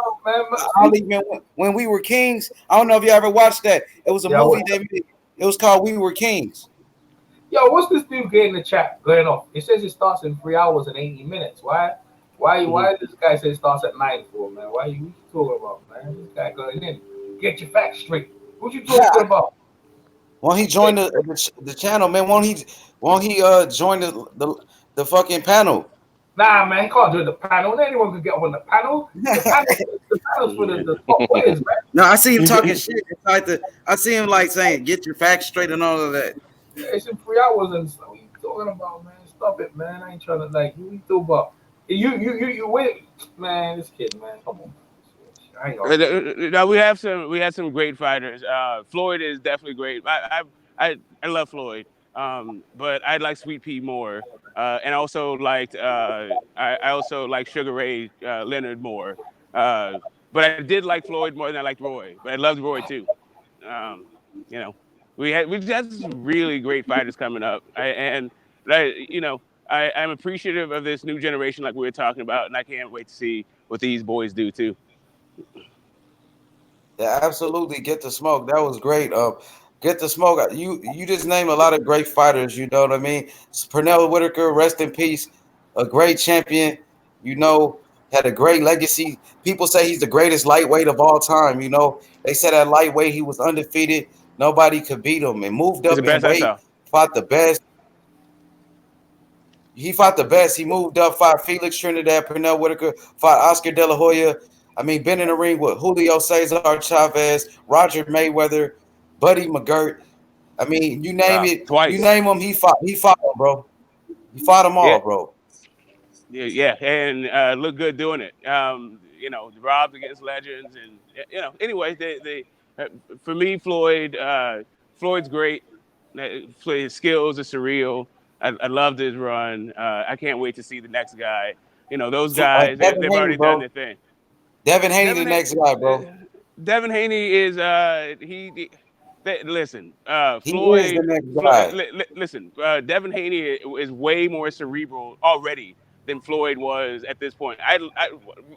Ali, man, when We Were Kings. I don't know if you ever watched that. It was a movie that it was called We Were Kings. Yo, what's this dude getting in the chat going off? It says it starts in 3 hours and 80 minutes. Why this guy say it starts at 9 for, man? Why you talking about, man? This guy going in. Get your facts straight. What you talking about? Won't he join the channel, man? Won't he join the fucking panel? Nah, man, he can't join the panel. Anyone can get on the panel. The panel's for the top players, man. No, I see him talking shit. I see him like saying, "Get your facts straight" and all of that. Yeah, it's in 3 hours and stuff. What are you talking about, man? stop it, man. I ain't trying to like you do, but you wait, man. This kid, man, come on. I ain't gonna. No, we had some great fighters. Floyd is definitely great. I love Floyd, but I like Sweet Pea more, and also liked I also like Sugar Ray Leonard more. But I did like Floyd more than I liked Roy. But I loved Roy too. Um, you know, we've got some really great fighters coming up, I'm appreciative of this new generation, like we were talking about, and I can't wait to see what these boys do too. Yeah, absolutely. Get the smoke. That was great. Get the smoke. You just named a lot of great fighters. You know what I mean? Pernell Whitaker, rest in peace. A great champion. You know, had a great legacy. People say he's the greatest lightweight of all time. You know, they said at lightweight he was undefeated. Nobody could beat him, and moved He's up the in best I weight. saw. Fought the best. He fought the best. He moved up, fought Felix Trinidad, Pernell Whitaker, fought Oscar De La Hoya. I mean, been in the ring with Julio Cesar Chavez, Roger Mayweather, Buddy McGirt. I mean, you name Wow, it, you twice. name them, he fought. He fought them, bro. He fought them Yeah, all, bro. yeah, and look good doing it. Robbed against legends, and Anyway, uh, for me, Floyd's great. His skills are surreal. I loved his run. I can't wait to see the next guy. Those guys, Devin they've Haney, already done bro. their thing. Devin Haney, the Devin, next guy, bro. Devin Haney is listen, He is the next guy. listen, Devin Haney is way more cerebral already than Floyd was at this point.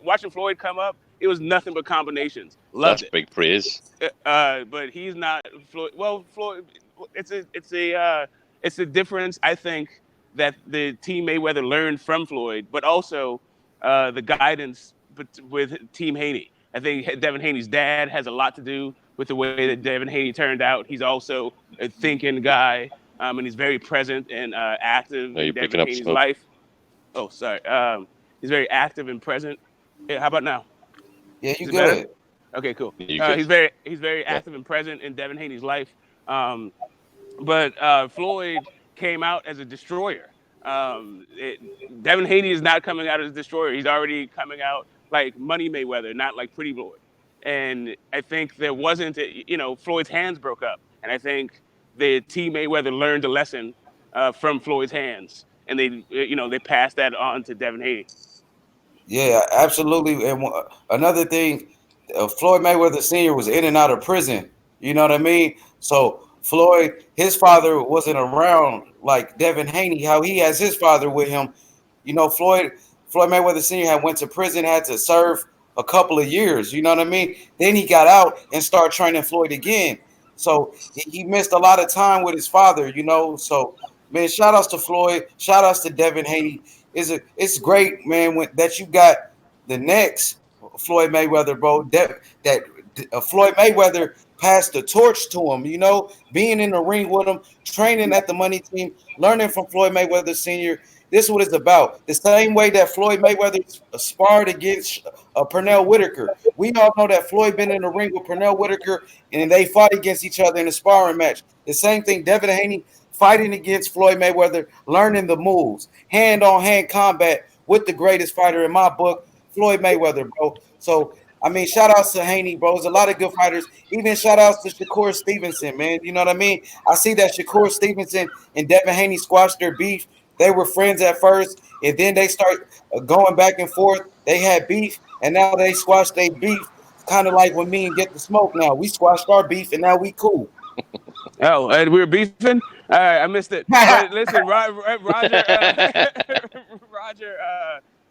Watching Floyd come up, it was nothing but combinations. Loved That's it. big praise. But he's not Floyd. Well, Floyd, it's a difference. I think that the Team Mayweather learned from Floyd, but also the guidance with Team Haney. I think Devin Haney's dad has a lot to do with the way that Devin Haney turned out. He's also a thinking guy, and he's very present and active Are you in Devin picking up Haney's smoke? life. Oh, sorry. He's very active and present. Yeah, how about now? Yeah, you Is it better? good. Okay, cool. You good? He's very Yeah. active and present in Devin Haney's life. But Floyd came out as a destroyer. Devin Haney is not coming out as a destroyer. He's already coming out like Money Mayweather, not like Pretty Floyd. And I think there wasn't, Floyd's hands broke up, and I think the Team Mayweather learned a lesson from Floyd's hands, and they passed that on to Devin Haney. Yeah, absolutely. And another thing, Floyd Mayweather Sr. was in and out of prison. You know what I mean? So Floyd, his father wasn't around like Devin Haney, how he has his father with him. You know, Floyd Mayweather Sr. had went to prison, had to serve a couple of years. You know what I mean? Then he got out and started training Floyd again. So he missed a lot of time with his father. You know, so man, shout outs to Floyd, shout outs to Devin Haney. It's great, man, that you got the next Floyd Mayweather, bro. That Floyd Mayweather passed the torch to him. You know, being in the ring with him, training at the money team, learning from Floyd Mayweather Sr. This is what it's about. The same way that Floyd Mayweather sparred against Pernell Whitaker. We all know that Floyd been in the ring with Pernell Whitaker, and they fought against each other in a sparring match. The same thing, Devin Haney fighting against Floyd Mayweather, learning the moves, hand-on-hand combat with the greatest fighter in my book, Floyd Mayweather, bro. So, I mean, shout-outs to Haney, bro. There's a lot of good fighters. Even shout-outs to Shakur Stevenson, man. You know what I mean? I see that Shakur Stevenson and Devin Haney squashed their beef. They were friends at first, and then they start going back and forth. They had beef, and now they squashed their beef. It's kind of like when me and Get the Smoke now. We squashed our beef, and now we cool. Oh, and we were beefing. All right, I missed it. But listen, Roger, Roger,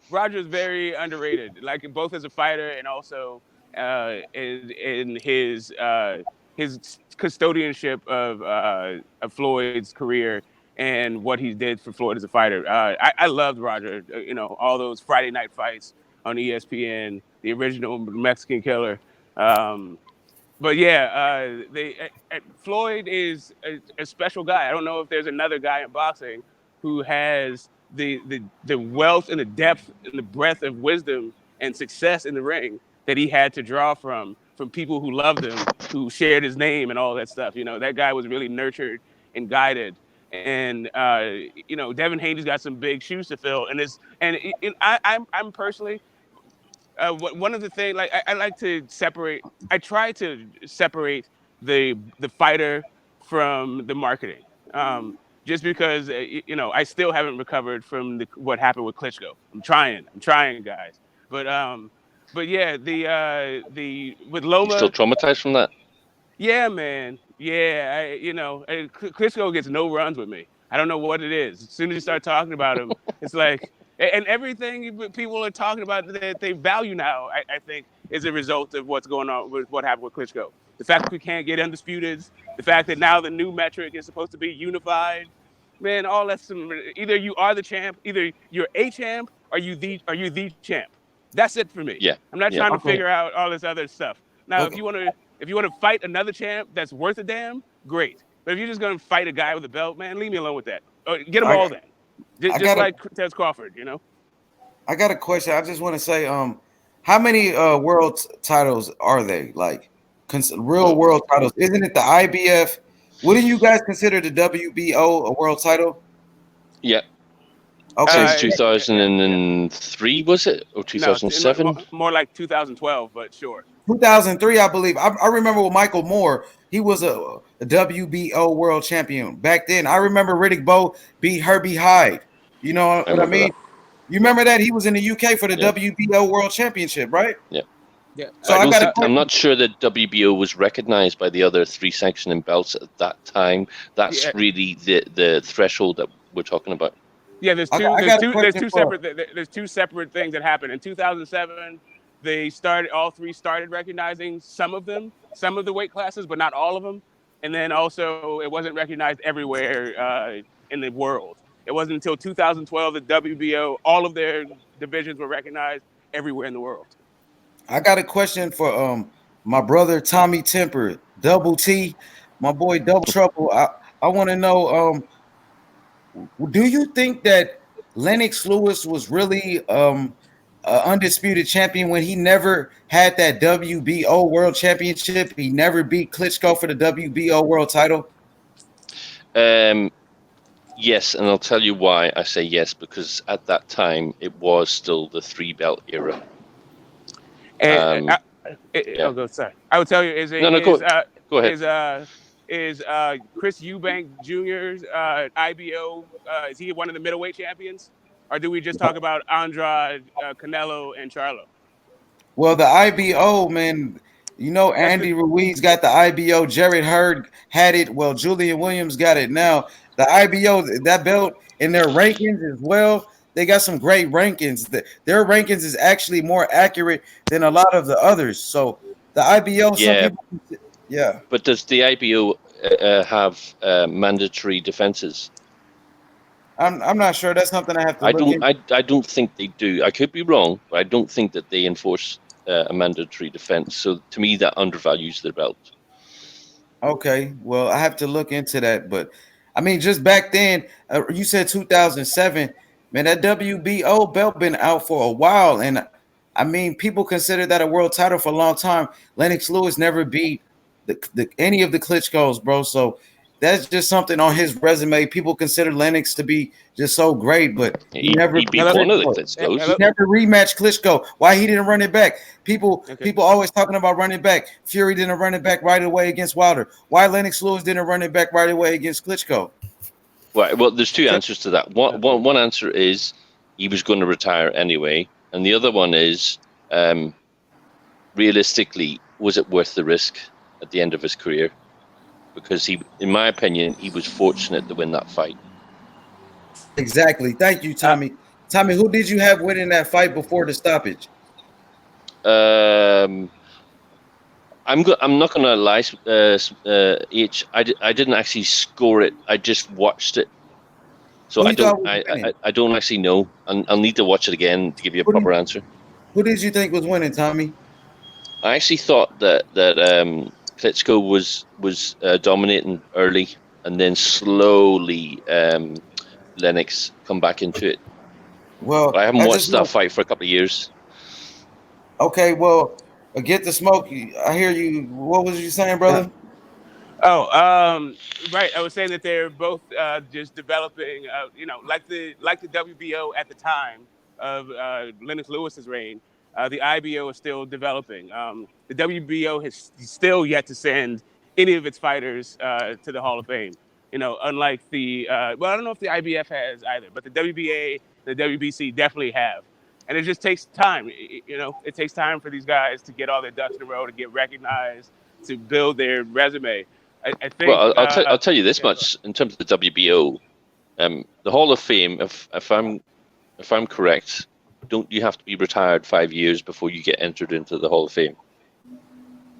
Roger is very underrated. Like both as a fighter and also in his custodianship of Floyd's career and what he did for Floyd as a fighter. I loved Roger. All those Friday night fights on ESPN, the original Mexican Killer. But yeah, Floyd is a special guy. I don't know if there's another guy in boxing who has the wealth and the depth and the breadth of wisdom and success in the ring that he had to draw from people who loved him, who shared his name and all that stuff. That guy was really nurtured and guided. and Devin Haney's got some big shoes to fill, I'm personally one of the things, like I like to separate. I try to separate the fighter from the marketing. Just because I still haven't recovered from what happened with Klitschko. I'm trying, guys. But yeah, the with You still Loma. traumatized from that? Yeah, man. Yeah, Klitschko gets no runs with me. I don't know what it is. As soon as you start talking about him, it's like, and everything people are talking about that they value now, I think, is a result of what's going on with what happened with Klitschko. The fact that we can't get undisputed, the fact that now the new metric is supposed to be unified, man, all that's either you are the champ, either you're a champ, or you the champ. That's it for me. Yeah. I'm not Yeah. trying to Okay. figure out all this other stuff. Now, Okay. if you want to fight another champ that's worth a damn, great. But if you're just gonna fight a guy with a belt, man, leave me alone with that. Or get them I, all then. I Just got a like Tez Crawford, I got a question. I just want to say, how many world titles are they? Like, real world titles? Isn't it the IBF? Wouldn't you guys consider the WBO a world title? Yeah. Okay. Since 2003, was it? Or No, 2007? more like 2012, but sure. 2003, I believe. I remember with Michael Moore, he was a WBO world champion back then. I remember Riddick Bowe beat Herbie Hyde. You know I what I remember mean? that. You remember that he was in the UK for the Yeah. WBO world championship, right? Yeah. Yeah. So I got a I'm question. not sure that WBO was recognized by the other 3 sanctioning belts at that time. That's Yeah. really the threshold that we're talking about. Yeah, there's I two got a question for. there's two separate things that happened. In 2007, all three started recognizing some of the weight classes, but not all of them. And then also it wasn't recognized everywhere in the world. It wasn't until 2012 that WBO, all of their divisions were recognized everywhere in the world. I got a question for my brother Tommy Temper, Double T, my boy Double Trouble. I want to know do you think that Lennox Lewis was really undisputed champion when he never had that WBO world championship? He never beat Klitschko for the WBO world title. Yes, and I'll tell you why I say yes, because at that time it was still the 3-belt era. And go sorry. I would tell you go ahead. Is Chris Eubank Jr.'s IBO? Is he one of the middleweight champions, or do we just talk about Andrade, Canelo, and Charlo? Well, the IBO, man, Andy Ruiz got the IBO. Jared Hurd had it. Well, Julian Williams got it now. The IBO, that belt in their rankings as well, they got some great rankings. Their rankings is actually more accurate than a lot of the others. So the IBO, some people, yeah. But does the IBO have mandatory defenses? I'm not sure. That's something I have to look into. I don't think they do. I could be wrong, but I don't think that they enforce a mandatory defense. So to me, that undervalues their belt. Okay, well, I have to look into that. But I mean, just back then, you said 2007, man, that WBO belt been out for a while. And I mean, people consider that a world title for a long time. Lennox Lewis never beat any of the Klitschko's, bro. So that's just something on his resume. People consider Lennox to be just so great, but he never beat one of the Klitschko's. He never rematched Klitschko. Why he didn't run it back? People always talking about running back. Fury didn't run it back right away against Wilder. Why Lennox Lewis didn't run it back right away against Klitschko? Well, there's two answers to that. One answer is he was going to retire anyway, and the other one is realistically, was it worth the risk at the end of his career? Because in my opinion, he was fortunate to win that fight. Exactly. Thank you, Tommy. Tommy, who did you have winning that fight before the stoppage? I'm not going to lie, H. I didn't actually score it. I just watched it, so I don't actually know. I'll need to watch it again to give you a proper answer. Who did you think was winning, Tommy? I actually thought that Klitschko was dominating early, and then slowly Lennox come back into it. Well, but I haven't watched that fight for a couple of years. Okay, well, Get the Smoke. I hear you. What was you saying, brother? Right. I was saying that they're both just developing. Like the WBO at the time of Lennox Lewis's reign. The IBO is still developing. The WBO has still yet to send any of its fighters to the Hall of Fame. Unlike the I don't know if the IBF has either, but the WBA, the WBC definitely have. And it just takes time. It takes time for these guys to get all their ducks in a row, to get recognized, to build their resume. I think. Well, I'll tell you this yeah, much in terms of the WBO, the Hall of Fame. If I'm correct, don't you have to be retired 5 years before you get entered into the Hall of Fame?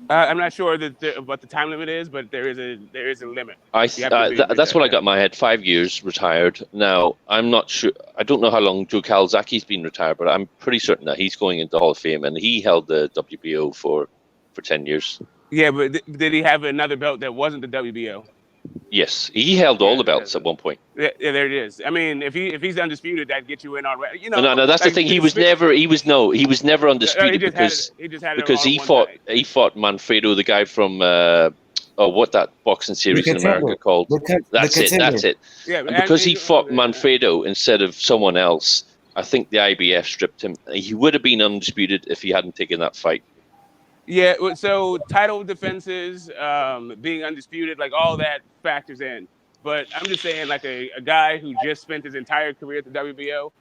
I'm not sure what the time limit is, but there is a limit. That's what I got in my head. 5 years retired. Now I'm not sure. I don't know how long Joe Calzaki's been retired, but I'm pretty certain that he's going into the Hall of Fame, and he held the WBO for 10 years. Yeah, but did he have another belt that wasn't the WBO? Yes, he held all the belts at one point. Yeah, there it is. I mean, if he's undisputed, that gets you in already. No. That's the thing. He was never undisputed because he fought Manfredo, the guy from what that boxing series in America called. That's it. Yeah, and because he fought Manfredo instead of someone else, I think the IBF stripped him. He would have been undisputed if he hadn't taken that fight. Yeah, so title defenses, being undisputed, like all that factors in. But I'm just saying, like a guy who just spent his entire career at the WBO,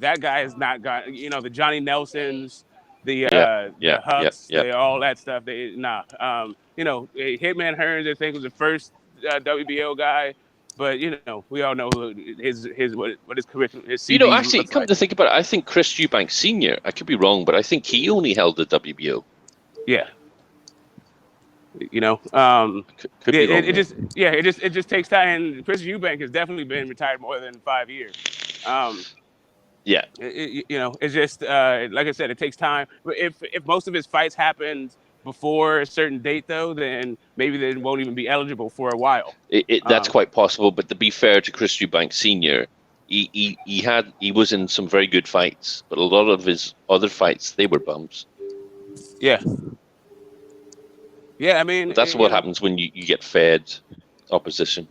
that guy has not got, the Johnny Nelsons, the Hucks, all that stuff. Hitman Hearns, I think, was the first WBO guy. But we all know what his career, his CV actually, come to think about it, I think Chris Eubank Sr. I could be wrong, but I think he only held the WBO. Yeah. Could be wrong, it just takes time. And Chris Eubank has definitely been retired more than 5 years. It's just like I said, it takes time. If most of his fights happened before a certain date, though, then maybe they won't even be eligible for a while. That's quite possible. But to be fair to Chris Eubank Sr., he was in some very good fights, but a lot of his other fights, they were bums. Yeah. Yeah, I mean... But that's what happens when you get fed opposition.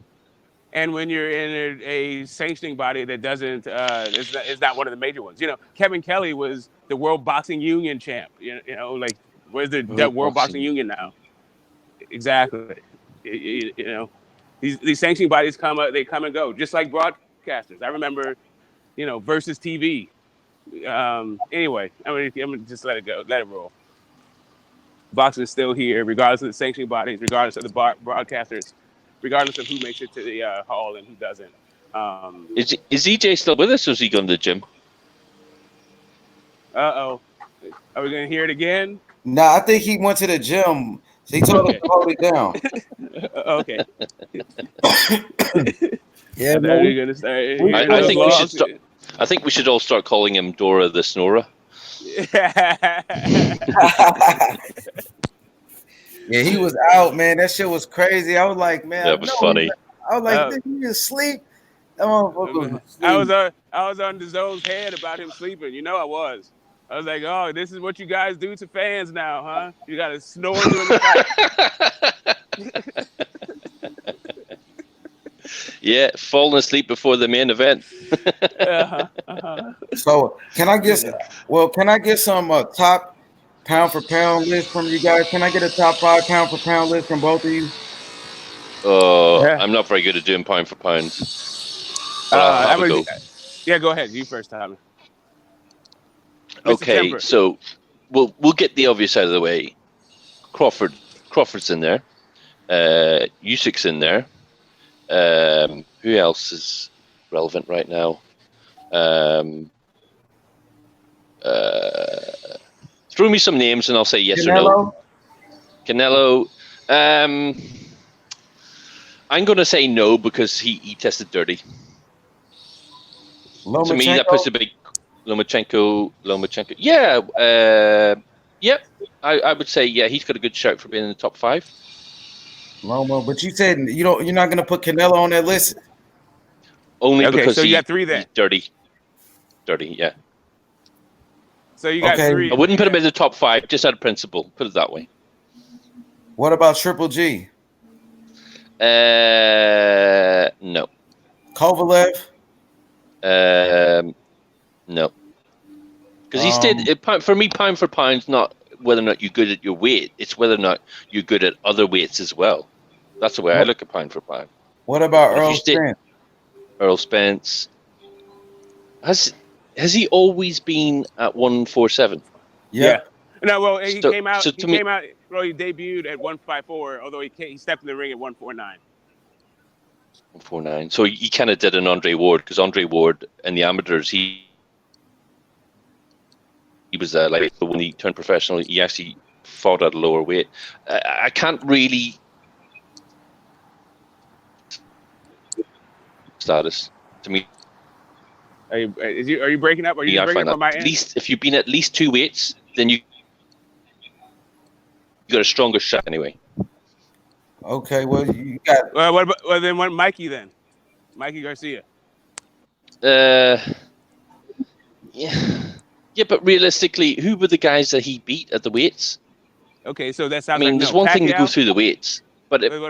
And when you're in a sanctioning body that doesn't... is not one of the major ones. Kevin Kelly was the World Boxing Union champ. Where's the World Boxing Union now? Exactly. These sanctioning bodies they come and go, just like broadcasters. I remember, Versus TV. Anyway, I'm gonna just let it go, let it roll. Boxing is still here, regardless of the sanctioning bodies, regardless of the broadcasters, regardless of who makes it to the hall and who doesn't. Is EJ still with us, or is he going to the gym? Are we going to hear it again? No, I think he went to the gym. They told him to hold it down. Okay. Yeah, man. You're gonna start, I think we should all start calling him Dora the Snorer. Yeah, he was out, man. That shit was crazy. I was like, man, that was funny. I was like, he was asleep. I was on DAZN's head about him sleeping. I was. I was like, oh, this is what you guys do to fans now, huh? You got to snore during the fight. Yeah, falling asleep before the main event. So can I get some top pound for pound list from you guys? Can I get a top 5 pound for pound list from both of you? I'm not very good at doing pound for pound. Yeah, go ahead. You first, Tommy. Okay, so we'll get the obvious out of the way. Crawford's in there. Usyk's in there. Who else is relevant right now? Throw me some names and I'll say yes or no. Canelo. I'm going to say no because he tested dirty. Lomachenko? To me, that puts a big Lomachenko. Yeah. Yep. I would say he's got a good shout for being in the top 5. Loma, but you said you're not going to put Canelo on that list. Only because so you got 3 then. He's dirty, yeah. So you got 3. I wouldn't put him in the top 5 just out of principle. Put it that way. What about Triple G? No. Kovalev? No. Because he stayed, for me, pound for pound, not whether or not you're good at your weight, it's whether or not you're good at other weights as well. That's the way I look at pound for pound. What about But if you Earl Spence? Earl Spence, has he always been at 147? Yep. Yeah. No, well, he So- came out. so He to me- came out. Well, he debuted at 154, although he stepped in the ring at 149. 149. So he kind of did an Andre Ward, because Andre Ward in the amateurs, he was like when he turned professional, he actually fought at a lower weight. I can't really status to me. Are you breaking up? Are you I breaking find up on that my at end? least if you've been at least two weights, then you got a stronger shot anyway. Okay, well you got. What about then? What Mikey then? Mikey Garcia. Yeah, but realistically, who were the guys that he beat at the weights? Okay, so that I sounds mean, like there's no. one thing to go Pacquiao? through the weights, but What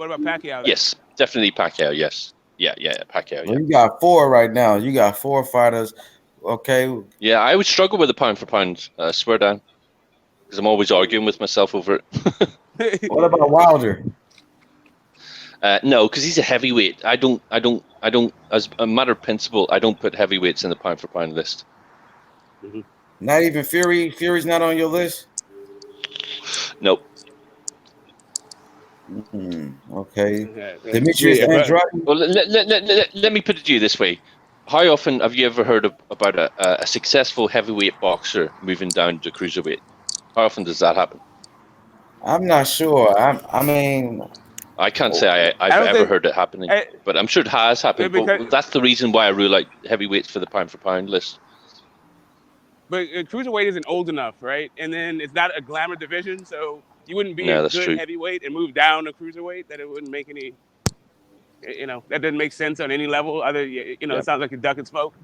about Pacquiao? Then? yes, definitely Pacquiao. Yes, yeah, Pacquiao. Well, Yeah, you got 4 right now. You got 4 fighters. Okay. yeah. I would struggle with the pound for pound. Swear down, because I'm always arguing with myself over it. What about Wilder? No, because he's a heavyweight. I don't. As a matter of principle, I don't put heavyweights in the pound for pound list. Not even Fury. Fury's not on your list. Nope. Okay. Yeah, Demetrius yeah, but- Andrade. Well, let me put it to you this way: how often have you ever heard about a successful heavyweight boxer moving down to cruiserweight? How often does that happen? I'm not sure. I mean, I can't say I've don't ever think- heard it happening, but I'm sure it has happened. Because- But that's the reason why I rule out heavyweights for the pound for pound list. But cruiserweight isn't old enough, right? And then it's not a glamour division, so you wouldn't be No, a that's good true. heavyweight and move down to cruiserweight. That it wouldn't make any, that doesn't make sense on any level. Other, Yeah. It sounds like a duck and smoke.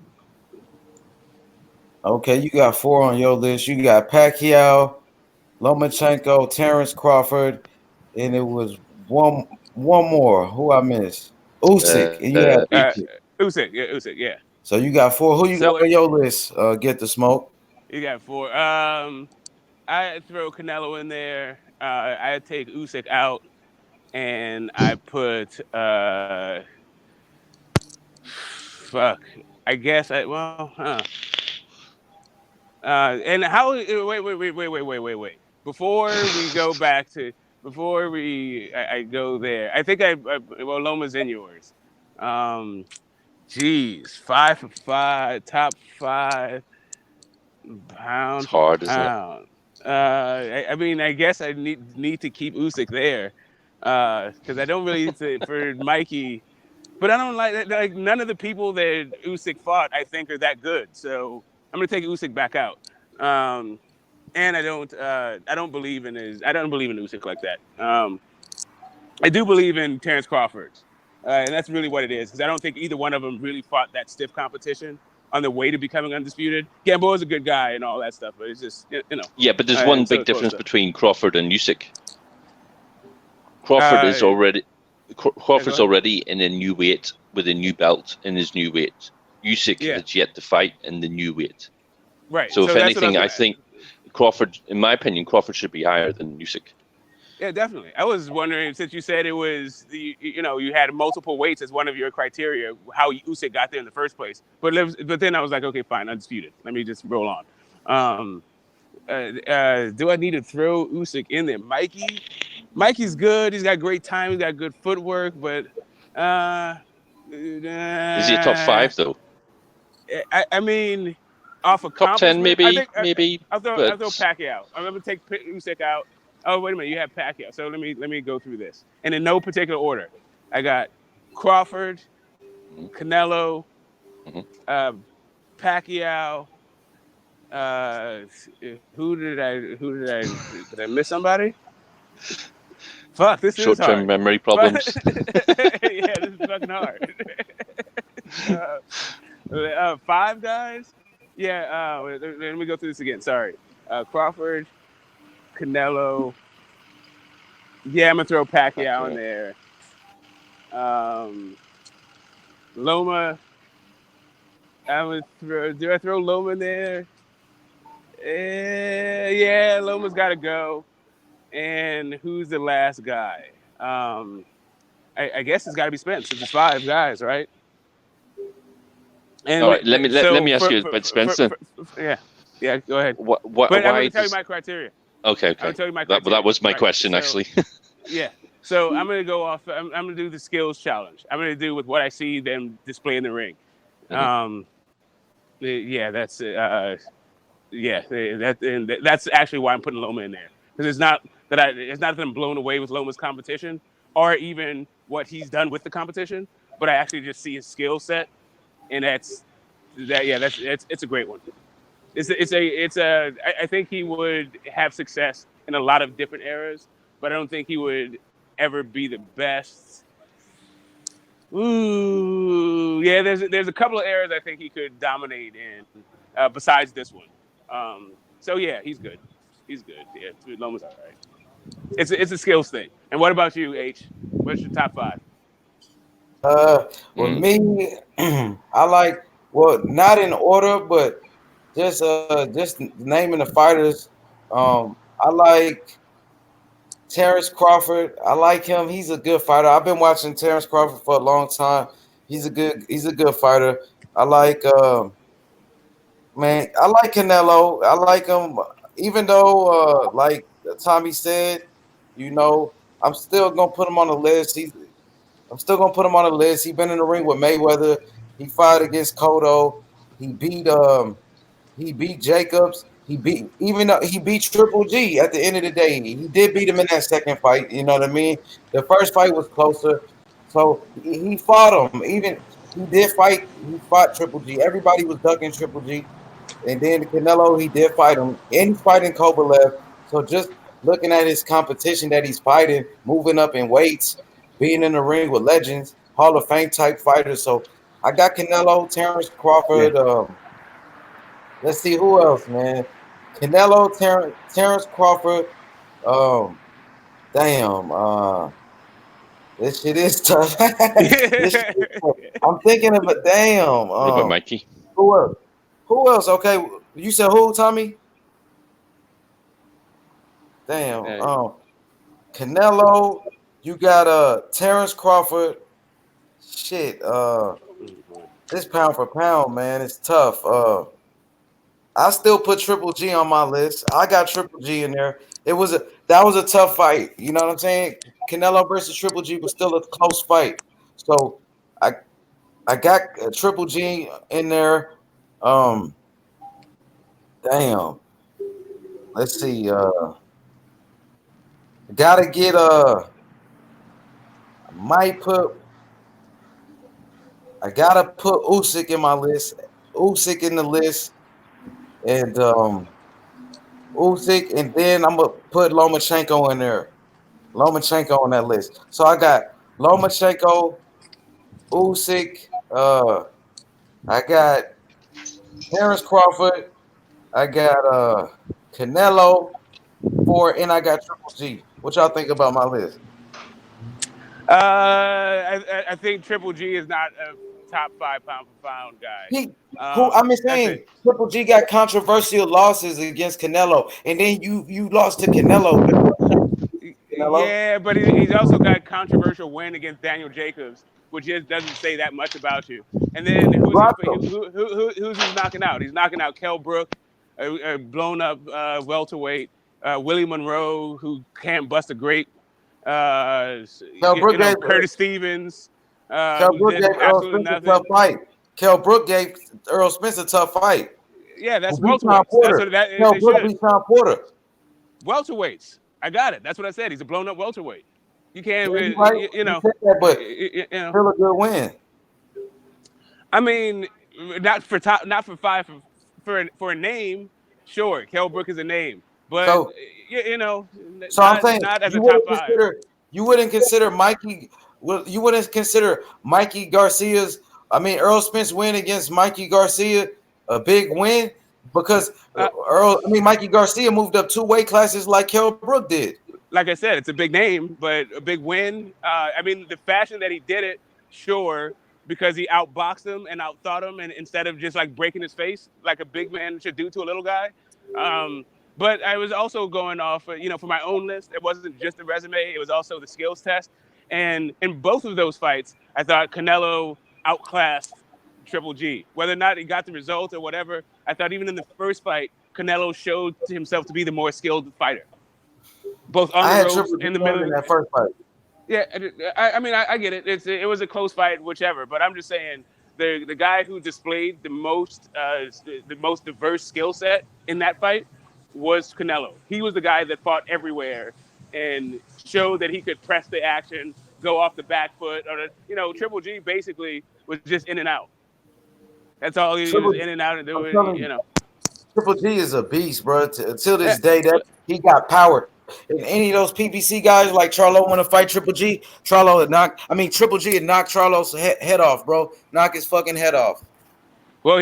okay, you got 4 on your list. You got Pacquiao, Lomachenko, Terrence Crawford, and it was one more. Who I missed? Usyk. And you had Usyk, yeah. So you got 4. Who you So got on your list? Get the smoke. You got 4. I throw Canelo in there. I take Usyk out, and I put fuck. I guess and how? Wait. Before we go back to I go there. I think well, Loma's in yours. Geez, 5 for 5, top 5, pound It's hard, for isn't it? pound. I mean, I guess I need to keep Usyk there because I don't really for Mikey, but I don't like none of the people that Usyk fought. I think are that good, so I'm gonna take Usyk back out. And I don't believe in Usyk like that. I do believe in Terrence Crawford, and that's really what it is because I don't think either one of them really fought that stiff competition on the way to becoming undisputed. Gamboa's a good guy and all that stuff, but it's just Yeah, but there's one big difference between Crawford and Usyk. Crawford's already in a new weight with a new belt in his new weight. Usyk has yet to fight in the new weight. Right. So if anything, I think Crawford, in my opinion, Crawford should be higher than Usyk. Yeah, definitely. I was wondering, since you said it was you had multiple weights as one of your criteria, how Usyk got there in the first place. But then I was like, okay, fine, undisputed. Let me just roll on. Do I need to throw Usyk in there? Mikey's good. He's got great time. He's got good footwork, but is he a top 5 though? I mean, off of top 10, maybe. I'll throw Pacquiao. I'm gonna take Usyk out. Oh, wait a minute. You have Pacquiao. So let me go through this. And in no particular order. I got Crawford, Canelo, Pacquiao. Did I miss somebody? Fuck, this is hard. Short-term memory problems. Yeah, this is fucking hard. 5 guys? Yeah, let me go through this again. Sorry. Crawford, Canelo. Yeah, I'm gonna throw Pacquiao in there. Loma. Do I throw Loma in there? Yeah, Loma's got to go. And who's the last guy? I guess it's got to be Spence. It's 5 guys, right? And All right, let me ask you about Spencer. Yeah, go ahead. What, but I'm why going to tell you does... my criteria. Okay. I'm going to tell you my criteria. That was my right. question, actually. Yeah. So I'm going to go off. I'm going to do the skills challenge. I'm going to do with what I see them display in the ring. Yeah, that's that's actually why I'm putting Loma in there, because it's not that I'm blown away with Loma's competition or even what he's done with the competition, but I actually just see his skill set, and it's a great one. I think he would have success in a lot of different eras, but I don't think he would ever be the best. Ooh, yeah. There's a couple of eras I think he could dominate in, besides this one. So yeah, he's good. He's good. Yeah, Loma's all right. It's a skills thing. And what about you, H? What's your top 5? With me, I like, well, not in order, but just naming the fighters. I like Terrence Crawford. I like him. He's a good fighter. I've been watching Terrence Crawford for a long time. He's a good fighter. I like man, I like Canelo. I like him, even though like Tommy said, I'm still gonna put him on the list. I'm still gonna put him on the list. He's been in the ring with Mayweather. He fought against Cotto. He beat Jacobs. He beat Triple G at the end of the day. He did beat him in that second fight. You know what I mean? The first fight was closer. So he fought him. Even he fought Triple G. Everybody was ducking Triple G. And then Canelo, he did fight him. And he's fighting Kovalev. So just looking at his competition that he's fighting, moving up in weights, being in the ring with legends, Hall of Fame type fighters. So I got Canelo, Terrence Crawford. Let's see who else, man. Canelo, Terrence Crawford. This shit is tough. This shit is tough. I'm thinking of a damn. What about Mikey? Who else? Who else? Okay, you said who, Tommy? Damn. Canelo. You got Terrence Crawford. Shit. This pound for pound, man, it's tough. I still put Triple G on my list. I got Triple G in there. That was a tough fight. You know what I'm saying? Canelo versus Triple G was still a close fight. So I got Triple G in there. Damn. Let's see. Gotta get I gotta put Usyk in my list. Usyk in the list. And Usyk, and then I'm gonna put Lomachenko in there. Lomachenko on that list. So I got Lomachenko, Usyk, I got Terrence Crawford, I got Canelo, and I got Triple G. What y'all think about my list? I think Triple G is not a top 5 pound for pound guy. I'm saying Triple G got controversial losses against Canelo, and then you lost to Canelo. Yeah, but he's also got controversial win against Daniel Jacobs, which just doesn't say that much about you. And then who's he knocking out? He's knocking out Kell Brook, a blown up welterweight, Willie Monroe, who can't bust a grape. Curtis Stevens. Kell Brook gave Earl Spence a tough fight. Kell Brook gave Earl Spence a tough fight. Yeah, that's welterweights. Kell Brook beat Sean Porter. Welterweights. I got it. That's what I said. He's a blown up welterweight. You can't, but still a good win. I mean, not for 5 for a name. Sure, Kell Brook is a name, but so I'm saying not as a top 5. You wouldn't consider Mikey. You wouldn't consider Mikey Garcia's. I mean, Earl Spence win against Mikey Garcia a big win because Mikey Garcia moved up 2 weight classes like Kell Brook did. like I said, it's a big name, but a big win. I mean, the fashion that he did it, sure, because he outboxed him and outthought him, and instead of just like breaking his face like a big man should do to a little guy. But I was also going off, for my own list. It wasn't just the resume; it was also the skills test. And in both of those fights, I thought Canelo outclassed Triple G. Whether or not he got the result or whatever, I thought even in the first fight, Canelo showed himself to be the more skilled fighter, both on I the had ropes, Triple G in the middle. in that first fight. Yeah, I mean, I get it. It was a close fight, whichever. But I'm just saying the guy who displayed the most diverse skill set in that fight was Canelo. He was the guy that fought everywhere and showed that he could press the action, go off the back foot, or Triple G basically was just in and out. That's all he was in and out and I'm doing. telling you, Triple G is a beast, bro. Until Yeah, this day, that he got power. And any of those PBC guys like Charlo want to fight Triple G, Triple G would knock Charlo's head off, bro. Knock his fucking head off. Well,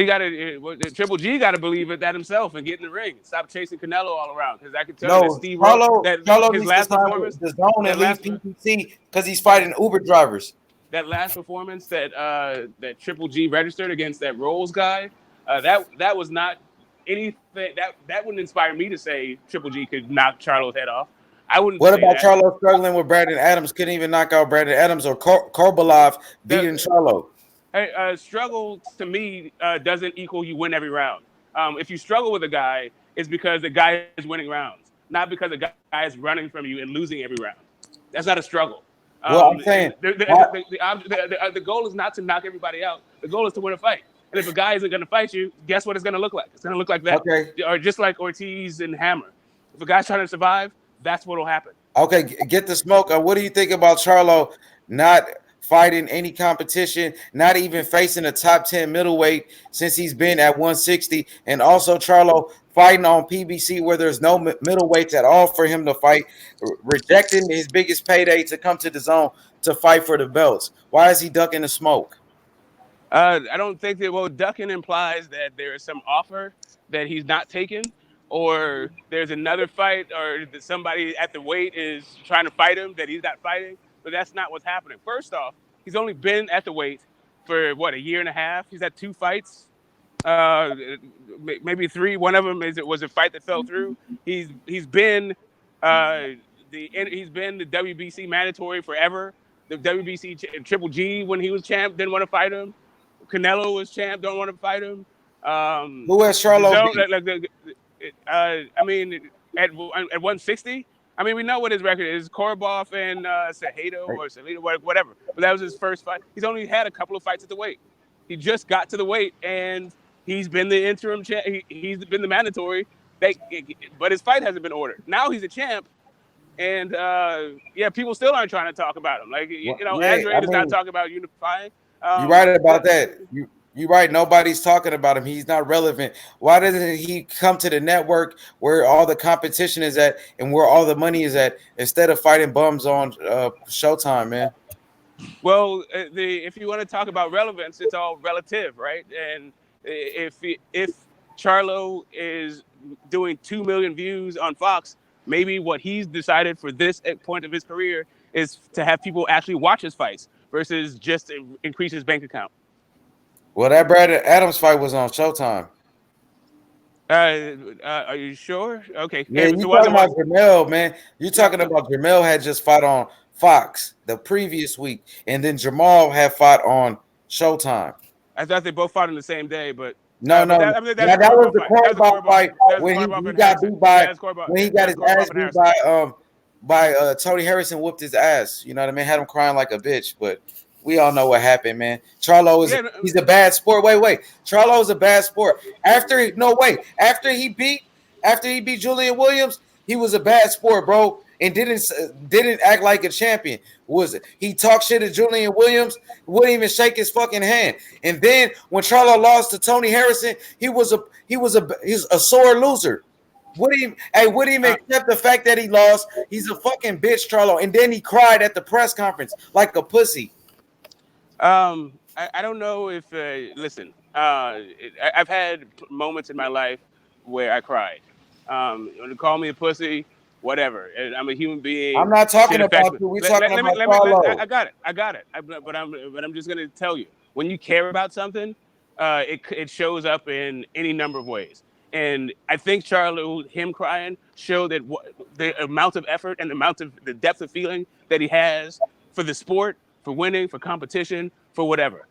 Triple G got to believe it that himself and get in the ring. Stop chasing Canelo all around, because I can tell you that No, Steve Charlo his needs to last sign performance, the zone and leave last PBC because he's fighting Uber drivers. that last performance that Triple G registered against that Rolls guy, that was not anything that wouldn't inspire me to say Triple G could knock Charlo's head off. I wouldn't What say about that. Charlo struggling with Brandon Adams? Couldn't even knock out Brandon Adams or Korbalov beating Charlo. Struggle to me doesn't equal you win every round. If you struggle with a guy, it's because the guy is winning rounds, not because the guy is running from you and losing every round. That's not a struggle. Well, I'm saying The goal is not to knock everybody out. The goal is to win a fight. And if a guy isn't going to fight you, guess what it's going to look like? It's going to look like that. Okay. Or just like Ortiz and Hammer. If a guy's trying to survive, that's what will happen. Okay, get the smoke. What do you think about Charlo not fighting any competition, not even facing a top 10 middleweight since he's been at 160, and also Charlo fighting on PBC where there's no middleweights at all for him to fight, rejecting his biggest payday to come to the zone to fight for the belts? Why is he ducking the smoke? I don't think that, ducking implies that there is some offer that he's not taking, or there's another fight, or that somebody at the weight is trying to fight him that he's not fighting. But that's not what's happening. First off, he's only been at the weight for a year and a half. He's had 2 fights, maybe 3. One of them was a fight that fell through. He's been the WBC mandatory forever. The WBC Triple G, when he was champ, didn't want to fight him. Canelo was champ, don't want to fight him. Who has Charlo? At 160. I mean, we know what his record is. Korobov and Cejudo or Salido, whatever. But that was his first fight. He's only had a couple of fights at the weight. He just got to the weight, and he's been the interim champ. He's been the mandatory. But his fight hasn't been ordered. Now he's a champ, and people still aren't trying to talk about him. Azrae does not talk about unifying. You're right about that. You're right. Nobody's talking about him. He's not relevant. Why doesn't he come to the network where all the competition is at and where all the money is at instead of fighting bums on Showtime, man? Well, if you want to talk about relevance, it's all relative, right? And if Charlo is doing 2 million views on Fox, maybe what he's decided for this point of his career is to have people actually watch his fights versus just increase his bank account. Well, that Brandon Adams fight was on Showtime. Are you sure? Okay. Yeah, you talking about Jamel, man. You talking about Jamel had just fought on Fox the previous week, and then Jamal had fought on Showtime. I thought they both fought on the same day, but that was the Korobov fight when he got beat by when he got his ass beat by Tony Harrison, whooped his ass. You know what I mean? Had him crying like a bitch, but we all know what happened, man. Charlo he's a bad sport. Wait. Charlo is a bad sport. After he beat Julian Williams, he was a bad sport, bro, and didn't act like a champion. He talked shit to Julian Williams, wouldn't even shake his fucking hand. And then when Charlo lost to Tony Harrison, he's a sore loser. Wouldn't even accept the fact that he lost. He's a fucking bitch, Charlo. And then he cried at the press conference like a pussy. I don't know if listen. I've had moments in my life where I cried. When they call me a pussy, whatever. And I'm a human being. I'm not talking Shit affects about me. you. We're talking Let me. about Charlo. I got it. But I'm just gonna tell you, when you care about something, it shows up in any number of ways. And I think Charlo, him crying, showed that the amount of effort and the depth of feeling that he has for the sport, for winning, for competition, for whatever.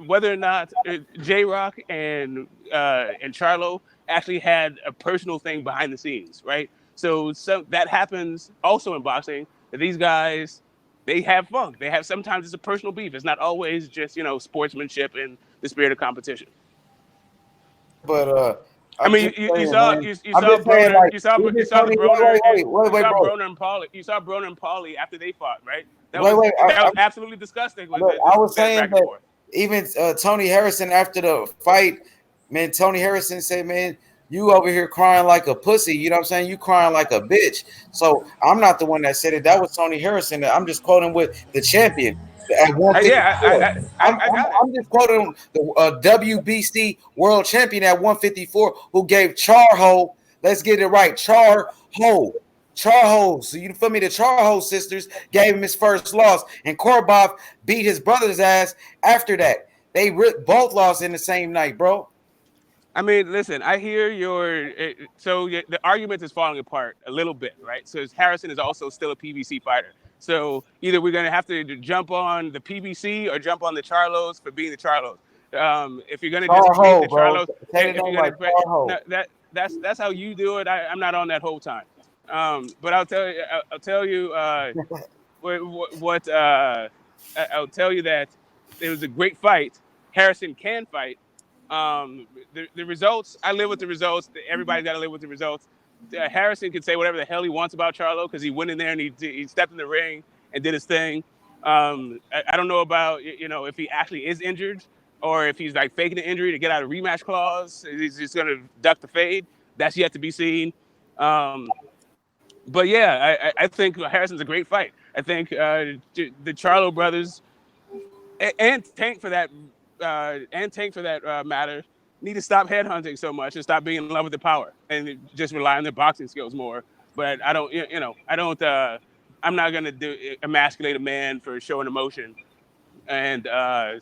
Whether or not J Rock and Charlo actually had a personal thing behind the scenes, right? So that happens also in boxing. That these guys, they have fun. They have, sometimes it's a personal beef. It's not always just sportsmanship and the spirit of competition. But I I'm mean, just you saying, saw man. you I'm saw just saying, Broner, like, you saw even the Tony. Broner, Wait, bro. You saw Broner and Paulie after they fought, right? That Wait, was wait. that was absolutely disgusting with Look, I was that saying back and that forth. even Tony Harrison after the fight, man, Tony Harrison said, man, you over here crying like a pussy. You know what I'm saying? You crying like a bitch. So I'm not the one that said it. That was Tony Harrison. I'm just quoting with the champion at 154. I got it. I'm just quoting the WBC world champion at 154 who gave Charho, let's get it right, Charho, so you feel me? The Charho sisters gave him his first loss, and Korbov beat his brother's ass after that. They both lost in the same night, bro. I mean, listen, I hear the argument is falling apart a little bit, right? So Harrison is also still a PBC fighter. So either we're going to have to jump on the PBC or jump on the Charlos for being the Charlos. If you're going to just praise the Charho, bro. Charlos, Say the if name you're going like to Charho. no, that's how you do it. I'm not on that whole time. But I'll tell you I'll tell you that it was a great fight. Harrison can fight. The results, I live with the results. Everybody's got to live with the results. Harrison can say whatever the hell he wants about Charlo because he went in there and he stepped in the ring and did his thing. I don't know about if he actually is injured or if he's like faking an injury to get out of rematch clause. He's just gonna duck the fade. That's yet to be seen. But yeah, I think Harrison's a great fight. I think the Charlo brothers and Tank for that matter need to stop headhunting so much and stop being in love with the power and just rely on their boxing skills more. But I don't, I don't. I'm not gonna emasculate a man for showing emotion, and I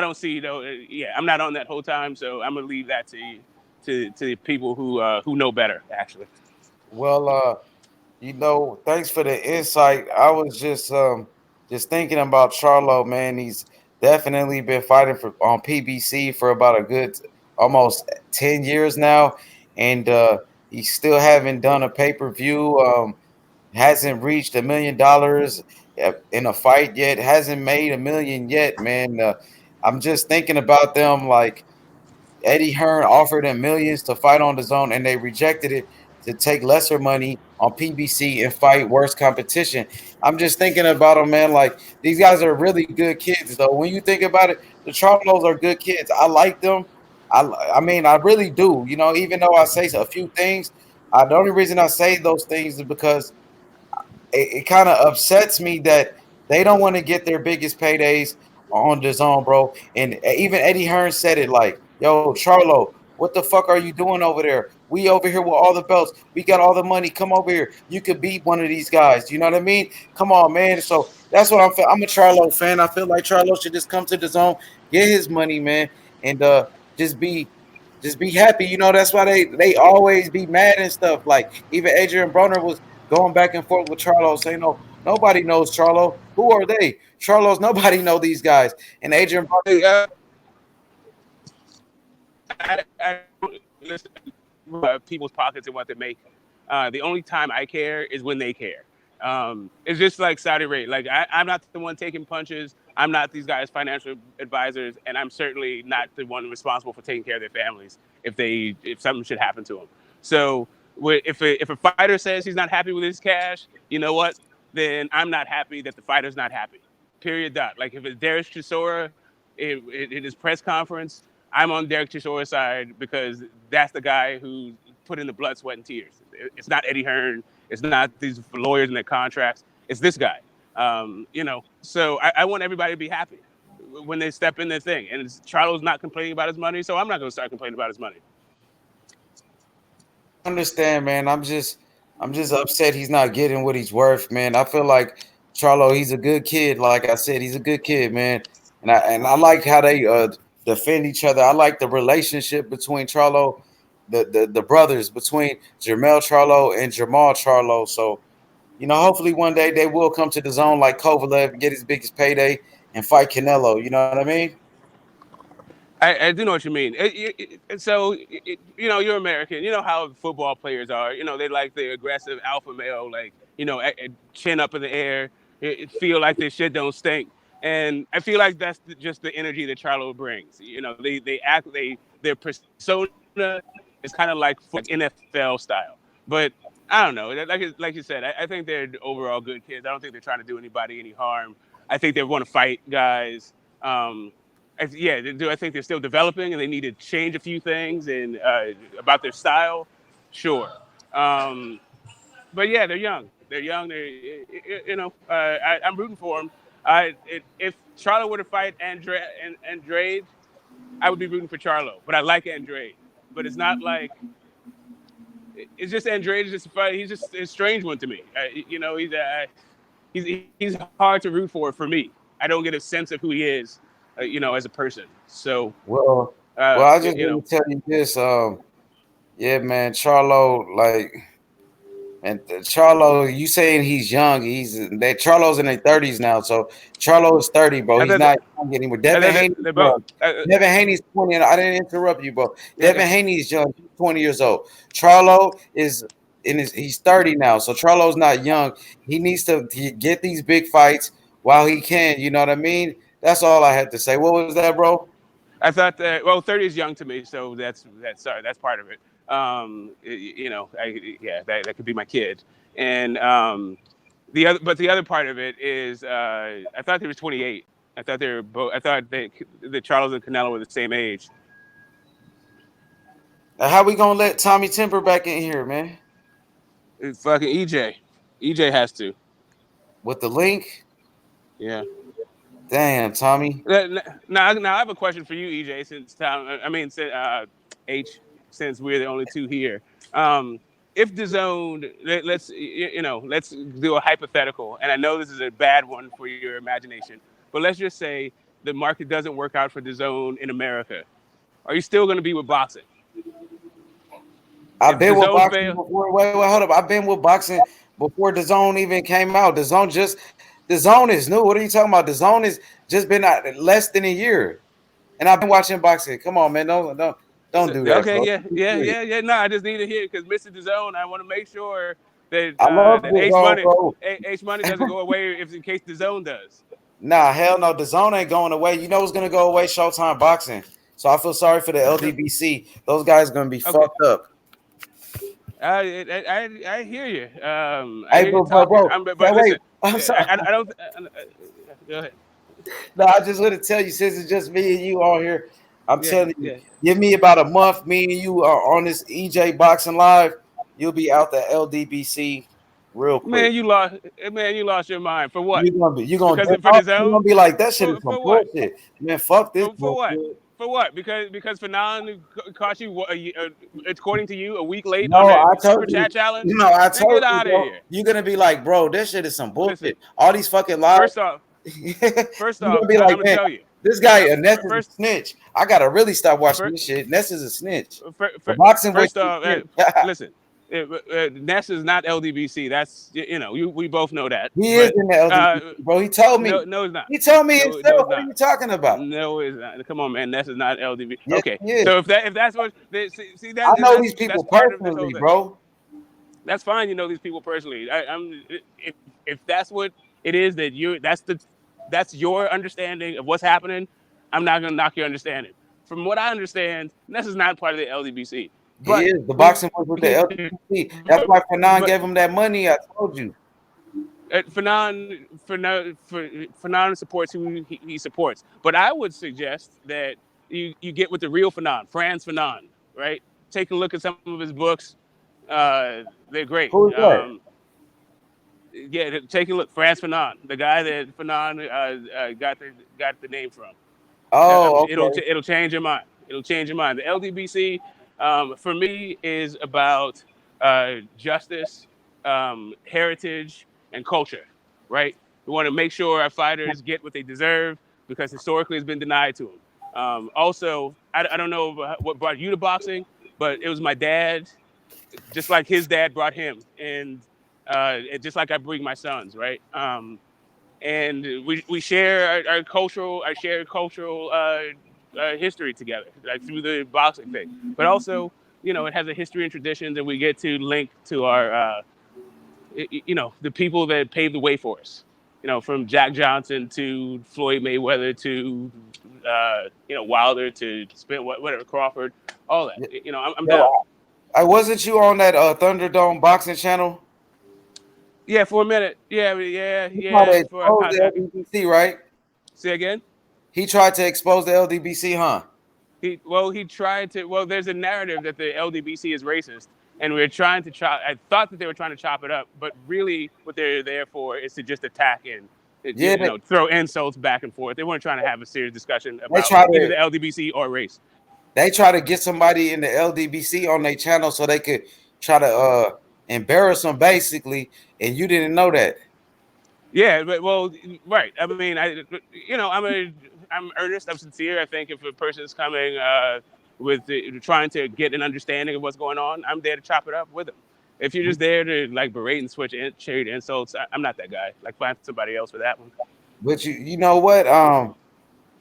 don't see Yeah, I'm not on that whole time, so I'm gonna leave that to people who know better. Actually, Well, thanks for the insight. I was just thinking about Charlo, man. He's definitely been fighting on PBC for about a good almost 10 years now, and he still haven't done a pay-per-view. Hasn't reached $1 million in a fight yet. Hasn't made $1 million yet, man. I'm just thinking about them like Eddie Hearn offered them millions to fight on DAZN, and they rejected it to take lesser money on PBC and fight worse competition. I'm just thinking about them, man. Like, these guys are really good kids, though. When you think about it, the Charlos are good kids. I like them. I mean, I really do. Even though I say a few things, the only reason I say those things is because it kind of upsets me that they don't want to get their biggest paydays on DAZN, bro. And even Eddie Hearn said it like, yo, Charlo, what the fuck are you doing over there? We over here with all the belts. We got all the money. Come over here. You could beat one of these guys. You know what I mean? Come on, man. So that's what I'm a Charlo fan. I feel like Charlo should just come to DAZN, get his money, man, and just be happy. That's why they always be mad and stuff. Like even Adrian Broner was going back and forth with Charlo, saying, "No, nobody knows Charlo. Who are they? Charlo's nobody know these guys." And Adrian Broner, I listen people's pockets and what they make. The only time I care is when they care. It's just like Saudi Arabia. Like I'm not the one taking punches. I'm not these guys' financial advisors, and I'm certainly not the one responsible for taking care of their families if something should happen to them. So if a fighter says he's not happy with his cash, you know what? Then I'm not happy that the fighter's not happy. Period. Dot. Like if it's Derek Chisora in his press conference, I'm on Derek Chisora's side because that's the guy who put in the blood, sweat, and tears. It's not Eddie Hearn. It's not these lawyers and their contracts. It's this guy. So I want everybody to be happy when they step in their thing. And Charlo's not complaining about his money, so I'm not going to start complaining about his money. understand, man. I'm just I'm just upset he's not getting what he's worth, man. I feel like Charlo, he's a good kid. Like I said, he's a good kid, man. And I like how they defend each other. I like the relationship between Charlo, the brothers between Jermell Charlo and Jamal Charlo. So, hopefully one day they will come to the zone like Kovalev, get his biggest payday, and fight Canelo. You know what I mean? I do know what you mean. You're American. You know how football players are. They like the aggressive alpha male, like chin up in the air, feel like their shit don't stink. And I feel like that's just the energy that Charlo brings. Their persona is kind of like NFL style. But I don't know. Like you said, I think they're overall good kids. I don't think they're trying to do anybody any harm. I think they want to fight guys. I think they're still developing and they need to change a few things and about their style. Sure. But yeah, they're young. They're young. I'm rooting for them. If Charlo were to fight Andrade, I would be rooting for Charlo. But I like Andrade. But it's not like it's just Andrade is just a fight. He's just a strange one to me. He's hard to root for me. I don't get a sense of who he is, as a person. So I just want to tell you this. Yeah, man, Charlo, and Charlo, you saying he's young? Charlo's in their 30s now, so Charlo is 30, bro. He's not young anymore. Devin Haney's 20. And I didn't interrupt you, bro. Devin Haney is young. He's 20 years old. Charlo is he's 30 now, so Charlo's not young. He needs to get these big fights while he can. You know what I mean? That's all I had to say. What was that, bro? I thought that 30 is young to me, so that's part of it. That could be my kid, and the other part of it is I thought they were 28. I thought they were both. I thought that Charles and Canelo were the same age. How we gonna let Tommy Timber back in here, man? It's fucking EJ. EJ has to. With the link? Yeah. Damn, Tommy. Now I have a question for you, EJ. Since we're the only two here. If DAZN, let's do a hypothetical, and I know this is a bad one for your imagination, but let's just say the market doesn't work out for DAZN in America. Are you still going to be with boxing? I've been with boxing before. Wait, hold up. I've been with boxing before DAZN even came out. DAZN is new. What are you talking about? DAZN has just been out less than a year, and I've been watching boxing. Come on, man. Don't do that. Okay, bro. yeah. No, I just need to hear because Mr. DAZN, I want to make sure that I love H Money doesn't go away in case DAZN does. Nah, hell no. DAZN ain't going away. You know what's gonna go away? Showtime Boxing. So I feel sorry for the LDBC. Those guys are gonna be fucked up. I hear you. Hey, bro. Listen, I'm sorry. I don't. Go ahead. No, I just want to tell you, since it's just me and you all here, I'm telling you, give me about a month. Me and you are on this EJ Boxing Live. You'll be out the LDBC real quick. Man, you lost your mind. For what? You're gonna be like, that shit is some bullshit. Man, fuck this. For what? For what? Because Fanon caught you, according to you, a week late on that Super Chat challenge? No, I told you, get out of here. You're gonna be like, bro, this shit is some bullshit. Listen, all these fucking lies. First off, I'm gonna tell you. This guy, Ness is a snitch. I gotta really stop watching this shit. Ness is a snitch. First off, listen. Ness is not LDBC. That's we both know that. He is in the LDBC, bro. He told me. No, it's not. He told me himself. What are you talking about? No, it's not. Come on, man. Ness is not LDBC. Yes, okay, so if that's what see that I know these people personally, bro. That's fine. You know these people personally. If that's what it is that's your understanding of what's happening, I'm not gonna knock your understanding. From what I understand, Ness is not part of the LDBC. But he is. The boxing was with the LDBC. That's why Fanon gave him that money. I told you. Fanon supports who he supports. But I would suggest that you get with the real Fanon, Frantz Fanon, right? Take a look at some of his books. They're great. Who's that? Yeah, take a look. Frantz Fanon, the guy that Fanon got the name from. Oh, okay. It'll change your mind. It'll change your mind. The LDBC, for me, is about justice heritage and culture, right? We want to make sure our fighters get what they deserve because historically it's been denied to them. Also, I don't know what brought you to boxing, but it was my dad, just like his dad brought him, and just like I bring my sons, right? And we share our shared cultural history together, like through the boxing thing. But also, it has a history and traditions, and we get to link to our, the people that paved the way for us. From Jack Johnson to Floyd Mayweather to, Wilder to whatever Crawford, all that. I'm down. I wasn't you on that Thunderdome boxing channel? Yeah, for a minute. Yeah. He tried to For a expose hot the second. LDBC, right? Say again. He tried to expose the LDBC, huh? He tried to. Well, there's a narrative that the LDBC is racist, and we're trying to chop. I thought that they were trying to chop it up, but really, what they're there for is to just attack and Yeah, throw insults back and forth. They weren't trying to have a serious discussion they about try either to the LDBC or race. they try to get somebody in the LDBC on their channel so they could try to embarrass them, basically, and you didn't know that. Yeah, but right. I mean, I'm earnest. I'm sincere. I think if a person's coming trying to get an understanding of what's going on, I'm there to chop it up with them. If you're just there to like berate and trade insults, I'm not that guy. Like, find somebody else for that one. But you know what?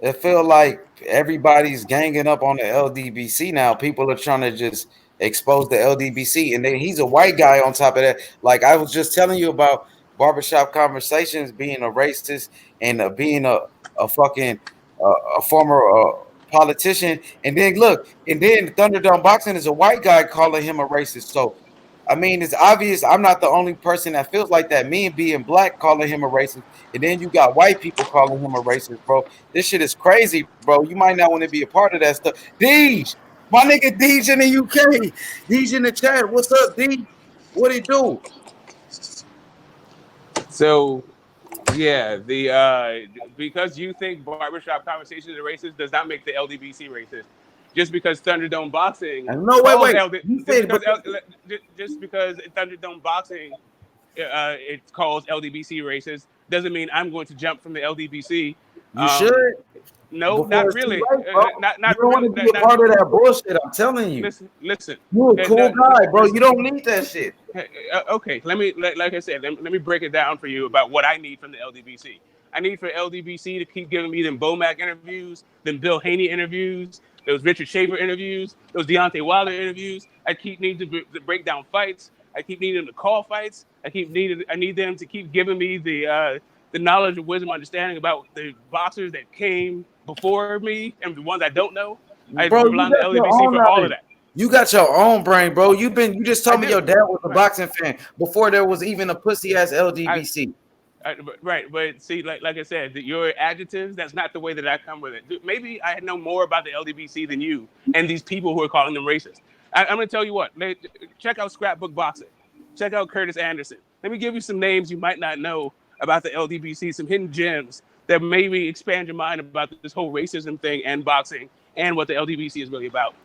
It feel like everybody's ganging up on the LDBC now. People are trying to just expose the LDBC, and then he's a white guy on top of that. Like I was just telling you about barbershop conversations being a racist and being a fucking a former politician, and then look, and then Thunderdome Boxing is a white guy calling him a racist. So I mean, it's obvious I'm not the only person that feels like that. Me and being black calling him a racist, and then you got white people calling him a racist, bro. This shit is crazy, bro. You might not want to be a part of that stuff. Deej, my nigga Deej in the UK. Deej in the chat. What's up, Deej? What he do? So, yeah, because you think barbershop conversations are racist does not make the LDBC racist. Just because Thunderdome Boxing No, calls wait. You said, just because Thunderdome Boxing it calls LDBC racist doesn't mean I'm going to jump from the LDBC. you should. No, Before not it's too really. late, bro. Not You don't really. want to be a part of that bullshit. I'm telling you. Listen. You a cool guy, bro. You don't need that shit. Okay, like I said, let me break it down for you about what I need from the LDBC. I need for LDBC to keep giving me them Bomac interviews, them Bill Haney interviews, those Richard Schaefer interviews, those Deontay Wilder interviews. I keep needing to break down fights. I keep needing them to call fights. I need them to keep giving me the knowledge, wisdom, understanding about the boxers that came before me and the ones I don't know. I rely on the LDBC for all of that. You got your own brain, bro. You just told me your dad was a boxing fan before there was even a pussy ass LDBC. Right, but see, like I said, your adjectives, that's not the way that I come with it. Maybe I know more about the LDBC than you and these people who are calling them racist. I'm going to tell you what. Check out Scrapbook Boxing. Check out Curtis Anderson. Let me give you some names you might not know about the LDBC, some hidden gems that maybe expand your mind about this whole racism thing and boxing and what the LDBC is really about.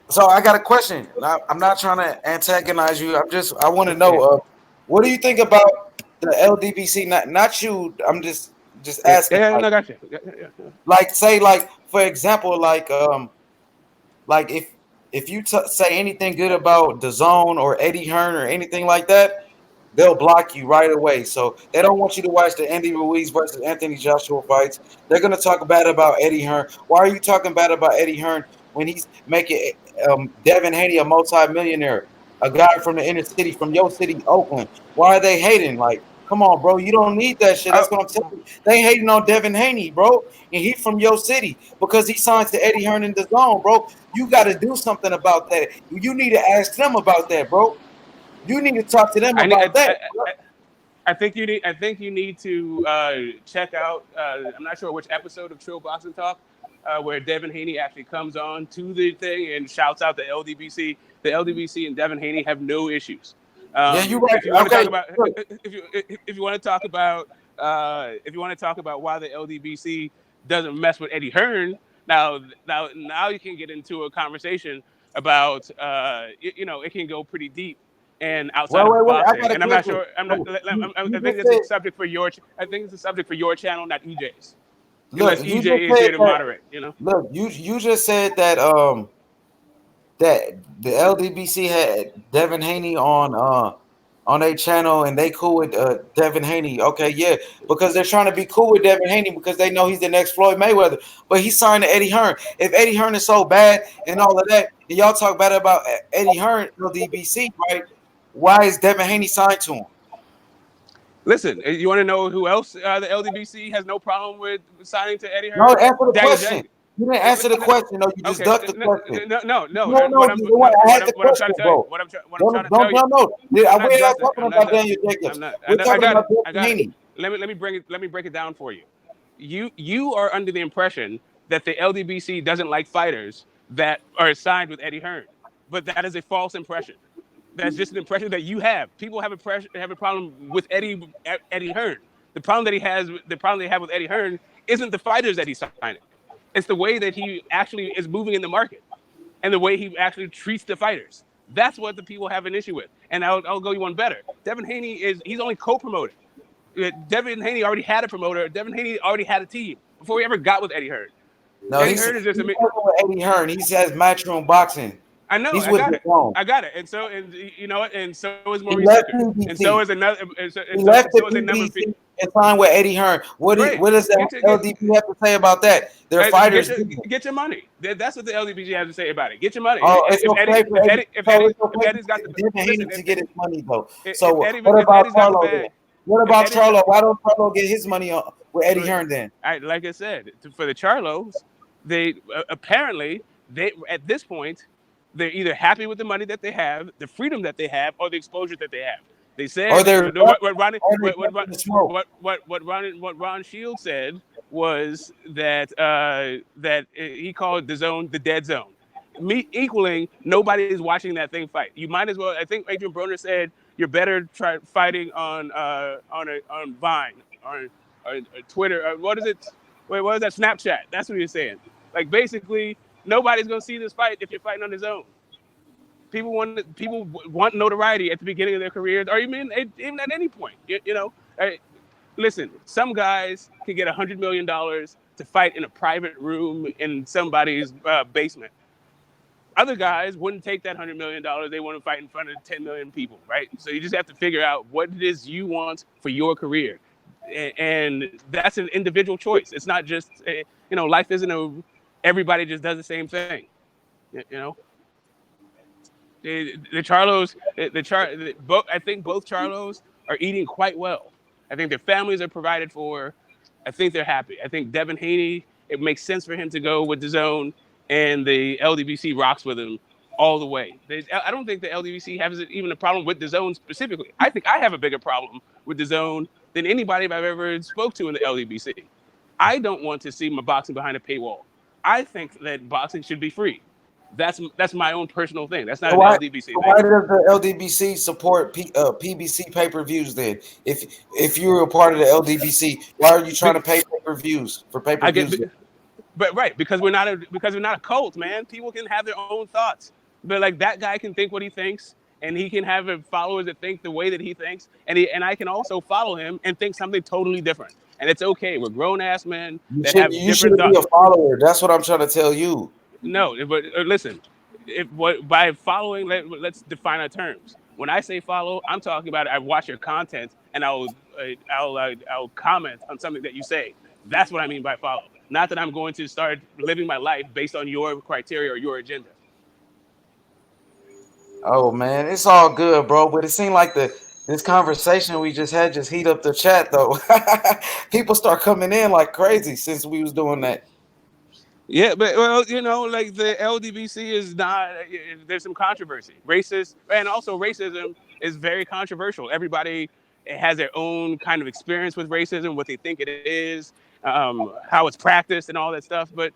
So I got a question. I'm not trying to antagonize you. I want to know what do you think about the LDBC? Not you. I'm just asking. Yeah, no, gotcha. Like say for example like if you say anything good about DAZN or Eddie Hearn or anything like that, they'll block you right away. So they don't want you to watch the Andy Ruiz versus Anthony Joshua fights. They're gonna talk bad about Eddie Hearn. Why are you talking bad about Eddie Hearn when he's making Devin Haney a multi-millionaire, a guy from the inner city, from your city, Oakland? Why are they hating? Like, come on, bro. You don't need that shit. That's what I'm telling you. They hating on Devin Haney, bro. And he from your city because he signed to Eddie Hearn in DAZN, bro. You got to do something about that. You need to ask them about that, bro. You need to talk to them about that. I think you need to check out. I'm not sure which episode of Trill Boxing Talk where Devin Haney actually comes on to the thing and shouts out the LDBC. The LDBC and Devin Haney have no issues. Yeah, you're right. If you want to talk about why the LDBC doesn't mess with Eddie Hearn, now you can get into a conversation about it can go pretty deep and outside Wait, of wait, I boxing. got a And I'm not question. sure. I'm not. You I think just it's a said, subject for your. I think it's a subject for your channel, not EJ's. look, Unless you just EJ is said here to that. moderate. You know. Look, you just said that that the LDBC had Devin Haney on their channel and they cool with Devin Haney. Okay, yeah, because they're trying to be cool with Devin Haney because they know he's the next Floyd Mayweather. But he signed to Eddie Hearn. If Eddie Hearn is so bad and all of that, and y'all talk bad about Eddie Hearn, LDBC, right? Why is Devin Haney signed to him? Listen, you want to know who else the LDBC has no problem with signing to Eddie No, Hearn? answer the Dagger question. Jenkins. You didn't answer the question. No, you just Okay, ducked the question. no. No, What I'm you know what? I had the what I'm trying to question, tell you. bro. What I'm trying to Don't tell you. no. I'm not We're not ducking. talking about Daniel Jacobs. We're I talking got it. about I Devin got it. Haney. Let me break it down for you. You are under the impression that the LDBC doesn't like fighters that are signed with Eddie Hearn, but that is a false impression. That's just an impression that you have. People have a problem with Eddie Hearn. The problem they have with Eddie Hearn isn't the fighters that he's signing. It's the way that he actually is moving in the market and the way he actually treats the fighters. That's what the people have an issue with. And I'll go you one better. Devin Haney he's only co-promoting. Devin Haney already had a promoter. Devin Haney already had a team before he ever got with Eddie Hearn. No, Eddie he's Hearn is just working with Eddie Hearn. He says Matchroom Boxing. I know, He's I with got the it. phone. I got it. And so, and you know what? And so is He Maurice left Hooker. And so PBC. is another. He left the So is a number of PBC and signed with Eddie Hearn. What Great. does that LDP have to say about that? They're fighters. Get your money. That's what the LDPG has to say about it. Get your money. Oh, it's okay for Eddie. If It's Eddie's got the Devin Haney listen, to get his money though. if So Eddie, what if about Eddie's got the Charlo then? bag, What about Charlo? Why don't Charlo get his money with Eddie Hearn then? Like I said, for the Charlos, they apparently at this point they're either happy with the money that they have, the freedom that they have, or the exposure that they have. They said what Ron Shields said was that that he called the zone the dead zone. Me equaling nobody is watching that thing fight. You might as well. I think Adrian Broner said you're better try fighting on Vine or Twitter. What is it? Wait, what is that? Snapchat. That's what he was saying. Like basically, nobody's gonna see this fight if you're fighting on his own. People want notoriety at the beginning of their careers, or even at any point. You know, listen. Some guys can get $100 million to fight in a private room in somebody's basement. Other guys wouldn't take that $100 million. They want to fight in front of 10 million people, right? So you just have to figure out what it is you want for your career, and that's an individual choice. It's not just life isn't everybody just does the same thing. You know. The Charlos, I think both Charlos are eating quite well. I think their families are provided for. I think they're happy. I think Devin Haney, it makes sense for him to go with DAZN, and the LDBC rocks with him all the way. I don't think the LDBC has even a problem with DAZN specifically. I think I have a bigger problem with DAZN than anybody I've ever spoke to in the LDBC. I don't want to see my boxing behind a paywall. I think that boxing should be free. That's my own personal thing. That's not an LDBC thing. Why does the LDBC support PBC pay-per-views then? If you're a part of the LDBC, why are you trying to pay pay-per-views for pay-per-views? But right, because we're not a cult, man. People can have their own thoughts. But like that guy can think what he thinks, and he can have followers that think the way that he thinks, and I can also follow him and think something totally different. And it's okay. We're grown-ass men that have different thoughts. You should be a follower. That's what I'm trying to tell you. No, but listen, by following, let's define our terms. When I say follow, I'm talking about I watch your content and I'll comment on something that you say. That's what I mean by follow. Not that I'm going to start living my life based on your criteria or your agenda. Oh man, it's all good, bro. But it seemed like this conversation we just had just heat up the chat though. People start coming in like crazy since we was doing that. Yeah, but like the LDBC is not. There's some controversy. Racist, and also racism is very controversial. Everybody has their own kind of experience with racism, what they think it is, how it's practiced, and all that stuff. But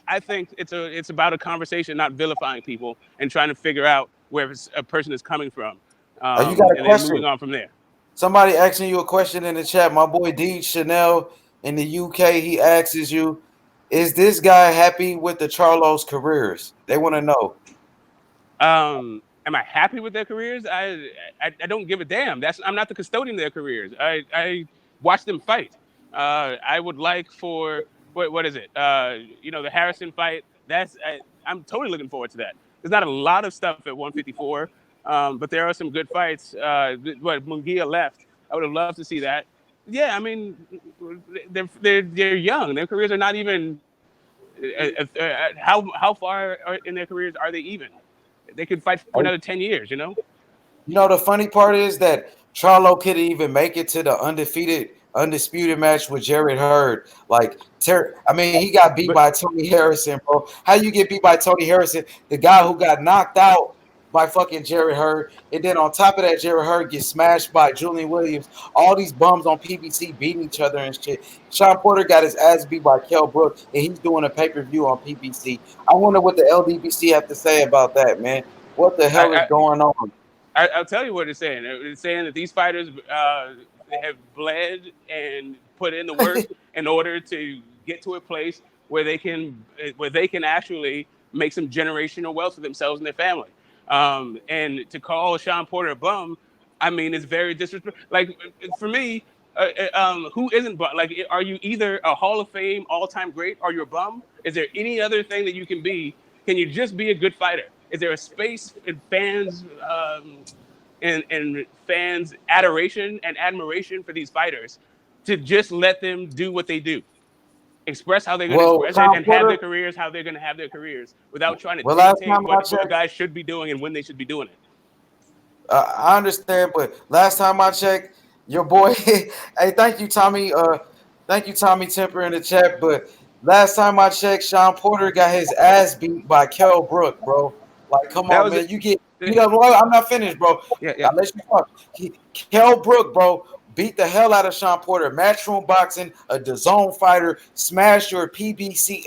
I think it's about a conversation, not vilifying people, and trying to figure out where a person is coming from, you got a and question? then moving on from there. Somebody asking you a question in the chat. My boy D Chanel in the UK, he asks you, is this guy happy with the Charlos careers? They want to know. Am I happy with their careers? I don't give a damn. I'm not the custodian of their careers. I watch them fight. I would like for what is it? The Harrison fight. I'm totally looking forward to that. There's not a lot of stuff at 154, but there are some good fights. What Munguia left, I would have loved to see that. Yeah, I mean, they're young. Their careers are not even. How far in their careers are they even? They could fight for another 10 years, you know? You know, the funny part is that Charlo couldn't even make it to the undisputed match with Jared Hurd. Like, I mean, he got beat by Tony Harrison, bro. How you get beat by Tony Harrison, the guy who got knocked out by fucking Jared Hurd, and then on top of that, Jared Hurd gets smashed by Julian Williams. All these bums on PBC beating each other and shit. Sean Porter got his ass beat by Kell Brook, and he's doing a pay-per-view on PBC. I wonder what the LDBC have to say about that, man. What the hell is going on? I'll tell you what it's saying. It's saying that these fighters have bled and put in the work in order to get to a place where they can actually make some generational wealth for themselves and their family. And to call Sean Porter a bum, I mean, it's very disrespectful. Like, for me, who isn't bum? Like, are you either a Hall of Fame all-time great or you're a bum? Is there any other thing that you can be? Can you just be a good fighter? Is there a space in fans and fans' adoration and admiration for these fighters to just let them do what they do? Express how they're going to express it and have their careers how they're going to have their careers without trying to dictate what guys should be doing and when they should be doing it. I understand, but last time I checked, your boy, hey, thank you, Tommy. Thank you, Tommy Temper in the chat. But last time I checked, Sean Porter got his ass beat by Kell Brook, bro. Like, come on, man. I'm not finished, bro. Yeah. Let's talk. Kell Brook, bro, beat the hell out of Sean Porter. Matchroom Boxing, a DAZN fighter, smashed your PBC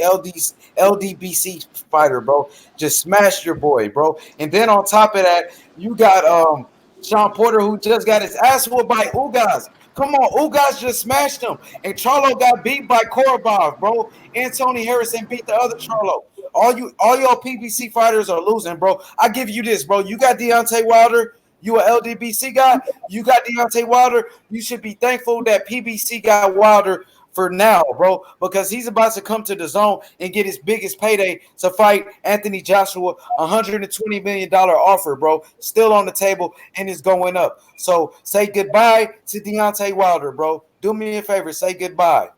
LDBC fighter, bro. Just smashed your boy, bro. And then on top of that, you got Sean Porter, who just got his ass whooped by Ugas. Come on, Ugas just smashed him. And Charlo got beat by Korobov, bro. And Tony Harrison beat the other Charlo. All y'all PBC fighters are losing, bro. I give you this, bro. You got Deontay Wilder. You a LDBC guy. You got Deontay Wilder. You should be thankful that PBC got Wilder for now, bro, because he's about to come to DAZN and get his biggest payday to fight Anthony Joshua, $120 million offer, bro, still on the table and it's going up. So say goodbye to Deontay Wilder, bro. Do me a favor, say goodbye.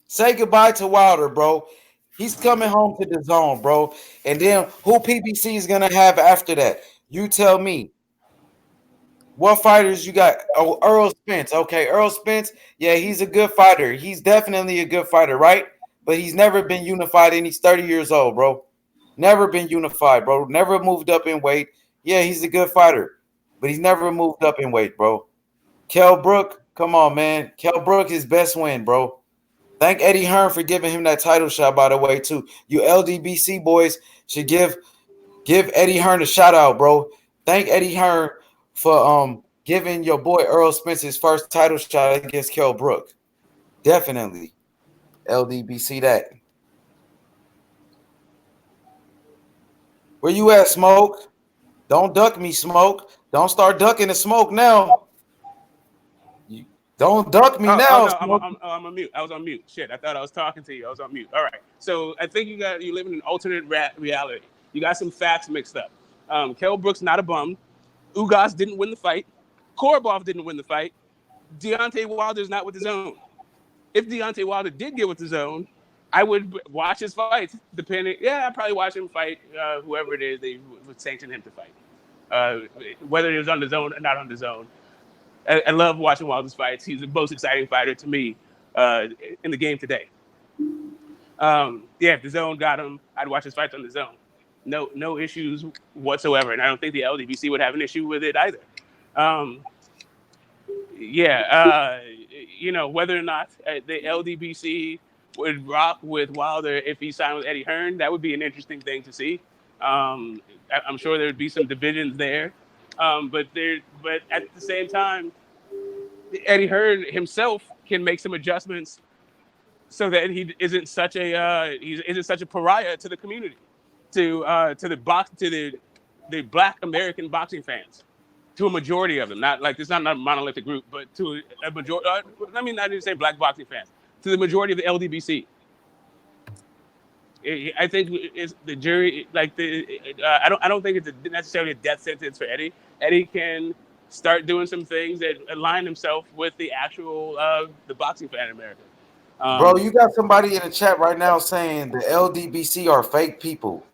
Say goodbye to Wilder, bro. He's coming home to DAZN, bro. And then who PBC is going to have after that? You tell me. What fighters you got? Oh, Earl Spence. Okay, Earl Spence. Yeah, he's a good fighter. He's definitely a good fighter, right? But he's never been unified and he's 30 years old, bro. Never been unified, bro. Never moved up in weight. Yeah, he's a good fighter, but he's never moved up in weight, bro. Kell Brook, come on, man. Kell Brook, his best win, bro. Thank Eddie Hearn for giving him that title shot, by the way, too. You LDBC boys should give Eddie Hearn a shout out, bro. Thank Eddie Hearn for giving your boy Earl Spence his first title shot against Kell Brook. Definitely. LDBC that. Where you at, Smoke? Don't duck me, Smoke. Don't start ducking the smoke now. Don't duck me now. Oh, no, I'm on mute. I was on mute. Shit, I thought I was talking to you. I was on mute. All right. So I think you live in an alternate reality. You got some facts mixed up. Kell Brook's not a bum. Ugas didn't win the fight. Korobov didn't win the fight. Deontay Wilder's not with DAZN. If Deontay Wilder did get with DAZN, I would watch his fights. I'd probably watch him fight whoever it is they would sanction him to fight. Whether it was on DAZN or not on DAZN. I love watching Wilder's fights. He's the most exciting fighter to me in the game today. If DAZN got him, I'd watch his fights on DAZN. No issues whatsoever, and I don't think the LDBC would have an issue with it either. Whether or not the LDBC would rock with Wilder if he signed with Eddie Hearn, that would be an interesting thing to see. I'm sure there would be some divisions there, but at the same time, Eddie Hearn himself can make some adjustments so that he isn't such a pariah to the community, to the Black American boxing fans, to a majority of them. Not like it's not a monolithic group, but to a majority. Let me not even say Black boxing fans, to the majority of the LDBC. I think it's the jury. I don't think it's necessarily a death sentence for Eddie. Eddie can start doing some things that align himself with the actual the boxing fan in America. Bro, you got somebody in the chat right now saying the LDBC are fake people.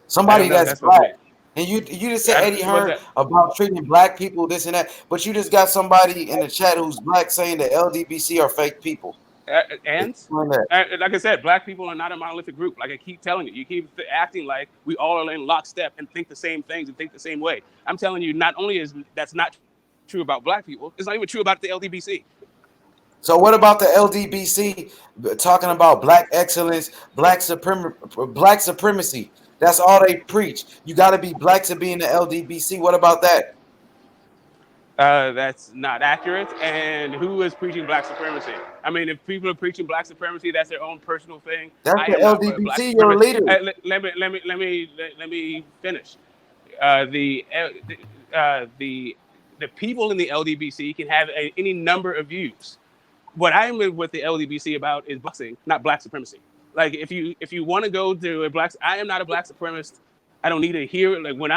Somebody that's Black. And you just said Eddie Hearn about treating Black people, this and that. But you just got somebody in the chat who's Black saying the LDBC are fake people. And like I said, Black people are not a monolithic group. Like I keep telling you, you keep acting like we all are in lockstep and think the same things and think the same way. I'm telling you, not only is that's not true about Black people, it's not even true about the LDBC. So what about the LDBC talking about Black excellence, Black supremacy? That's all they preach. You got to be Black to be in the LDBC. What about that? That's not accurate. And who is preaching Black supremacy? I mean, if people are preaching Black supremacy, that's their own personal thing. That's the LDBC, your leader. Let me finish. The people in the LDBC can have any number of views. What I'm with the LDBC about is boxing, not Black supremacy. Like if you want to go to a Black, I am not a Black supremacist. I don't need to hear it. Like when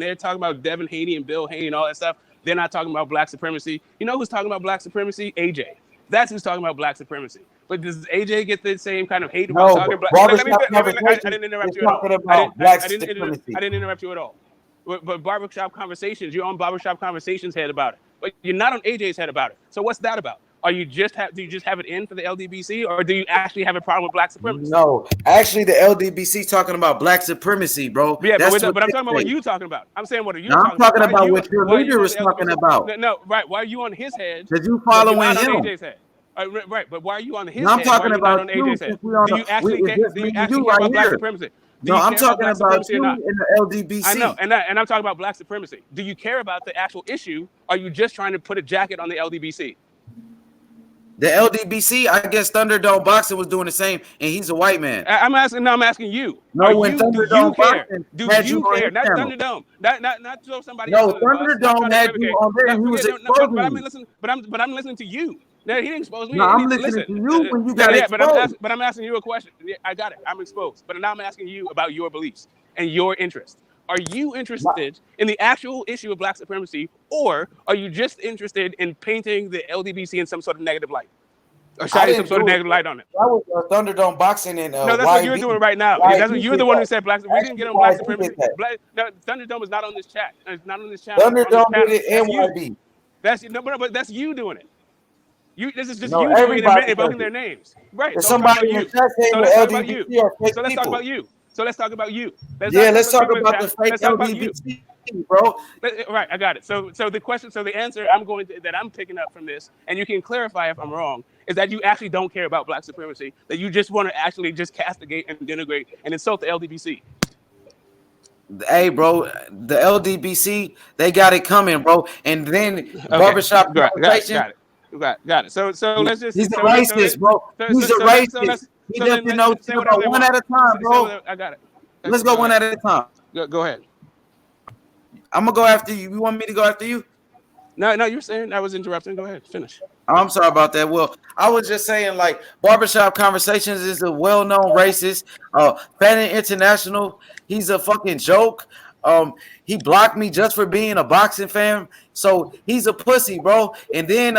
they're talking about Devin Haney and Bill Haney and all that stuff, they're not talking about Black supremacy. You know who's talking about Black supremacy? AJ. That's who's talking about Black supremacy. But does AJ get the same kind of hate about talking Black? I didn't interrupt you at all. I didn't interrupt you at all. But barbershop conversations, you're on barbershop conversations head about it. But you're not on AJ's head about it. So what's that about? Do you just have it in for the LDBC, or do you actually have a problem with Black supremacy? No, actually, the LDBC talking about Black supremacy, bro. Yeah, but I'm talking about what you talking about. I'm saying what are you talking about? I'm talking about what your leader is talking about. No, right. Why are you on his head? Because you following him. On AJ's head. Right, but why are you on his head? I'm talking about on AJ's head? Do you actually care about Black supremacy? No, I'm talking about you in the LDBC. I know, and I'm talking about Black supremacy. Do you care about the actual issue? Or are you just trying to put a jacket on the LDBC? The LDBC, I guess Thunderdome Boxing was doing the same, and he's a white man. I'm asking you. No, when Thunderdome Boxing had you care? Not Thunderdome. Not throw somebody else. No, Thunderdome had you on there. He was exposing. But I'm listening to you. No, he didn't expose me. No, I'm listening to you when you got exposed. But I'm asking you a question. Yeah, I got it. I'm exposed. But now I'm asking you about your beliefs and your interests. Are you interested in the actual issue of Black supremacy, or are you just interested in painting the LDBC in some sort of negative light? Or shining some sort of negative light on it? That was Thunderdome Boxing and no, that's what you're doing right now. You're the one who said Black. We didn't get on Black supremacy. Thunderdome is not on this chat. It's not on this channel. Thunderdome did it NYB. But that's you doing it. This is just you doing it, invoking their names. Right. So somebody in the chat saying the LDBC are fake people. So let's talk about you. Let's talk about the fake LDBC, bro. Right, I got it. So the answer I'm picking up from this, and you can clarify if I'm wrong, is that you actually don't care about Black supremacy, that you just want to actually just castigate and denigrate and insult the LDBC. Hey, bro, the LDBC, they got it coming, bro. And then barbershop conversation. Got it. So let's just. He's a racist, bro. He's a racist. He doesn't know about one at a time, bro. I got it. Let's go one at a time. Go ahead. I'm gonna go after you. You want me to go after you? No, you're saying I was interrupting. Go ahead, finish. I'm sorry about that. Well, I was just saying, like, Barbershop Conversations is a well-known racist. Fannin International, he's a fucking joke. He blocked me just for being a boxing fan, so he's a pussy, bro. And then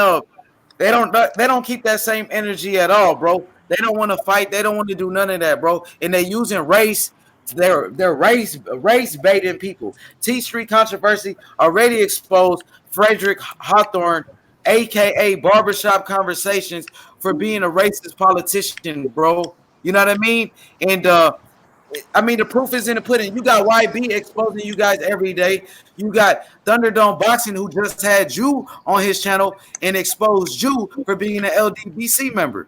they don't keep that same energy at all, bro. They don't want to fight. They don't want to do none of that, bro. And they're using race. They're race baiting people. T Street controversy already exposed Frederick Hawthorne, aka Barbershop Conversations, for being a racist politician, bro. You know what I mean? And the proof is in the pudding. You got YB exposing you guys every day. You got Thunderdome Boxing, who just had you on his channel and exposed you for being an LDBC member.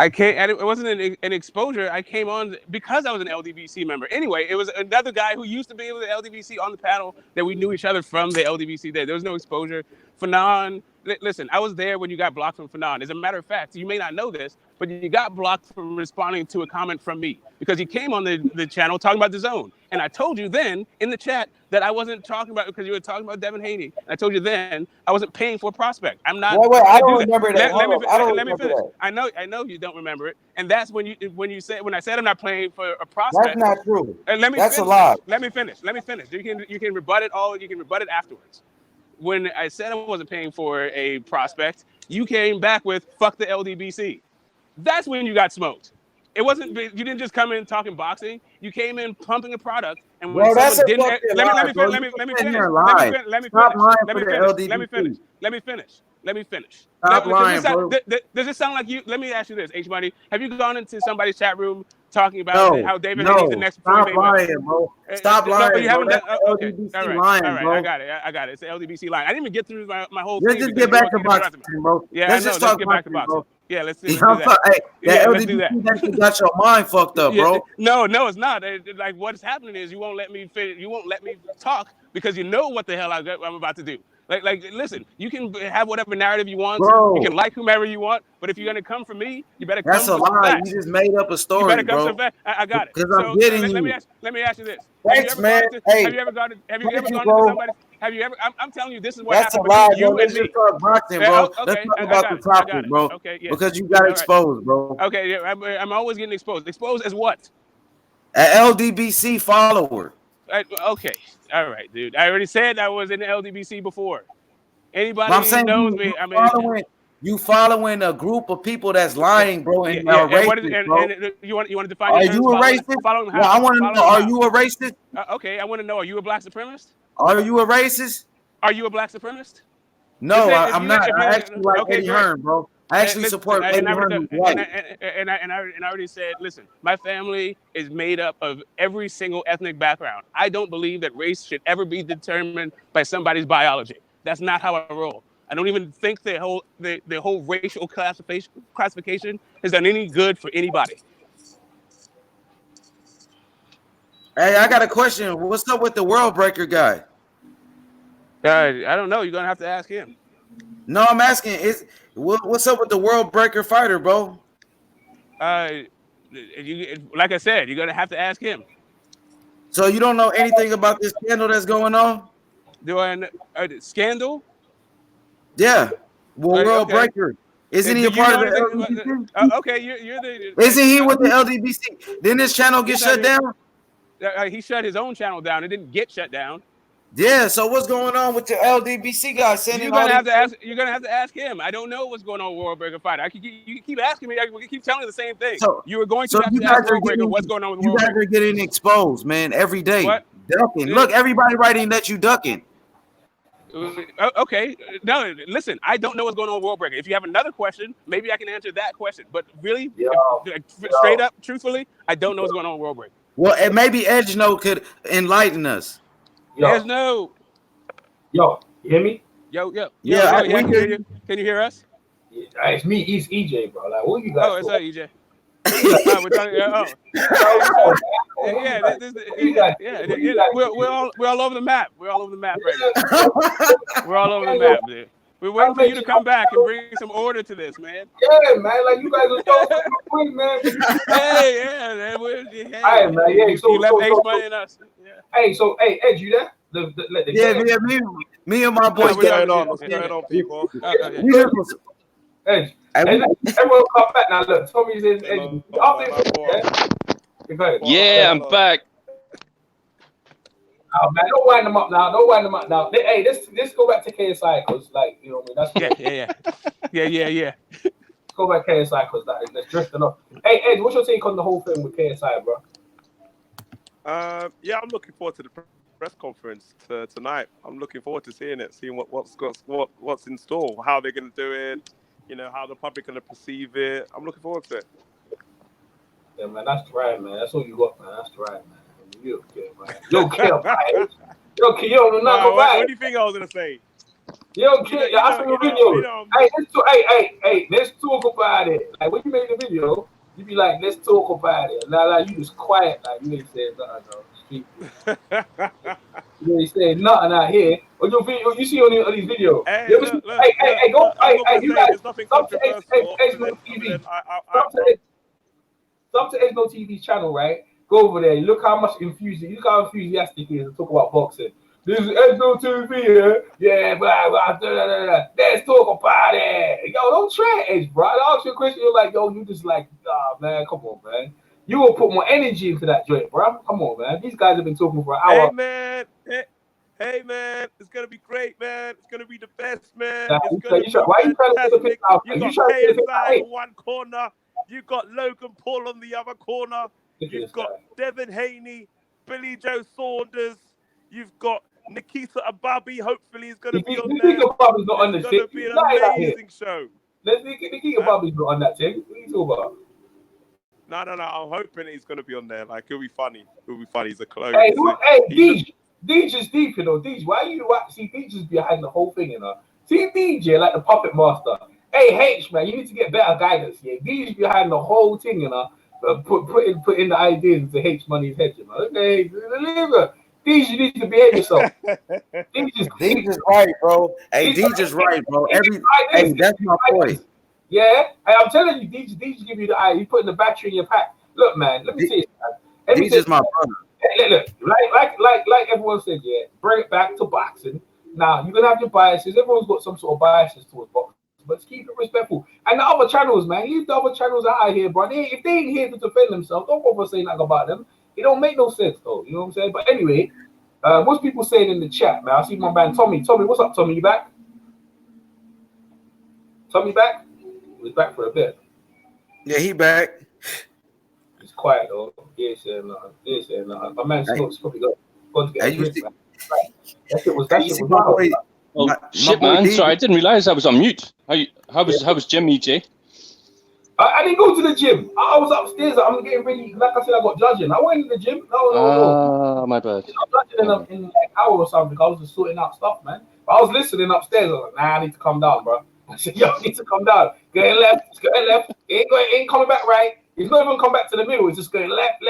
It wasn't an exposure. I came on because I was an LDBC member. Anyway, it was another guy who used to be with the LDBC on the panel that we knew each other from the LDBC. There was no exposure. Fanon listen, I was there when you got blocked from Fanon. As a matter of fact, you may not know this, but you got blocked from responding to a comment from me because you came on the channel talking about DAZN. And I told you then in the chat that I wasn't talking about because you were talking about Devin Haney. And I told you then I wasn't paying for a prospect. I'm not. Wait, I don't do that. remember that. Let me finish. That. I know you don't remember it. And that's when I said I'm not paying for a prospect. That's not true. Let me That's finish. a lie. Let me finish. You can rebut it all. You can rebut it afterwards. When I said I wasn't paying for a prospect, you came back with "fuck the LDBC." That's when you got smoked. It wasn't. You didn't just come in talking boxing. You came in pumping a product, and when someone didn't, let me finish. Let me finish. Stop lying, bro. Does it sound like you? Let me ask you this, H Money. Have you gone into somebody's chat room talking about how David Haney's the next Stop lying, bro. Stop lying. But you haven't done. Okay, LDBC all right, lying, all right. bro. I got it. It's the LDBC line. I didn't even get through my whole Let's thing. just get back to boxing, bro. Yeah, let's I know. just Let's talk get back to boxing. bro. Yeah, let's do that. That let's do that. LDBC that you got your mind fucked up, bro. No, it's not. Like what's happening is you won't let me talk because you know what the hell I'm about to do. Like, listen, you can have whatever narrative you want. Bro. You can like whomever you want, but if you're gonna come for me, you better come. That's a lie. You just made up a story, you better come bro. some facts. I got it. Because I'm getting you. Let me ask you this. Thanks, man. Have you ever gone into somebody? Have you ever? I'm telling you, this is what happened between you and me. Talk boxing, bro. Okay, let's talk about the topic, bro. Okay, yeah. Because you got exposed, bro. Okay, yeah. I'm always getting exposed. Exposed as what? An LDBC follower. Okay, all right, dude. I already said I was in the LDBC before. Anybody who knows me, you following a group of people that's lying, bro, and racist, bro. And you want to define? Are you a racist? Well, I want to know. Are you a racist? Okay, I want to know. Are you a black supremacist? Are you a racist? Are you a black supremacist? No, I'm not. I actually like Eddie Hearn, bro. I actually support Eddie Hearn. And I already said, listen, my family is made up of every single ethnic background. I don't believe that race should ever be determined by somebody's biology. That's not how I roll. I don't even think the whole racial classification has done any good for anybody. Hey, I got a question. What's up with the World Breaker guy? I don't know. You're gonna have to ask him. No, I'm asking. What's up with the World Breaker fighter, bro? Like I said, you're gonna have to ask him. So you don't know anything about this scandal that's going on? Do I know scandal? Yeah. Well, World Breaker. Isn't he a part of the LDBC? Okay, you're the. Isn't he with the LDBC? Didn't his channel get shut down? He shut his own channel down. It didn't get shut down. Yeah. So what's going on with the LDBC guy sending? You're gonna have to ask him. I don't know what's going on with World Breaker fighter. You keep asking me. I keep telling you the same thing. So you were going to have to ask World Breaker what's going on with World Breaker. You guys are getting exposed, man, every day. What? Ducking. Look, everybody writing that you ducking. Okay. No, listen. I don't know what's going on with World Breaker. If you have another question, maybe I can answer that question. But really, straight up, truthfully, I don't know what's going on with World Breaker. Well, and maybe Edge No could enlighten us. Edge No. Yo, you hear me? Yo. Yeah, can you hear you? Can you hear us? Yeah, it's me. It's EJ, bro. Like, what you guys? Oh, it's not EJ. We're talking. We're all over the map. We're all over the map right now. We're all over the map, dude. We're waiting for you to come back and bring some order to this, man. Yeah, man. Like you guys are so quick, man. Hey, man. Hey, man. Yeah. You left H Money and us. Yeah. Hey, so Ed, you there? Me and my boys. What's going on, people? Edge. Everyone come back now. Look, Tommy's in Edge. Yeah, I'm back. Oh man, don't wind them up now. Hey, let's go back to KSI because, like, you know what I mean? That's yeah. Let's go back to KSI because that's drifting off. Hey, Ed, what's your take on the whole thing with KSI, bro? Yeah, I'm looking forward to the press conference tonight. I'm looking forward to seeing it, seeing what's in store, how they're going to do it, you know, how the public going to perceive it. I'm looking forward to it. Yeah, man, that's right, man. That's all you got, man. That's right, man. You don't care, man. You don't care. You don't know nothing. What do you think I was going to say? You don't care. I saw the video. Hey, let's talk about it. Like, when you make the video, you be like, let's talk about it. Now, like, you just quiet. Like, you ain't saying nothing, though. You ain't saying nothing out here. on your video, you see on these videos. Hey, You ever see, look, look, look, go, look. I'm not hey, gonna you say guys, there's nothing come to controversial other No than TV. I Come to No TV channel, right? Go over there. Look how much look how enthusiastic he is to talk about boxing. This is No TV, yeah, blah, blah, blah, blah, blah. Let's talk about it. Yo, don't try Edge, bro. I ask you a question, you're like, yo, you just like, nah, man, come on, man. You will put more energy into that joint, bro. Come on, man. These guys have been talking for an hour. Hey man, hey man, it's gonna be great, man. It's gonna be the best, man. Nah, It's gonna be why you trying to take the piss fantastic. out? You You got trying to take the piss out? KSI Hey, in one corner. You got Logan Paul on the other corner. look at You've this got guy. Devin Haney, Billy Joe Saunders. You've got Nikita Ababi. Hopefully, he's gonna be on there. Nikita Bobby's not on the It's gonna thing. be He's an lying out here. amazing show. Nikita Huh? Bobby's not on that thing. What are you talking about? No. I'm hoping he's gonna be on there. Like, it'll be funny. It'll be funny. He's a clone. Hey, He's Deej is deep, you know. Deej, why you see Deej is behind the whole thing, you know? See Deej, yeah, like the puppet master. Hey, H, man, you need to get better guidance, yeah. Deej behind the whole thing, you know. Put in the ideas into H Money's head, you know. Okay, deliver. Deej, you need to behave yourself. Deej is right, bro. Hey, Deej is right, bro. Hey, that's my point. Yeah, hey, I'm telling you, Deej give you the eye. You putting the battery in your pack. Look, man, let me tell you, man. Deej is my brother. Look, like everyone said, yeah, bring it back to boxing. Now you're gonna have your biases. Everyone's got some sort of biases towards boxing, but keep it respectful. And the other channels, man, leave the other channels out of here, bro. If they ain't here to defend themselves, don't bother saying nothing about them. It don't make no sense, though. You know what I'm saying? But anyway, what's people saying in the chat, man? I see my man Tommy. Tommy, what's up, Tommy? You back? Tommy back? He was back for a bit. Yeah, he back. He's quiet though. He ain't saying nothing. He ain't saying nothing. My man Snoop's probably going to get a drink, man. That shit was my boy. Oh shit, man! Sorry, I didn't realize I was on mute. How was Jim, EJ? I didn't go to the gym. I was upstairs. I'm getting ready. Like I said, I got judging. I went to the gym. No. My bad. I'm judging in like an hour or something. I was just sorting out stuff, man. But I was listening upstairs. I was like, nah, I need to come down, bro. I said, yo, I need to come down. Going left. Ain't coming back right. He's not even come back to the middle. He's just going left.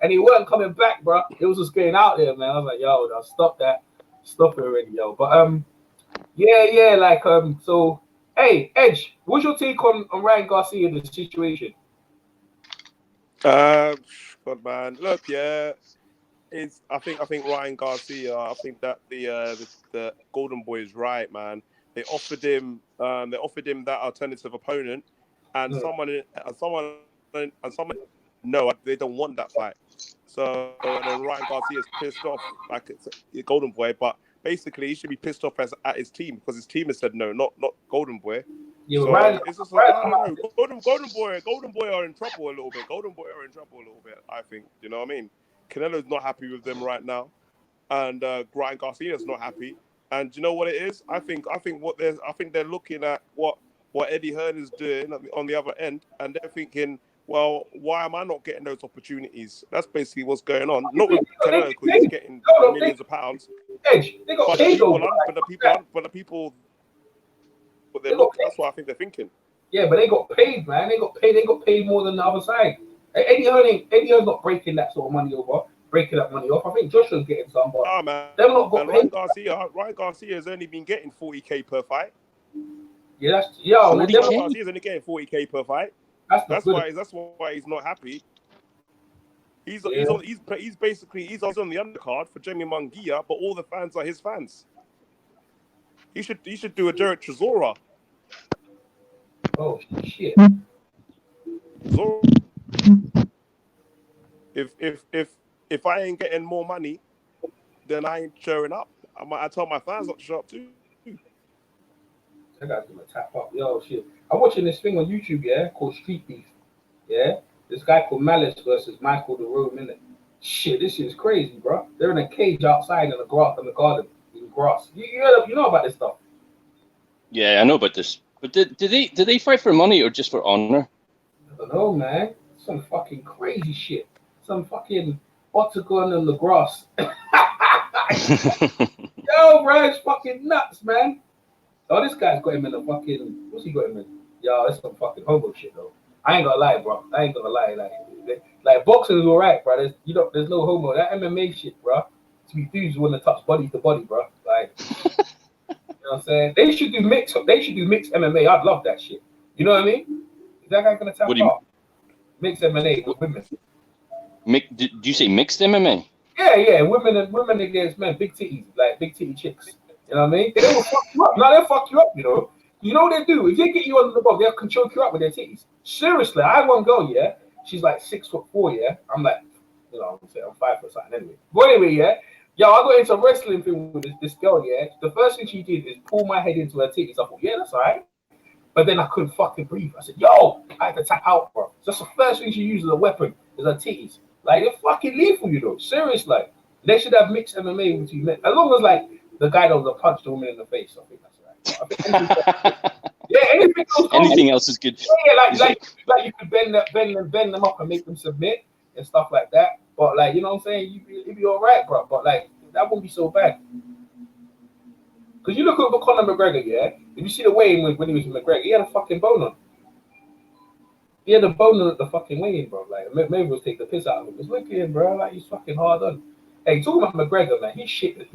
And he wasn't coming back, bro. It was just going out there, man. I was like, yo, now stop that. Stop it already, yo. But so hey, Edge, what's your take on Ryan Garcia in this situation? God, man. Look, yeah. I think Ryan Garcia. I think that the Golden Boy is right, man. They offered him that alternative opponent, and someone no, they don't want that fight. So and then Ryan Garcia is pissed off, like it's a Golden Boy, but basically he should be pissed off at his team because his team has said no, not Golden Boy. Yeah, so Ryan, it's just like, I don't know. Golden Boy are in trouble a little bit. I think, you know what I mean. Canelo's not happy with them right now, and Ryan Garcia's not happy. And you know what it is? I think they're looking at what Eddie Hearn is doing on the other end, and they're thinking, well, why am I not getting those opportunities? That's basically what's going on. Not with Canelo because he's getting millions of pounds. Edge, they got paid over. But the people, that's what I think they're thinking. Yeah, but they got paid, man. They got paid more than the other side. Eddie Hearn's not breaking that sort of money over, breaking that money off. I think Joshua's getting some, but they're not got paid. Ryan Garcia has only been getting 40K per fight. Yeah, Ryan Garcia's only getting 40K per fight. That's why he's not happy. He's on the undercard for Jamie Munguia, but all the fans are his fans. He should do a Derek Chisora. Oh shit. If I ain't getting more money, then I ain't showing up. I tell my fans not to show up too. I gotta do a tap up. Yo, shit. I'm watching this thing on YouTube, yeah, called Street Beef. Yeah? This guy called Malice versus Michael the Rome, innit? Shit, this shit is crazy, bro. They're in a cage outside in the garden, in grass. You know about this stuff? Yeah, I know about this. But did they fight for money or just for honor? I don't know, man. Some fucking crazy shit. Some fucking octagon in the grass. Yo, bro, it's fucking nuts, man. Oh, this guy's got him in the fucking. What's he got him in? Yo, that's some fucking homo shit, though. I ain't gonna lie, bro. Like boxing is alright, bro. There's no homo. That MMA shit, bro. To be dudes want to touch body to body, bro. Like, You know what I'm saying? They should do mixed MMA. I'd love that shit. You know what I mean? Is that guy gonna tap What do you out? Mixed MMA with women. do you say mixed MMA? Yeah, women against men, big titties, like big titty chicks. You know what I mean? They will fuck you up. No, they'll fuck you up, you know. You know what they do? If they get you on the box, they'll can choke you up with their titties. Seriously, I had one girl, yeah. She's like 6'4", yeah. I'm like, you know, I'm 5 foot something anyway. But anyway, yeah. Yo, I got into a wrestling thing with this girl, yeah. The first thing she did is pull my head into her titties. I thought, yeah, that's all right. But then I couldn't fucking breathe. I said, yo, I had to tap out, bro. That's the first thing she used as a weapon, is her titties. Like, they're fucking lethal, you know. Serious, like. They should have mixed MMA between men. As long as, like, the guy doesn't punch the woman in the face, I think that's right. I think anything else Anything else is good. Yeah, like you could bend them up and make them submit and stuff like that. But, like, you know what I'm saying? You'd be all right, bro. But, like, that wouldn't be so bad. Because you look at Conor McGregor, yeah? If you see the weigh-in when he was with McGregor, he had a fucking bone on. He had a bone on at the fucking weigh-in, bro. Like, maybe we'll take the piss out of him. Just look at him, bro. Like, he's fucking hard on. Hey, talking about McGregor, man, he's shit.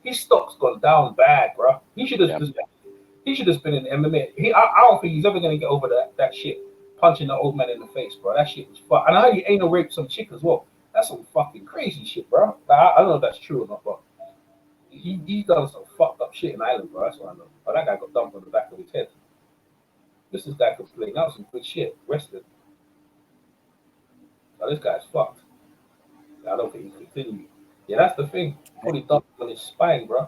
His stock's gone down bad, bro. He should have been in MMA. I don't think he's ever gonna get over that shit, punching the old man in the face, bro. That shit was fuck. And I heard he anal raped some chick as well. That's some fucking crazy shit, bro. Like, I don't know if that's true or not, but he done some fucked up shit in Ireland, bro. That's what I know. But that guy got dumped on the back of his head. This guy could play. That was some good shit, wrestling. So this guy's fucked. I don't think he can continue. Yeah, that's the thing. Probably dumped on his spine, bro.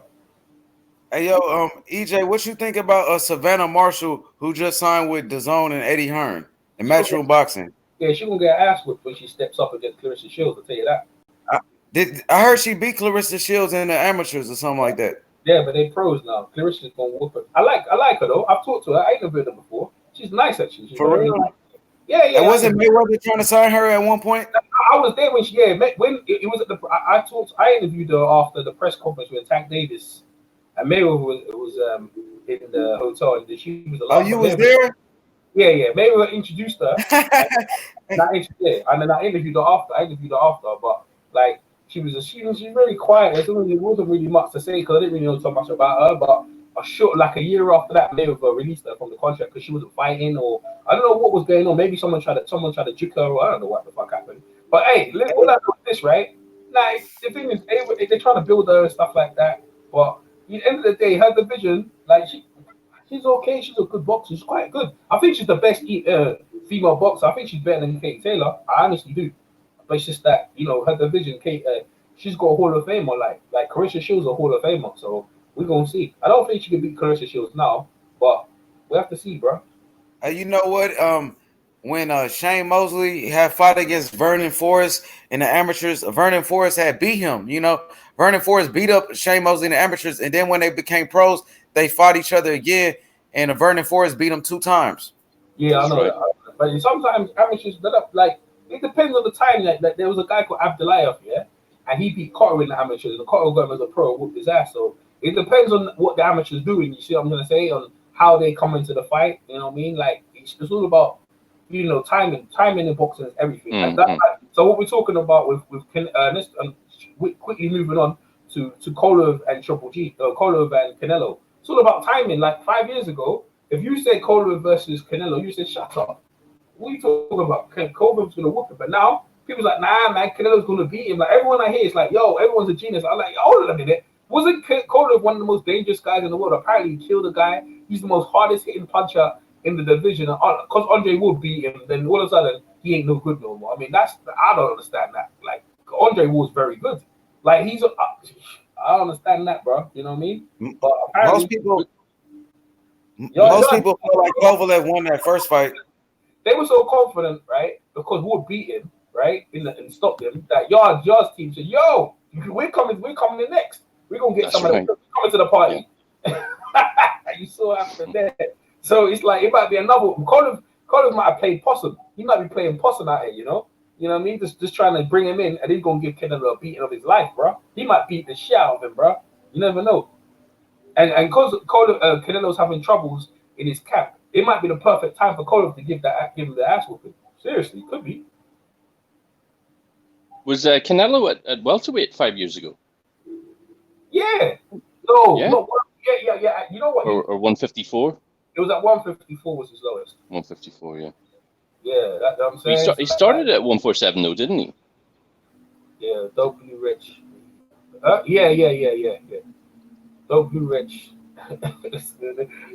Hey, yo, EJ, what you think about Savannah Marshall, who just signed with DAZN and Eddie Hearn in Matchroom Boxing? Yeah, she's gonna get ass whipped when she steps up against Clarissa Shields. I'll tell you that. I heard she beat Clarissa Shields in the amateurs or something like that. Yeah, but they pros now. Clarissa's gonna whoop her. I like her though. I've talked to her. I interviewed her before. She's nice actually. She's For real? nice. Yeah. And wasn't Mayweather trying to sign her at one point? I was there when when it was at the. I interviewed her after the press conference with Tank Davis, and Mayweather was in the hotel, and she was. Oh, you was there? Yeah. Mayweather introduced her. And then I interviewed her after. But like she was very quiet. There wasn't really much to say because I didn't really know so much about her. But a year after that, Mayweather released her from the contract because she wasn't fighting, or I don't know what was going on. Maybe someone tried to juke her, or I don't know what the fuck happened. But hey, all I know is this, right? Like the thing is, they're trying to build her and stuff like that. But at the end of the day, her division, like she's okay. She's a good boxer. She's quite good. I think she's the best female boxer. I think she's better than Kate Taylor. I honestly do. But it's just that her division, she's got a Hall of Famer. Like Clarissa Shields a Hall of Famer. So we're gonna see. I don't think she can beat Clarissa Shields now, but we have to see, bro. You know what? When Shane Mosley had fought against Vernon Forrest in the amateurs, Vernon Forrest had beat him. Vernon Forrest beat up Shane Mosley in the amateurs, and then when they became pros, they fought each other again, and Vernon Forrest beat him 2 times. Yeah, I know that. But sometimes amateurs, it depends on the time. Like there was a guy called Abdulayev, yeah, and he beat Cotto in the amateurs, and Cotto got him as a pro, whooped his ass. So it depends on what the amateurs doing. You see what I'm gonna say? On how they come into the fight. You know what I mean? Like it's all about timing in boxing is everything. Mm-hmm. So what we're talking about quickly moving on to Kovalev and Triple G, Kovalev and Canelo. It's all about timing. Like 5 years ago, if you say Kovalev versus Canelo, you say shut up. What are you talking about? Kovalev's gonna whoop him, but now people's like, nah, man, Canelo's gonna beat him. Like everyone I hear is like, yo, everyone's a genius. I'm like, hold on a minute. Wasn't Kovalev one of the most dangerous guys in the world? Apparently, he killed a guy. He's the most hardest hitting puncher in the division. Because Andre Ward beat him, then all of a sudden he ain't no good no more. I mean, I don't understand that. Like Andre Ward's very good. Like I don't understand that, bro. You know what I mean? But most people feel like Kovalev won that first fight. They were so confident, right? Because Ward beat him, right, and stopped him. That Yard's team said, "Yo, we're coming in next. We're gonna get somebody coming to the party." Yeah. You saw after that. So it's like it might be another. Kovalev might have played possum. He might be playing possum out here, you know. You know what I mean? Just trying to bring him in, and he's gonna give Canelo a beating of his life, bro. He might beat the shit out of him, bro. You never know. And because Canelo's having troubles in his camp, it might be the perfect time for Kovalev to give him the ass whooping. Seriously, could be. Was Canelo at welterweight 5 years ago? Yeah. No, No, Yeah? no. Yeah. You know what? Or 154? It was at 154 was his lowest. 154, yeah. Yeah, that's what I'm He, saying. he started at 147 though, didn't he? Yeah, Dope Blue Rich. Yeah. Dope Blue Rich.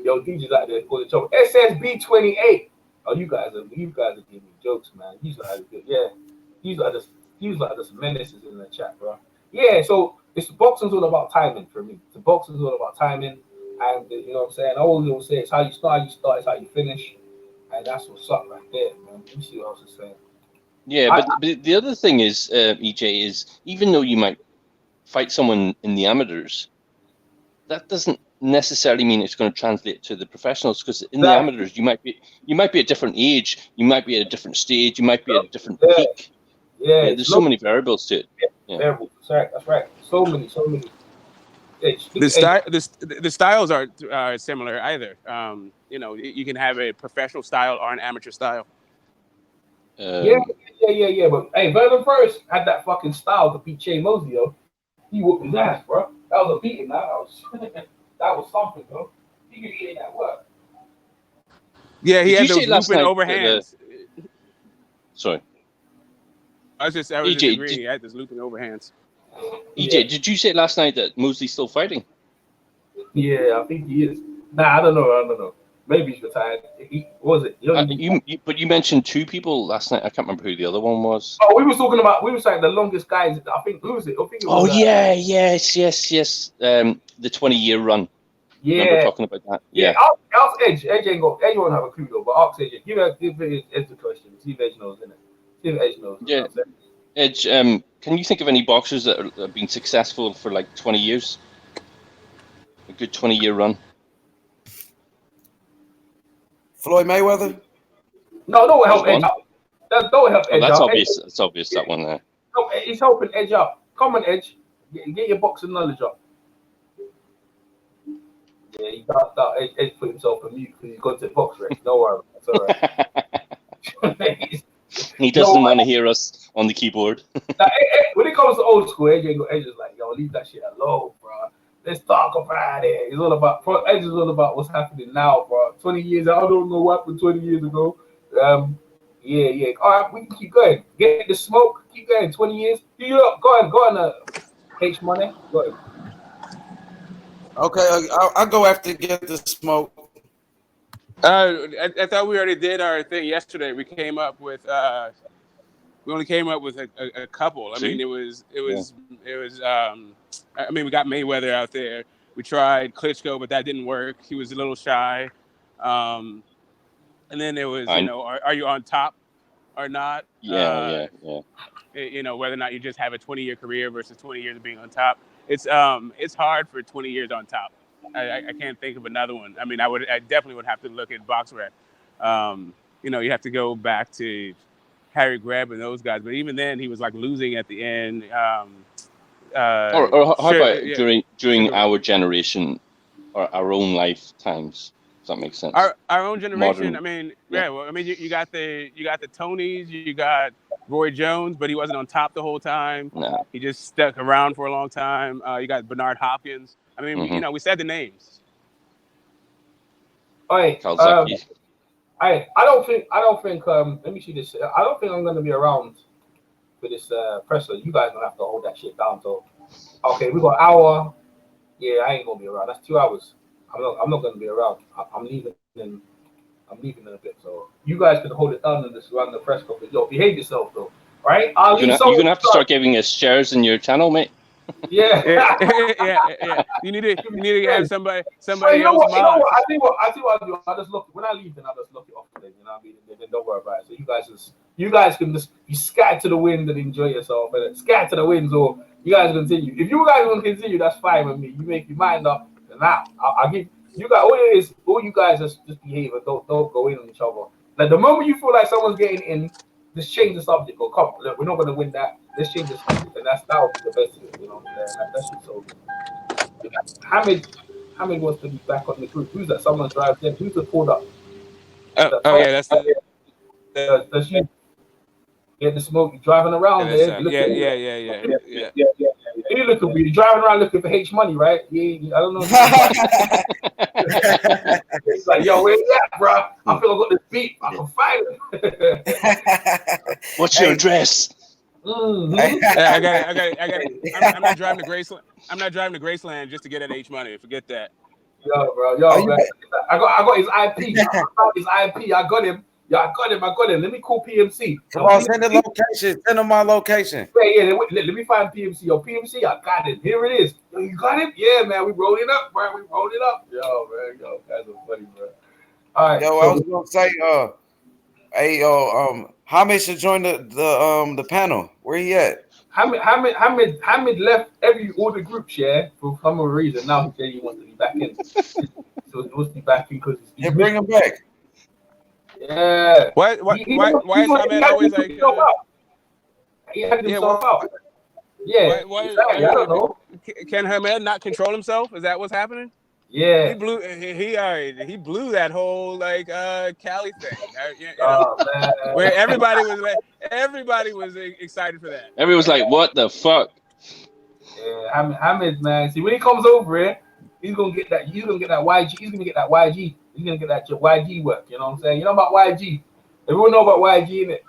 Yo, DJ's out there calling trouble. SSB28. Oh, you guys are giving me jokes, man. These are good. Yeah, these are just menaces in the chat, bro. Yeah, so it's boxing's all about timing for me. The boxing's all about timing, and you know what I'm saying. I always say it's how you start, it's how you finish, and that's what's up right there, man. Let me see what else is saying. Yeah, but the other thing is, EJ, is even though you might fight someone in the amateurs, that doesn't necessarily mean it's going to translate to the professionals, because in the amateurs you might be at a different age, you might be at a different stage, you might be at a different peak. Yeah, there's so many variables to it. Yeah. Variables. That's right. So many. The styles are similar either. You know, you can have a professional style or an amateur style. Yeah. But hey, Vernon First had that fucking style to beat Che Mosley, yo. He whooped his ass, bro. That was a beating. That was something, bro. He could say that work. Yeah, he had you those say last looping night overhands. Sorry. I was just agreeing. He had those looping overhands. EJ, did you say last night that Mosley's still fighting? Yeah, I think he is. Nah, I don't know. Maybe he's retired. But you mentioned two people last night. I can't remember who the other one was. Oh, we were saying the longest guys. I think who was it? I think it was. Yes. The 20-year run. Yeah. Remember talking about that? Yeah. Ask Edge. Edge won't have a clue though. But ask Edge. Give Edge the question. See if Edge knows, innit? See if Edge knows. Yeah. Edge, can you think of any boxers that have been successful for like 20 years? A good 20-year run? Floyd Mayweather? No, don't help Edge out. Don't help Edge out. That's obvious. That's obvious, that one there. No, he's helping Edge out. Come on, Edge. Get your boxing knowledge up. Yeah, he got Edge put himself on mute because he's gone to box Rex. No worry. That's all right. He doesn't want to hear us on the keyboard. When it comes to old school, Edge is like, yo, leave that shit alone, bro. Let's talk about it. Edge is all about what's happening now, bro. 20 years, I don't know what happened 20 years ago. Yeah. All right, we can keep going. Get the smoke. Keep going. 20 years. Go on. H Money. Go ahead. Okay, I'll go after Get the Smoke. I thought we already did our thing yesterday. We came up with we only came up with a couple. I mean, it was. I mean, we got Mayweather out there. We tried Klitschko, but that didn't work. He was a little shy. And then there was, are you on top or not? Yeah. You know, whether or not you just have a 20-year career versus 20 years of being on top. It's hard for 20 years on top. I can't think of another one. I mean, I definitely would have to look at BoxRec. You know, you have to go back to Harry Greb and those guys, but even then, he was like losing at the end. Or how about during our generation or our own lifetimes? Does that make sense? Our own generation. I mean, well, I mean, you got the Tonys, you got Roy Jones, but he wasn't on top the whole time. No. He just stuck around for a long time. You got Bernard Hopkins. I mean, you know, we said the names. I don't think. Let me see this. I don't think I'm going to be around for this presser. You guys gonna have to hold that shit down. So, okay, we got an hour. Yeah, I ain't gonna be around. That's 2 hours. I'm not gonna be around. I'm leaving in a bit. So you guys can hold it down and just run the press conference. Yo, behave yourself though. Right? You're gonna have to start giving us shares in your channel, mate. Yeah. You need to have somebody you know else. What? I think what I do. I just look when I leave. Then I just look it off. Then you know what I mean. Then don't worry about it. So you guys can just be scattered to the wind and enjoy yourself. And scattered to the winds, or you guys continue. If you guys want to continue, that's fine with me. You make your mind up. And now I'll give you guys. All you guys just behave and don't go in on each other. Like the moment you feel like someone's getting in, just change the subject. Or come, look, we're not going to win that. Let's change the subject, and that would be the best of it. You know, that's just so. Hamid wants to be back on the group. Who's that? Someone drives in. Who's the pulled up? That's the. Does she get the smoke driving around there? Yeah. you looking for? You driving around looking for H money, right? Yeah, I don't know. It's like, yo, where you at, bro? I feel I got this beat. I can find it. What's your address? I got it. I'm not driving to Graceland. I'm not driving to Graceland just to get at H money. Forget that. Yo, bro, man. I got his IP. I found his IP. I got him. Yeah, I got him. Let me call PMC. Come on, send the location. Send them my location. Yeah. Let me find PMC. Yo, PMC, I got it. Here it is. Yo, you got it? Yeah, man. We rolled it up, bro. Yo, man. Yo, guys are funny, bro. All right. Yo, so, I was gonna say, hey, Hamid should join the panel. Where he at? Hamid left all the groups, yeah, for some reason. Now he said he wants to be back in. So he wants to be back in because he's bring him back. Yeah. Why is Hamid always like? He had himself out. Yeah. I don't know. Can Hamid not control himself? Is that what's happening? Yeah. He blew that whole like Cali thing. Man. Where everybody was excited for that. Everybody was like, "What the fuck?" Yeah, Hamid, man. See, when he comes over here, he's gonna get that. He's gonna get that YG. He's gonna get that YG. He's gonna get that YG work. You know what I'm saying? You know about YG? Everyone know about YG, innit?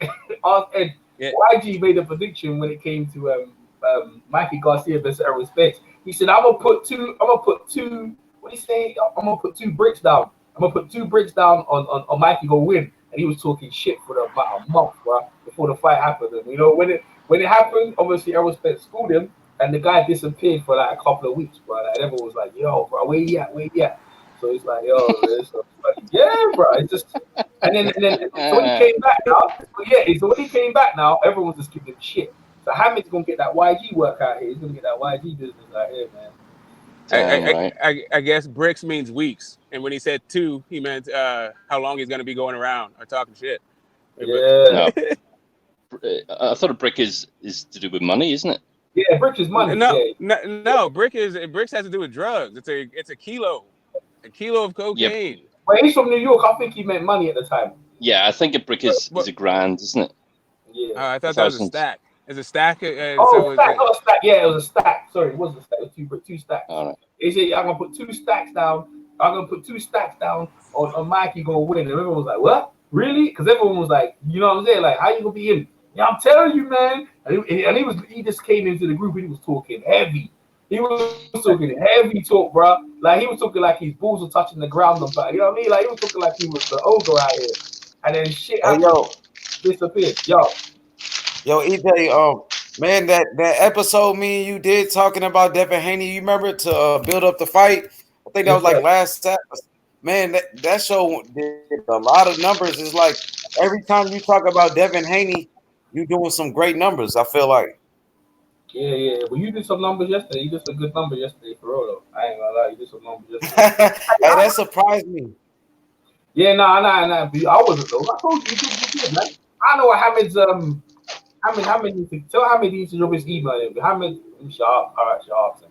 Ask Ed. Yeah. YG made a prediction when it came to Mikey Garcia versus Errol Spence. He said, "I'm gonna put two. What do you say? I'm gonna put 2 bricks down. I'm gonna put 2 bricks down on Mikey go win." And he was talking shit for about a month, bro, before the fight happened. And you know when it happened, obviously Errol Spence schooled him, and the guy disappeared for like a couple of weeks, bro. Like, everyone was like, "Yo, bro, where you at?" So it's like, "Yo, man, so like, yeah, bro." It's just, and then so when he came back now, everyone's just giving him shit. So Hamid's gonna get that YG work out here. He's gonna get that YG business out here, man. I guess bricks means weeks, and when he said 2, he meant how long he's going to be going around or talking shit. Yeah. No. I thought a brick is to do with money, isn't it? Yeah, brick is money. No. Bricks has to do with drugs. It's a kilo of cocaine. Yeah. Well, he's from New York. I think he meant money at the time. Yeah, I think a brick is a grand, isn't it? Yeah. I thought that was a stack. It's a stack. Stack, not a stack. Yeah, it was a stack. Sorry, it wasn't a stack. It was 2 stacks. All right. He said, "I'm gonna put 2 stacks down. I'm gonna put 2 stacks down on Mikey gonna win." And everyone was like, "What? Really?" Because everyone was like, "You know what I'm saying? Like, how you gonna be him?" Yeah, I'm telling you, man. And he just came into the group. And he was talking heavy. He was talking heavy talk, bro. Like he was talking like his balls were touching the ground. You know what I mean? Like he was talking like he was the ogre out here. And then shit disappeared. Yo, EJ, man, that episode me and you did talking about Devin Haney, you remember, to build up the fight? I think that was like last Saturday. Man, that show did a lot of numbers. It's like every time you talk about Devin Haney, you doing some great numbers, I feel like. Yeah. Well, you did some numbers yesterday. You did some good numbers yesterday, for real, though. I ain't gonna lie. You did some numbers yesterday. Hey, that surprised me. Yeah, nah. I wasn't, though. I told you did, man. I know what Hamid's, Hamid needs to tell Hamid he needs to drop his email. Hamid, sharp. All right, sharp.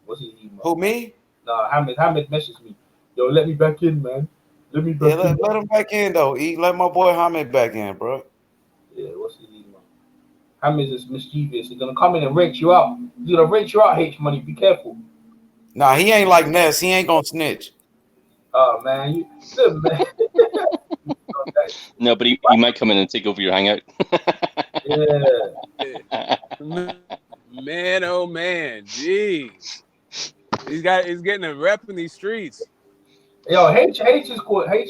What's his email? Who, me? No, Hamid messaged me. Yo, let me back in, man. Let me back in. Let him back in, though. Let my boy Hamid back in, bro. Yeah, what's his email? Hamid is mischievous. He's gonna come in and rent you out. He's gonna rent you out, H money. Be careful. Nah, he ain't like Ness. He ain't gonna snitch. Oh man, man. No, but he might come in and take over your hangout. Yeah. Man, oh man, jeez. He's getting a rep in these streets. Yo, H is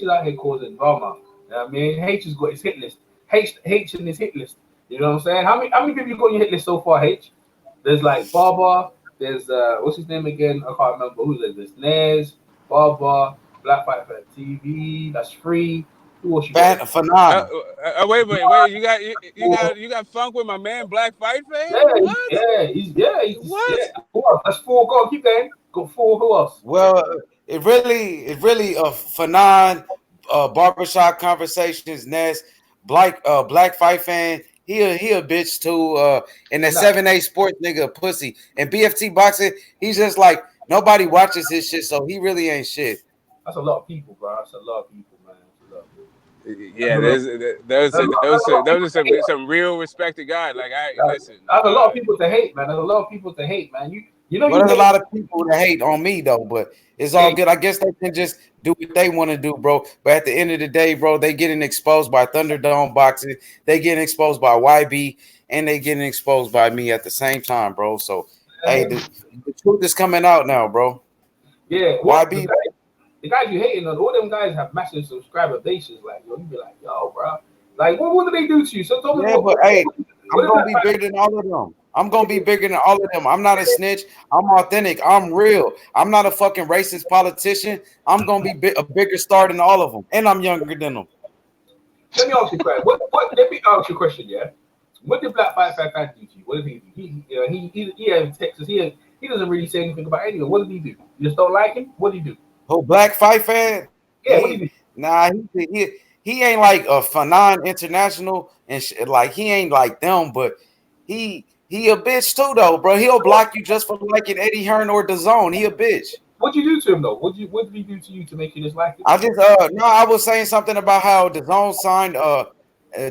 out here causing drama. You know what I mean? H has got his hit list. H in his hit list. You know what I'm saying? How many people you got on your hit list so far, H? There's like Baba. There's what's his name again? I can't remember. Who's it? There's Nez, Baba, Black Fight for TV. That's free. Who else you got? Wait. You got funk with my man Black Fight Fan? He's what? Yeah. Who else? That's 4. Go on, keep going. Got 4. Who else? Well, it really Fanon, Barbershop Conversations, Ness, Black Fight Fan. He a bitch too. And that 7A Sports nigga pussy. And BFT Boxing, he's just like nobody watches his shit, so he really ain't shit. That's a lot of people, bro. That's a lot of people, man. Yeah, those are some real respected guys. Like listen. There's a lot of people to hate, man. There's a lot of people to hate, man. You know Well, you there's a hate. lot of people that hate on me though, but it's all good. I guess they can just do what they want to do, bro. But at the end of the day, bro, they getting exposed by Thunderdome Boxing, they getting exposed by YB, and they getting exposed by me at the same time, bro. So hey, the truth is coming out now, bro. Yeah, YB. The guys you hating on, all them guys have massive subscriber bases. Like, yo, you be like, yo, bro, like, what do they do to you? So tell me, hey, I'm gonna be bigger than all of them. I'm gonna be bigger than all of them. I'm not a snitch. I'm authentic. I'm real. I'm not a fucking racist politician. I'm gonna be a bigger star than all of them, and I'm younger than them. Let me ask you a question. Let me ask you a question. Yeah, what did Black 555 do to you? What did he do? He in Texas. He doesn't really say anything about anyone. What did he do? You just don't like him? What did he do? Oh, Black Fight Fan? Yeah, what did he do? Nah, he ain't like a Fanon International and like he ain't like them, but he a bitch too though, bro. He'll block you just for liking Eddie Hearn or DAZN. He a bitch. What'd you do to him though? What did he do to you to make you dislike him? I just no, I was saying something about how DAZN signed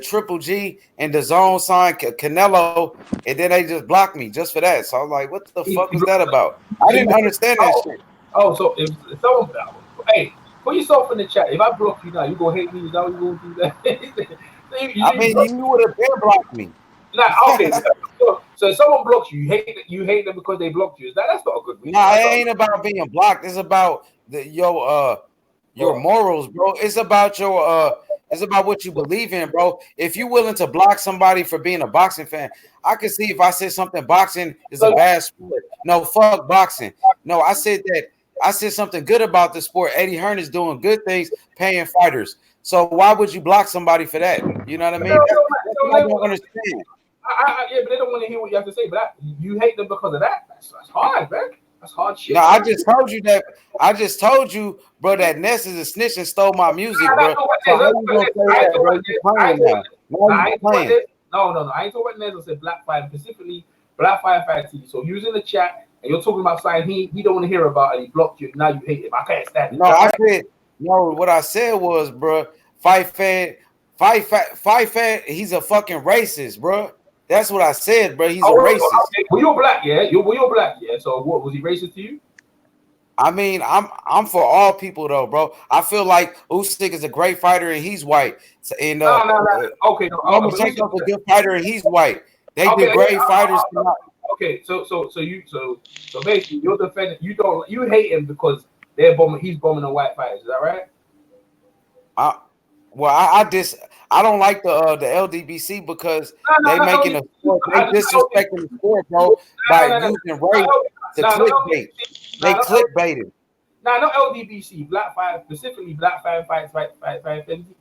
Triple G and DAZN signed Canelo, and then they just blocked me just for that. So I was like, what the fuck was that about? I didn't understand that shit. Oh, so if someone, hey, put yourself in the chat. If I block you now, you gonna hate me? Is that what you gonna do that? I mean, you would have been blocked me. Nah, okay. So if someone blocks you, you hate them because they blocked you. That's not a good reason. Nah, it ain't about being blocked. It's about your morals, bro. It's about it's about what you believe in, bro. If you're willing to block somebody for being a boxing fan, I can see if I said something boxing is a bad sport. No, fuck boxing. No, I said something good about the sport. Eddie Hearn is doing good things, paying fighters. So why would you block somebody for that? You know what I mean? That's what I don't understand. Yeah, but they don't want to hear what you have to say. But you hate them because of that. That's hard, man. That's hard shit. No, I just told you that. I just told you, bro, that Ness is a snitch and stole my music, bro. So how you gonna say that, bro? You playing now? I ain't no. I ain't talking about Ness. I said Black Five, specifically Black Five TV. So he was in the chat and you're talking about something he don't want to hear about and he blocked you. Now you hate him. I can't stand it. No, I said no. What I said was, bro, Fight fan. He's a fucking racist, bro. That's what I said, bro. He's a racist. Okay. Well, you're black, yeah. You're black, yeah. So what was he racist to you? I mean, I'm for all people though, bro. I feel like Usyk is a great fighter and he's white. And no. Okay, Lomachenko's a good fighter and he's white. They be great fighters. Okay, so basically you're defending. You hate him because he's bombing the white fighters. Is that right? I don't like the LDBC because they making a sport, they disrespecting the sport, bro, by using race to clickbait. They clickbaited. Nah, not LDBC, Black Five, specifically Black Five Fights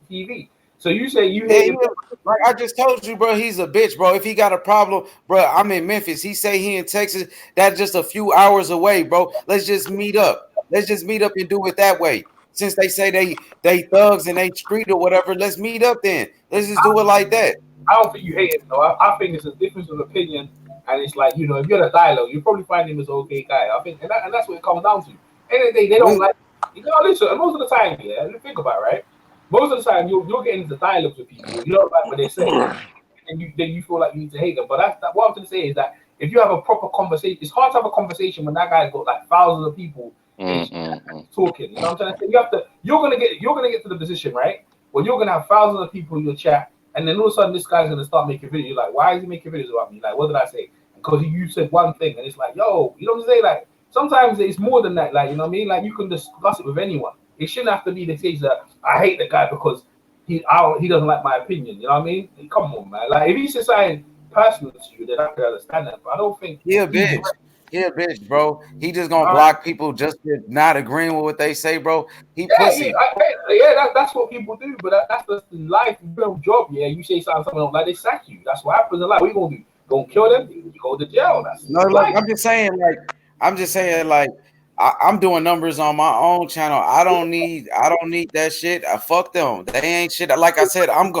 TV. So you say you hate him? Like I just told you, bro, he's a bitch, bro. If he got a problem, bro, I'm in Memphis. He say he in Texas. That's just a few hours away, bro. Let's just meet up. Let's just meet up and do it that way. Since they say they thugs and they street or whatever, let's meet up then. Let's just do it like that. I don't think you hate him, though. I think it's a difference of opinion, and it's like, if you're in a dialogue, you probably find him as an okay guy. I think, and that's what it comes down to. End of the day, they don't like. Listen. Most of the time, yeah. Think about it, right? Most of the time, you're getting into dialogues with people. You don't like what they say, and then you feel like you need to hate them. But what I'm going to say is that if you have a proper conversation, it's hard to have a conversation when that guy's got like thousands of people. Talking, you know what I'm trying to say? You're gonna get to the position, right? Where you're gonna have thousands of people in your chat, and then all of a sudden this guy's gonna start making videos. You're like, why is he making videos about me? Like, what did I say? Because you said one thing, and it's like, yo, you know what I'm saying? Like, sometimes it's more than that. Like, you know what I mean? Like, you can discuss it with anyone. It shouldn't have to be the case that I hate the guy because he doesn't like my opinion. You know what I mean? Come on, man. Like, if he says something personal to you, then I can understand that. But I don't think bitch. Yeah, bitch, bro. He just gonna block people just for not agreeing with what they say, bro. Pussy. That's what people do, but that's just life. You don't job, yeah. You say something don't like, they sack you. That's what happens in life. What you gonna do? Gonna kill them? You go to jail. That's life. I'm just saying, I'm doing numbers on my own channel. I don't need that shit. I fuck them. They ain't shit. Like I said, I'm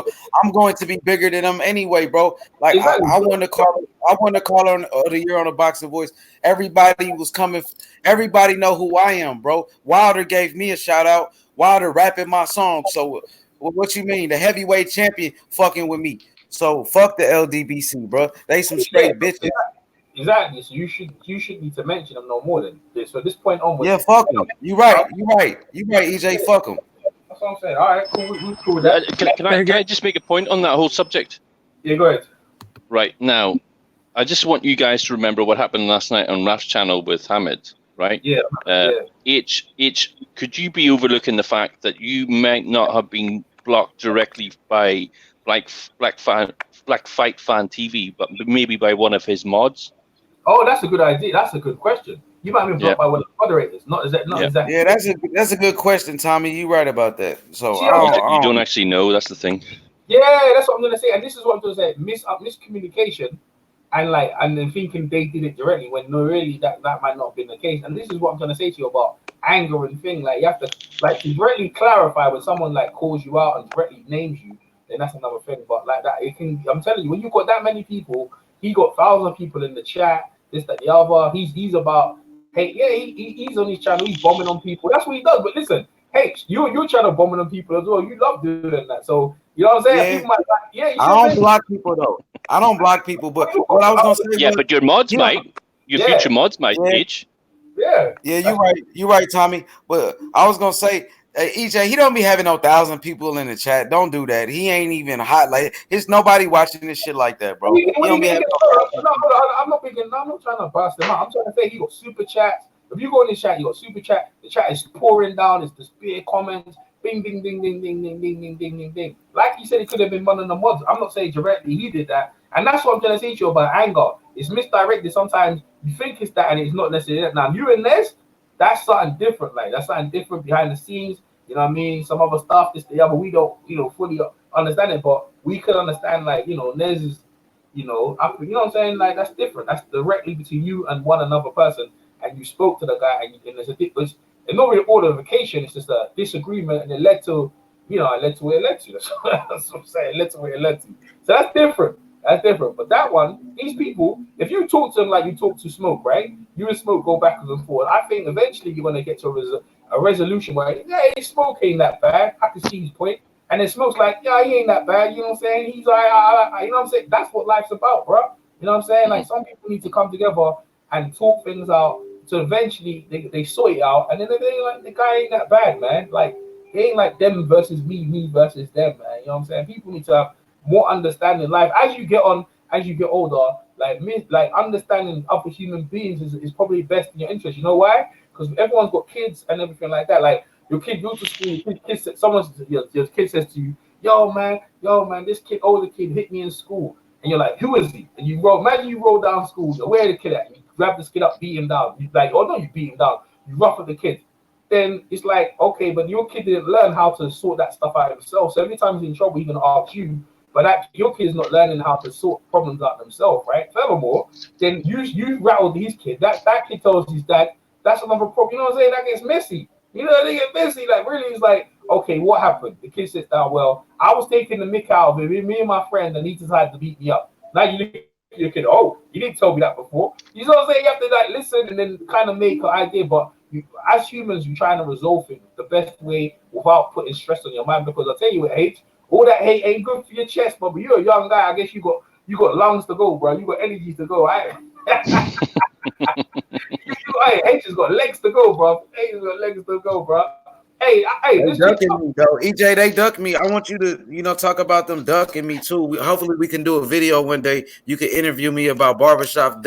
going to be bigger than them anyway, bro. Like exactly. I want to call on the year on the Boxing Voice. Everybody was coming. Everybody know who I am, bro. Wilder gave me a shout out. Wilder rapping my song. So What you mean? The heavyweight champion fucking with me. So fuck the LDBC, bro. They some straight bitches. Exactly. So you should need to mention them no more than this. So at this point onwards. Yeah, fuck them. You right. EJ. Fuck them. That's what I'm saying. All right, cool. We cool with that. Can I just make a point on that whole subject? Yeah, go ahead. Right now, I just want you guys to remember what happened last night on Raf's channel with Hamid. Right? Yeah. H, could you be overlooking the fact that you might not have been blocked directly by Black Fight Fan TV, but maybe by one of his mods? Oh, that's a good idea. That's a good question. You might have been blocked by one of the moderators. Not exactly. Yeah, that's a good question, Tommy. You right about that. So See, you don't actually know. That's the thing. Yeah, that's what I'm gonna say. And this is what I'm gonna say: miscommunication, and then thinking they did it directly when no, really that might not have been the case. And this is what I'm gonna say to you about anger and thing. Like you have to to directly clarify when someone calls you out and directly names you. Then that's another thing. But like that, it can. I'm telling you, when you got that many people, he got thousands of people in the chat. This, that, the other. He's about. Hey, yeah, he's on his channel. He's bombing on people. That's what he does. But listen, hey, you're trying to bombing on people as well. You love doing that. So you know what I'm saying? Yeah. People might I don't block people though. I don't block people. But what I was gonna say. Yeah, but your mods might. Your future mods might, H. Yeah. Yeah, you're right, Tommy. But I was gonna say, EJ, he don't be having no 1,000 people in the chat. Don't do that. He ain't even hot like. There's nobody watching this shit like that, bro. I'm not trying to bust him out. I'm trying to say he got super chats. If you go in the chat, you got super chat. The chat is pouring down. It's the spear comments. Bing, ding, ding, ding, ding, ding, ding, ding, ding, ding, ding. Like he said, it could have been one of the mods. I'm not saying directly he did that. And that's what I'm trying to say to you about anger. It's misdirected. Sometimes you think it's that and it's not necessarily that. Now, you and Nez, that's something different. Like, that's something different behind the scenes. You know what I mean? Some other stuff, this, the other, we don't, fully understand it. But we could understand, Nez is, you know what I'm saying? Like, that's different. That's directly between you and one another person. And you spoke to the guy and there's a difference. It's not really order-ification, it's just a disagreement, and it led to, where it led to. That's what I'm saying. It led to where it led to. So that's different. That's different. But that one, these people, if you talk to them like you talk to Smoke, right? You and Smoke go backwards and forward. I think eventually you're going to get to a resolution where, hey, Smoke ain't that bad. I can see his point. And then Smoke's like, yeah, he ain't that bad. You know what I'm saying? He's like, you know what I'm saying? That's what life's about, bro. You know what I'm saying? Like, some people need to come together and talk things out. So eventually they sort it out, and then they like, the guy ain't that bad, man. Like, he ain't like them versus me versus them, man. You know what I'm saying? People need to have more understanding in life. As you get older, like understanding other human beings is probably best in your interest. You know why? Because everyone's got kids and everything like that. Like, your kid goes to school, your kid says to you, yo man, this older kid hit me in school. And you're like, who is he? And imagine you roll down school, where the kid at? You grab this kid up, beat him down. You beat him down. You rough at the kid. Then it's like, okay, but your kid didn't learn how to sort that stuff out himself. So every time he's in trouble, he's gonna ask you. But actually, your kid's not learning how to sort problems out themselves, right? Furthermore, then you rattled his kid. That kid tells his dad, that's another problem. You know what I'm saying? That gets messy. They get messy. Like, really, it's like, okay, what happened? The kid sits down, well, I was taking the mick out of him, me and my friend, and he decided to beat me up. Now you look at your kid, oh, you didn't tell me that before. You know what I'm saying? You have to listen and then kind of make an idea. But as humans, you're trying to resolve things the best way without putting stress on your mind. Because I'll tell you what, H, all that hate ain't good for your chest, but you're a young guy. I guess you got lungs to go, bro. You got energy to go. H has got legs to go, bro. H has got legs to go, bro. Hey, they ducking me, though. EJ, they duck me. I want you to, talk about them ducking me too. Hopefully, we can do a video one day. You can interview me about barbershop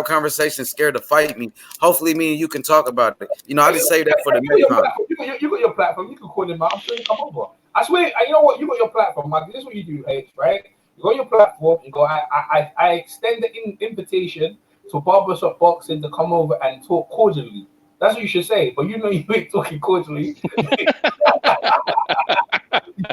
conversations. Scared to fight me. Hopefully, me and you can talk about it. I just say that for the next time. You got your platform. You can call him out. I'm sure you come over. I swear. You know what? You got your platform, Mike. This is what you do, H. Right? You got your platform. You go. I extend the invitation to barbershop boxing to come over and talk cordially. That's what you should say, but you ain't talking cordially. You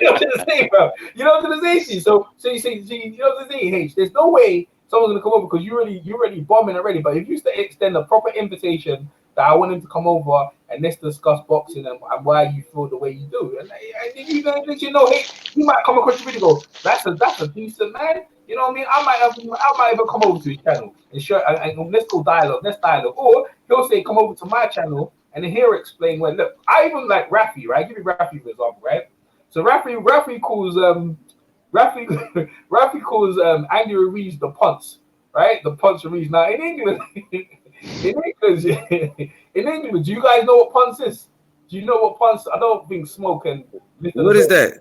know what I'm saying, bro? You know what I'm saying? So you say, you know what I'm saying, H? There's no way someone's gonna come over because you're already bombing already. But if you extend a proper invitation that I want him to come over and let's discuss boxing and why you feel the way you do, and hey, he might come across the video and go, that's a decent man. You know what I mean? I might even come over to his channel and show and let's go dialogue. Or he'll say, come over to my channel and then he'll explain look, I even like Rafi, right? Give me Rafi for example, right? So Rafi calls Rafi calls Andy Ruiz the punts, right? The punts Ruiz. Now in England, in England, do you guys know what punts is? Do you know what punts? I don't think Smoke and What is that?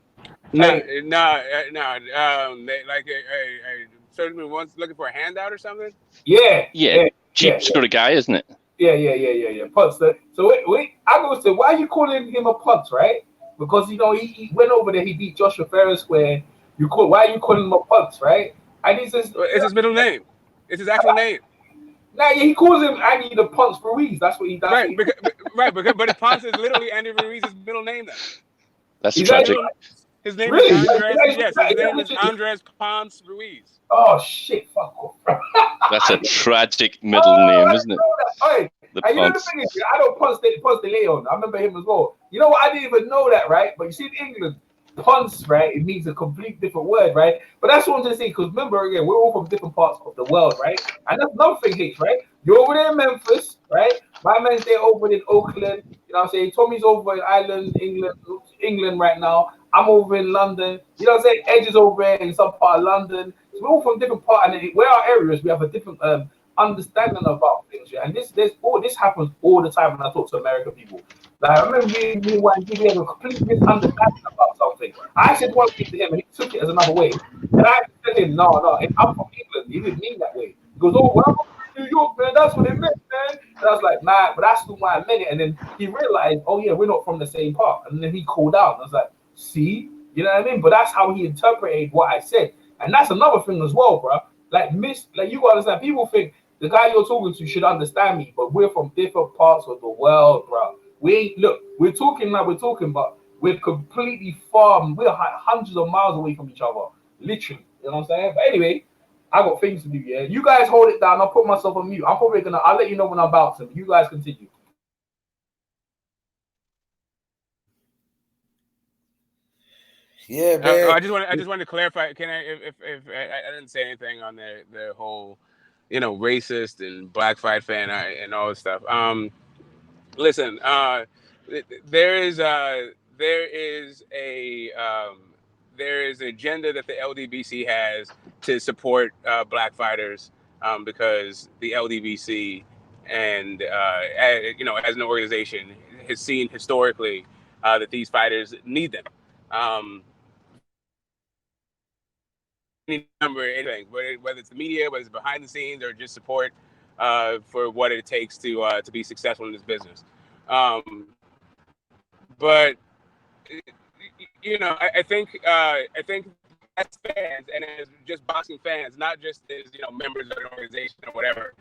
Hey, Like a certainly one's looking for a handout or something. yeah, cheap sort of guy, isn't it? Yeah. Punts. So wait, I go say, why are you calling him a punt, right? Because he went over there, he beat Joshua fair and square. Why are you calling him a punt, right? And he says It's his middle name. It's his actual name. Nah, he calls him Andy the Punts Ruiz. That's what he does. But Ponce is literally Andy Ruiz's middle name now. That's tragic. His name really? is Andres. Yes, his name is Andres Ponce Ruiz. Oh shit! Fuck off. That's a tragic middle name, isn't it? Hey, The and you know the Ponce. thing is, I know Ponce de Leon. I remember him as well. You know what? I didn't even know that, right? But you see, in England, Ponce, right? It means a complete different word, right? But that's what I'm trying to say. Because remember, again, we're all from different parts of the world, right? And that's another thing, H, right? You're over there in Memphis, right? My man's there over in Oakland. You know what I'm saying? Tommy's over in Ireland, England right now. I'm over in London. You know what I'm saying? Edge is over there in some part of London. So we're all from different parts, and where our areas, we have a different understanding about things. Yeah? And this happens all the time when I talk to American people. Like I remember me and we had a complete misunderstanding about something. I said one thing to him, and he took it as another way. And I said to him, no, I'm from England. He didn't mean that way. He goes, oh, well, I'm from New York, man. That's what it meant, man. And I was like, nah, but that's not why I meant it. And then he realized, oh yeah, we're not from the same part. And then he called out. And I was like, see, you know what I mean? But that's how he interpreted what I said. And that's another thing as well, bro. Like you gotta understand, people think the guy you're talking to should understand me, but we're from different parts of the world, bro. We're talking, but we're completely far. We're hundreds of miles away from each other, literally. You know what I'm saying? But anyway, I got things to do. Yeah, you guys hold it down. I'll put myself on mute. I'll let you know when I'm bouncing. You guys continue. Yeah, man. I just wanted to clarify. Can I, if I didn't say anything on the whole, racist and black fight fan and all this stuff. Listen, there is an agenda that the LDBC has to support black fighters because the LDBC and as an organization has seen historically that these fighters need them. Any number, anything, whether it's the media, whether it's behind the scenes, or just support for what it takes to be successful in this business. But I think as fans and as just boxing fans, not just as members of an organization or whatever,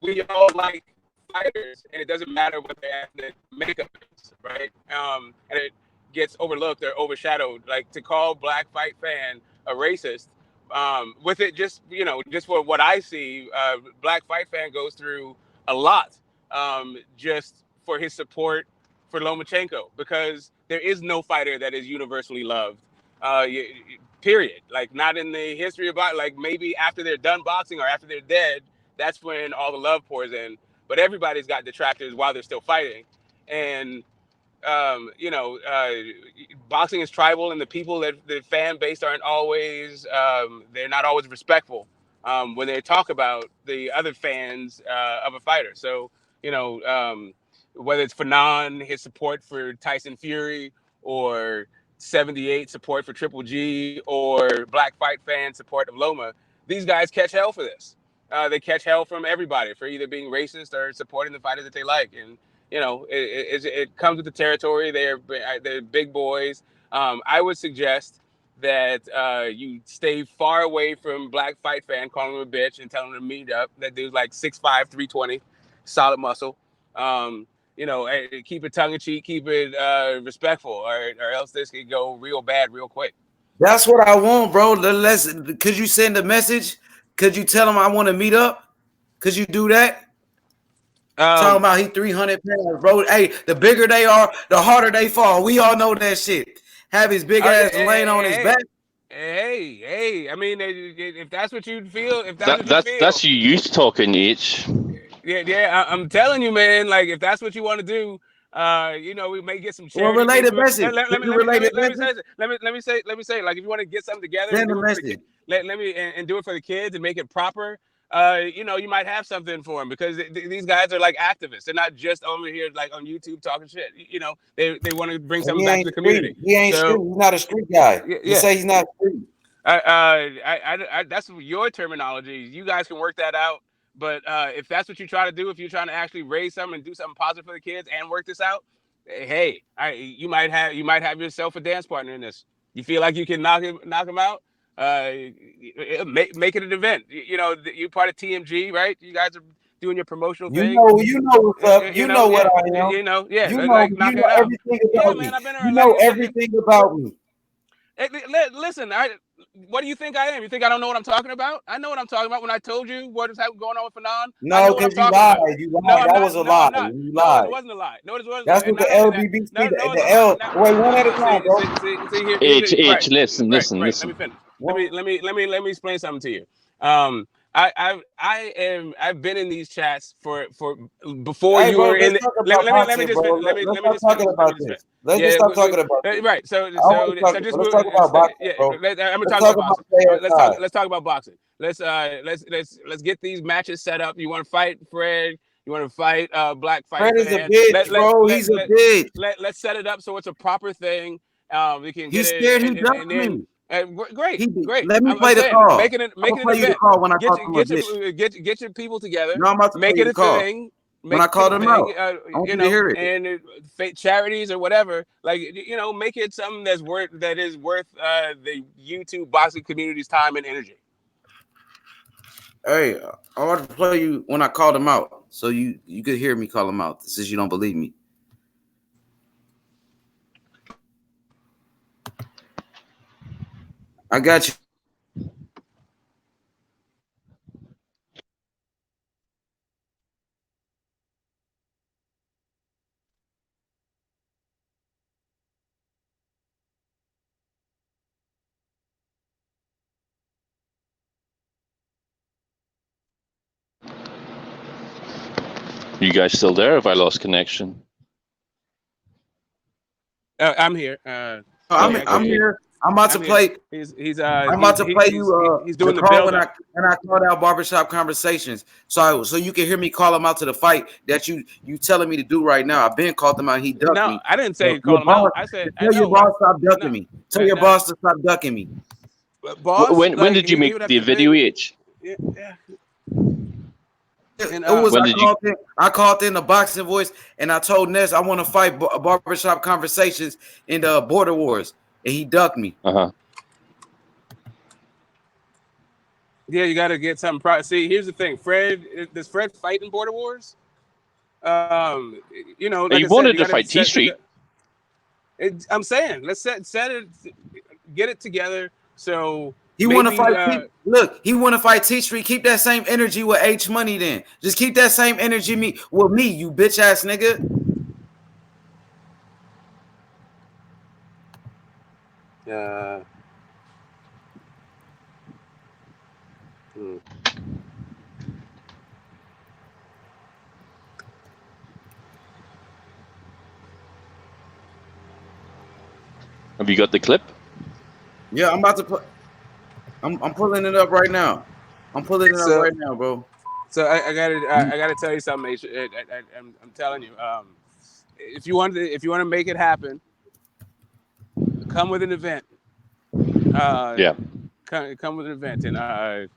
we all like fighters, and it doesn't matter what their ethnic makeup is, right? And it gets overlooked or overshadowed. Like, to call black fight fan a racist, with it just for what I see, black fight fan goes through a lot, just for his support for Lomachenko, because there is no fighter that is universally loved, period. Like, not in the history of boxing. Like, maybe after they're done boxing or after they're dead, that's when all the love pours in. But everybody's got detractors while they're still fighting. And boxing is tribal, and the people that the fan base aren't always, they're not always respectful when they talk about the other fans of a fighter. So, whether it's Fanon, his support for Tyson Fury, or 78 support for Triple G, or Black Fight fan support of Loma, these guys catch hell for this. They catch hell from everybody for either being racist or supporting the fighter that they like. And it comes with the territory. They're big boys. I would suggest that you stay far away from Black Fight fan calling him a bitch and telling him to meet up. That dude's like 6'5", 320, solid muscle. Keep it tongue in cheek, keep it respectful, or else this could go real bad real quick. That's what I want, bro. Could you send a message? Could you tell him I want to meet up? Could you do that? Talking about he 300 pounds, bro. Hey, the bigger they are, the harder they fall. We all know that shit. Have his big ass laying on his back. Hey. I mean, if that's what you feel, that's your youth talking, H. Yeah. I'm telling you, man. Like, if that's what you want to do, You know, we may get some Well, charity. relate a message. Let me say, like, if you want to get something together, Send and a do it for message. let me and do it for the kids and make it proper. You know, you might have something for them because these guys are like activists. They're not just over here like on YouTube talking shit. You know, they want to bring something He back to ain't the street. community. He ain't So, street. He's not a street guy. yeah. Just say he's not street. That's your terminology. You guys can work that out. But if that's what you try to do, if you're trying to actually raise something and do something positive for the kids and work this out, hey, you might have yourself a dance partner in this. You feel like you can knock him out? Make it an event. You know, you're part of TMG, right? You guys are doing your promotional thing. You know what's up. You know what I am. You know, yeah. You Like know knocking it out. everything about me. Man, I've been You around. know Like, everything about me. Listen, what do you think I am? You think I don't know what I'm talking about? I know what I'm talking about. When I told you what is going on with Fanon, I know what I'm because you talking lied. about. You lied. No, I'm that not. was a No, lie. I'm not. You No, lied. it wasn't a lie. No, it wasn't. That's And what the not only that, LBBC, no, the L. Wait, one at a time, bro. See here. H, listen. Right. Let me finish. Let me explain something to you. I've been in these chats for before Hey, you bro, were in. let's talk about boxing, bro. Let's stop talking about this. Let's just stop talking about this. Right. So Let's talk about boxing, bro. I'm gonna Let's talk talk about boxing. KSI. Let's talk about boxing. Let's get these matches set up. You want to fight Fred? You want to fight Black Fight Fred is a Fan? bitch, bro. He's a bitch. Let's set it up so it's a proper thing. We can get He's scared. He ducked and then. me. Great. Let me play I'm the saying, call. make it an event. Call when I call him a bitch. Get your people together. No, I'm about to make play it the a call. thing. When I called him out, I want you to hear it. And charities or whatever, like, make it something that is worth the YouTube boxing community's time and energy. Hey, I want to play you when I called him out, so you could hear me call him out since you don't believe me. I got you. You guys still there? Have I lost connection? I'm here. I'm here. I'm about to play. I'm about to play you. He's doing the call build when I called out barbershop conversations, so you can hear me call him out to the fight that you telling me to do right now. I've been called him out. He ducked me. No, I didn't say call him out. I said tell your boss stop ducking me. Tell your boss to stop ducking me. Boss, when did you make the video, H? Yeah. And, I called in the boxing voice and I told Ness I want to fight barbershop conversations in the Border Wars, and he ducked me. Yeah, you got to get something. See, here's the thing, Fred. Does Fred fight in Border Wars? Like he wanted to fight T Street. I'm saying, let's set it, get it together. So he want to fight. Look, he want to fight T Street. Keep that same energy with H Money. Then just keep that same energy with me, you bitch ass nigga. Have you got the clip? Yeah, I'm about to put. I'm pulling it up right now. I'm pulling it up right now, bro. So I gotta tell you something, H. I'm telling you, if you want to make it happen, come with an event. Come with an event and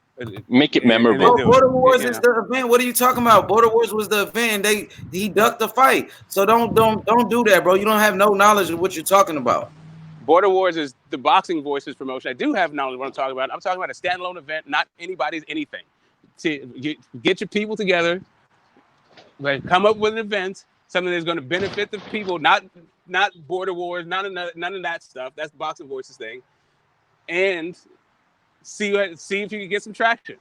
make it memorable. Border Wars is the event. What are you talking about? Border Wars was the event. He ducked the fight. So don't do that, bro. You don't have no knowledge of what you're talking about. Border Wars is the Boxing Voices promotion. I do have knowledge of what I'm talking about. I'm talking about a standalone event, not anybody's anything. To get your people together, like come up with an event, something that's going to benefit the people, not Border Wars, none of that stuff. That's Boxing Voices thing, and see if you can get some traction.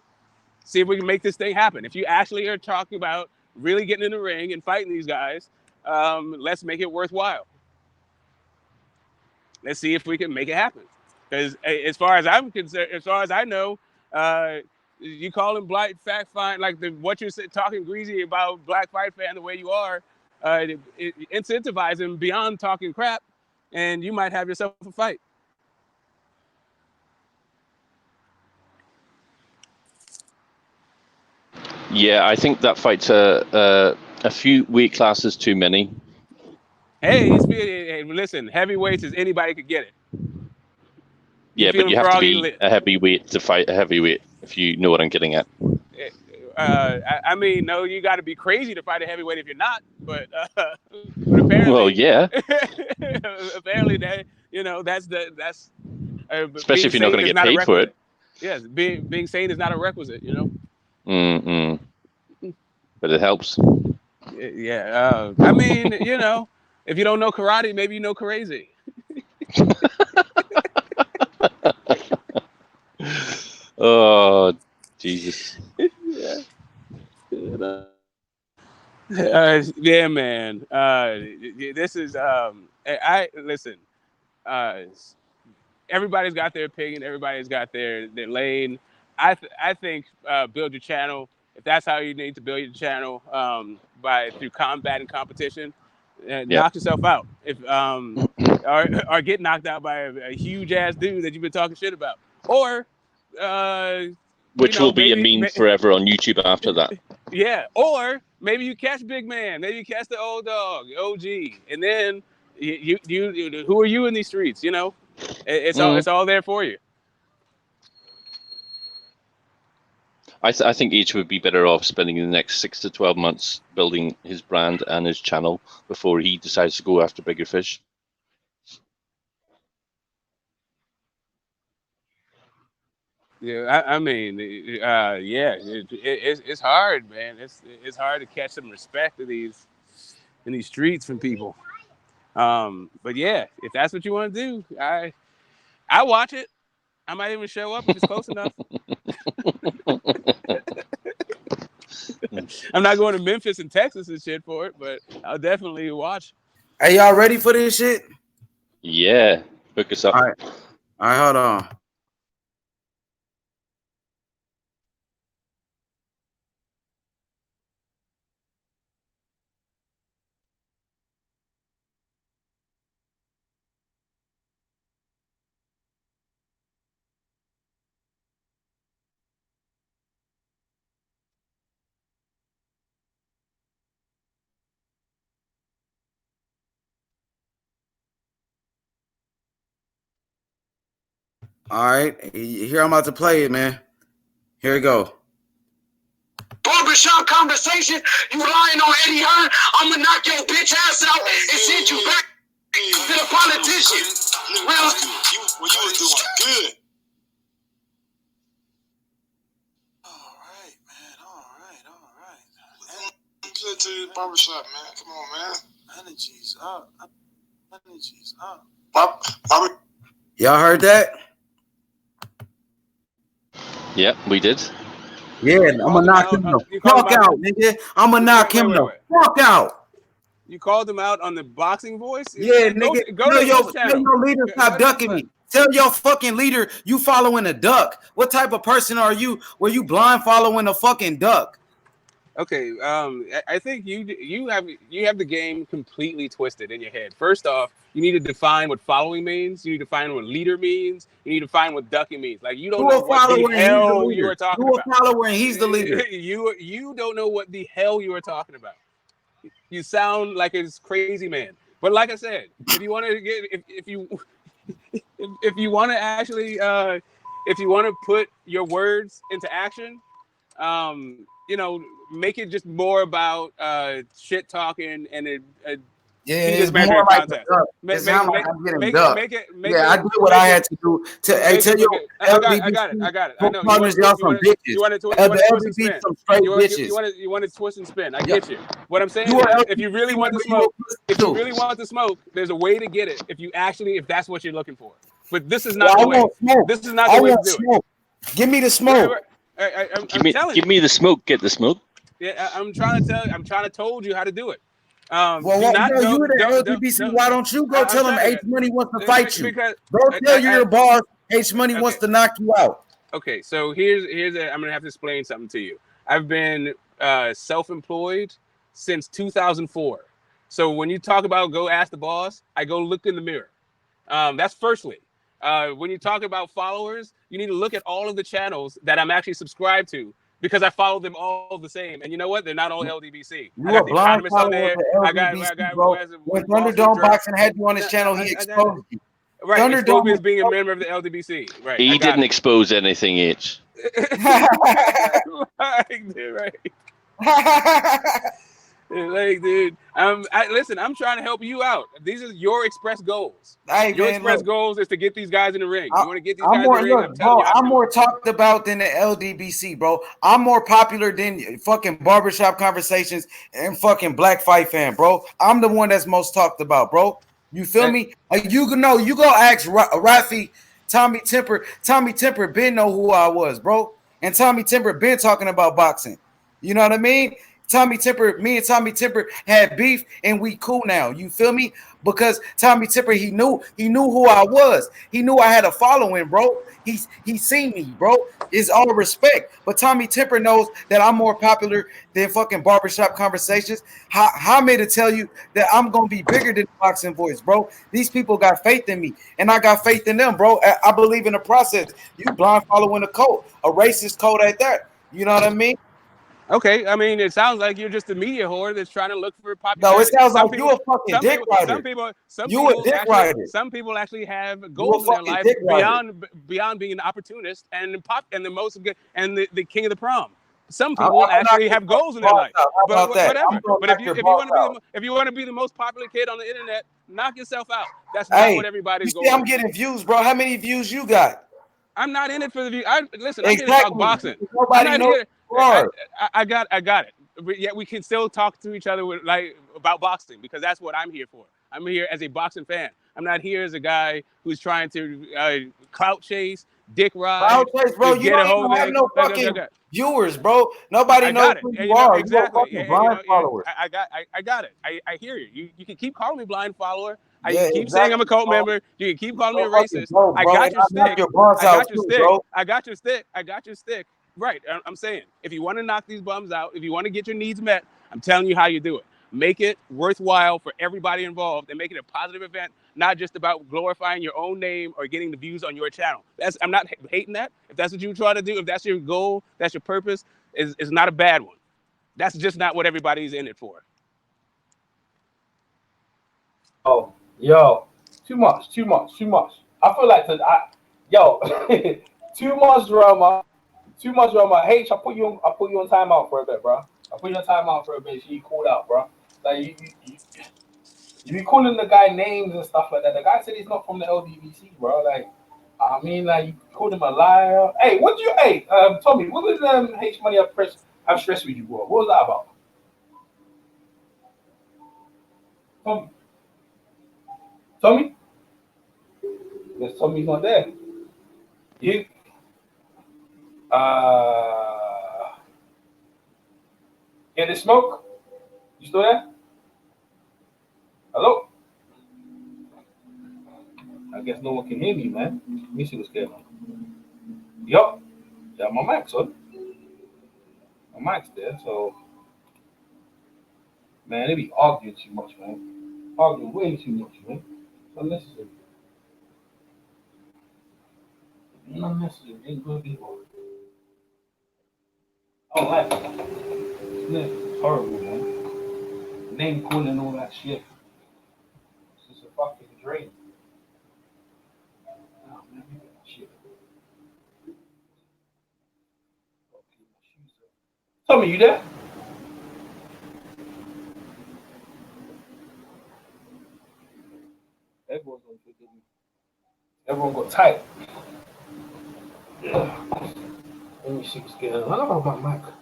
See if we can make this thing happen. If you actually are talking about really getting in the ring and fighting these guys, let's make it worthwhile. Let's see if we can make it happen. Because as far as I'm concerned, as far as I know, you call him Black Fight Fan, like what you're talking greasy about Black Fight Fan the way you are. incentivize him beyond talking crap, and you might have yourself a fight. Yeah, I think that fight's a few weight classes too many. Hey, listen, heavyweights is anybody could get it. Yeah, but you have to be a heavyweight to fight a heavyweight, if you know what I'm getting at. I mean, no, you got to be crazy to fight a heavyweight if you're not. But apparently, well, yeah. apparently, that that's especially if you're not going to get paid for it. Yes, being sane is not a requisite. But it helps. Yeah, I mean, if you don't know karate, maybe you know crazy. Oh, Jesus. Yeah, man. This is I listen. Everybody's got their opinion. Everybody's got their lane. I think build your channel. If that's how you need to build your channel, through combat and competition, knock yourself out. If or get knocked out by a huge ass dude that you've been talking shit about, or which will be a meme forever on YouTube after that. Yeah, or maybe you catch Big Man, maybe you catch the old dog, OG, and then you who are you in these streets? It's all there for you. I think each would be better off spending the next 6 to 12 months building his brand and his channel before he decides to go after bigger fish. Yeah, I mean, it's hard, man. It's hard to catch some respect in these streets from people. But yeah, if that's what you want to do, I watch it. I might even show up if it's close enough. I'm not going to Memphis and Texas and shit for it, but I'll definitely watch. Are y'all ready for this shit? Yeah, hook us up. All right, hold on. All right, here I'm about to play it, man. Here we go. Barbershop conversation, you lying on Eddie Hearn, I'm gonna knock your bitch ass out and send you back to the politician. Well, you was doing good. All right, man. All right. Good to the barbershop, man. Come on, man. Energy's up. Y'all heard that? Yeah, we did. Yeah, I'm gonna knock him the fuck out, nigga. I'm gonna knock him the fuck out. You called him out on the boxing voice? Yeah, nigga. Tell your leader stop ducking me. Tell your fucking leader you following a duck. What type of person are you where you blind following a fucking duck? Okay, I think you have the game completely twisted in your head. First off, you need to define what following means. You need to define what leader means. You need to define what ducking means. Like you don't know what the hell you are talking about. You a follower and he's the leader. You don't know what the hell you are talking about. You sound like a crazy man. But like I said, if you want to get if you want to actually if you want to put your words into action, make it just more about shit talking and it's more like the duck. It's not like I'm getting ducked. I did what I had to do to tell you. I got it. I know. Y'all some bitches. You want to twist and spin. Some straight bitches. You want to twist and spin. I get you. What I'm saying is, if you really want to smoke, there's a way to get it. If that's what you're looking for. But this is not the way. This is not the way to do it. Give me the smoke. Give me the smoke. Get the smoke. Yeah, I'm trying to told you how to do it. You the LGBC. Why don't you go tell him H Money wants to fight you? Go tell your boss H Money wants to knock you out. Okay, so here's I'm gonna have to explain something to you. I've been self-employed since 2004. So when you talk about go ask the boss, I go look in the mirror. That's firstly. When you talk about followers, you need to look at all of the channels that I'm actually subscribed to because I follow them all the same. And you know what? They're not all LDBC. I You got a the blind Economist on follower of there. the I LDBC, got bro. When Thunderdome Boxing had you on his channel, he exposed you. Right, exposed me Thunderdome as being a member of the LDBC. Right, He didn't expose anything, H. Right. Like, dude, listen, I'm trying to help you out. These are your express goals. Hey, your man, express look, goals is to get these guys in the ring. You want to get these I'm guys more, in the ring? look, I'm telling bro, you how to I'm do more it. talked about than the LDBC, bro. I'm more popular than fucking barbershop conversations and fucking Black Fight Fan, bro. I'm the one that's most talked about, bro. You feel me? Like, you know, you go ask Rafi, Tommy Temper. Tommy Temper been know who I was, bro. And Tommy Temper been talking about boxing. You know what I mean? Tommy Temper, me and Tommy Temper had beef and we cool now. You feel me? Because Tommy Temper, he knew who I was. He knew I had a following, bro. He seen me, bro. It's all respect. But Tommy Temper knows that I'm more popular than fucking barbershop conversations. How me to tell you that I'm gonna be bigger than Boxing Voice, bro? These people got faith in me, and I got faith in them, bro. I believe in the process. You blind following a code, a racist code at that. You know what I mean? Okay, I mean, it sounds like you're just a media whore that's trying to look for No, it popularity. sounds like you a fucking dick rider. You a dick rider. Some people actually have You a goals in their fucking life dick rider. beyond being an opportunist and the most and the king of the prom. Some I'm people gonna knock actually your have goals in their balls life. out. How But about that? whatever. I'm gonna But knock your if you balls want to be out. if you want to be the most popular kid on the internet, knock yourself out. That's Hey, not what everybody's you goal see, I'm is. getting views, bro. How many views you got? I'm not in it for the view. Listen, I'm here to talk Exactly. boxing. I'm Nobody not knows here. who you are. I got it. But yet we can still talk to each other about boxing because that's what I'm here for. I'm here as a boxing fan. I'm not here as a guy who's trying to clout chase, dick ride, Cloud chase, bro. to You get a don't whole even have thing. no fucking viewers, bro. Nobody I knows got it. who And, you are. You a exactly. fucking blind follower. I got it. I hear you. You can keep calling me blind follower. You Yeah, can keep saying I'm a exactly, cult bro. member. You can keep calling me a So fucking racist. dope, I bro. got And your I knock stick. your balls I out got your too, stick. bro. I got your stick. I got your stick. Right. I'm saying, if you want to knock these bums out, if you want to get your needs met, I'm telling you how you do it. Make it worthwhile for everybody involved and make it a positive event, not just about glorifying your own name or getting the views on your channel. I'm not hating that. If that's what you try to do, if that's your goal, that's your purpose, is not a bad one. That's just not what everybody's in it for. Oh, yo, too much. I feel like too much drama. H, I put you on timeout for a bit, bro. I put you on timeout for a bit. So you called out, bro. Like you be calling the guy names and stuff like that. The guy said he's not from the LDBC, bro. Like, I mean, like, you called him a liar. Hey, Tommy, what did H Money have stress with you, bro? What was that about? Tommy? Yes, Tommy's not there. You get the smoke? You still there? Hello? I guess no one can hear me, man. Let me see what's going on. Yup. Yeah, my mic's on. My mic's there, so man, they be arguing too much, man. Arguing way too much, man. It's unnecessary. Unnecessary. Ain't good people. I don't like it. It's horrible, man. Name calling and all that shit. It's just a fucking drain. Oh, man, look at that shit. Tommy, you there? Everyone got tight. Let me see what's going on. I don't know about my mic. Let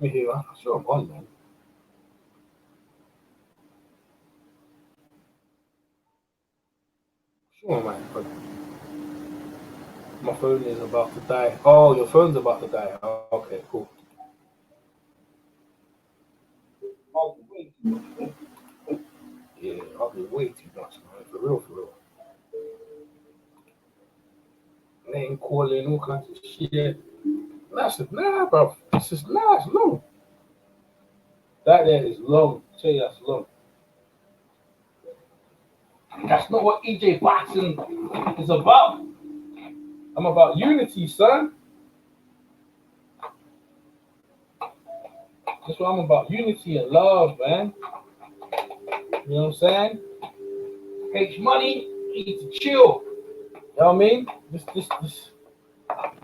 me hear. I'm sure I'm on, man. Sure I'm on, but my phone is about to die. Oh, your phone's about to die. Oh, okay, cool. Yeah, I'll be way too much, man. For real. Name calling, all kinds of shit. Nah, bro. It's long. That there is long. I'll tell you that's long. That's not what EJ boxing is about. I'm about unity, son. That's what I'm about. Unity and love, man. You know what I'm saying? H money, you need to chill. You know what I mean? This.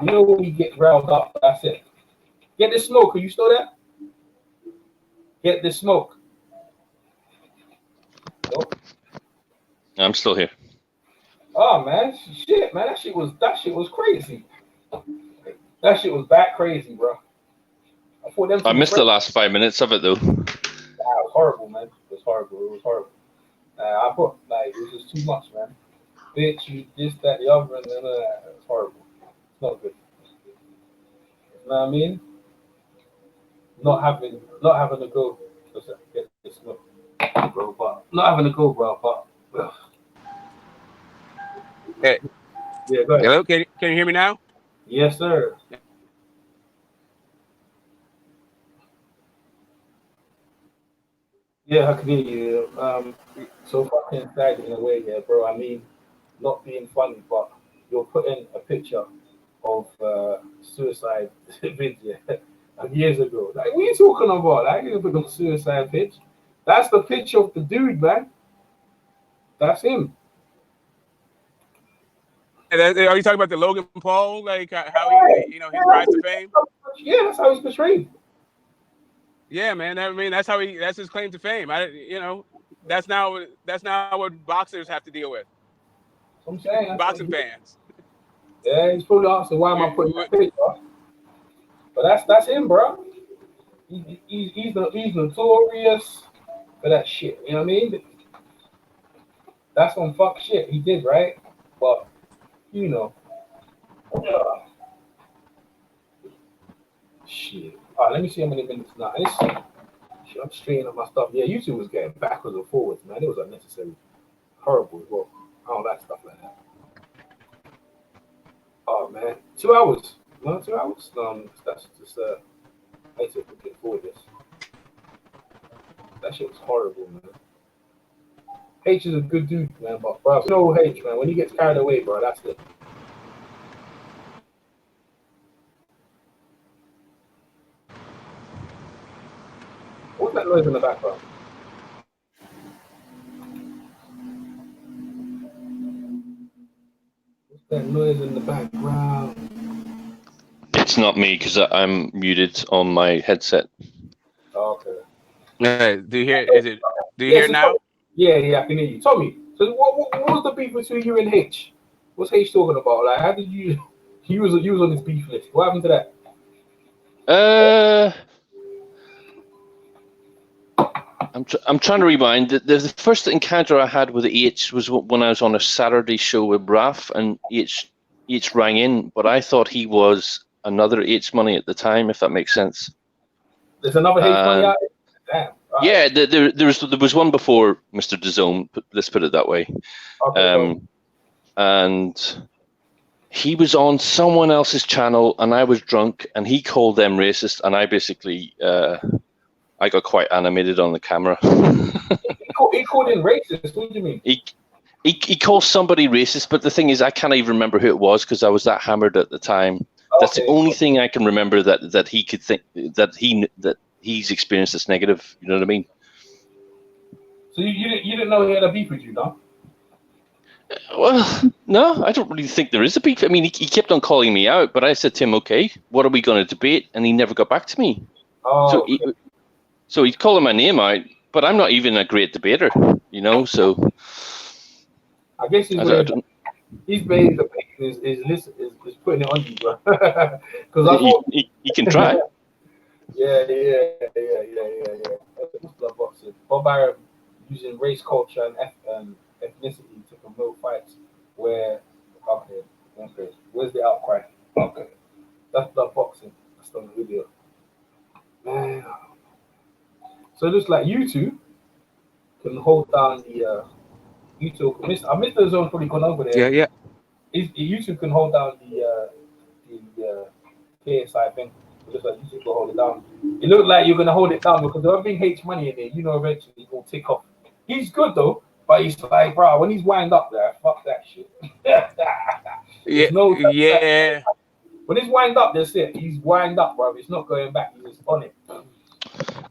You know when we get riled up, that's it. Get this smoke. Are you still there? Get this smoke. Nope. I'm still here. Oh man, shit, man, that shit was crazy. That shit was back crazy, bro. I thought them. I missed the last 5 minutes of it though. Nah, it was horrible, man. It was horrible. I thought like it was just too much, man. Bitch, you this, that, the other, and then it was horrible. It's not good. You know what I mean? Not having a go. Get this smoke, bro. But not having a go, bro. But. Hey. Yeah, go ahead. Hello, can you hear me now? Yes, sir. Yeah, I can hear you. So fucking sad in a way, yeah, bro. I mean, not being funny, but you're putting a picture of suicide video years ago. Like, what are you talking about? I didn't put no suicide pitch. That's the picture of the dude, man. That's him. Are you talking about the Logan Paul, like how he, his rise to fame? Yeah, that's how he's portrayed. Yeah, man. I mean, that's his claim to fame. That's now what boxers have to deal with. I'm saying boxing fans. Yeah, he's probably asking why am I putting that picture? But that's him, bro. He's notorious for that shit. You know what I mean? That's some fuck shit he did, right? But you know, shit. All right, let me see how many minutes now. Shit, I'm straightening up my stuff. Yeah, YouTube was getting backwards and forwards, man. It was unnecessary, horrible as well. I don't like stuff like that. Oh man, 2 hours. No, 2 hours. That's just I need to get forward this. That shit was horrible, man. H is a good dude, man, but bro, you know H, man, when he gets carried away, bro, that's it. What's that noise in the background? What's that noise in the background? It's not me because I'm muted on my headset. Oh, okay. Do you hear? Do you hear it now? Yeah, I can hear you. Tommy, so what was the beef between you and H? What's H talking about? Like, how did you? You was on his beef list. What happened to that? I'm trying to rewind. The first encounter I had with H was when I was on a Saturday show with Raf, and H rang in, but I thought he was another H Money at the time, if that makes sense. There's another H Money out there? Damn. Yeah, there was one before Mr. DAZN. Let's put it that way. Okay, and he was on someone else's channel, and I was drunk, and he called them racist, and I basically I got quite animated on the camera. he called in racist. What do you mean? He called somebody racist, but the thing is, I can't even remember who it was because I was that hammered at the time. Okay. That's the only thing I can remember that he could think that he's experienced as negative. You know what I mean? So you didn't know he had a beef with you, no? Well, no, I don't really think there is a beef. I mean, he kept on calling me out, but I said to him, "Okay, what are we going to debate?" And he never got back to me. Oh. So he's calling my name out, but I'm not even a great debater, you know. So I guess he's made the is putting it on you, bro. Because he can try. Yeah. Love boxing. Bob Arum using race culture and ethnicity to promote fights where okay. Where's the outcry? Okay. That's love boxing. That's on the video. Man. So it looks like you two can hold down the you two. Mr. Zone probably gone over there. Yeah. You two can hold down the KSI thing. It looks like you two can hold it down. It looks like you're gonna hold it down because there'll be H Money in there. You know, eventually it will take off. He's good though. But it's like, bro, when he's wind up there, fuck that shit. There's no Yeah. when he's wind up, that's it. He's wind up, bro. He's not going back. He's just on it.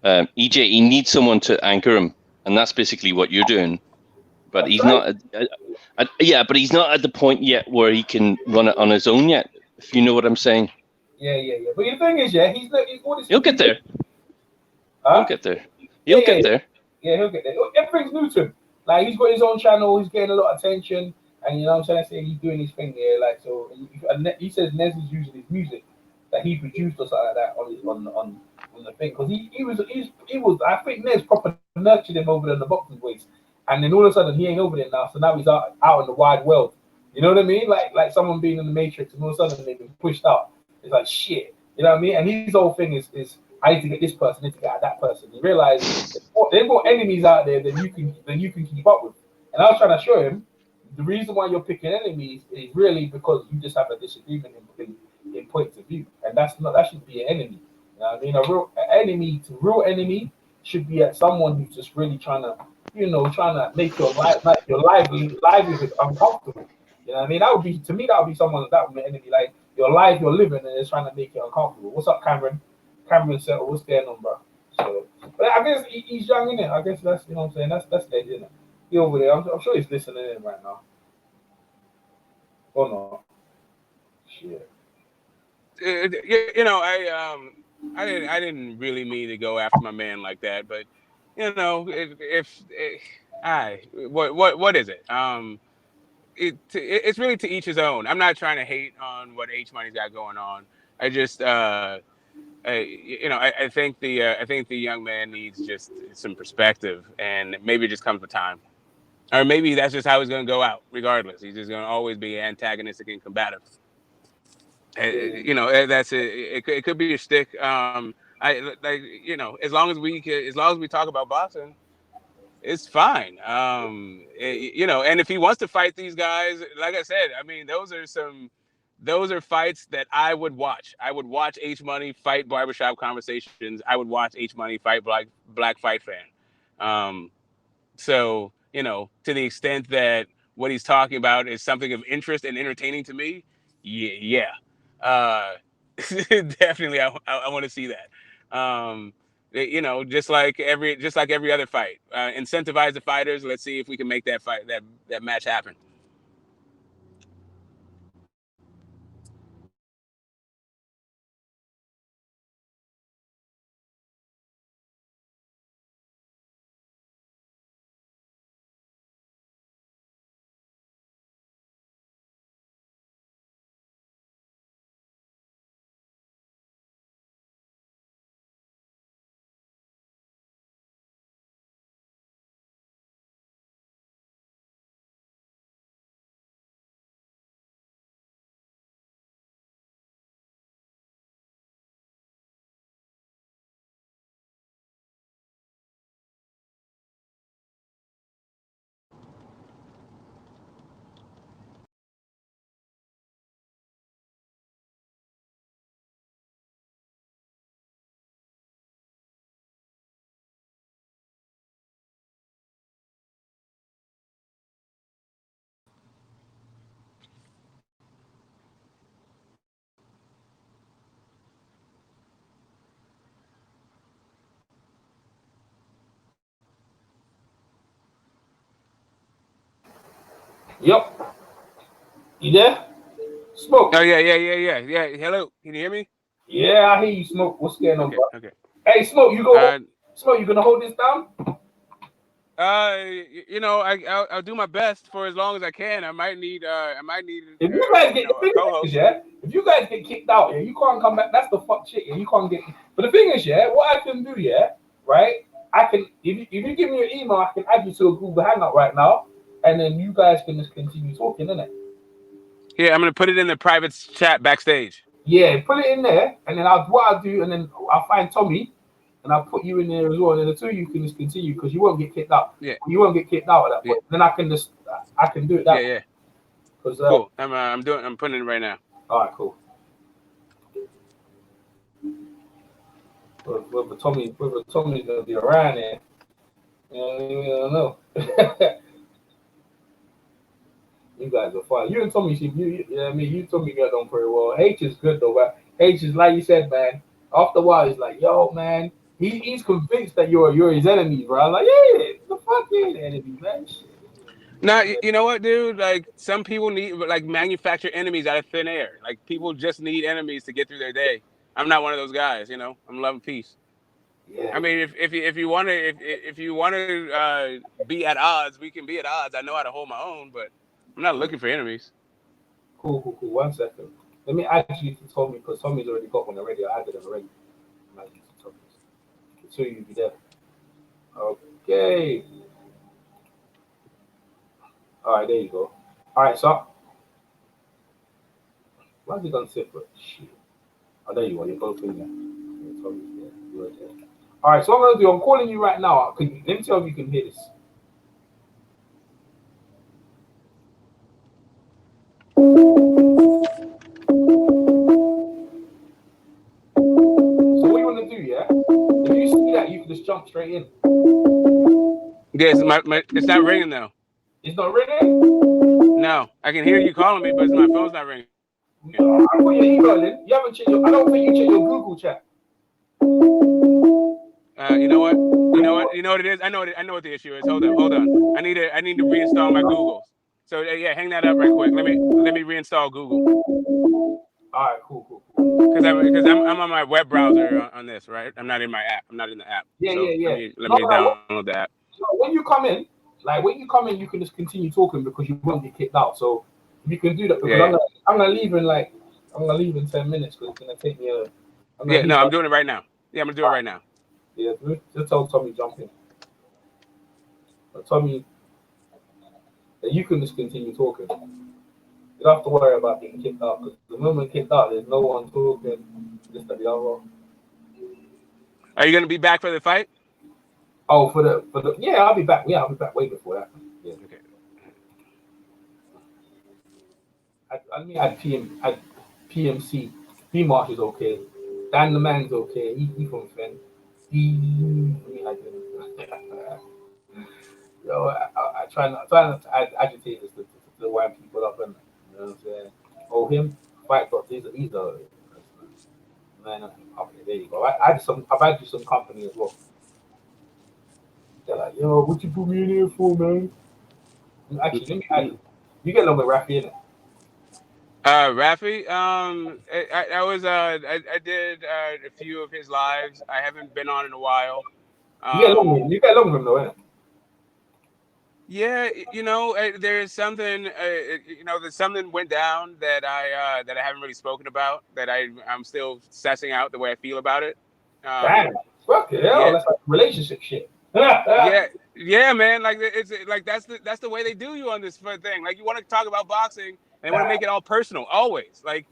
EJ, he needs someone to anchor him, and that's basically what you're doing. But That's he's right. not. Yeah, but he's not at the point yet where he can run it on his own yet. If you know what I'm saying. Yeah. But the thing is, yeah, he's all this. He'll get there. Huh? He'll get there. He'll get there. Yeah, he'll get there. Everything's new to him. Like he's got his own channel. He's getting a lot of attention, and you know what I'm trying to say. He's doing his thing there. Like so, he says Nez is using his music that he produced or something like that on the thing because he was. I think Nez proper nurtured him over there in the boxing weights, and then all of a sudden he ain't over there now. So now he's out in the wide world. You know what I mean? Like someone being in the Matrix, and all of a sudden they've been pushed out. It's like shit. You know what I mean? And his whole thing is I need to get this person, I need to get that person. You realize there's more enemies out there than you can keep up with. And I was trying to show him the reason why you're picking enemies is really because you just have a disagreement in points of view, and that should be an enemy. You know what I mean? A real enemy should be at someone who's just really trying to make your livelihood uncomfortable. You know what I mean? That would be someone that would be an enemy. Like your life, you're living, and it's trying to make it uncomfortable. What's up, Cameron? Cameron said, what's going on, bro? So, but I guess he's young, innit? I guess that's, you know what I'm saying? That's dead, isn't it? He over there. I'm sure he's listening in right now. Or not? Shit. I didn't really mean to go after my man like that, but what is it? It's really to each his own. I'm not trying to hate on what H Money's got going on. I just I think the young man needs just some perspective, and maybe it just comes with time, or maybe that's just how he's going to go out. Regardless, he's just going to always be antagonistic and combative. That's it. It could be a stick. As long as we talk about boxing, it's fine. And if he wants to fight these guys, like I said, I mean, those are fights that I would watch. I would watch H Money fight Barbershop Conversations. I would watch H Money fight Black Fight Fan. So, to the extent that what he's talking about is something of interest and entertaining to me, yeah. Definitely I want to see that. Just like every other fight. Incentivize the fighters. Let's see if we can make that match happen. Yep. You there? Smoke. Oh yeah. Hello, can you hear me? Yeah, I hear you, Smoke. What's going on, bro? Okay. Hey, Smoke, Smoke, you gonna hold this down? I'll do my best for as long as I can. I might need. If you guys get the thing is, if you guys get kicked out, you can't come back. That's the fuck shit. You can't get. But the thing is, what I can do, right? I can if you give me your email, I can add you to a Google Hangout right now, and then you guys can just continue talking, innit? Yeah, I'm gonna put it in the private chat backstage. Yeah, put it in there, and then I'll do, and then I'll find Tommy, and I'll put you in there as well, and then the two of you can just continue because you won't get kicked out. Yeah, you won't get kicked out at that point. Then I can do it that way. Yeah. Cool. I'm putting it right now. All right, cool. Whether Tommy's gonna be around there, I don't know. you guys are fine. You and Tommy seem I mean, you and Tommy get on pretty well. H is good though, but H is like you said, man. After a while, he's like, yo, man. He's convinced that you're his enemy, bro. I'm like, yeah, the fuck you the enemy, man. Shit. Now, you know what, dude? Like, some people need like manufacture enemies out of thin air. Like, people just need enemies to get through their day. I'm not one of those guys. I'm loving peace. Yeah, I mean, if you want to if you want to be at odds, we can be at odds. I know how to hold my own, but I'm not looking for enemies. cool. 1 second. Let me add you to Tommy because Tommy's already got one already. I added him already. I'm adding you to Tommy. So you be there. Okay. All right, there you go. All right, so why is it gone separate? Shit. Oh, there you are. You're both in there. Yeah, Tommy's there. You're there. All right, so what I'm gonna do, I'm calling you right now. Let me tell if you can hear this. So what you want to do, yeah? If you see that, you can just jump straight in. Yes, it's not ringing though. It's not ringing? No, I can hear you calling me, but my phone's not ringing. No, I put your email in. You haven't checked I don't think you checked your Google chat. You know what? You know what it is? I know what the issue is. Hold on. I need to reinstall my Google. So yeah, hang that up right quick. Let me reinstall Google. All right, cool. Because I'm on my web browser on this, right? I'm not in my app. I'm not in the app. Yeah. Let me download the app. So when you come in, you can just continue talking because you won't get kicked out. So if you can do that, because I'm gonna leave in 10 minutes because it's gonna take me I'm doing it right now. Yeah, I'm gonna do it right now. Yeah, just tell Tommy jump in. But Tommy, you can just continue talking. You don't have to worry about getting kicked out because the moment kicked out, there's no one talking. Just the other. Are you gonna be back for the fight? Oh, for the yeah, I'll be back. Yeah, I'll be back way before that. Yeah. Okay. Add PMC. B Marsh is okay. Dan the Man's okay. He from Fen. Let me add him. Yo, I try not to add agitators to wind people up, and you know what I'm saying. Oh, him fight got these are man. Okay, there you go. I've added you some company as well. They're like, yo, what you put me in here for, man? Actually, let me add you. You get along with Rafi, innit? Rafi, I did a few of his lives. I haven't been on in a while. You get along with him. You get along with him, though, innit? Yeah, there's something, there's something went down that I haven't really spoken about that I'm still sussing out the way I feel about it. Damn, fuck it, hell, that's like relationship shit. Yeah, man. Like it's like that's the way they do you on this thing. Like you want to talk about boxing and they want to make it all personal, always. Like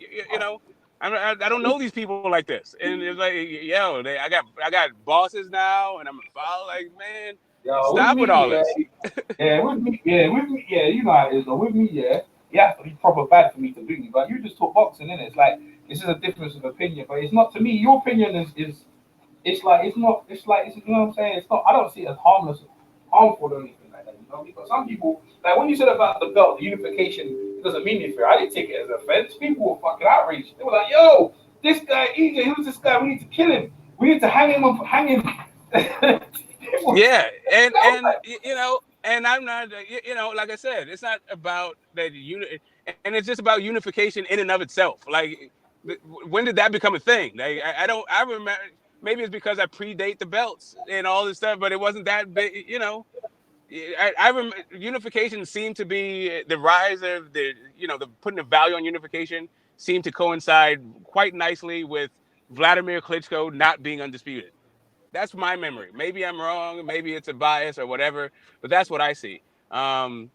I don't know these people like this, and it's like yo, I got bosses now, and I'm a follow. Like man. Yo, stop with all this. With me, you know how it is. Though. With me, you have to be proper bad for me to beat you. But you just talk boxing, innit? It's like this is a difference of opinion, but it's not to me. Your opinion is it's you know what I'm saying. It's not. I don't see it as harmful or anything like that. You know, because some people like when you said about the belt, the unification, it doesn't mean anything. I didn't take it as an offense. People were fucking outraged. They were like, "Yo, this guy EJ, who's this guy? We need to kill him. We need to hang him up, hang him." Yeah, and and I'm not, like I said, it's not about that unit, and it's just about unification in and of itself. Like, when did that become a thing? Like, I remember. Maybe it's because I predate the belts and all this stuff, but it wasn't that big. I remember unification seemed to be the rise of the putting a value on unification seemed to coincide quite nicely with Vladimir Klitschko not being undisputed. That's my memory. Maybe I'm wrong. Maybe it's a bias or whatever, but that's what I see. And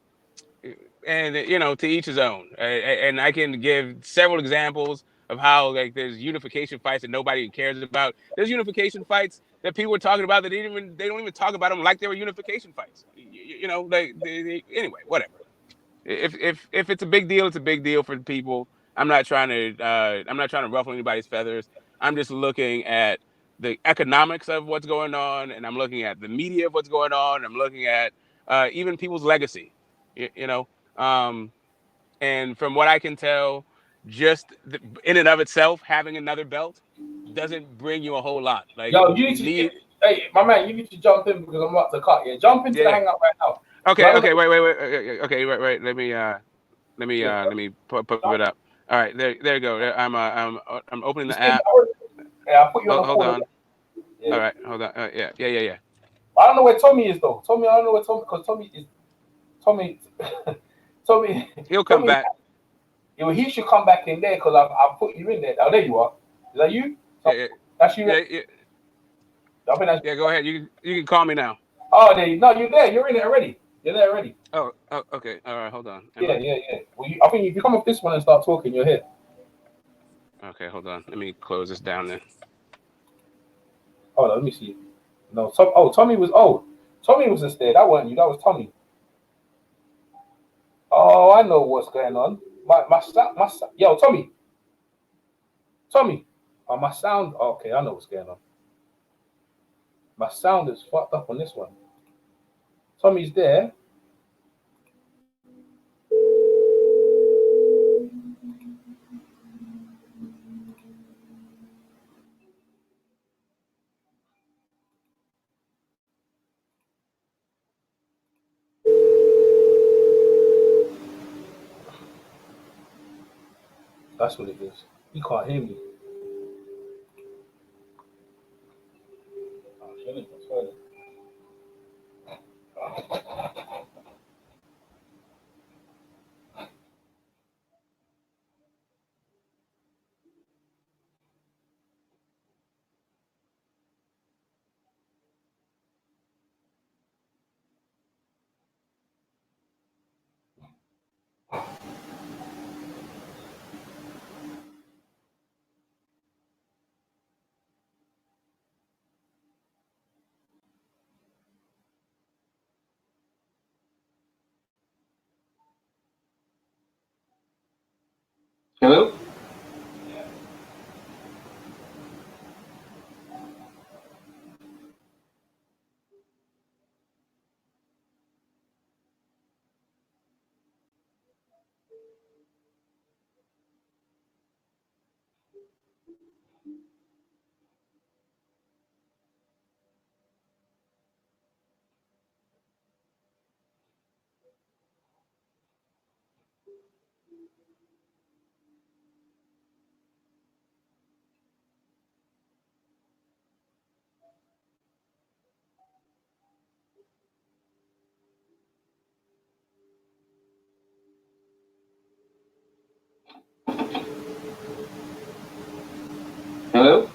to each his own. And I can give several examples of how like there's unification fights that nobody cares about. There's unification fights that people were talking about that they don't even talk about them like they were unification fights. Anyway, whatever. If it's a big deal, it's a big deal for people. I'm not trying to ruffle anybody's feathers. I'm just looking at the economics of what's going on, and I'm looking at the media of what's going on. I'm looking at even people's legacy. And from what I can tell, just in and of itself, having another belt doesn't bring you a whole lot. Like Yo, you you need need. to. Hey, my man, you need to jump in because I'm about to cut. Yeah, jump into the Yeah. hangout right now. Okay. Right Okay. now. Wait. Okay. Wait. Yeah, Let me put it up. All right. There you go. I'm opening you the see me? app. Yeah, I put you on the Hold corner. on. Yeah. All right. Hold on. Yeah. I don't know where Tommy is though. Tommy, I don't know where Tommy because Tommy, Tommy, He'll come Tommy. back. Yeah, well, he should come back in there because I put you in there. Oh, there you are. Is that you? Yeah. That's you. Yeah. I think that's. Yeah. Go ahead. You can call me now. Oh, there you. No, you're there. You're in it already. You're there already. Oh. Okay. All right. Hold on. Am Yeah, I? yeah, yeah. Well, I think if you come off this one and start talking, you're here. Okay. Hold on. Let me close this down then. Hold on, let me see. No, Tommy was Tommy was just there. That wasn't you. That was Tommy. Oh, I know what's going on. Yo, Tommy. Oh, my sound. Okay, I know what's going on. My sound is fucked up on this one. Tommy's there. That's what it is. He can't hear me. Oh, shit, that's funny. Hello? Hello?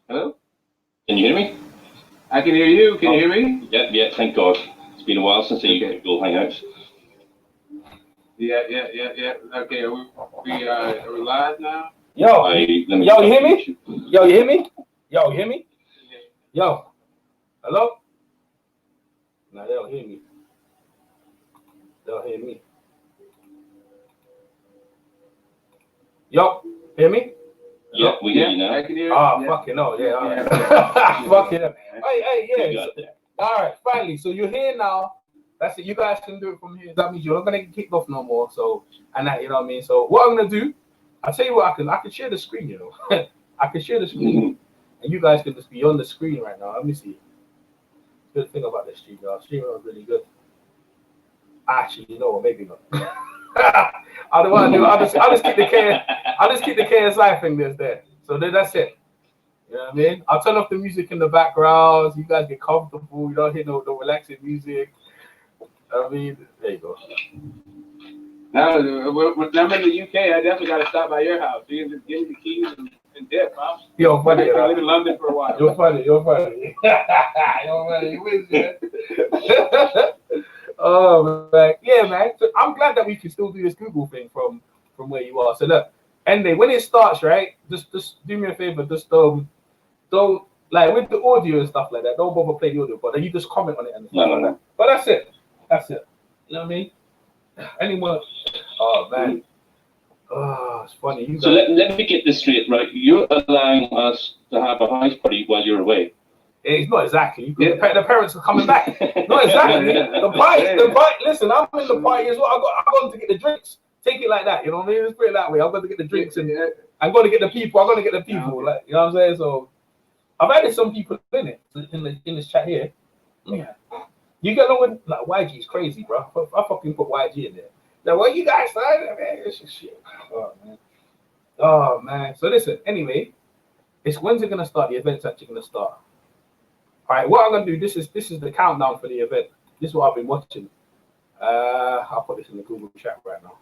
Hello? Can you hear me? I can hear you. Can you hear me? Yeah, thank God. It's been a while since the Google Hangouts. Yeah. Okay, are we live now? Yo, you hear me? Yo, you hear me? Yo, you hear me? Yo, hello? No, they don't hear me. They don't hear me. Yo, hear me? Yeah, we hear you now. I can hear you. Ah, fucking no, yeah, all right. Fucking hell. Hey, yeah. All right, finally. So you're here now. That's it. You guys can do it from here. That means you're not gonna get kicked off no more. So, and that, you know what I mean. So what I'm gonna do, I'll tell you what I can share the screen. You know, I can share the screen, and you guys can just be on the screen right now. Let me see. Good thing about this stream, y'all. Streaming was really good. Actually, you know what? Maybe not. I don't want to do. I'll just keep the KSI thing that's there. So then that's it. You know what I mean? I'll turn off the music in the background. So you guys get comfortable. You don't hear no relaxing music. I mean, there you go. Now, when I'm in the UK, I definitely got to stop by your house. You can just give me the keys and dip, huh? You're funny. I live in London for a while. You're funny. You're funny. You win, man. Oh man, yeah, man. So I'm glad that we can still do this Google thing from where you are. So look, and then when it starts, right? Just do me a favor. Just don't like with the audio and stuff like that. Don't bother play the audio, but then you just comment on it and stuff like that. But that's it. That's it. You know what I mean? Anyone? Oh man. Oh, it's funny. So let me get this straight, right? You're allowing us to have a house party while you're away. It's not exactly. The parents are coming back. Not exactly. The party. Listen, I'm in the party as well. I'm going to get the drinks. Take it like that. You know what I mean? Let's put it that way. I'm going to get the drinks and I'm going to get the people. I'm going to get the people. Like, you know what I'm saying? So I've added some people in it in this chat here. Yeah. You get along with like YG is crazy, bro. I fucking put YG in there. Now what you guys saying? Man, it's just shit. Oh man. So listen, anyway, when's it gonna start? The event's actually gonna start. Alright, what I'm gonna do, this is the countdown for the event. This is what I've been watching. I'll put this in the Google chat right now.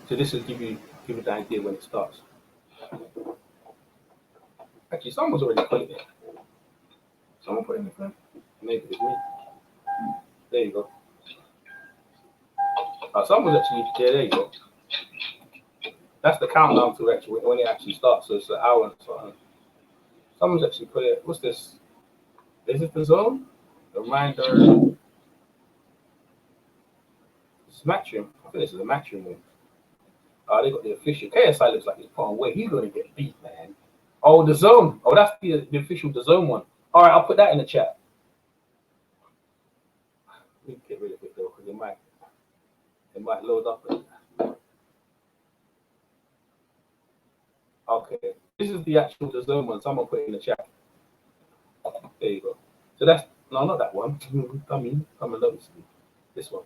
So this will give you the idea when it starts. Actually, someone's already put it there. Someone put it in the front. Maybe it's me. There you go. Someone's actually there you go. That's the countdown to actually when it actually starts. So it's an hour and so on. Someone's actually put it. What's this? Is it the zone? The reminder. It's Matchroom. I think this is a Matchroom one. They got the official. KSI looks like he's put on weight. He's gonna get beat, man. Oh, the zone. Oh, that's the official DAZN one. All right, I'll put that in the chat. We can get rid of it though, because it might load up. Okay, this is the actual DAZN one. Someone put it in the chat. There you go. So that's not that one. I mean, obviously this one.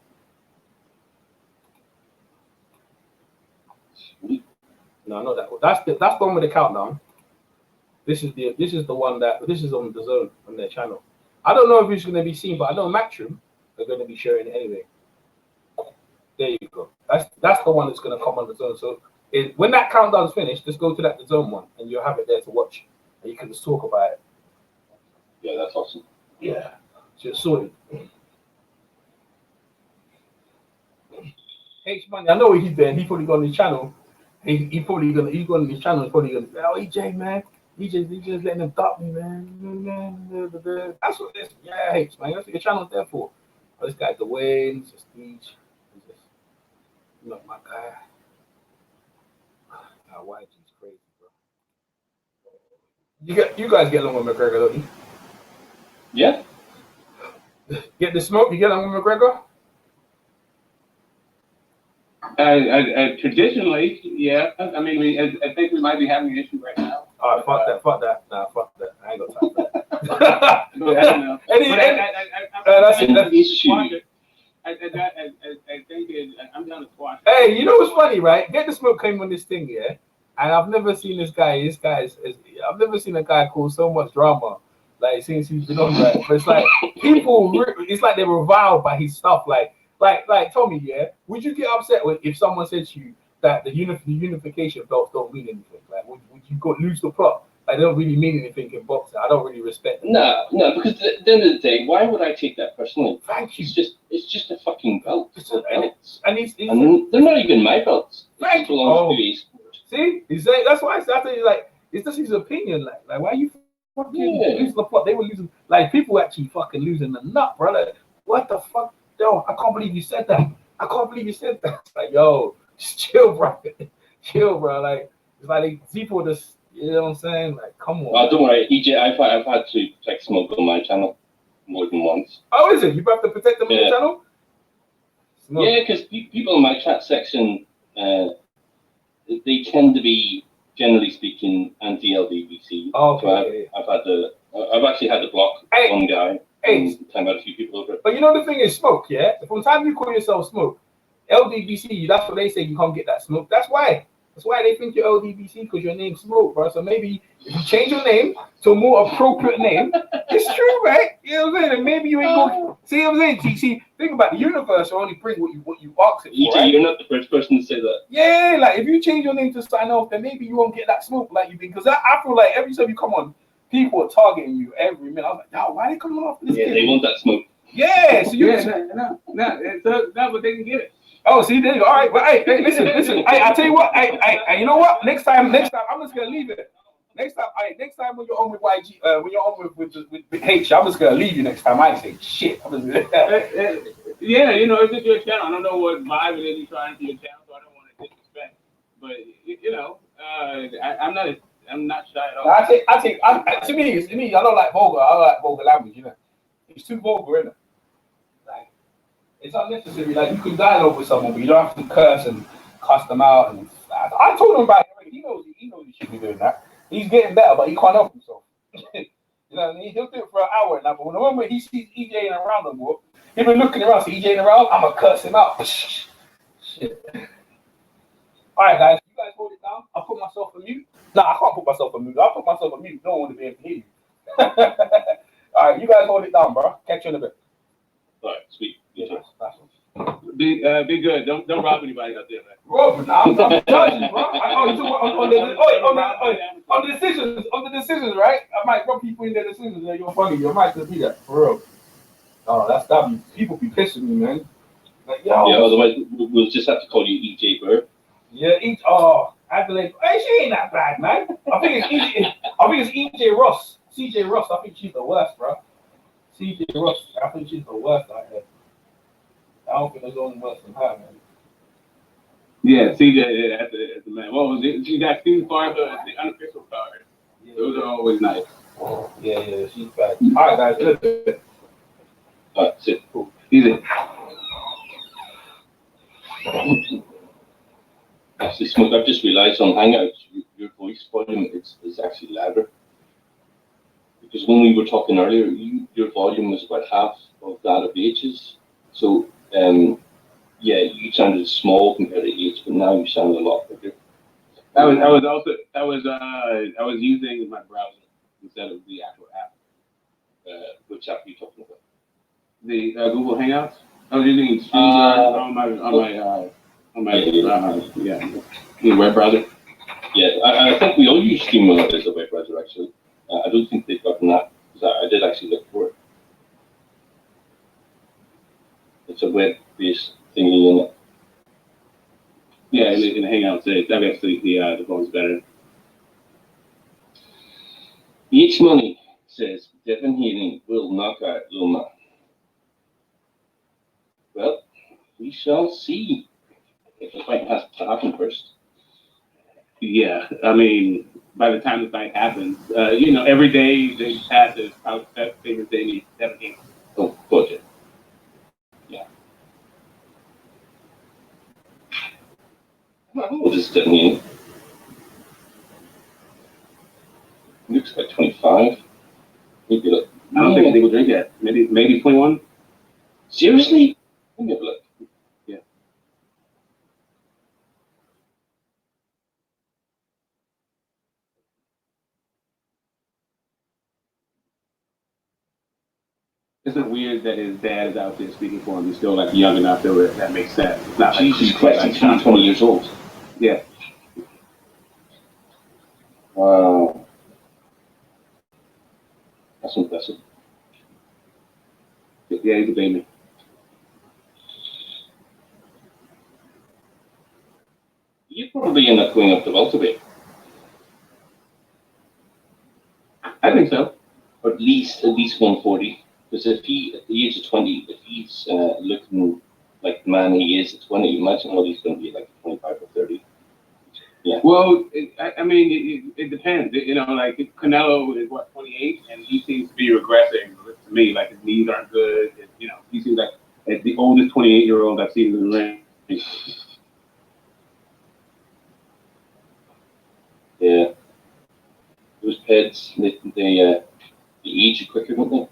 No, not that one. That's the one with the countdown. This is the one that this is on DAZN on their channel. I don't know if it's going to be seen, but I know Matchroom are going to be sharing it anyway. There you go. That's the one that's going to come on DAZN. So when that countdown is finished, just go to that DAZN one, and you'll have it there to watch, and you can just talk about it. Yeah, that's awesome. Yeah, just sorted. H Money, I know what he's doing. He probably got on his channel. He's got on his channel. He's probably gonna say, "Oh, EJ, man, EJ's letting them duck me, man." That's what this. Yeah, H man, that's what your channel's there for. Oh, this guy Dwayne, just Speech. Not my guy. YG's crazy, bro. You guys get along with McGregor, don't you? Yeah. Get the smoke. You get along with McGregor? Traditionally, yeah. I mean, I think we might be having an issue right now. All right, fuck that. Nah, fuck that. I ain't got time for that. I think I'm down to squash. Hey, you know what's funny, right? Get the Smoke came on this thing, yeah? And I've never seen this guy. I've never seen a guy cause so much drama, like, since he's been on, right? But it's like, it's like they were reviled by his stuff, like Tommy, yeah? Would you get upset if someone said to you that the unification belts don't mean anything? Like, would you lose the plot? Like, they don't really mean anything in boxing. I don't really respect them. No, because at the end of the day, why would I take that personally? Thank you. It's just a fucking belt. And they're not even my belts. Thank you. Belongs to eSports. See? That's why I said, like, it's just his opinion. Like why you fucking losing the plot? They were losing, like, people actually fucking losing the nut, brother. What the fuck? Yo, I can't believe you said that. I can't believe you said that. It's like, yo, just chill, bro. Chill, bro. Like, it's like people just, you know what I'm saying? Like, come on. Don't worry, EJ. I've had to protect Smoke on my channel more than once. Oh, is it? You have to protect them on your channel? Smoke. Yeah, because people in my chat section, they tend to be, generally speaking, anti-LDBC. Oh, okay. So I've actually had to block one guy. Time out a few people over it. But you know the thing is, Smoke, yeah? From the time you call yourself Smoke, LDBC, that's what they say, you can't get that smoke. That's why they think you're LDBC, because your name's Smoke, bro. So maybe if you change your name to a more appropriate name, it's true, right? You know what I'm saying? And maybe you ain't going. See what I'm saying? See, think about the universe will only bring what you ask it for. Right? You're not the first person to say that. Yeah, like if you change your name to sign off, then maybe you won't get that smoke like you did. Because I feel like every time you come on, people are targeting you every minute. I was like, yo, why are they coming off this? Yeah, they want that smoke. Yeah, so you no, but they can get it. Oh, see, there you go. All right, well, hey, listen. I tell you what, you know what? Next time, I'm just gonna leave it. Next time when you're on with YG, when you're on with H, I'm just gonna leave you next time. I ain't say shit. I'm just Yeah, you know, it's just your channel. I don't know what vibe it is you're trying for your channel, so I don't want to disrespect. But you know, I'm not shy at all. To me, I don't like vulgar. I like vulgar language. You know, it's too vulgar, isn't it? Like, it's unnecessary. Like, you can dialogue with someone, but you don't have to curse and cuss them out. And I told him about it. He knows he should be doing that. He's getting better, but he can't help himself. You know what I mean? He'll do it for an hour now, but when the moment he sees EJ around him, he'll be looking around, see EJ around, I'm gonna curse him out. Shit. Alright, guys, you guys hold it down. I'll put myself on mute. Nah, I can't put myself on mute. I'll put myself on mute. No one will be able to hear you. Alright, you guys hold it down, bro. Catch you in a bit. All right, sweet. Yeah, Be good. Don't rob anybody out there, man. Rob, I'm judging, bro. On the decisions, right? I might rob people in their decisions. And you're funny. You might just be that for real. Oh, people be pissing me, man. Like, yo. Yeah, otherwise we'll just have to call you EJ Burr. Yeah, Adelaide. Hey, she ain't that bad, man. I think it's EJ Ross. CJ Ross. I think she's the worst, bro. CJ Ross. I think she's the worst out here. I don't think there's only worse than her, man. Yeah, CJ, that's the man. What was it? She got Steve Farber as the unofficial card. Yeah, those are always nice. Yeah, she's bad. All right, guys. All right, sit. Cool. Easy. Actually, Smoke, I've just realized on Hangouts, your voice volume is actually louder. Because when we were talking earlier, your volume was about half of that of H's. So, yeah, you sounded small compared to H, but now you sound a lot bigger. I was using my browser instead of the actual app. Which app are you talking about? The Google Hangouts. I was using StreamYard on my web browser. Yeah, I think we all use StreamYard as a web browser actually. I don't think they've got an app, because I did actually look for it. It's a web-based thingy in it. Yeah, in the Hangouts, obviously the phone's better. H Money says Devin Haney will knock out Loma. Well, we shall see if the fight has to happen first. Yeah, I mean, by the time the fight happens, every day they pass is how that favorite day needs 7 games. Oh, budget. Yeah. How old is Devin Haney? Looks like 25. Maybe look. I don't think they will drink yet. Maybe 21. Seriously? Let me have a look. Yeah. Isn't it weird that his dad is out there speaking for him? He's still like young enough that makes sense. It's not Jesus Christ, he's 20 years old. Yeah. Wow. That's impressive. Yeah, he's a baby. You probably end up going up to welterweight. I think so. Or at least 140. Because if he, at the age of 20, if he's looking like the man he is at 20, imagine what he's going to be like at 25 or 30. Yeah. Well, it depends. Like Canelo is 28, and he seems to be regressing to me. Like his knees aren't good. He seems like the oldest 28-year-old I've seen in the ring. Yeah. Those peds, they age you quicker, don't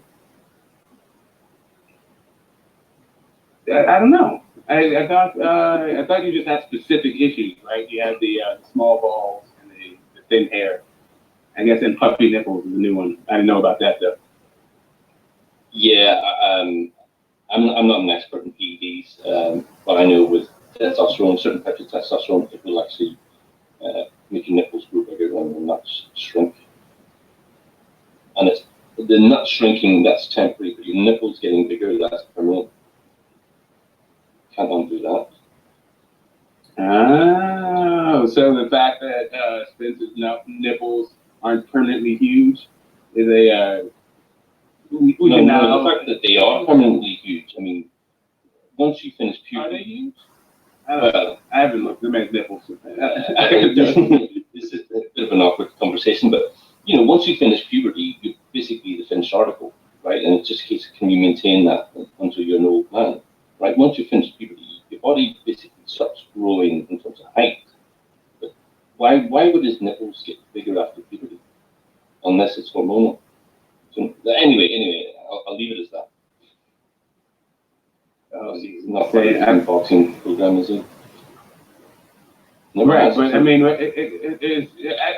they? I don't know. I thought you just had specific issues, right? You had the small balls and the thin hair. I guess and puffy nipples is a new one. I didn't know about that though. Yeah, I'm not an expert in PEDs, but I know with testosterone, certain types of testosterone, it will actually make your nipples grow bigger and the nuts shrink. And it's the nut shrinking, that's temporary, but your nipples getting bigger, that's permanent. Can't undo that. Oh, so the fact that Spencer's nipples aren't permanently huge? Is a we No, can no, now. the fact that they are permanently huge. I mean, once you finish Are they puberty, huge? well, I haven't looked. The man's nipples. this is a bit of an awkward conversation, but you know, once you finish puberty, you're basically the finished article, right? And it's just a case of can you maintain that until you're an old man, right? Once you finish puberty, your body basically starts growing in terms of height. But why would his nipples get bigger after puberty, unless it's hormonal? So anyway, I'll leave it as that. It's not part of the boxing program, is it? Right, but I mean, it is.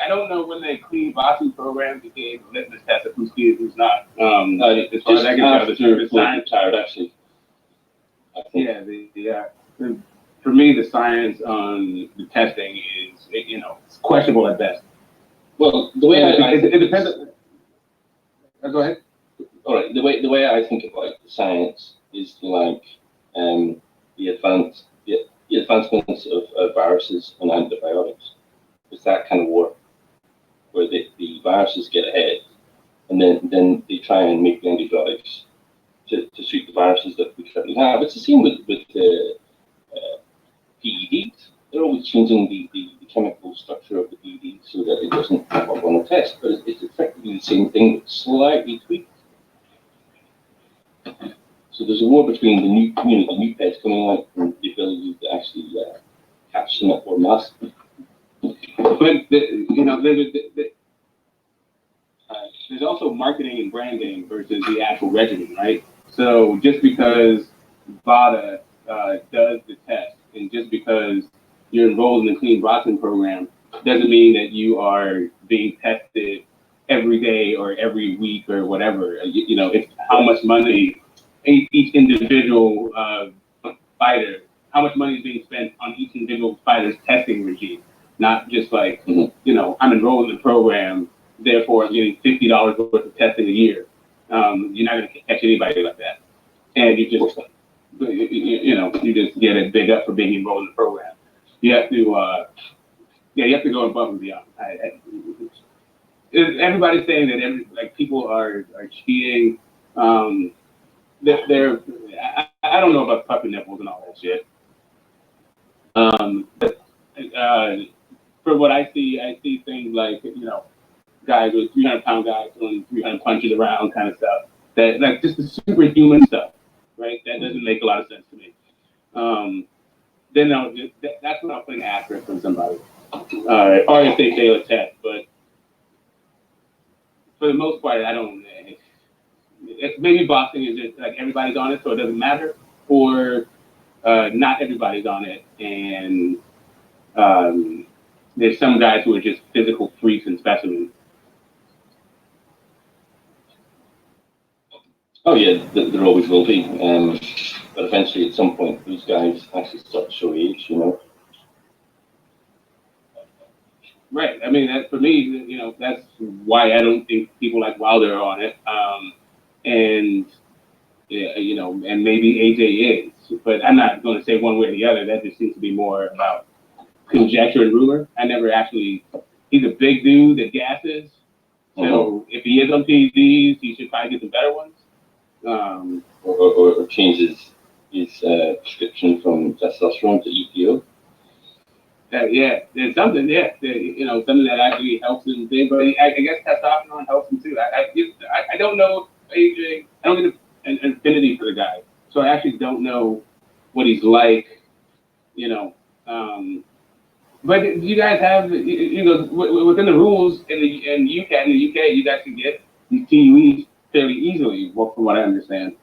I don't know when they clean boxing programs became litmus test of who's kid and who's not. As far as I can tell, the science retired actually. Yeah, for me, the science on the testing is, it's questionable at best. Well, the way it depends. Go ahead. All right, the way I think about the science is like the advancements of viruses and antibiotics. It's that kind of war where the viruses get ahead, and then they try and make the antibiotics to treat the viruses that we currently have. It's the same with PEDs. They're always changing the chemical structure of the PED so that it doesn't pop up on a test, but it's effectively the same thing, but slightly tweaked. So there's a war between the new pets coming out and the ability to actually catch them up or mask them. But there's also marketing and branding versus the actual regimen, right? So just because VADA does the test, and just because you're enrolled in the clean boxing program, doesn't mean that you are being tested every day or every week or whatever. It's how much money each individual fighter, how much money is being spent on each individual fighter's testing regime. Not just like, I'm enrolled in the program, therefore I'm getting $50 worth of testing a year. You're not going to catch anybody like that. And you just get a big up for being enrolled in the program. You have to, you have to go above and beyond. Everybody's saying that people are cheating. I don't know about puppy nipples and all that shit. But for what I see things like, guys with 300-pound guys doing 300 punches around kind of stuff. That, like, just the superhuman stuff, right? That doesn't make a lot of sense to me. Then that's when I'll put an asterisk on somebody. Or if they fail a test. But for the most part, I don't. Maybe boxing is just like everybody's on it, so it doesn't matter. Or not everybody's on it, and there's some guys who are just physical freaks and specimens. Oh yeah, there always will be. But eventually, at some point, these guys actually start to show age, Right. I mean, for me, that's why I don't think people like Wilder are on it. And maybe AJ is, but I'm not going to say one way or the other. That just seems to be more about conjecture and rumor. I never actually. He's a big dude that gasses. So if he is on PEDs, he should probably get some better ones. Or changes his prescription from testosterone to EPO. There's something. Something that actually helps him. But I guess testosterone helps him too. I don't know AJ. I don't get an affinity for the guy, so I actually don't know what he's like. But do you guys have within the rules in the UK? You guys can get these TUEs fairly easily, from what I understand.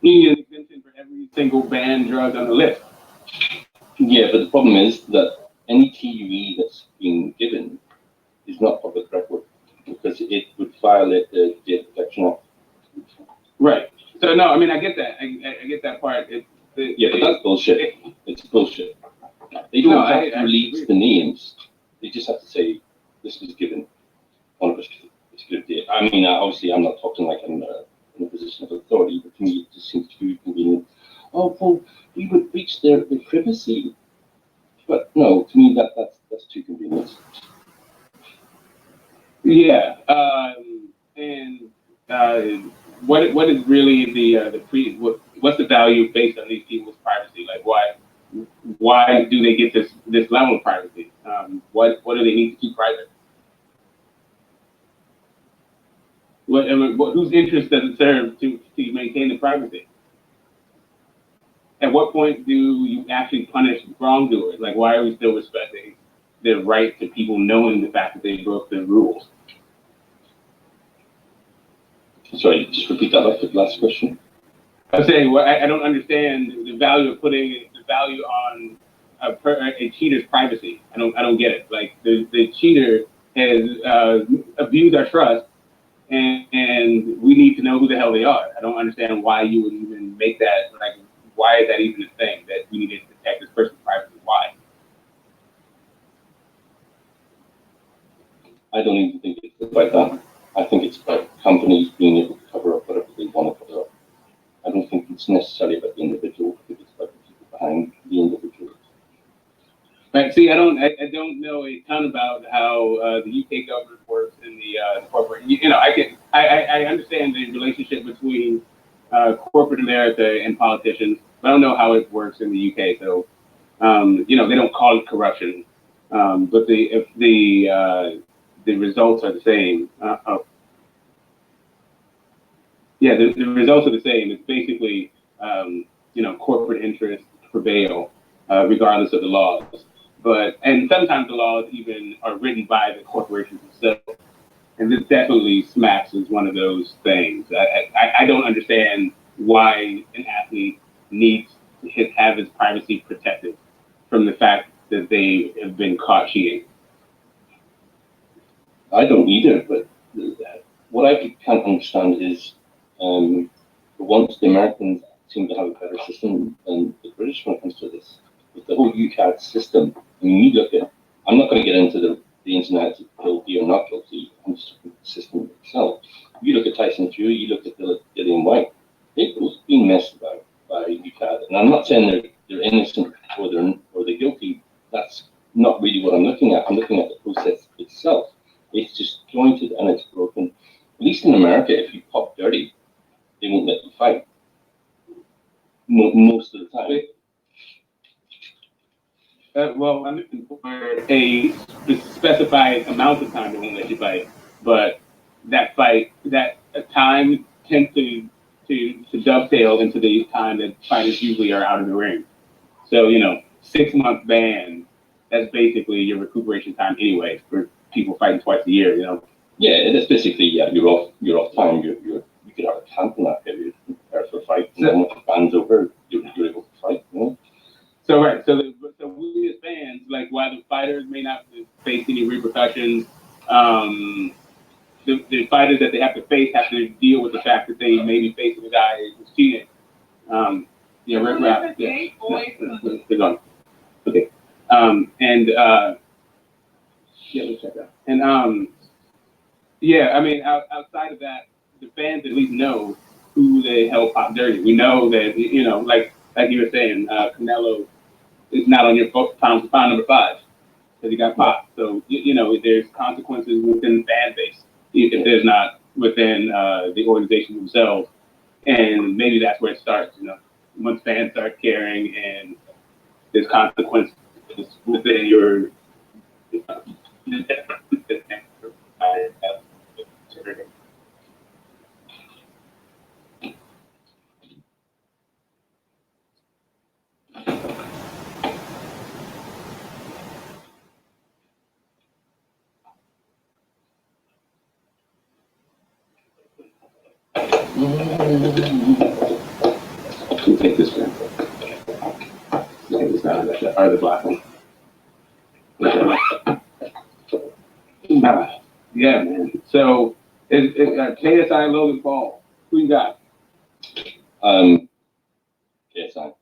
You get an exemption for every single banned drug on the list. Yeah, but the problem is that any TUE that's being given is not public record because it would violate the Data Protection Act. Right. So no, I mean I get that. I get that part. But that's bullshit. It's bullshit. They don't have to release the names. They just have to say this was given on a particular date. I mean, obviously, I'm not talking like I'm in a position of authority, but to me, it just seems too convenient. Oh, well, we would breach their privacy. But no, to me, that's too convenient. Yeah. And what is really what's the value based on these people's privacy? Like why do they get this level of privacy? What do they need to keep private? Whose interest does it serve to maintain the privacy? At what point do you actually punish wrongdoers? Like, why are we still respecting the right to people knowing the fact that they broke the rules? Sorry, just repeat that last question. I'm saying, well, I don't understand the value of putting the value on a cheater's privacy. I don't get it. Like the cheater has abused our trust, and we need to know who the hell they are. I don't understand why you would even make that. Like, why is that even a thing that we need to protect this person's privacy? Why? I don't even think it's about that. I think it's about companies being able to cover up whatever they want to cover up. I don't think it's necessarily about the individual. I think it's about the people behind the individual. Right. See, I don't know a ton about how the UK government works in the corporate. You know, I understand the relationship between corporate America and politicians, but I don't know how it works in the UK. So, you know, they don't call it corruption, but if the results are the same. Yeah, the results are the same. It's basically, you know, corporate interests prevail regardless of the laws. And sometimes the laws even are written by the corporations themselves. And this definitely smacks as one of those things. I don't understand why an athlete needs to have his privacy protected from the fact that they have been caught cheating. I don't either, but what I can't understand is for once the Americans seem to have a better system than the British when it comes to this. With the whole UCAD system, I mean, you look at, I'm not going to get into the ins and outs of guilty or not guilty, I'm just looking at the system itself. You look at Tyson Fury, you look at Dillian White, they've both been messed about by UCAD. And I'm not saying they're innocent or they're guilty. That's not really what I'm looking at. I'm looking at the process itself. It's disjointed and it's broken. At least in America, if you pop dirty, they won't let you fight. Most of the time. Well, I'm looking for a specified amount of time they won't let you fight, but that time tends to dovetail into the time that fighters usually are out of the ring. So, you know, 6-month ban, that's basically your recuperation time anyway for people fighting twice a year, you know. Yeah, that's basically, yeah, you're off time. You could have a camp in that period for a fight, and then when the ban's over, you're able to fight, you know. So right, so we as fans, like, while the fighters may not face any repercussions, the fighters that they have to face have to deal with the fact that they may be facing a guy who's cheating. Yeah, right. Yeah, they're gone. Okay. Yeah, let's check that. And yeah, I mean, outside of that, the fans at least know who the hell popped dirty. We know that, you know, like you were saying, Canelo is not on your pound number 5 because he got popped. So, you know, there's consequences within the fan base if there's not within the organization themselves. And maybe that's where it starts, you know, once fans start caring and there's consequences within your We'll take this one. Take this down, or the black one. Yeah, man. So, it's KSI and Logan Paul. Who you got? KSI.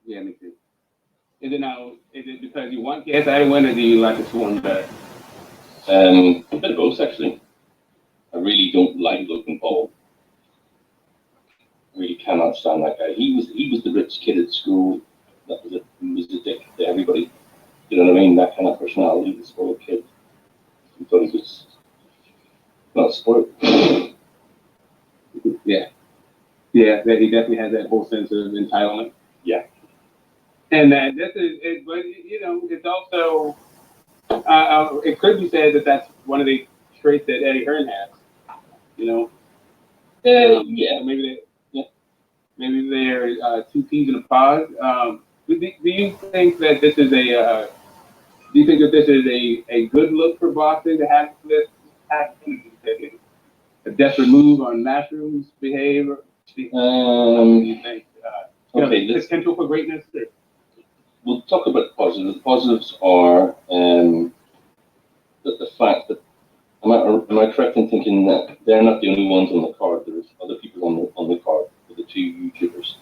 Yeah, me too. Is it because you want KSI to win, or do you like this one better? A bit of both, actually. I really don't like Logan Paul. I really cannot stand that guy. He was the rich kid at school. That was it. He was a dick to everybody. You know what I mean? That kind of personality, the spoiled kid. he thought he was not spoiled. Yeah. Yeah, that he definitely has that whole sense of entitlement. Yeah. And that this is, it, but you know, it's also, it could be said that that's one of the traits that Eddie Hearn has. You know. Yeah. Maybe they're two peas in a pod. Do you think that this is a do you think that this is a good look for boxing to have this a desperate move on Matchroom's behavior? Do you think okay, potential for greatness? Or? We'll talk about the positives. The positives are the fact that am I correct in thinking that they're not the only ones on the card? There's other people on the card for the two YouTubers.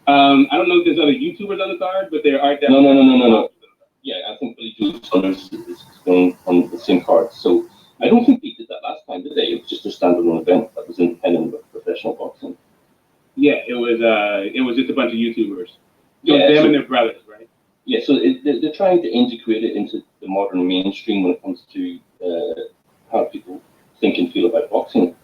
I don't know if there's other YouTubers on the card, but there are definitely. No. Yeah, I think Billy Joe Saunders is going on the same card. So I don't think they did that last time, did they? It was just a standalone event that was independent of professional boxing. Yeah, it was just a bunch of YouTubers. So Yeah, them and their brothers, right? Yeah, so they're trying to integrate it into the modern mainstream when it comes to how people think and feel about boxing.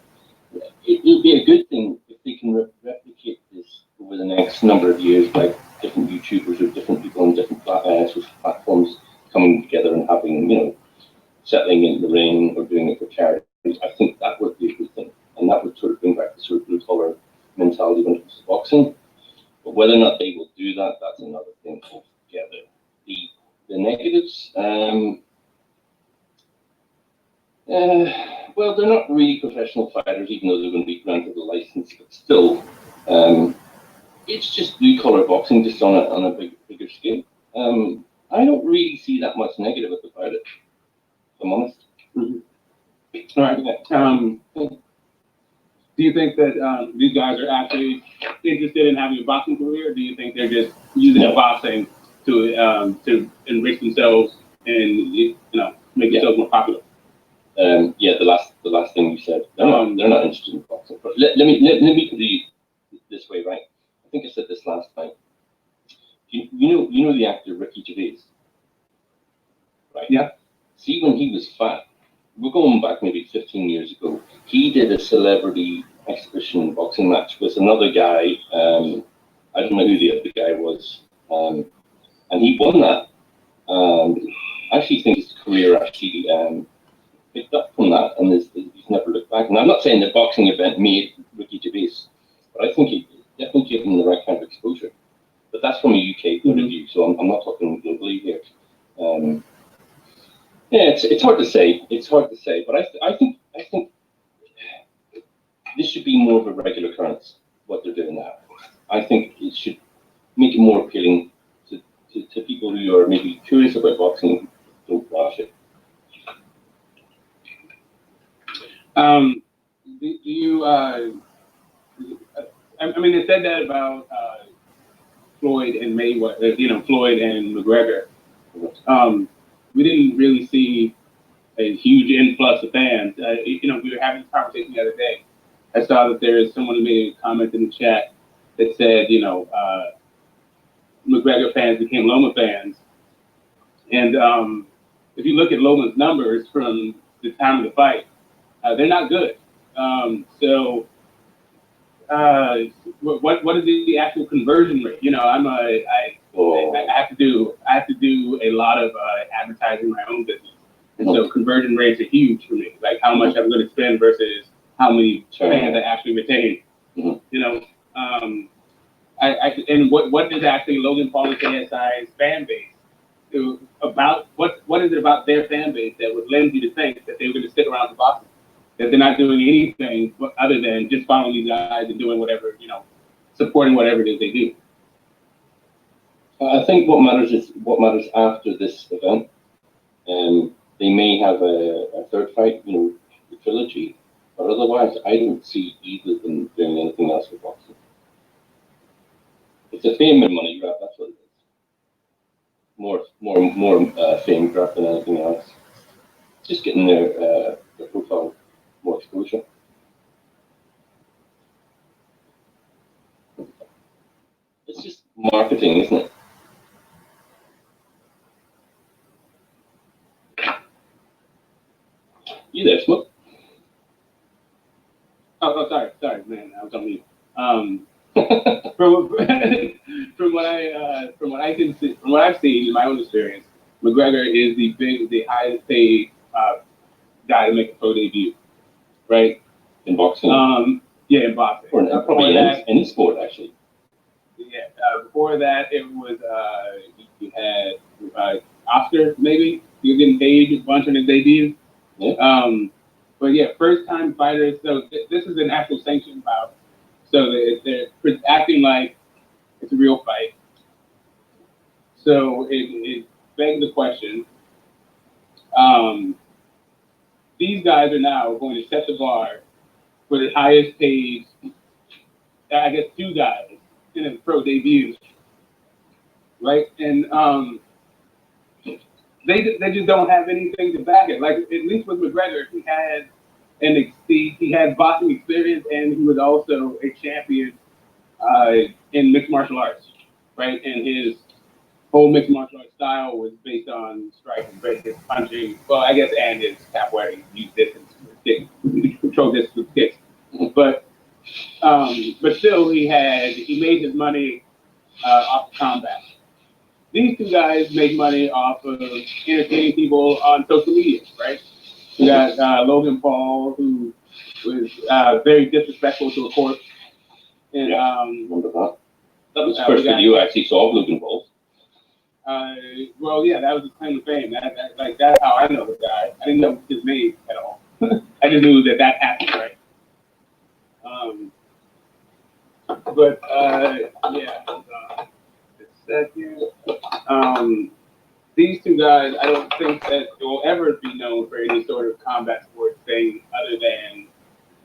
It'll be a good thing if they can replicate this over the next number of years, like different YouTubers or different people on different social platforms coming together and having, settling in the ring or doing it for charity. I think that would be a good thing, and that would sort of bring back the sort of blue collar mentality when it comes to boxing. But whether or not they will do that, that's another thing altogether. The negatives, well, they're not really professional fighters, even though they're going to be granted a license. But still, it's just blue collar boxing, just on a bigger scale. I don't really see that much negative about it, if I'm honest. Mm-hmm. All right. Do you think that these guys are actually interested in having a boxing career, or do you think they're just using the boxing to enrich themselves and make themselves more popular? Yeah, the last thing you said, they're not interested in boxing. But let me put it this way, right? I think I said this last time. You know the actor Ricky Gervais, right? Yeah. See, when he was fat, we're going back maybe 15 years ago. He did a celebrity exhibition boxing match with another guy. I don't know who the other guy was, and he won that. I actually think his career actually picked up from that, and he's never looked back. And I'm not saying the boxing event made Ricky Gervais, but I think it definitely gave him the right kind of exposure. But that's from a UK point of view, so I'm not talking globally here. Yeah, it's hard to say. It's hard to say, but I think this should be more of a regular occurrence. What they're doing now, I think it should make it more appealing to people who are maybe curious about boxing. Don't watch it. Do you? I mean, they said that about Floyd and Mayweather. Floyd and McGregor. We didn't really see a huge influx of fans. We were having this conversation the other day. I saw that there is someone who made a comment in the chat that said, McGregor fans became Loma fans. And if you look at Loma's numbers from the time of the fight, they're not good. What is the actual conversion rate? I have to do a lot of advertising in my own business, and so conversion rates are huge for me. Like how much I'm going to spend versus how many fans I actually retain. And what does actually Logan Paul and KSI's fan base do about what is it about their fan base that would lend you to think that they were going to stick around for boxing? That they're not doing anything other than just following these guys and doing whatever, supporting whatever it is they do. I think what matters after this event. They may have a third fight, the trilogy, but otherwise, I don't see either of them doing anything else with boxing. It's a fame and money grab. That's what it is. More fame grab than anything else. Just getting their profile more exposure. It's just marketing, isn't it? from what I've seen in my own experience, McGregor is the highest paid guy to make a pro debut, right? In boxing. Yeah, in boxing. Or probably any sport actually. Yeah. Before that, it was you had Oscar maybe. He was getting paid a bunch on his debut. Yeah. But yeah, first time fighters. So this is an actual sanctioned bout. So they're acting like it's a real fight. So it begs the question. These guys are now going to set the bar for the highest paid, I guess, two guys in a pro debut, right? And they just don't have anything to back it. Like at least with McGregor, he had boxing experience, and he was also a champion in mixed martial arts, right? And his whole mixed martial arts style was based on striking, breaking, punching. Well, I guess, and his capoeira, he used distance with kicks, control distance with kicks. But still, he made his money off of combat. These two guys make money off of entertaining people on social media, right? You got Logan Paul, who was very disrespectful to a corpse. And remember that? That was the first video you actually saw of Logan Paul. Well, yeah, that was his claim to fame. That's how I know the guy. I didn't know his name at all. I just knew that happened, right? These two guys, I don't think that they will ever be known for any sort of combat sports thing other than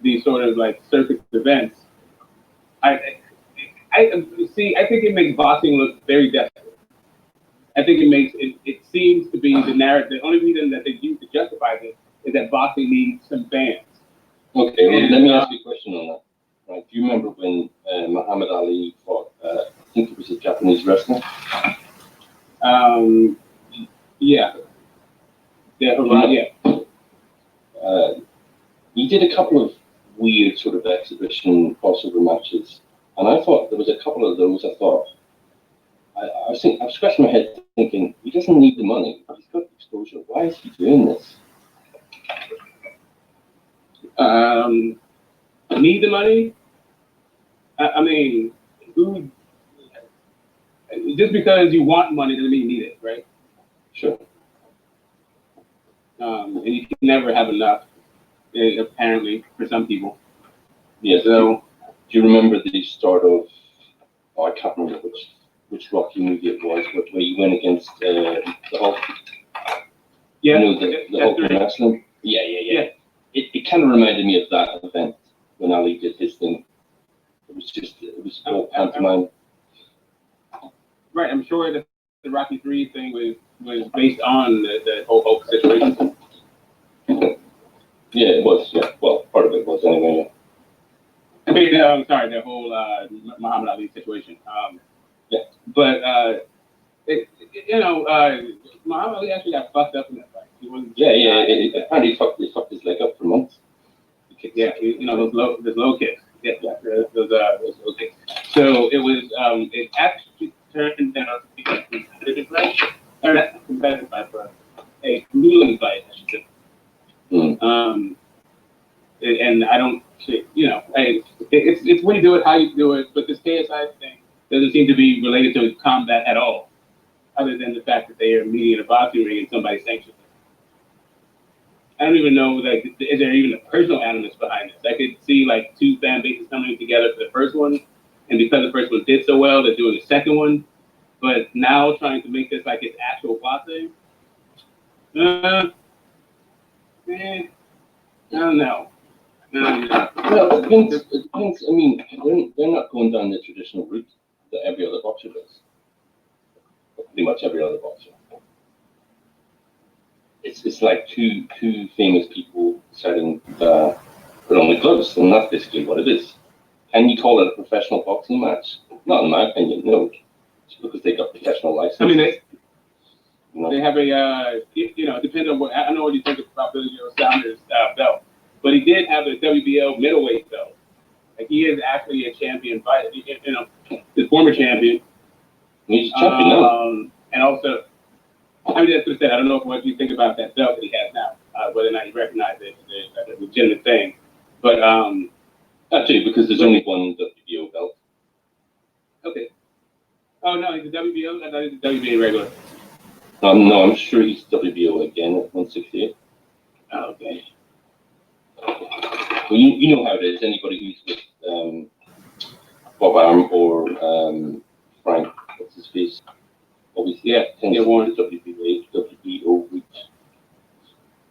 these sort of like circus events. I think it makes boxing look very desperate. I think it seems to be the narrative. The only reason that they use to justify this is that boxing needs some fans. Okay, well, let me ask you a question on that. Right, do you remember when Muhammad Ali fought? I think it was a Japanese wrestler. Yeah. He did a couple of weird sort of exhibition crossover matches, and I thought there was a couple of those. I thought I was scratching my head thinking he doesn't need the money. He's got exposure. Why is he doing this? Need the money? I mean, just because you want money doesn't mean you need it, right? Sure. And you can never have enough, apparently, for some people. Yeah. So, do you remember the start of? Oh, I can't remember which Rocky movie it was, where you went against the Hulk. Yeah. You know, the Hulk in wrestling. Yeah. It kind of reminded me of that event when Ali did his thing. It was all pantomime. Right, I'm sure that the Rocky 3 thing was based on the whole Hulk situation. Yeah, it was. Yeah, well, part of it was anyway. I mean, I'm sorry, the whole Muhammad Ali situation. Yeah, but Muhammad Ali actually got fucked up in that fight. He wasn't. Apparently he fucked his leg up for months. Yeah, those low kicks. Yeah, those low kicks. So it was it actually turned out to be a competitive fight, or not a competitive fight, but a grueling fight, I should say. And I don't, it's when you do it, how you do it, but this KSI thing doesn't seem to be related to combat at all, other than the fact that they are meeting in a boxing ring and somebody sanctions it. I don't even know, like, is there even a personal animus behind this? I could see, like, two fan bases coming together for the first one, and because the first one did so well, they're doing the second one, but now trying to make this like its actual boxing. I don't know. Well, it depends. I mean, they're not going down the traditional route that every other boxer does. Pretty much every other boxer. It's like two famous people deciding to put on the gloves, and that's basically what it is. Can you call it a professional boxing match? Not in my opinion, no. It's because they got professional licenses. I mean, they have a, it depends on what, I don't know what you think about Billy Joe Saunders' belt, but he did have a WBO middleweight belt. Like he is actually a champion fighter. You know, his former champion. He's a champion now. And also, I mean, that's what I said. I don't know what you think about that belt that he has now, whether or not you recognize it as a legitimate thing. But actually, because there's only one WBO belt. Okay. Oh no, he's a WBO. I thought he was a WBA regular. No, I'm sure he's WBO again at 168. Oh, okay. Well, you know how it is. Anybody who's with Bob Arm or Frank, what's his face? Obviously, Yeah, tends to Warren. the WBO reach.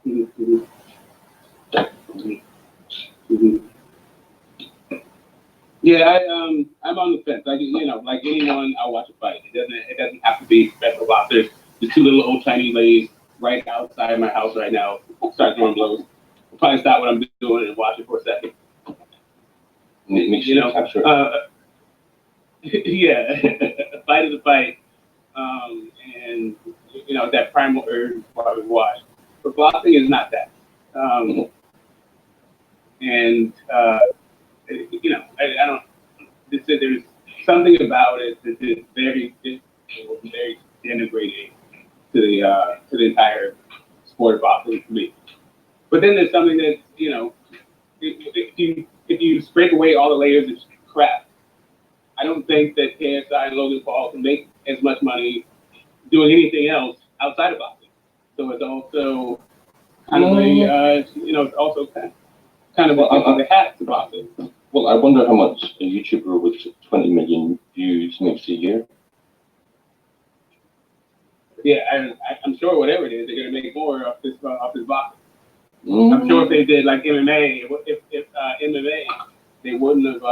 Mm-hmm. Mm-hmm. Yeah, I'm on the fence. Like you know, like anyone, I'll watch a fight. It doesn't have to be special boxers. There's two little old Chinese ladies right outside my house right now. Start throwing blows. I'll probably stop what I'm doing and watch it for a second. Make sure you capture it. Yeah, a fight is a fight, and you know that primal urge is probably why. But boxing is not that. And you know, I don't. There's something about it that is very denigrating to the entire sport of boxing for me. But then there's something that you know, if you scrape away all the layers of crap, I don't think that KSI and Logan Paul can make as much money doing anything else outside of boxing. So it's also kind of a you know, it's also kind of a hat to boxing. Well, I wonder how much a YouTuber with 20 million views makes a year. Yeah, I'm sure whatever it is, they're gonna make more off this boxing. I'm sure if they did like MMA, if MMA, they wouldn't have.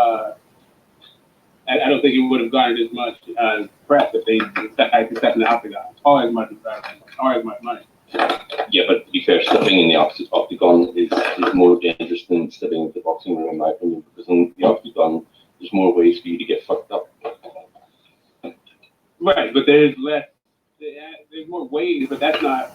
I don't think it would have garnered as much press if they stepped in the octagon or as much money. Yeah, but to be fair, stepping in the octagon is more dangerous than stepping into the boxing room, in my opinion, because in the octagon, there's more ways for you to get fucked up. Right, but there's less. There's more ways, but that's not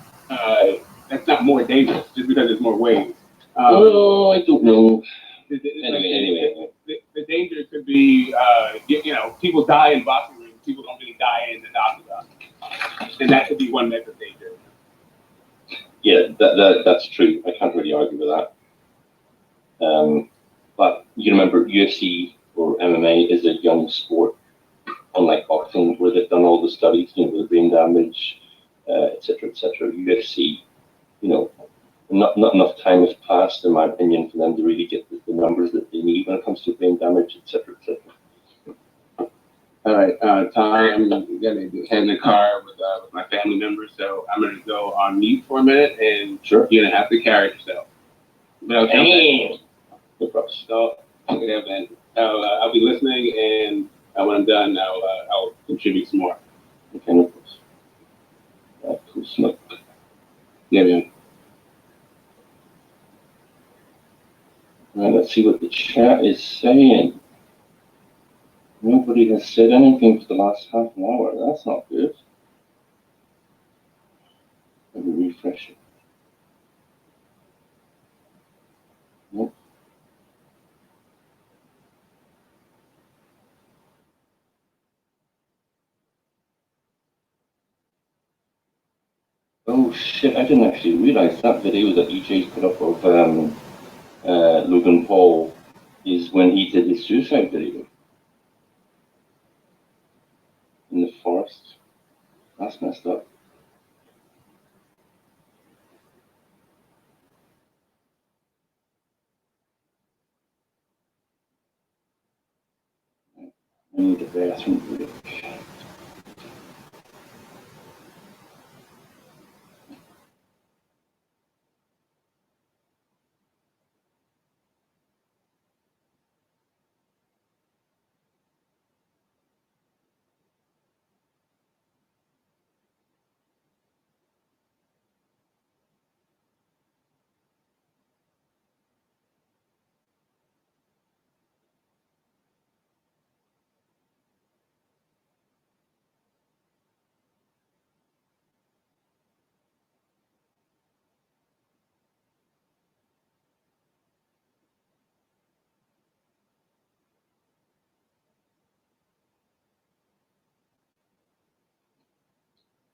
more dangerous just because there's more ways. Oh, I don't know. Anyway. The danger could be, you know, people die in boxing rings. People don't really die in the octagon, and that could be one method of danger. Yeah, that's true. I can't really argue with that. But you remember, UFC or MMA is a young sport, unlike boxing, where they've done all the studies, you know, the brain damage, etc., etc. UFC, you know, not enough time has passed, in my opinion, for them to really get the numbers that they need when it comes to brain damage, etc., etc. All right, Ty, I'm gonna head in the car with my family members, so I'm gonna go on mute for a minute, and sure, you're gonna have to carry yourself. But I'll come back. No problem. So, okay, man. I'll be listening, and when I'm done, I'll contribute some more. Okay, no problem. Cool smoke. Yeah, man. Right, let's see what the chat is saying. Nobody has said anything for the last half an hour. That's not good. Let me refresh it. Nope. Oh shit, I didn't actually realize that video that EJ put up of Logan Paul is when he did his suicide video in the forest. That's messed up. I need a bathroom break.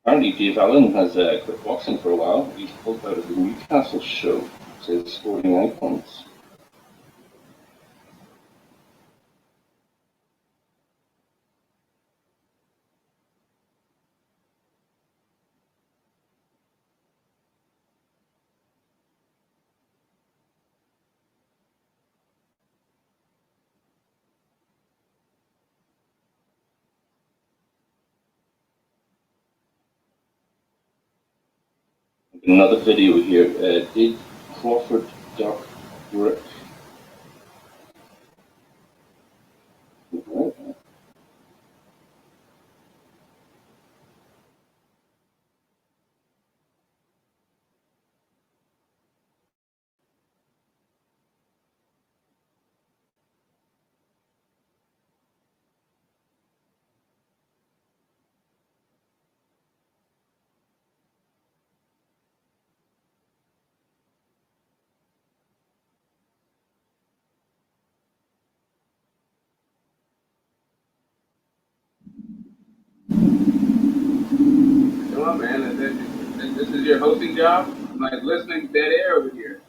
Apparently, Dave Allen has quit boxing for a while. He's pulled out of the Newcastle show. Says Sporting Icons. Another video here. Did Crawford duck Brick? Come on, man. This is your hosting job? I'm like listening to dead air over here.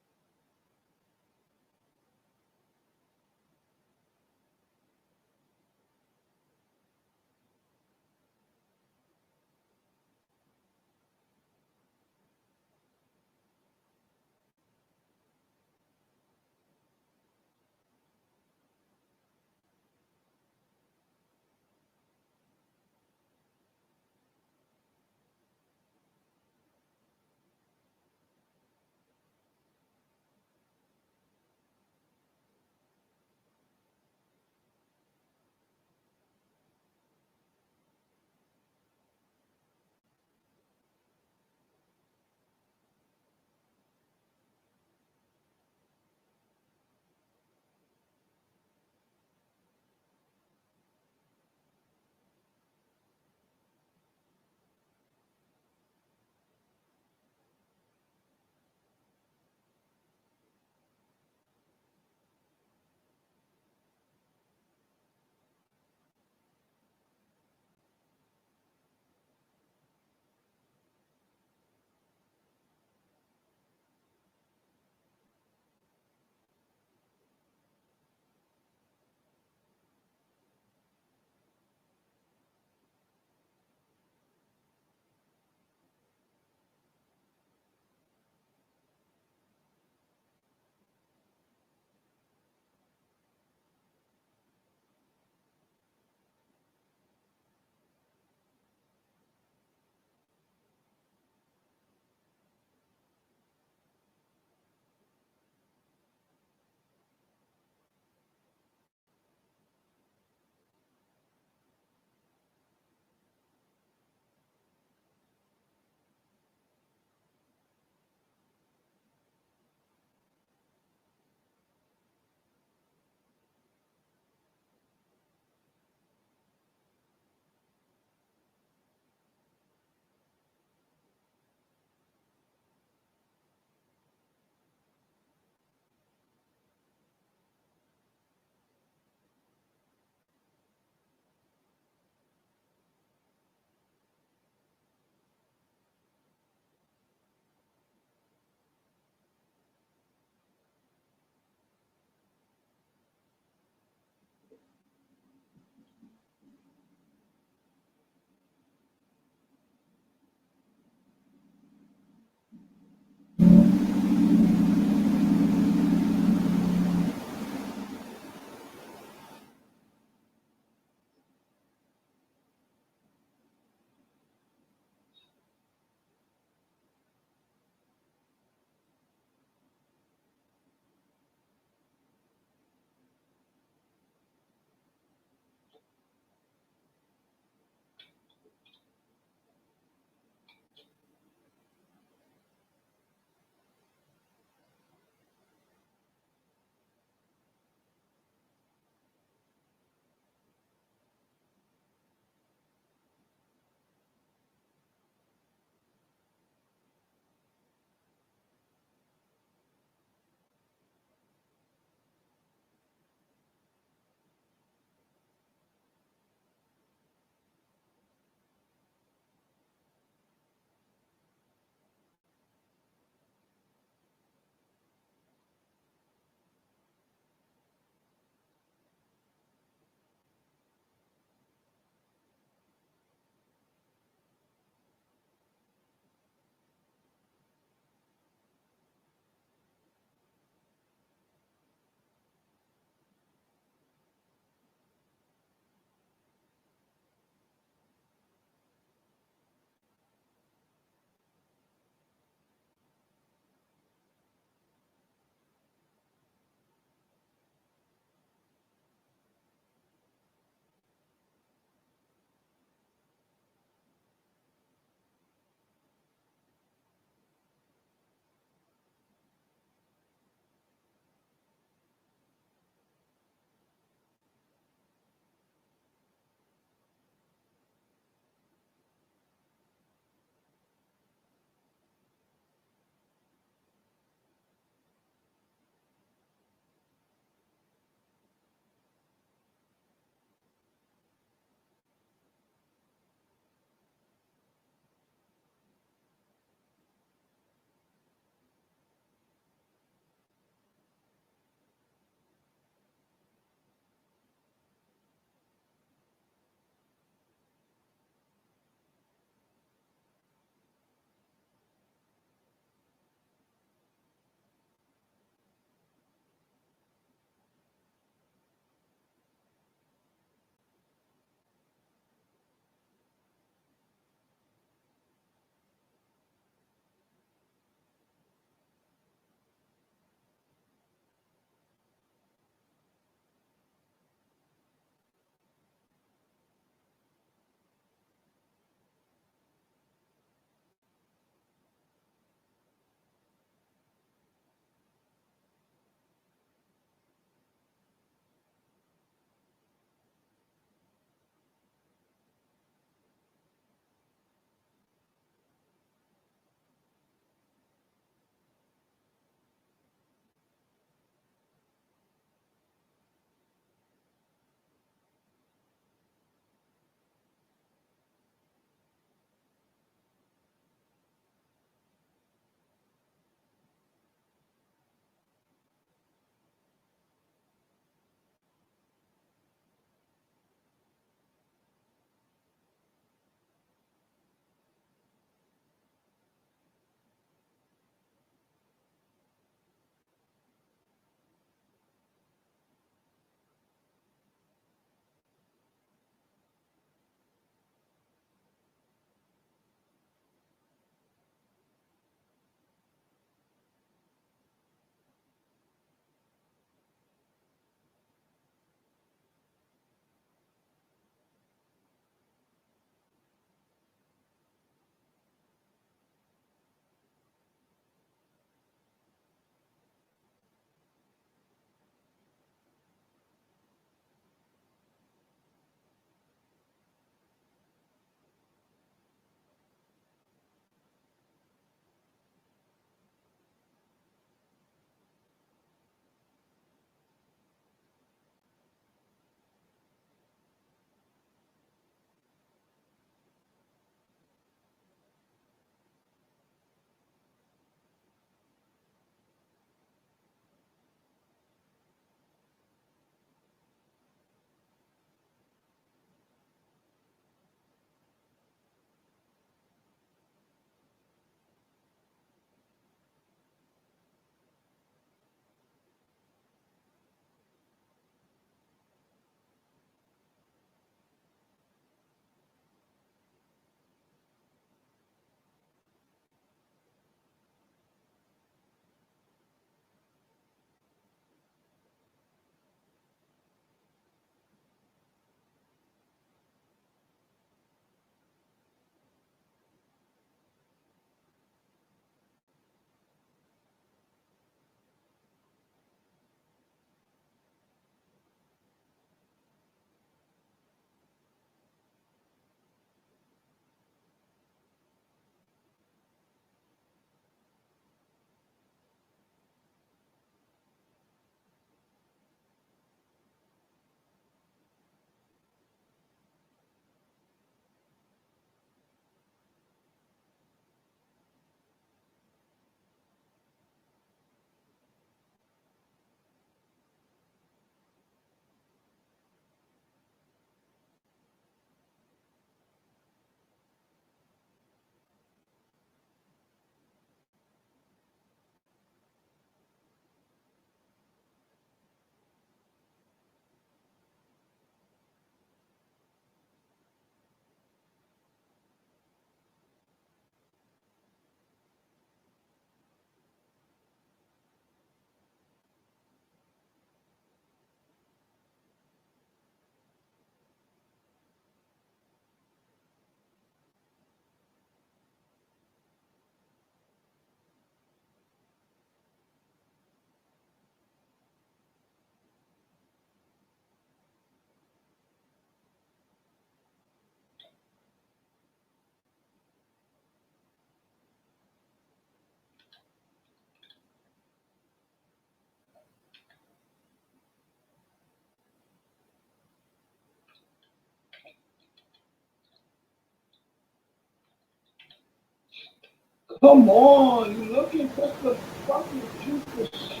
Come on, you looking for the fucking juice.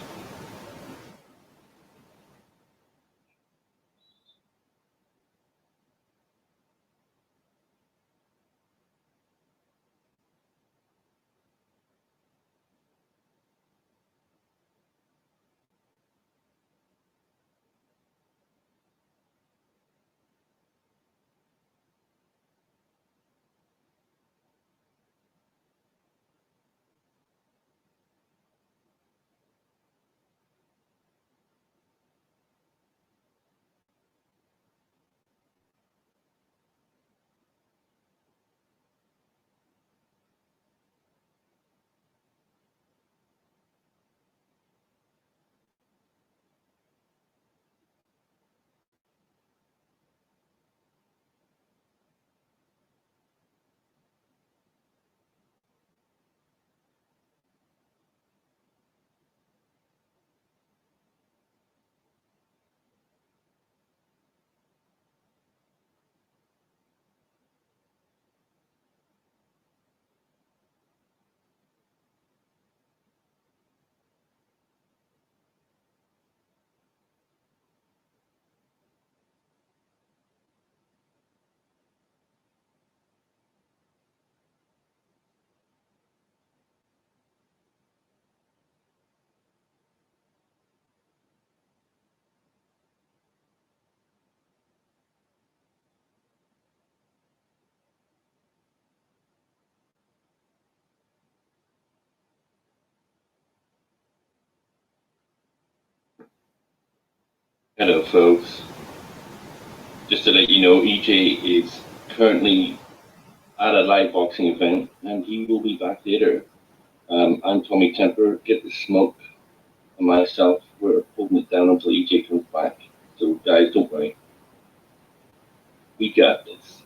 Hello, folks. Just to let you know, EJ is currently at a live boxing event, and he will be back later. I'm Tommy Temper, Get the Smoke, and myself, we're holding it down until EJ comes back. So, guys, don't worry. We got this.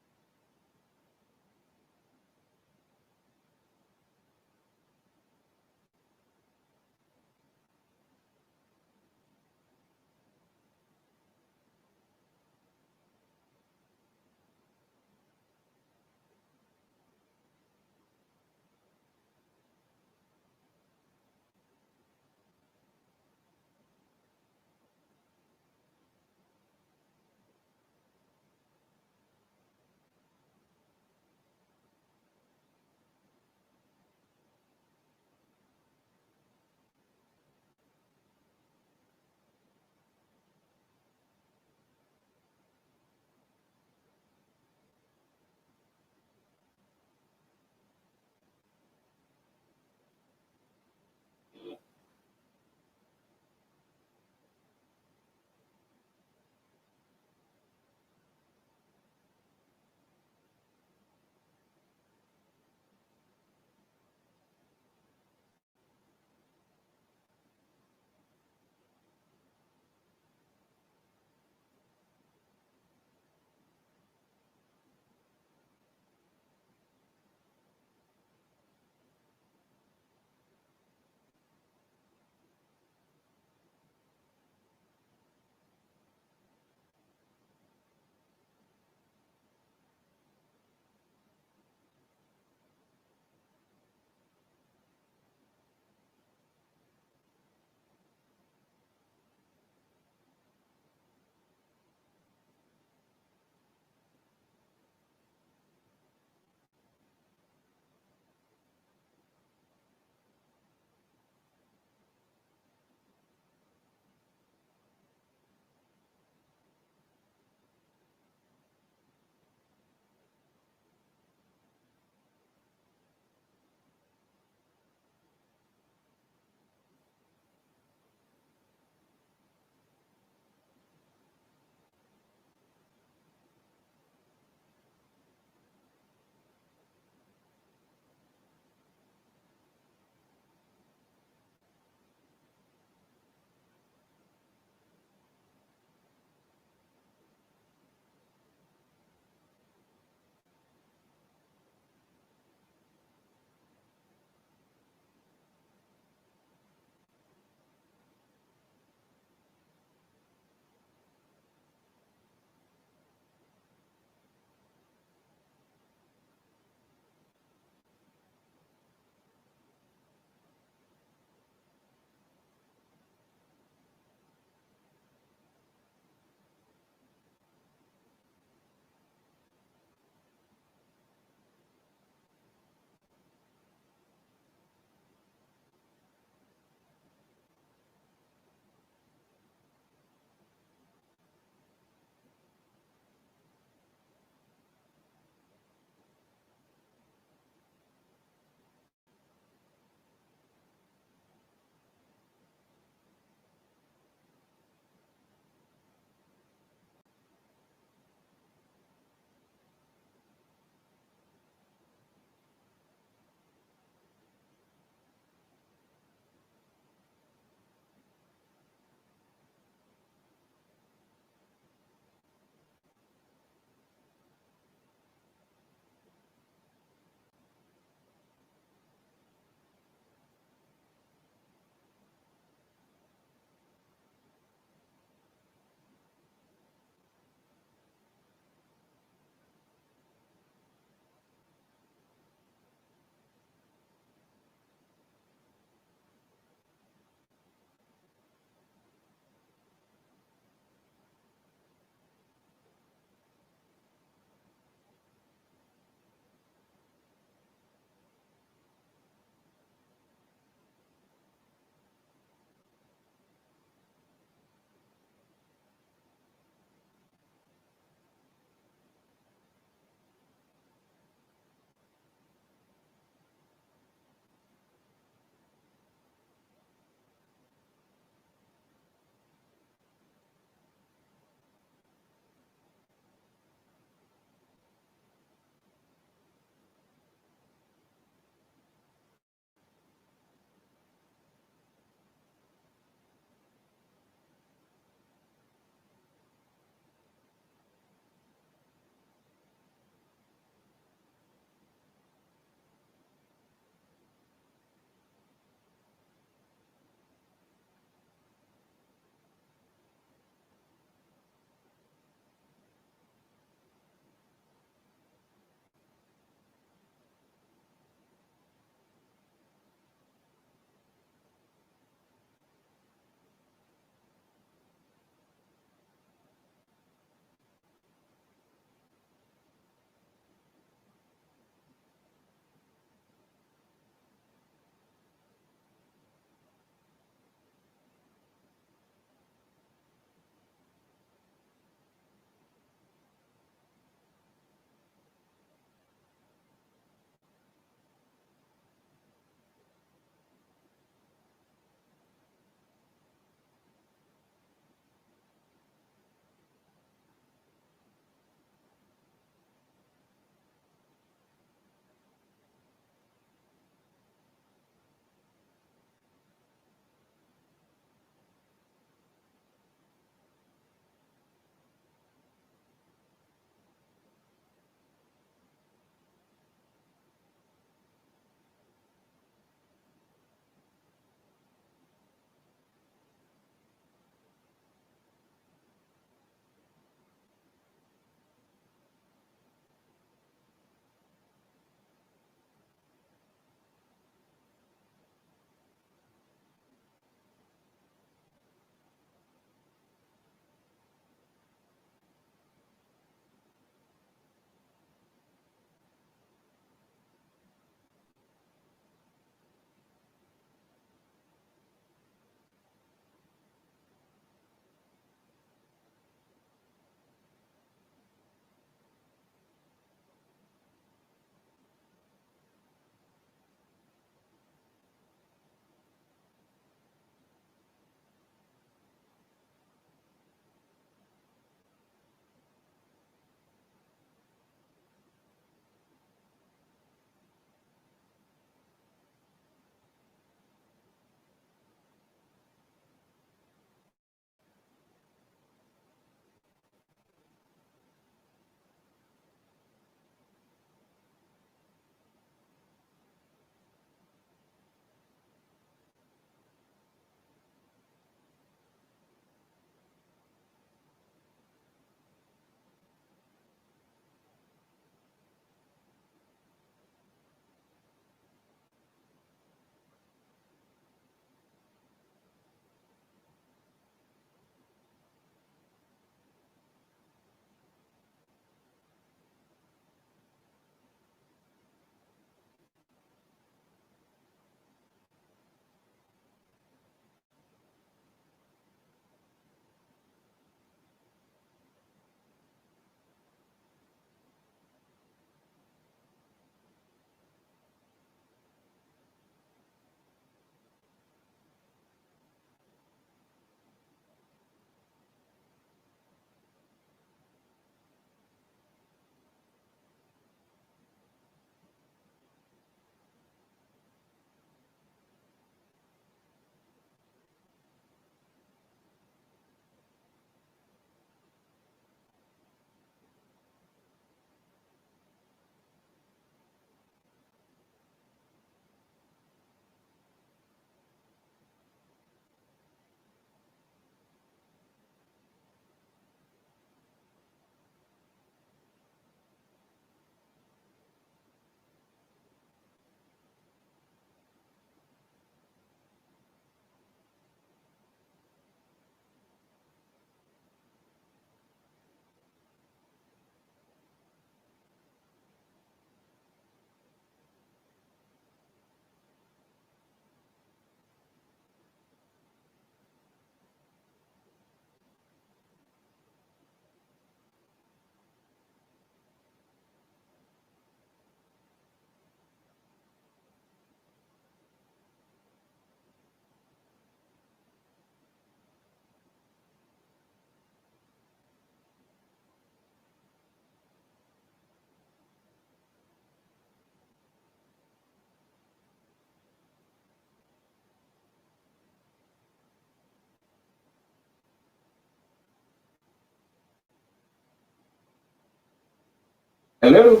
Hello.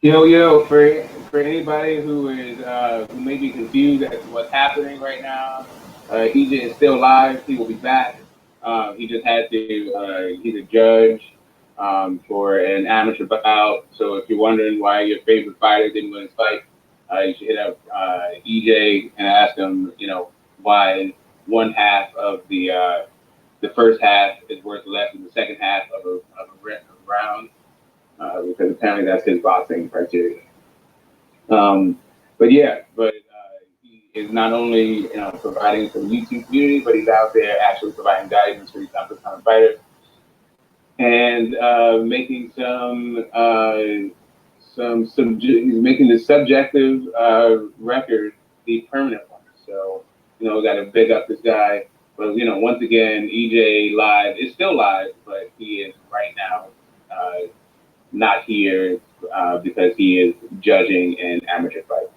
For anybody who is who may be confused as to what's happening right now, EJ is still live. He will be back. He just had to. He's a judge for an amateur bout. So if you're wondering why your favorite fighter didn't win his fight, you should hit up EJ and ask him, why one half of the first half is worth less than the second half of a round, because apparently that's his boxing criteria. But he is not only providing for the YouTube community, but he's out there actually providing guidance for these up-and-coming fighters and making he's making the subjective record the permanent one. So we got to big up this guy. But once again, EJ live is still live, but he is right now not here because he is judging an amateur fight.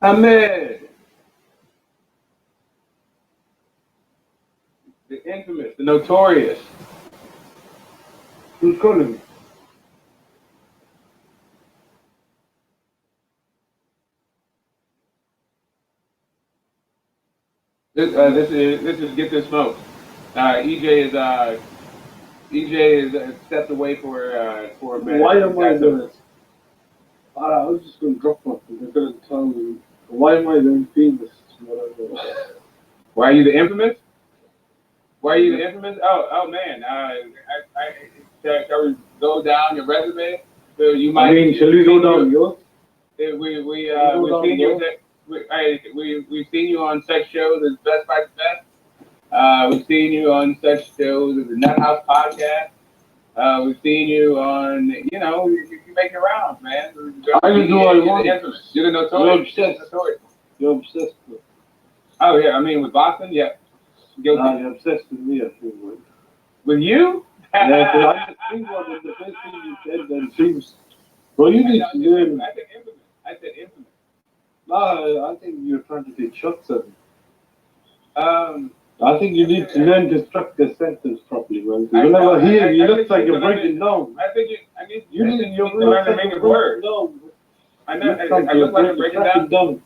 Ahmed. The infamous, the notorious. Who's calling me? This is Get This Smoke. EJ is stepped away for a minute. Why am I doing this? I was just going to drop one. They're going to tell me, why am I doing famous? Why are you the infamous? Why are you the infamous? Oh man. Shall we go down your resume? So you might. I mean, shall we go down yours? We've seen you on such shows as Best Fight Best. We've seen you on such shows as the Nut House Podcast. We've seen you on, you make your rounds, man. I can do what I want. You're the notorious. You're obsessed with. Oh yeah, I mean with boxing, yeah. Guilty. You're obsessed with me, I feel like. With you? Yeah, because I just think about the first thing you said, then seems. Well, you need to learn. I said infamous. No, I think you're trying to take shots at me. I think you need to learn to structure the sentence properly, man. Whenever I hear you, look like you're breaking down. I think you need to learn to make it work. I know. I look like I'm breaking down.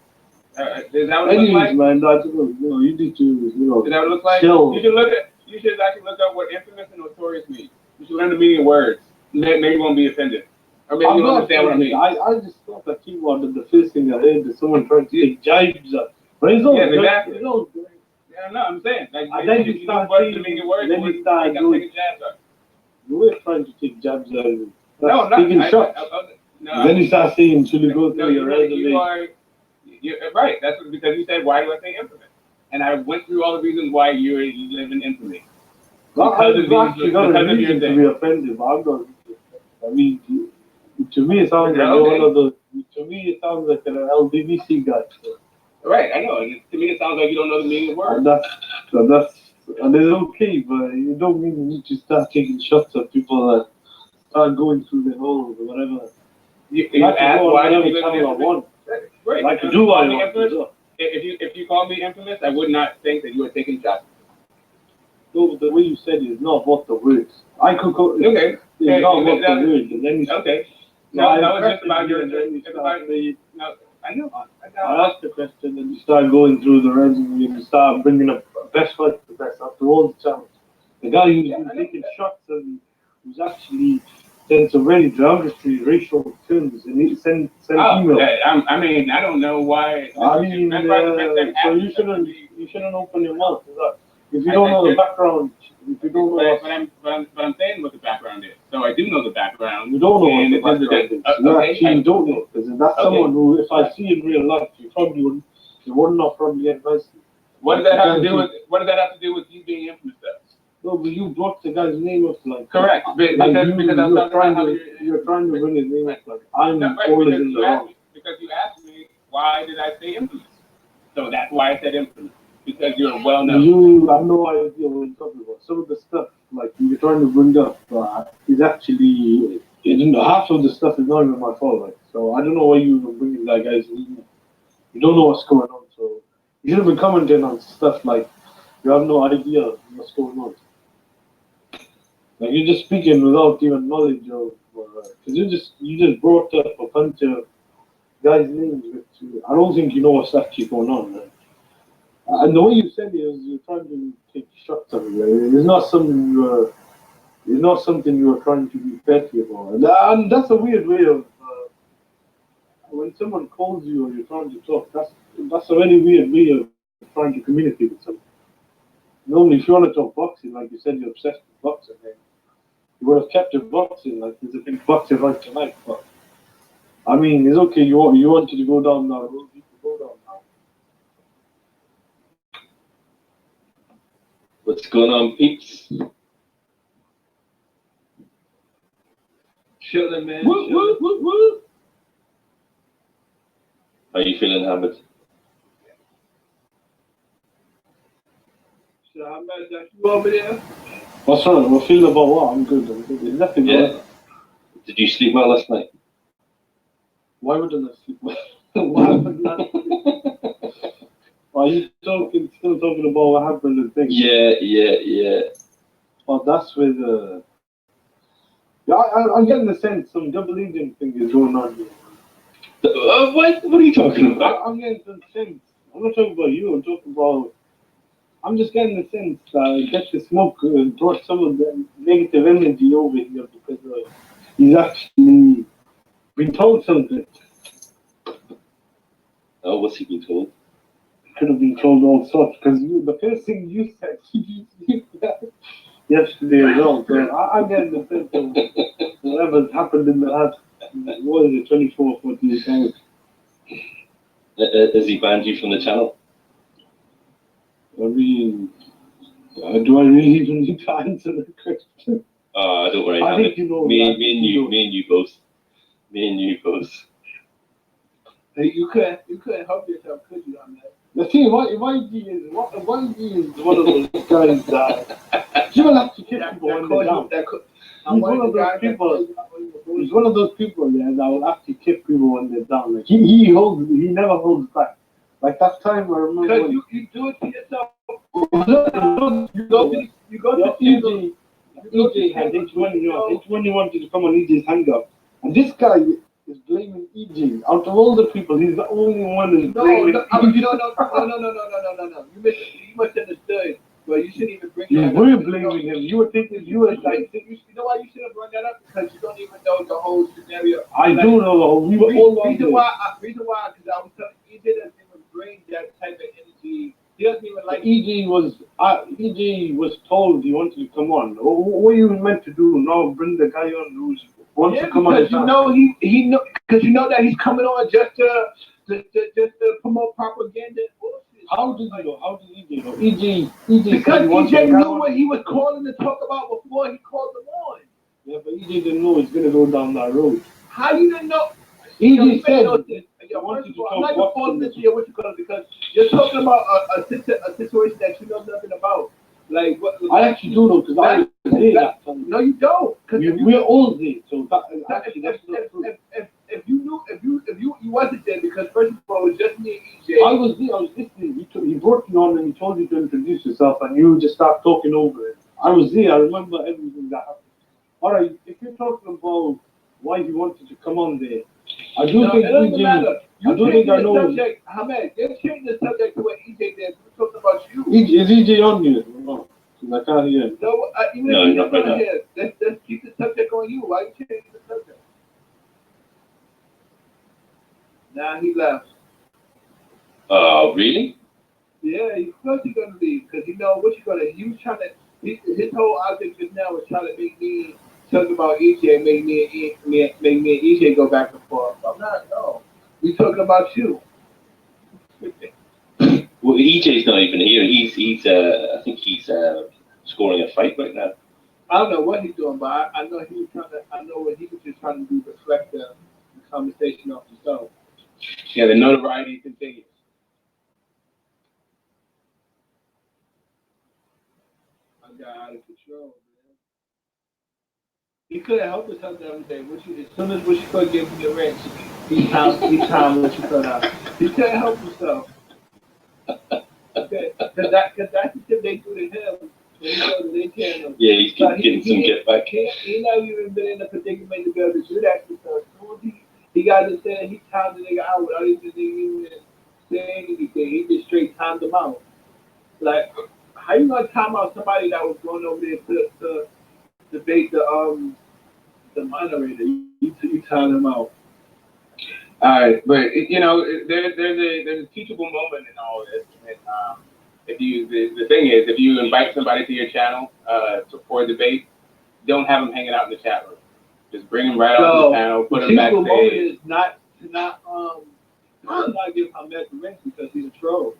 Is that what it looks like? Man, I don't know. You need to, Does that what it looks like? Chill. You should actually look up what infamous and notorious mean. You should learn the meaning of words. Maybe you won't be offended. Or maybe you don't understand what I mean. I just thought that keyword and the first thing I heard is someone trying to take jibes at. But it's all yeah, good. exactly. It's all good. Yeah, no, I'm saying. Like, And then you start saying, then you start taking jabs at. You were trying to take jabs at him. No, I'm not. Taking shots. No, Then you start saying, should we go through your resume? You're right. That's because you said, why do I say infamous? And I went through all the reasons why you live in infamy. I've actually got a reason to be offended, but I'm not. I mean, to me it sounds like you're one of the. To me it sounds like an LDVC guy. So. Right, I know. And to me it sounds like you don't know the meaning of words. And it's okay, but you don't mean you need to start taking shots at people that start going through the holes or whatever. You ask why you live in infamy. Right. I can do what I want to do. If you call me infamous, I would not think that you were taking shots. No, the way you said it is not about the words. I could go. Okay. It's not about the words. And then okay. No, it's just about your. No, I know. I asked the question, and you start going through the resume, and you start bringing up best fight the best after all the challenge. The guy who's been taking shots and who's actually sent some very derogatory racial terms, and he sent emails. I mean, I don't know why. I mean, so you shouldn't open your mouth. If you don't know the background, if you don't know. But I'm saying what the background is. So I do know the background. You don't know what the background is. You actually don't know. Because that's someone who, if I see in real life, you would not probably advise me. What does that have to do with you being infamous though? No, but you brought the guy's name up like. Correct. Because you're trying to bring his name up like I'm always in the wrong. Because you asked me why did I say infamous? So that's why I said infamous. Because you're well known. You have no idea what you're talking about. Some of the stuff like you're trying to bring up is actually half of the stuff is not even my fault. Like, so I don't know why you even bringing that guy's name. You don't know what's going on. So you shouldn't be commenting on stuff like you have no idea what's going on. Like you're just speaking without even knowledge of because you just brought up a bunch of guys' names which I don't think you know what's actually going on, man. And the way you said it is you're trying to take shots at me. It's not something you were trying to be petty about. And that's a weird way of when someone calls you or you're trying to talk. That's a very weird way of trying to communicate with someone. Normally, if you want to talk boxing, like you said, you're obsessed with boxing. Man. You would have kept it boxing, like there's a big boxing right tonight. But I mean, it's okay. You wanted to go down now. You can go down now. What's going on, peeps? Chilling, man. Woo, woo, woo. How you feeling, Hamid? You over there? What's wrong? We're feeling about what? I'm good. There's nothing wrong. Did you sleep well last night? Why wouldn't I sleep well? What happened last week? Are you still talking about what happened in things? Yeah. Oh, that's with yeah, I'm getting the sense some double agent thing is going on here. What are you talking about? I'm getting the sense. I'm not talking about you. I'm talking about. I'm just getting the sense that Get the Smoke brought some of the negative energy over here because he's actually been told something. Oh, what's he been told? Could have been told all sorts because the first thing you said yesterday as well. So I'm getting the sense of whatever's happened in the last, what is it, 24, 48 hours. Has he banned you from the channel? I mean, do I really even need to answer the question? Don't worry. I think you know. Me and you both. Hey, you couldn't help yourself, could you, on that? The thing, YG is one of those guys that you will have to kick people when they're down. He's one of those people. He's one of those people, yeah, that will actually kick people when they're down. Like he never holds back. Like that time I remember. Because you do it to yourself. You go to EJ had H1 wanted to come on EJ's hangout, and this guy is blaming EJ. Out of all the people, he's the only one who's blaming. No. You misunderstood. Well, you shouldn't even bring You that were up. blaming him. You were thinking you were like. You know why you shouldn't bring that up? Because you don't even know the whole scenario. I do know. We were all on reason why, because I was telling you, EJ doesn't even bring that type of energy. He doesn't even like. EJ was told he wanted to come on. What are you meant to do? No, bring the guy on who wants to come on. Because you know he know, because you know that he's coming on just to promote propaganda and bullshit. How did you know? How did EJ know? EJ because EJ knew what he was calling to talk about before he called them on. Yeah, but EJ didn't know he's gonna go down that road. How you didn't know? EJ said. I'm not even calling this here what you call it because you're talking about a situation that you know nothing about. Like what? I actually do know because I was there that time. No, you don't. We're all there. So if you wasn't there because first of all it was just me and EJ. I was there. I was listening. He brought you on and he told you to introduce yourself and you just start talking over it. I was there. I remember everything that happened. All right. If you're talking about why he wanted to come on there. I do think EJ. I do think I know. Ahmed, they're changing the subject to what EJ did. We're talking about you. Is EJ on here? No, because I can't hear him. No, even if he's not right here, let's keep the subject on you. Why are you changing the subject? Now he left. Really? Yeah, of course he's gonna leave because you know what you gonna. He was trying to. His whole object just now was trying to make me talk about EJ, make me and EJ go back and forth. I'm not. No, we talking about you. Well, EJ's not even here. He's I think he's scoring a fight right now. I don't know what he's doing, but I know he was trying to. I know what he was just trying to do, reflect the conversation off himself. Yeah, the notoriety continues. I got out of control, man. He couldn't help himself the other day. As soon as what you could give him the wrench, he time what you could out. He couldn't help himself. Because that's the shit they do to him. Yeah, he's getting some get back. He never even been in a predicament to be able to do that because he got to say he timed the nigga out without even saying anything. He just straight timed him out. Like, how you gonna time out somebody that was going over there to debate the moderator? You timed him out. All right, but you know, there's a teachable moment in all of this. And the thing is, if you invite somebody to your channel for a debate, don't have them hanging out in the chat room. Just bring them right off the channel, put them backstage. Teachable moment is not give Ahmed the ring because he's a troll.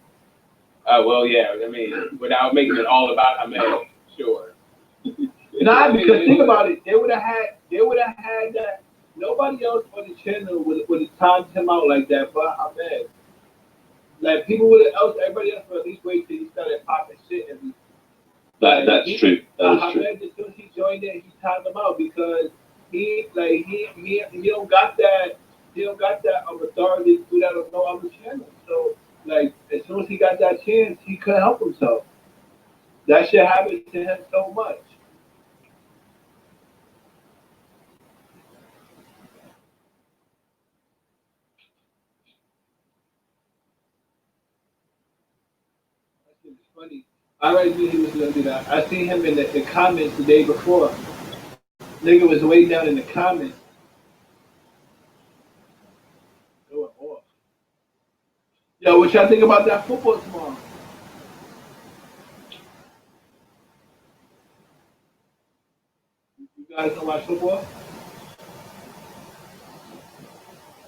Well, yeah, I mean, without making it all about Ahmed, sure. Nah, because think about it, they would have had that. Nobody else on the channel would have timed him out like that, but Ahmed. Like everybody else would at least wait till he started popping shit. That's true. Ahmed, as soon as he joined in, he timed him out because he don't got that authority to do that on couldn't help himself. That shit happened to him so much. That shit is funny. I already knew he was gonna do that. I seen him in the comments the day before. Nigga was way down in the comments. Going off. Yo, what y'all think about that football tomorrow? You guys don't watch football?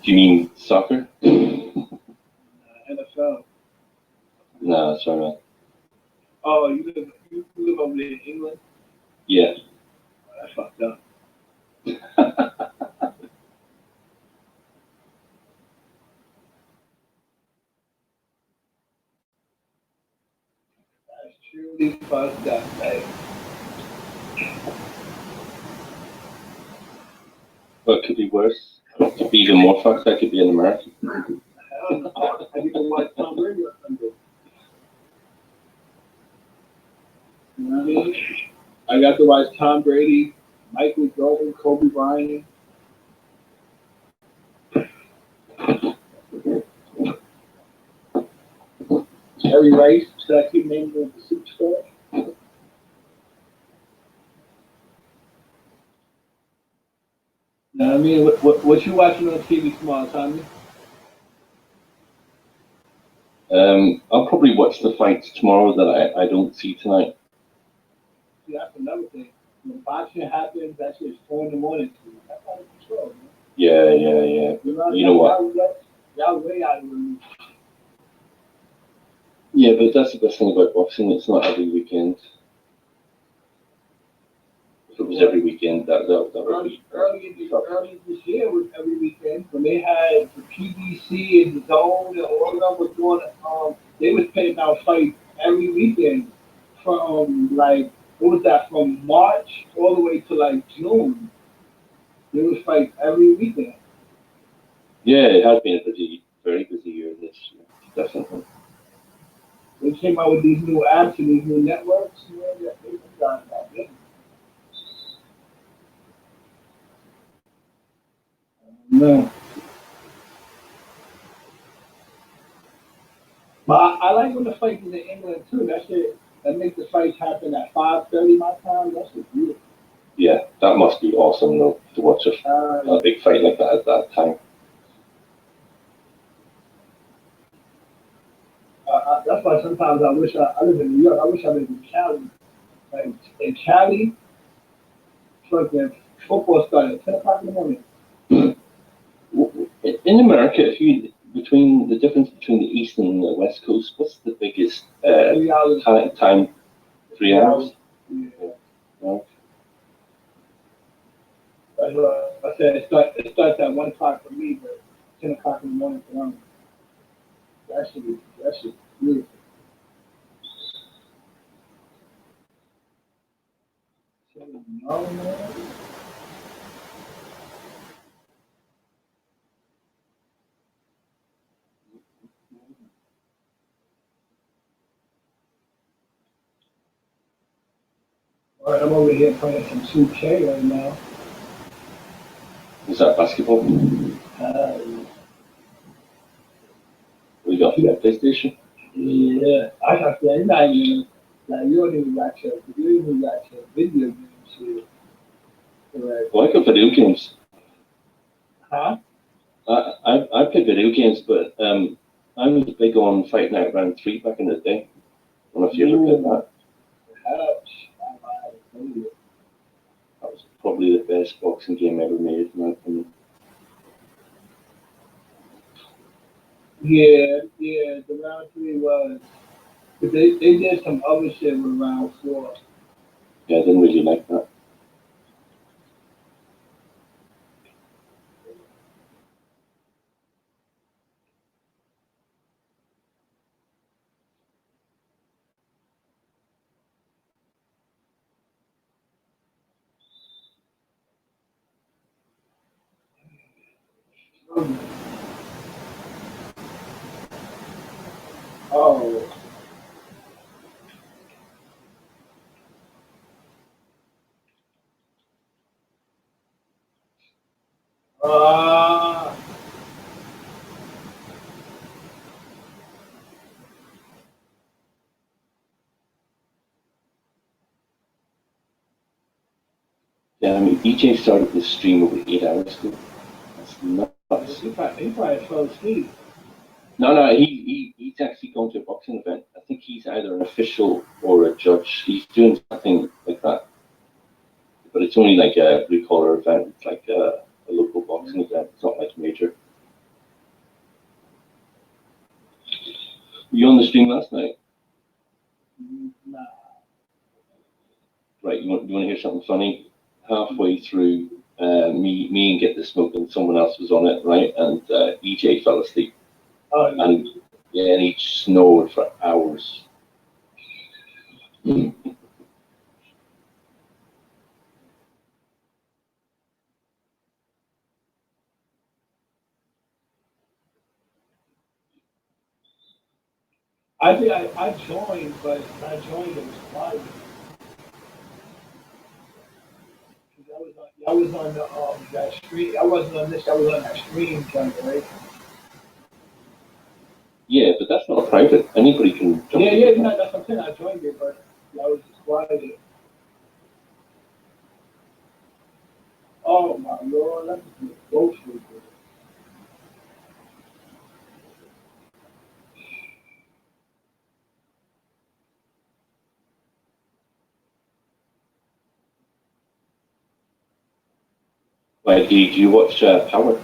Do you mean soccer? NFL. No, sorry, man. Oh, you live over there in England? Yeah. Oh, that's fucked up. That's truly fucked up, man. Well, it could be worse. It could be even more fucked. I could be in America. I get to watch Tom Brady on Sunday. You know what I mean? I got to watch Tom Brady, Michael Jordan, Kobe Bryant. Jerry Rice, should I keep naming him the superstar? You know what I mean? What you watching on TV tomorrow, Tommy? I'll probably watch the fights tomorrow that I don't see tonight. See, that's another thing. When boxing happens, that shit's 4 in the morning. That's out of control, man. Yeah. You know what? Y'all way out of the league. Yeah, but that's the best thing about boxing. It's not every weekend. If it was every weekend, that would be Early this year was every weekend when they had the PBC and the DAZN and all of them was doing. They was putting out fights every weekend from like what was that from March all the way to like June. They was fights every weekend. Yeah, it has been a very busy year this year, definitely. They came out with these new apps and these new networks. You know, they got that big. No. But I like when the fights in England too. That makes the fights happen at 5:30 my time. That's just beautiful. Yeah, that must be awesome though, to watch a big fight like that at that time. That's why sometimes I wish I live in New York. I wish I lived in Cali. Like in Cali, fucking football started at 10 o'clock in the morning. In America, between the difference between the East and the West Coast, what's the biggest 3 hours. time? 3 hours? Yeah. Yeah. That's what I said. It starts at 1 o'clock for me, but 10 o'clock in the morning for them. That should be beautiful. No, man. All right, I'm over here playing some 2K right now. Is that basketball? We got the PlayStation? Yeah, I got that. Not even, like, you don't even got your video games here. Correct. Well, I got video games. Huh? I play video games, but I was big on Fight Night Round 3 back in the day. I don't know if you ever played that. That was probably the best boxing game ever made, in my opinion. Yeah, the round 3 was. But they did some other shit with round 4. Yeah, I didn't really like that. Oh. Yeah, I mean, EJ started this stream over 8 hours ago. That's nuts. He probably fell asleep. No, he's actually going to a boxing event. I think he's either an official or a judge. He's doing something like that. But it's only like a blue collar event. It's like a local boxing event. It's not like major. Were you on the stream last night? Nah. Right, you want to hear something funny? Halfway through, me and Get the Smoke and someone else was on it, right? And EJ fell asleep. Oh, yeah. And yeah, and he snored for hours. I think I joined, but I joined it was quiet. I was on the that stream. I wasn't on this. I was on that stream kind of, right? Yeah, but that's not private. Anybody can jump in. Yeah, no, that's what I'm saying. I joined it, but I was just quiet. Oh my Lord, that's a ghost with it. Like, did you watch Power?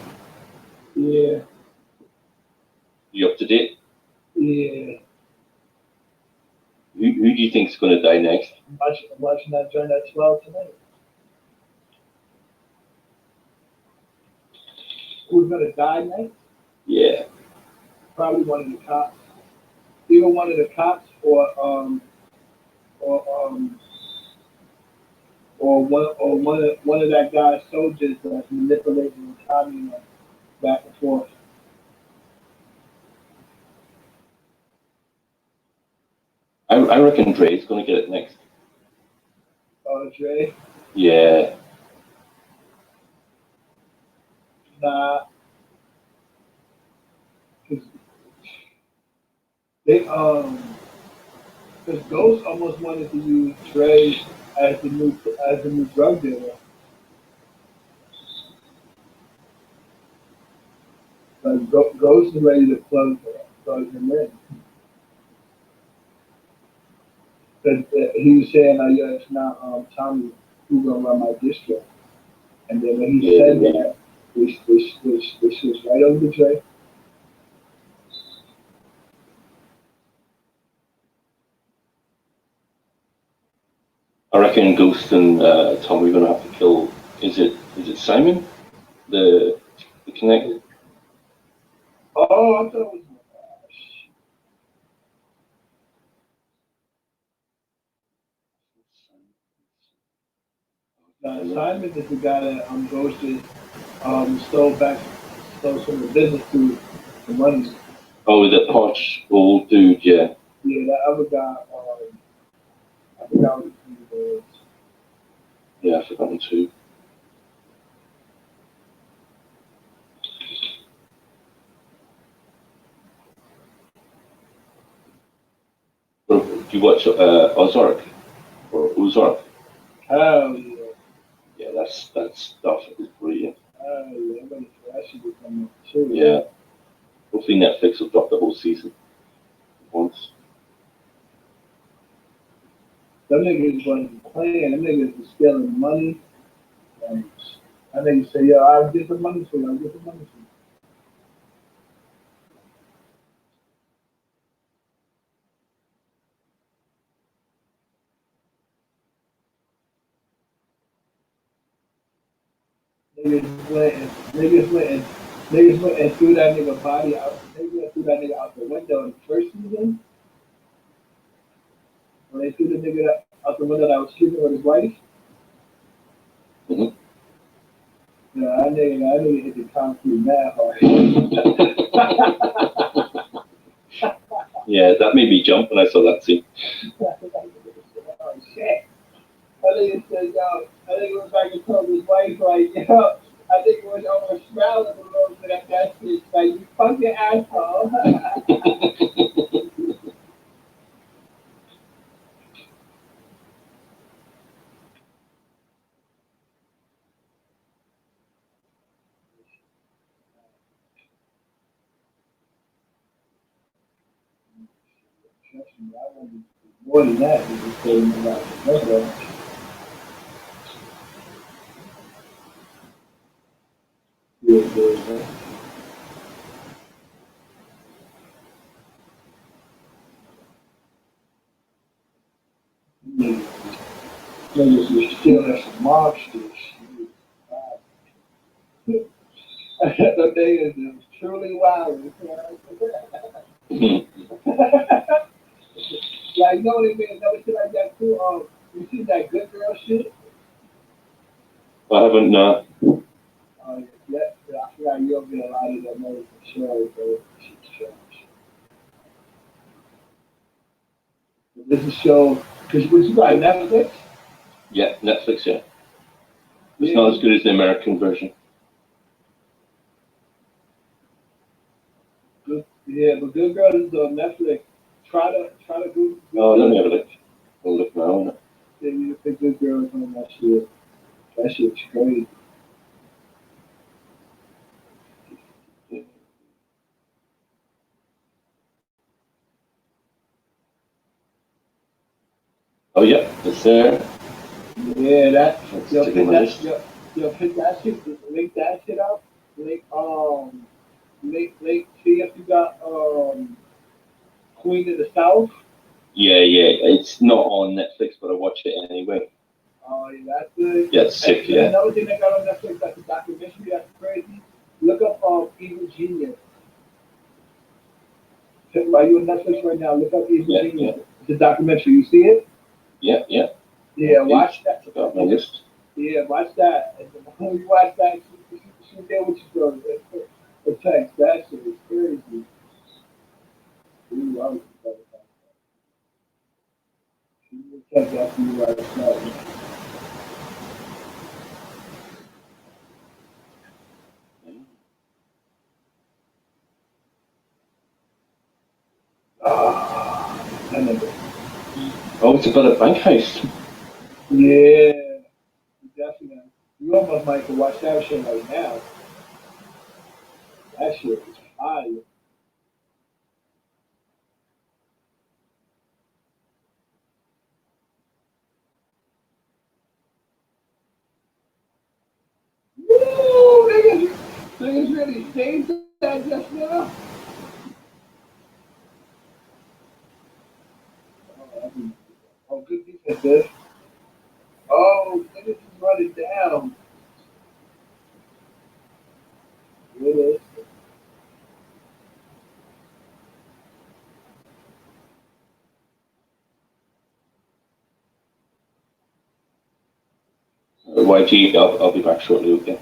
Yeah. You up to date? Yeah. Who do you think's going to die next? I'm watching that joint at 12 tonight. Who's gonna die next? Yeah. Probably one of the cops. Either one of the cops or one of that guy's soldiers that's manipulating the economy back and forth. I reckon Dre's going to get it next. Dre? Yeah. Nah. Because Ghost almost wanted to use Dre as the new drug dealer. Like Ghost is ready to plug him in. Because he was saying, "Oh yeah, it's not Tommy who's gonna run my district." And then when he said that, we switched right over to Dre. I reckon Ghost and Tommy are going to have to kill. Is it Simon? The connect? Oh, I thought it was. Simon is the guy that ghosted, stole some of the business to the money. Oh, the posh old dude, yeah. Yeah, that other guy, I forgot what his name was. Yeah, I forgot him too. Do you watch Ozark or Ozark? Hell yeah. Yeah, that stuff is brilliant. Hell yeah, I'm ready for that shit to come up too. Yeah. Hopefully Netflix will drop the whole season once. Them niggas wasn't playing. Them niggas was stealing money. And that nigga say, "Yo, I'll get the money for you. I'll get the money for you." Niggas went and threw that nigga body out. Niggas threw that nigga out the window in the first season. When they threw the nigga out the window that was sleeping with his wife. Mm-hmm. Yeah, that nigga hit the concrete mad hard. Yeah, that made me jump when I saw that scene. Oh shit. That nigga said, yo, that nigga went back and told his wife, like, yo, I think it was almost smiling a little bit at that shit. Like, you fucking asshole. Trust me, I want to do more than that. You just say about the yeah. Niggas was still some mobsters. The niggas is truly wild. Like, you know what I mean? Another shit like that too. You see that good girl shit? I haven't. Yeah, I feel like you'll get a lot of that money for sure, bro. Shit's trash. But this is show, cause what you got Netflix? Yeah, Netflix. Yeah, it's Yeah. not as good as the American version. Good, yeah, but Good Girl is on Netflix. Try to do. Oh, let me have a look. I'll look now. Yeah, you think Good Girl is on that shit. That shit's crazy. Oh yeah, it's there. Yeah, that. Let's Yo, take pick my that. list. Yo, pick that shit. Link that shit up. Link link. See if you got Queen of the South. Yeah, it's not on Netflix, but I watch it anyway. Oh, yeah, that's good. Yeah, it's sick. And Yeah. another thing they got on Netflix, that's a documentary. That's crazy. Look up Evil Genius. While you on Netflix right now, look up Evil Genius. It's a documentary. You see it? Yeah. Yeah, watch that. Check out my list. Yeah, watch that. And when you watch that, she there with you, bro. The text, that shit is crazy. Ooh, I was excited about that. She will text after you watch that. I remember. Oh, it's about a bank heist. Yeah, definitely. You almost might could watch that shit right now. That shit is fire. Woo! Niggas really saved that just now. Oh, good defense, good. Oh, niggas is running down. Really? YG, I'll be back shortly. Okay.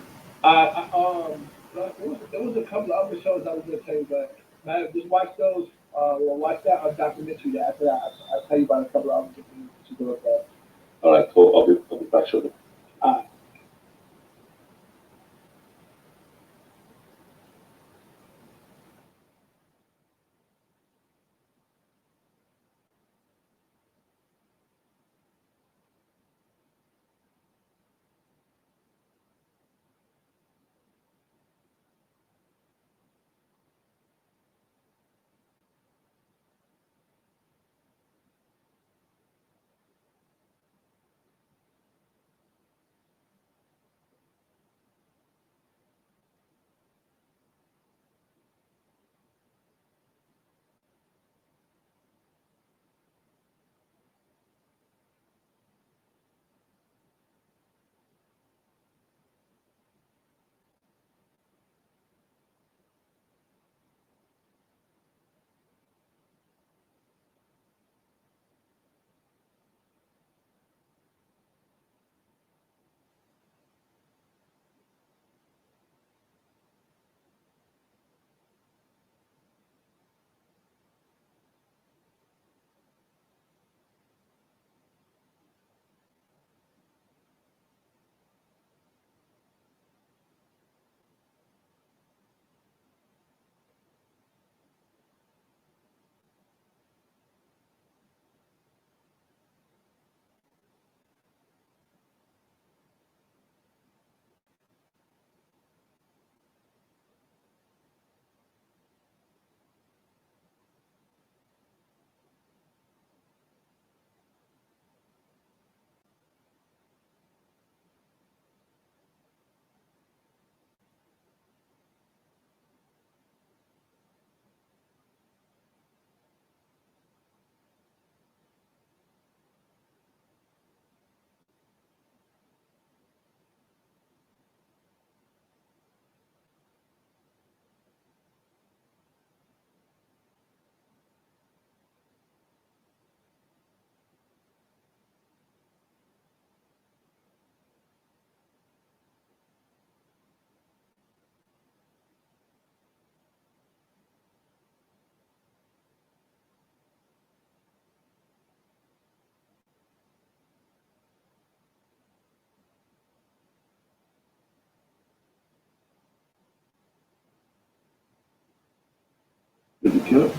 There was a couple of other shows I was gonna tell you, but man, just watch those. Well, watch that documentary. After that, I'll tell you about a couple of other things you can look at. All right, cool. I'll be back shortly. Did it kill it?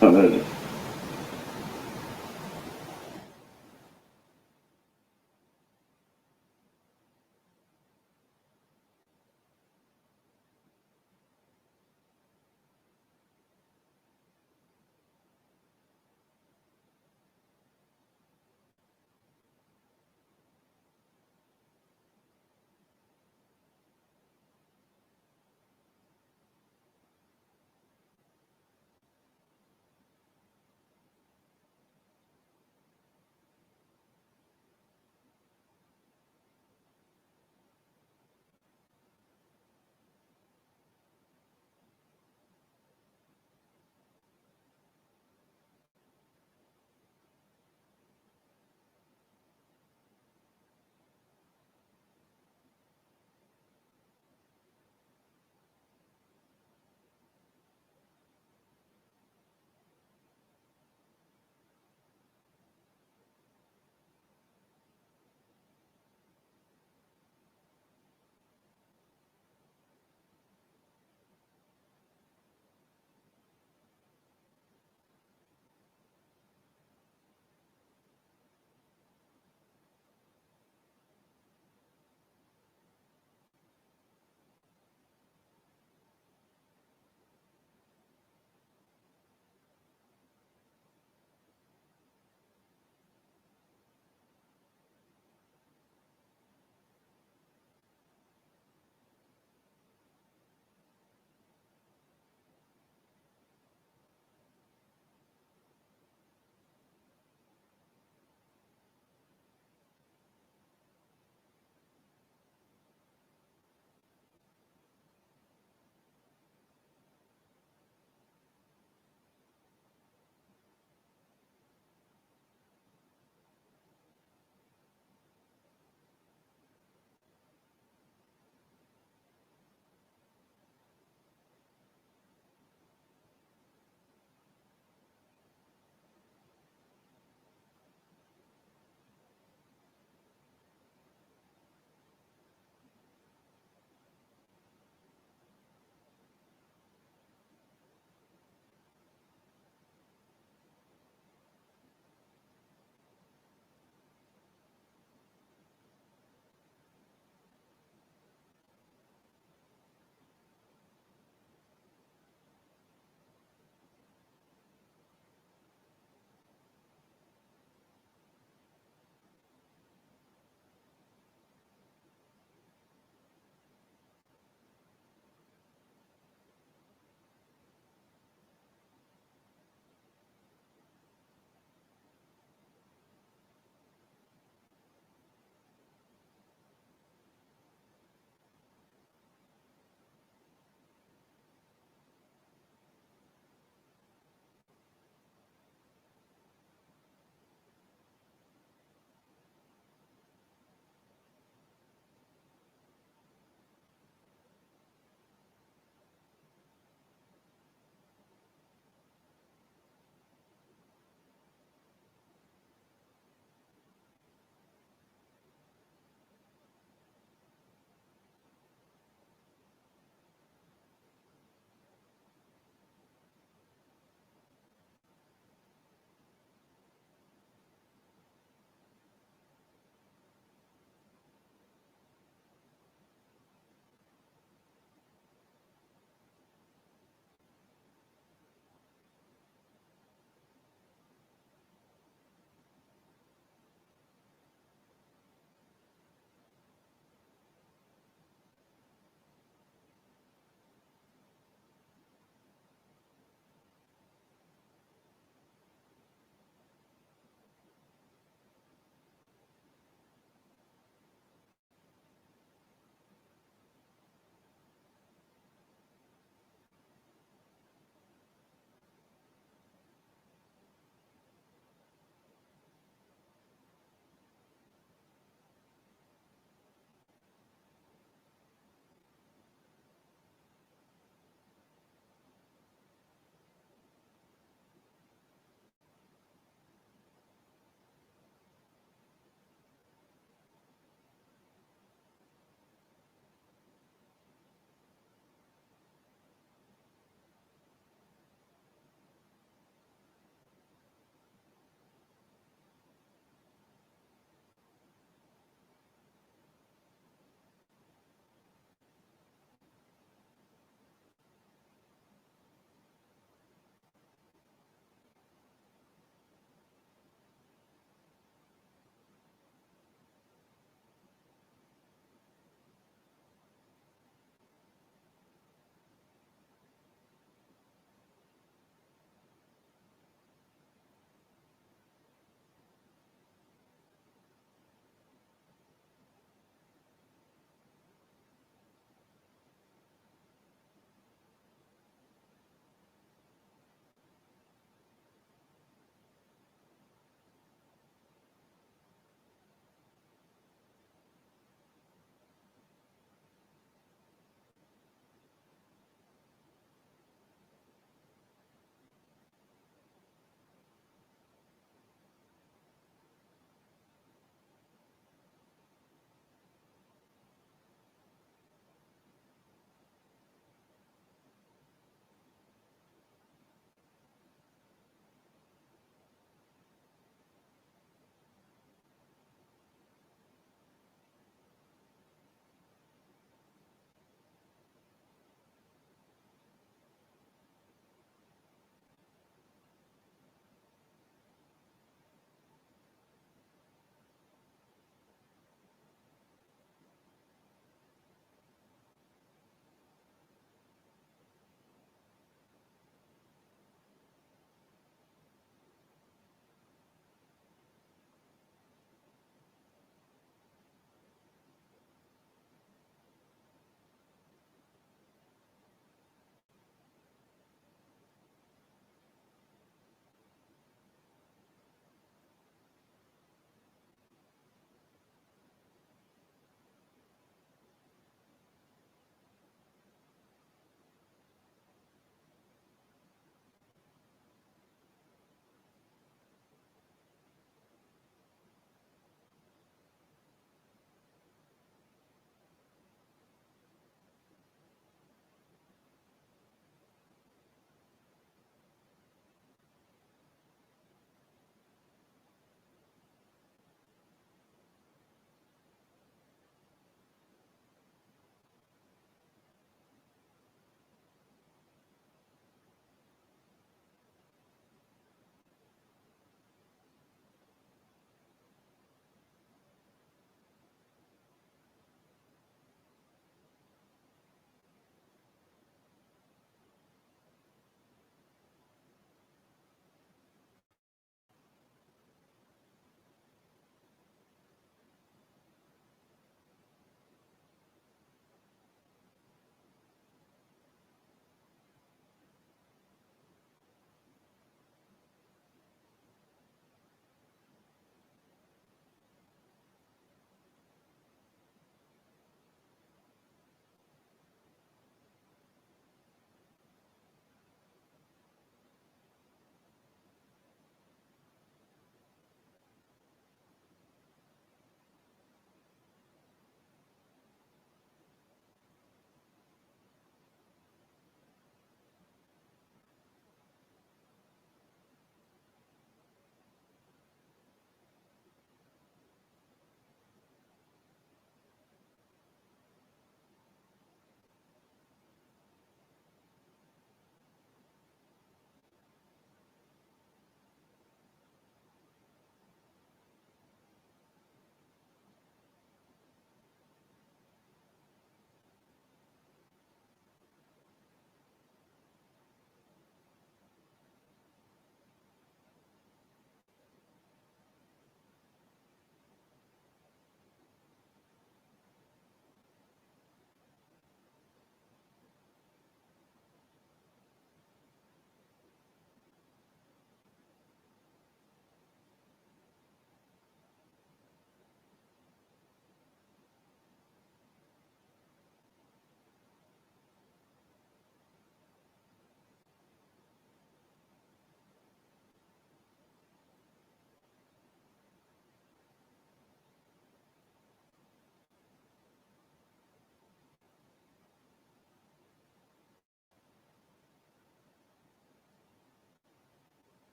Oh, there it is.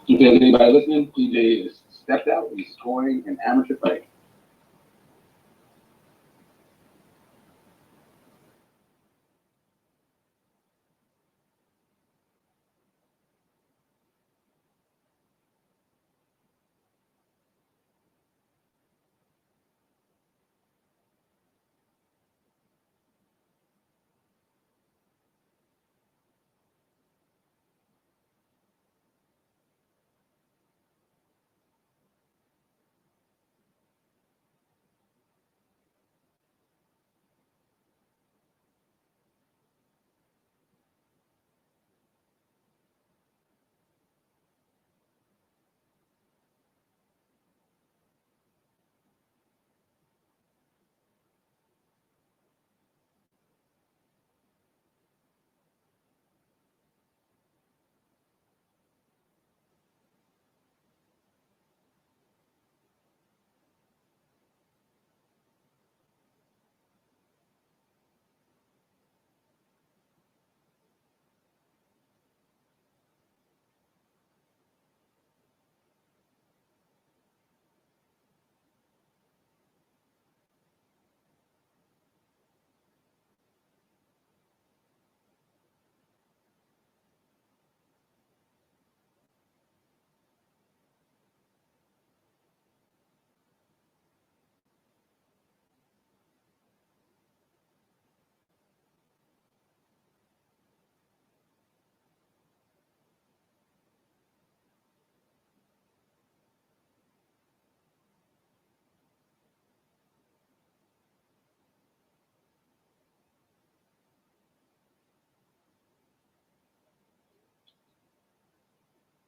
If there's anybody listening, PJ is stepped out. He's scoring an amateur fight.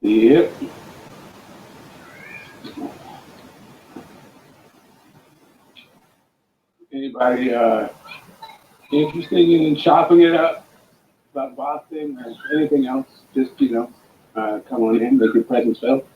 Yep. Anybody interested in chopping it up about boxing or anything else? Just come on in, make your presence felt.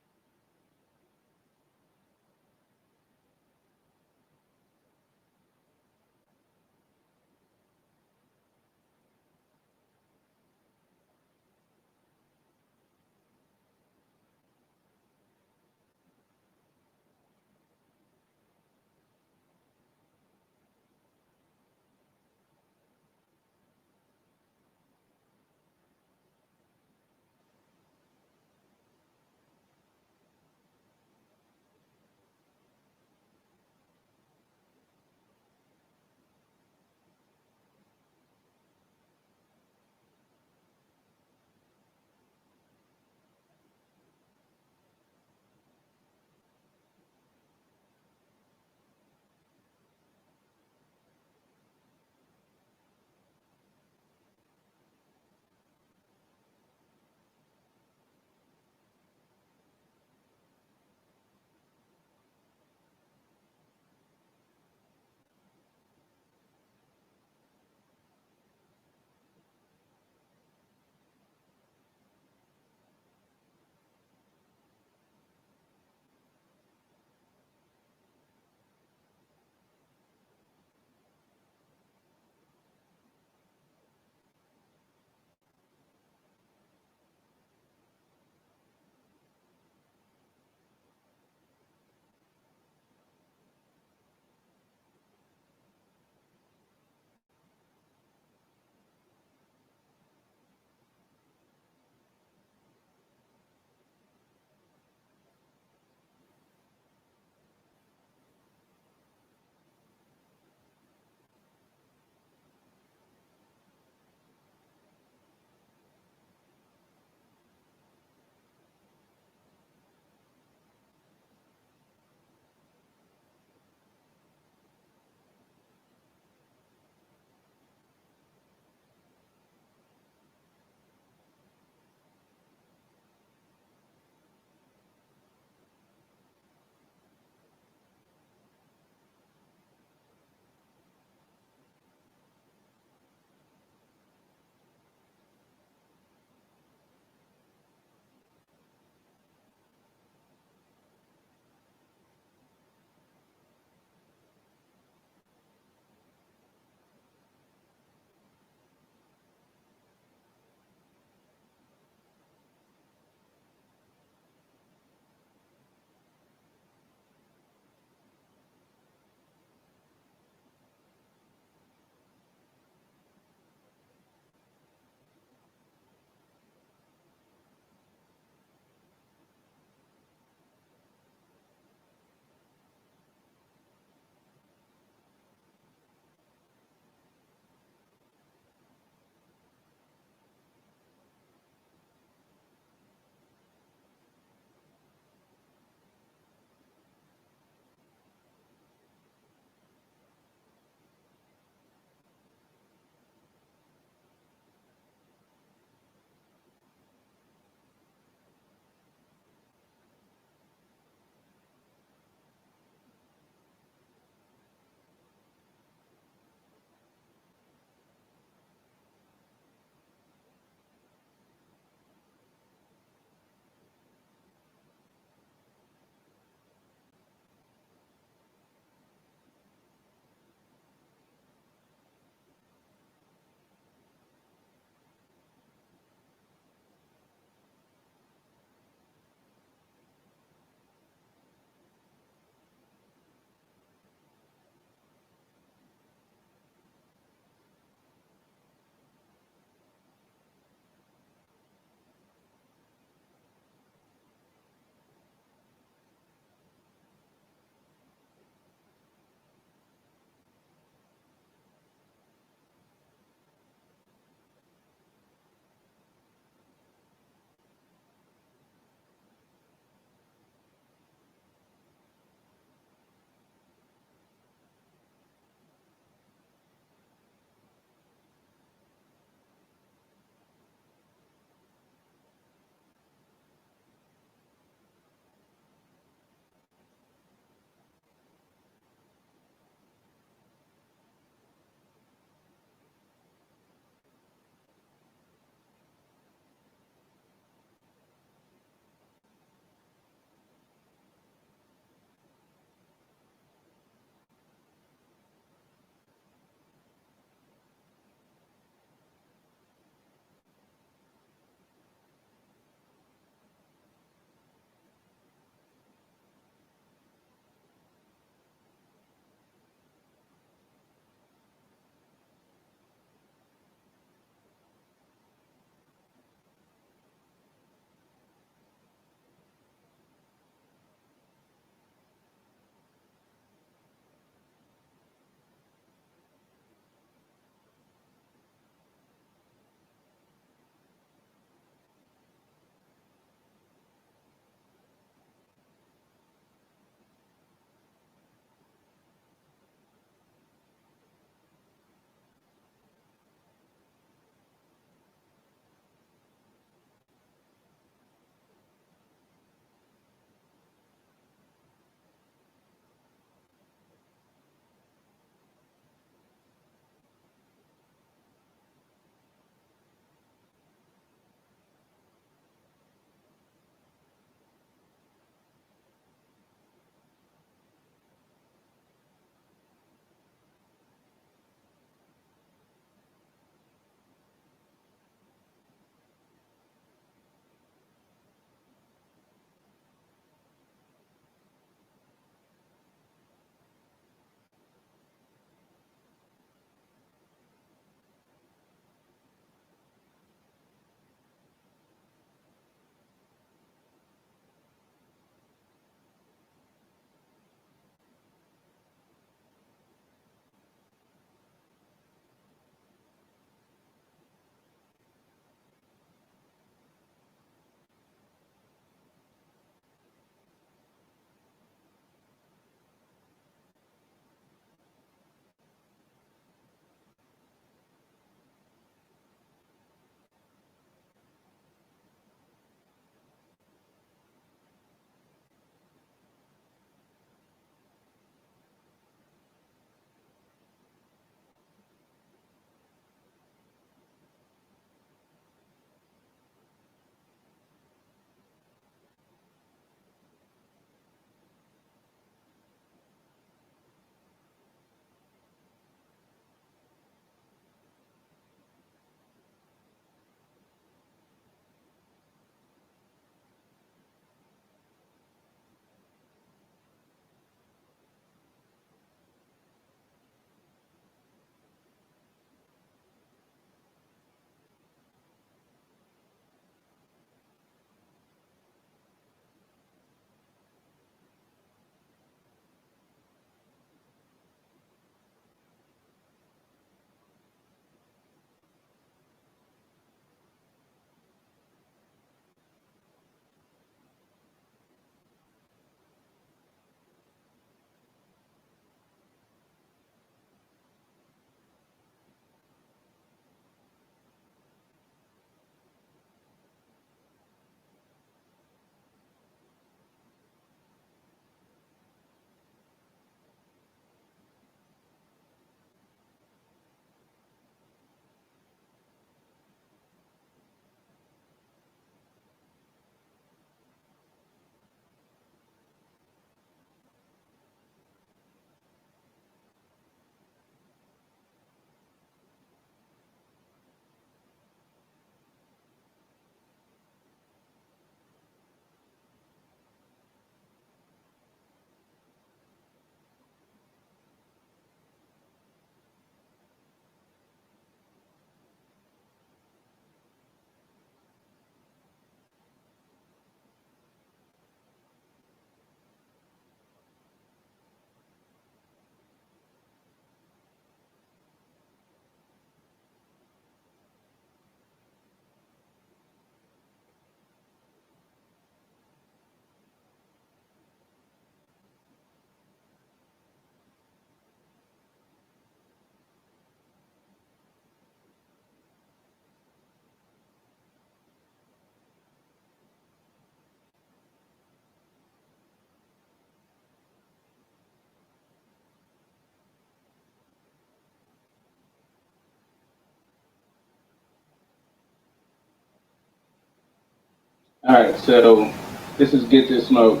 All right, so this is Get This Smoke,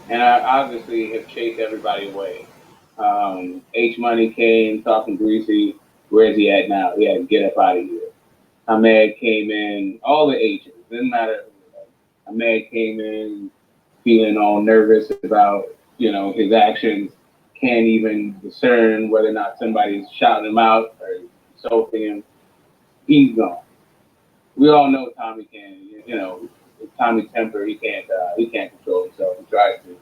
and I obviously have chased everybody away. H Money came talking greasy. Where's he at now? He had to get up out of here. Ahmed came in, all the H's, didn't matter. Ahmed came in feeling all nervous about, his actions, can't even discern whether or not somebody's shouting him out or insulting him. He's gone. We all know Tommy can, Tommy temper, he can't control himself. He tries to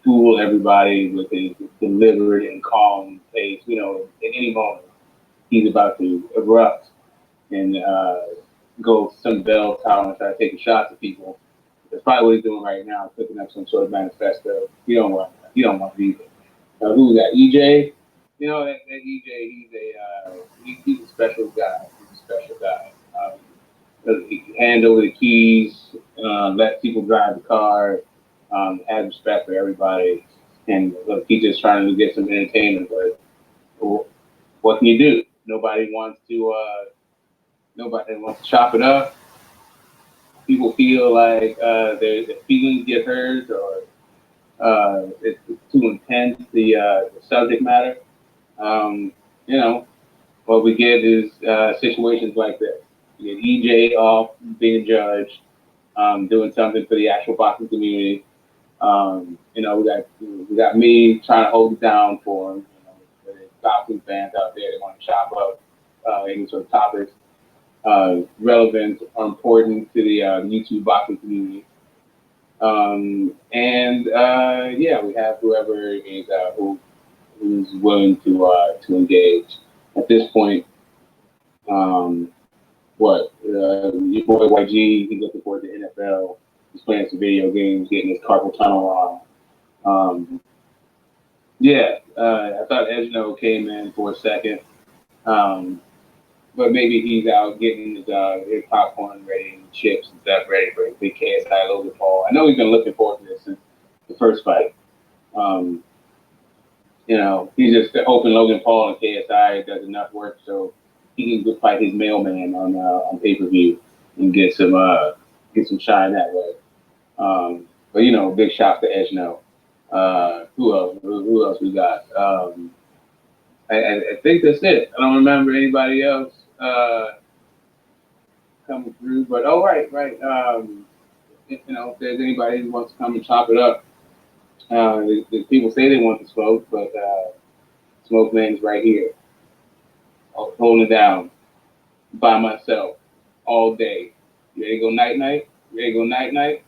fool everybody with his deliberate and calm pace. At any moment he's about to erupt and go some bell tower and try to take a shot at people. That's probably what he's doing right now, picking up some sort of manifesto. You don't want to be there. Who we got? EJ. That EJ. He's a special guy. He's a special guy. He hand over the keys, let people drive the car, have respect for everybody, and look, he's just trying to get some entertainment. But what can you do? Nobody wants to chop it up. People feel like their feelings get hurt, or it's too intense, the subject matter. What we get is situations like this. You get EJ off being judged, doing something for the actual boxing community. We got me trying to hold it down for him. There's boxing fans out there that want to chop up any sort of topics relevant or important to the YouTube boxing community. We have whoever is who's willing to engage. At this point, your boy YG, he's looking forward to NFL. He's playing some video games, getting his carpal tunnel on. I thought Edgeno came in for a second, but maybe he's out getting his popcorn ready and chips and stuff ready for the big KSI Logan Paul. I know he's been looking forward to this since the first fight. He's just hoping Logan Paul and KSI does enough work so he can go fight his mailman on pay-per-view and get some shine that way. Big shots to Edgeno. Who else we got? I think that's it. I don't remember anybody else coming through. But right. If there's anybody who wants to come and chop it up, the people say they want to smoke, but Smoke Man's right here, holding it down by myself all day. You ready to go night? You ready to go night?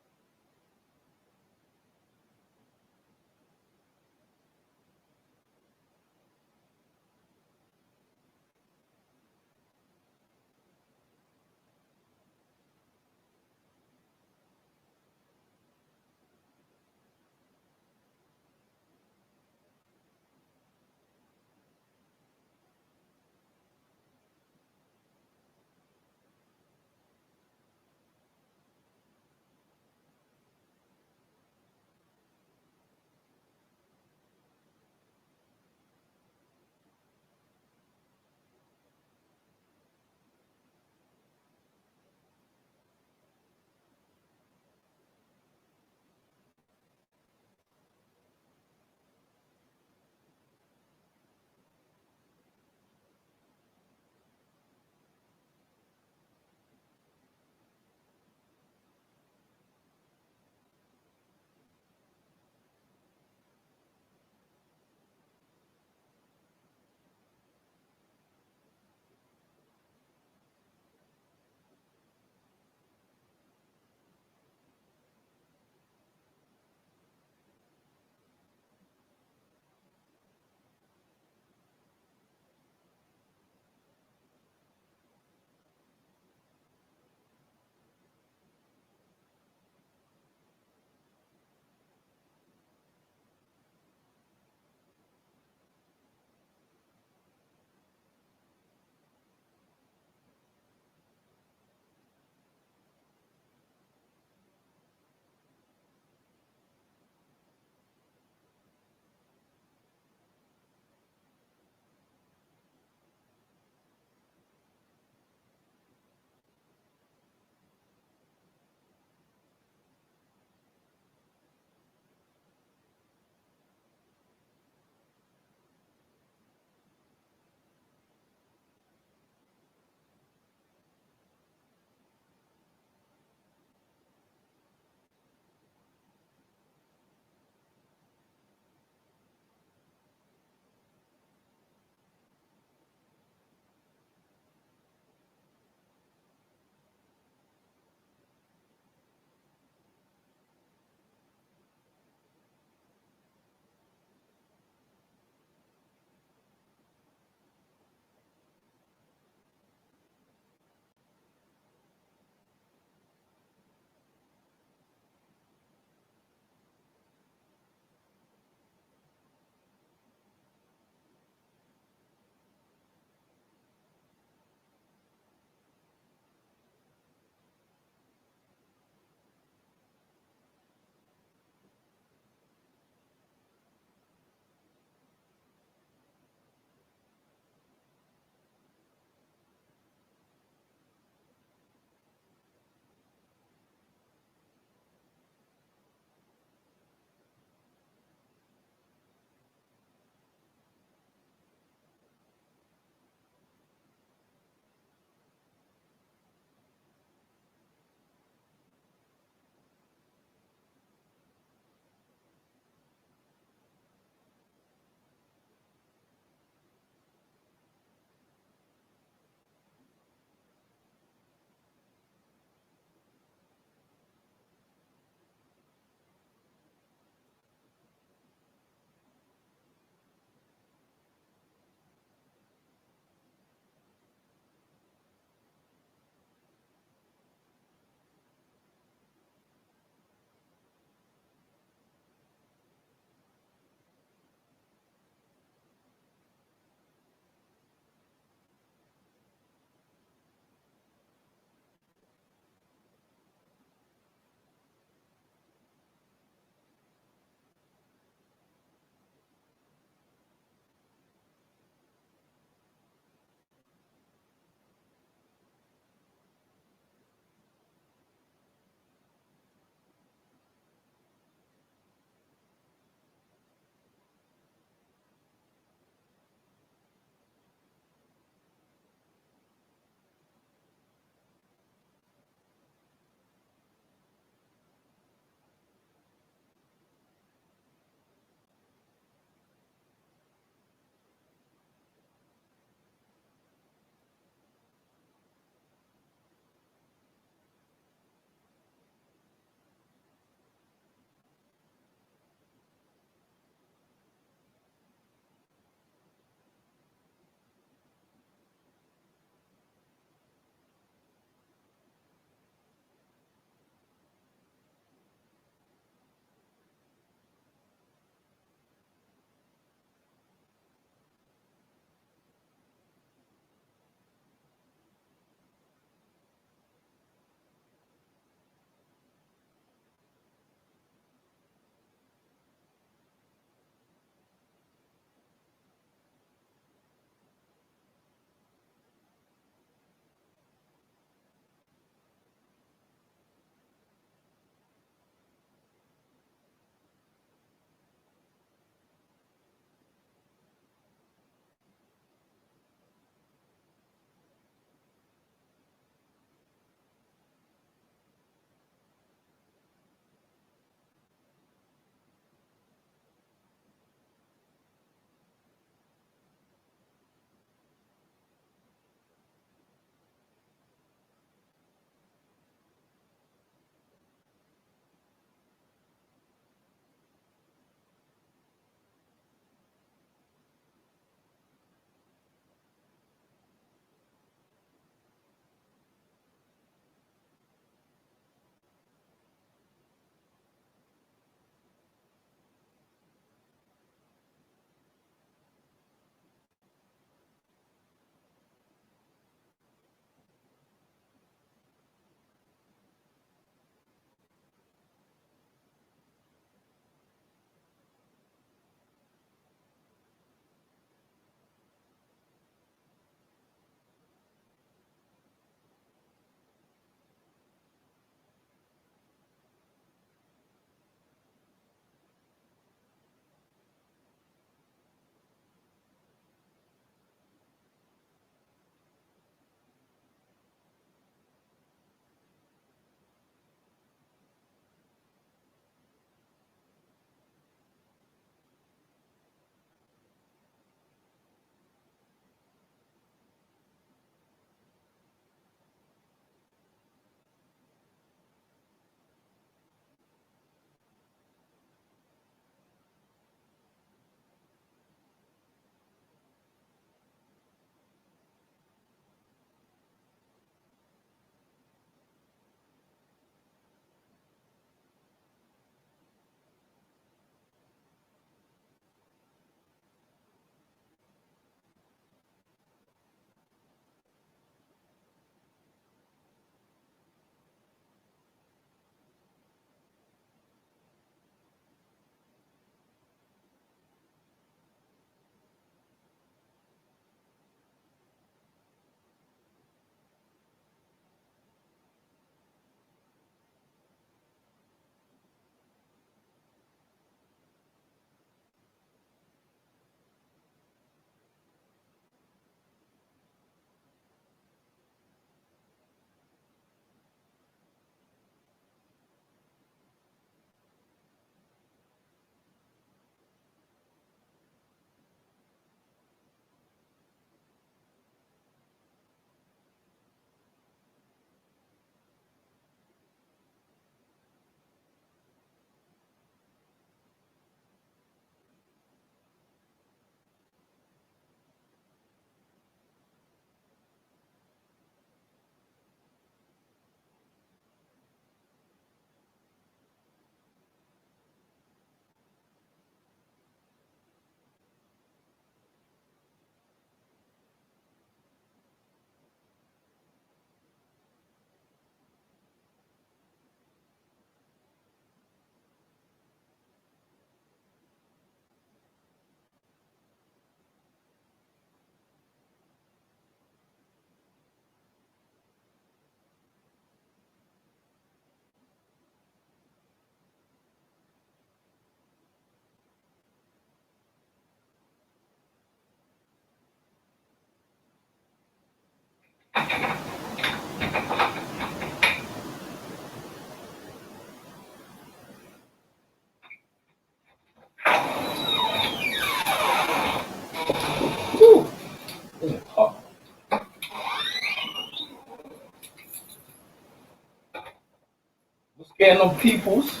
Getting on peoples.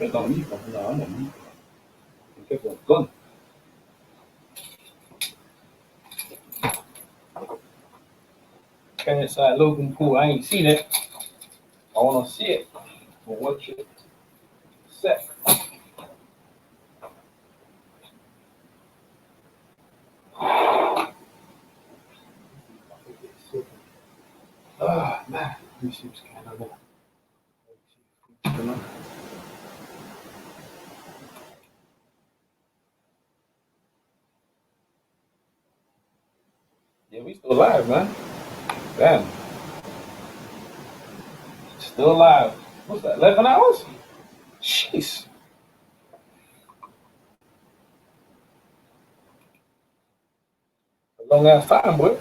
Wait, not me, bro. No, I'm not me. I think everyone's gone. KSI Logan Paul. I ain't seen it. I wanna see it. We'll watch it. Sec. Ah, man. Let me see what's going on there. Yeah, we still live, man. Damn. Still live. What's that, 11 hours? Jeez. A long ass time, boy.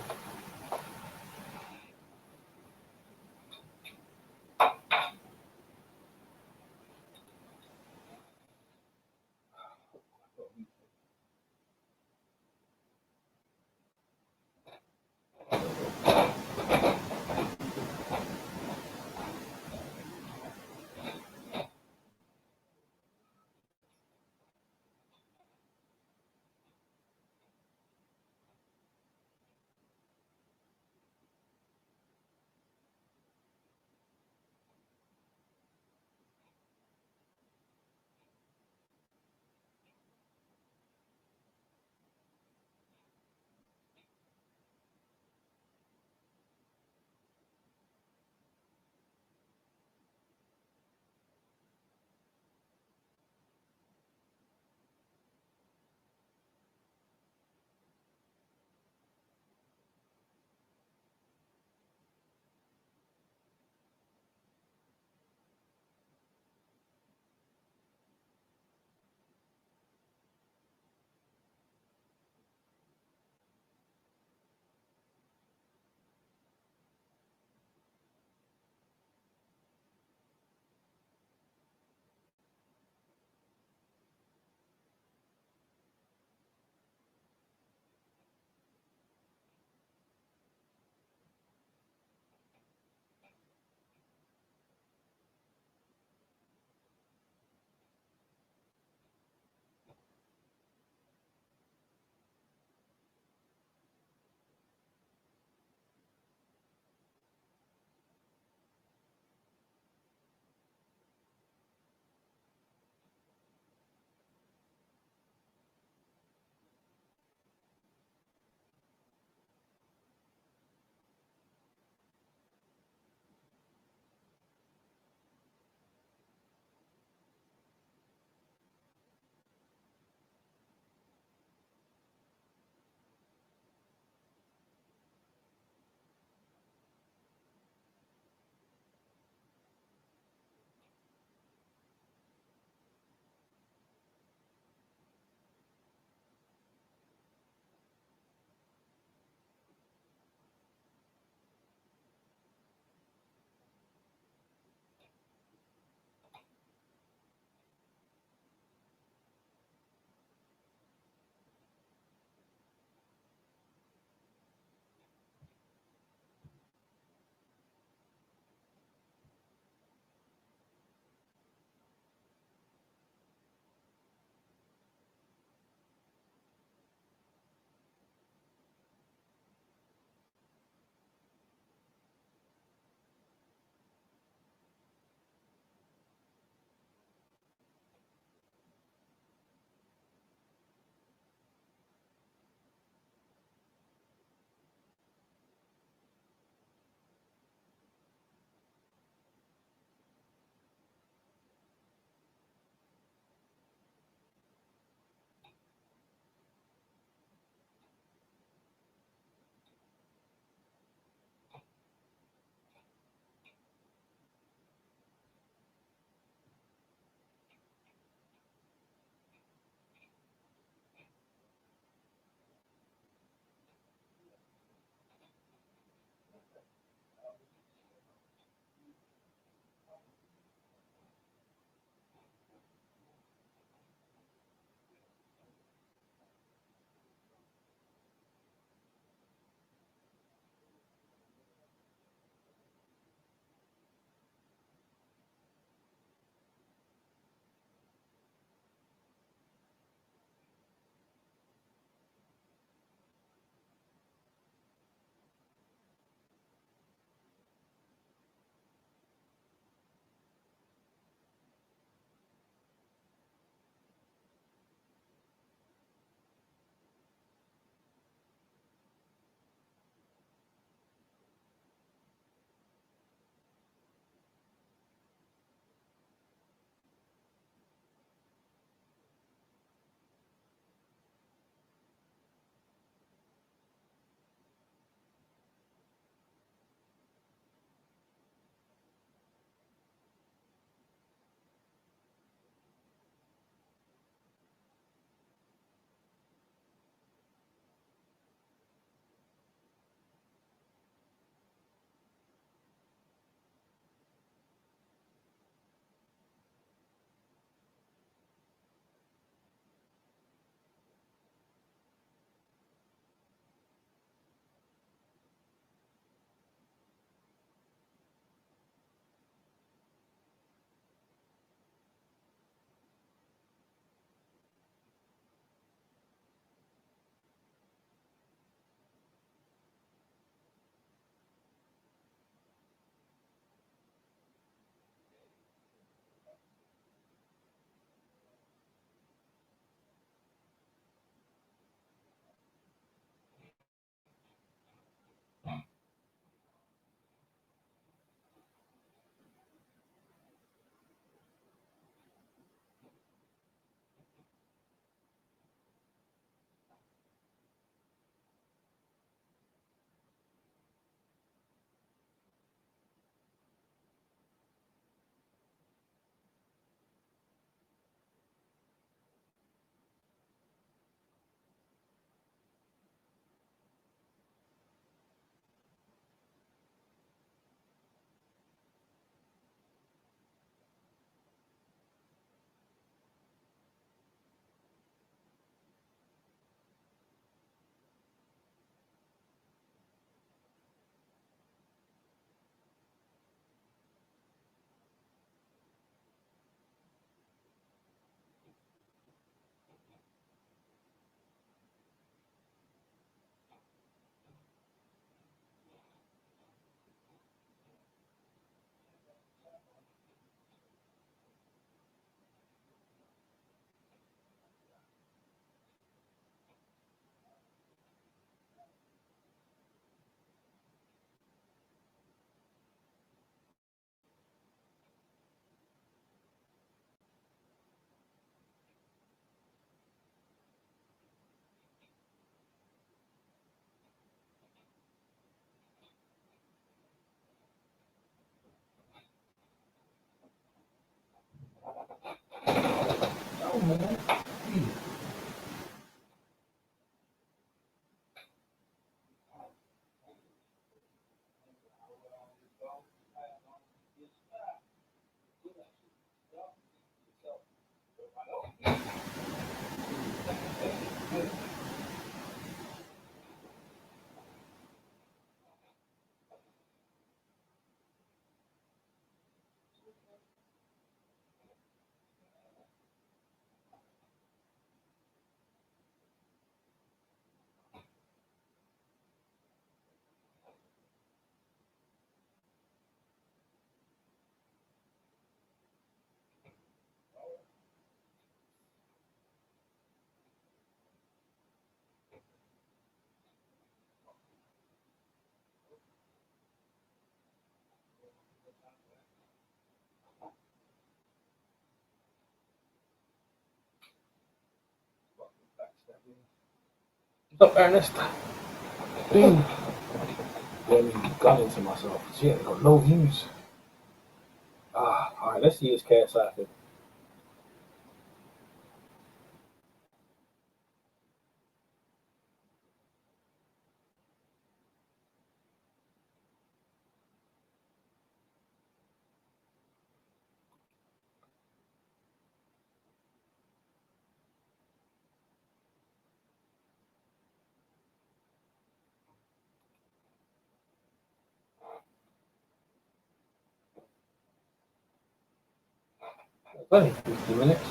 What's up, Ernest? Damn. Got into myself. Shit, I got no views. Alright, let's see his KSI thing. It's only 50 minutes.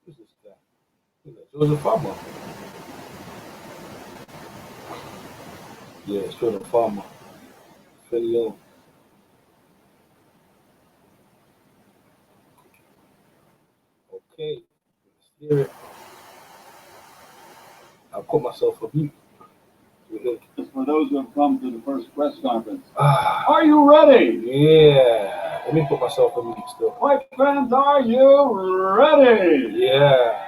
Who's this guy? Who's that? Jordan Farmer. Yeah, it's Jordan Farmer. Filio. Okay, let's hear it. I'll put myself a mute. For those who have come to the first press conference, Ah, are you ready? yeah. Let me put myself a mute still. White fans, are you ready? Yeah.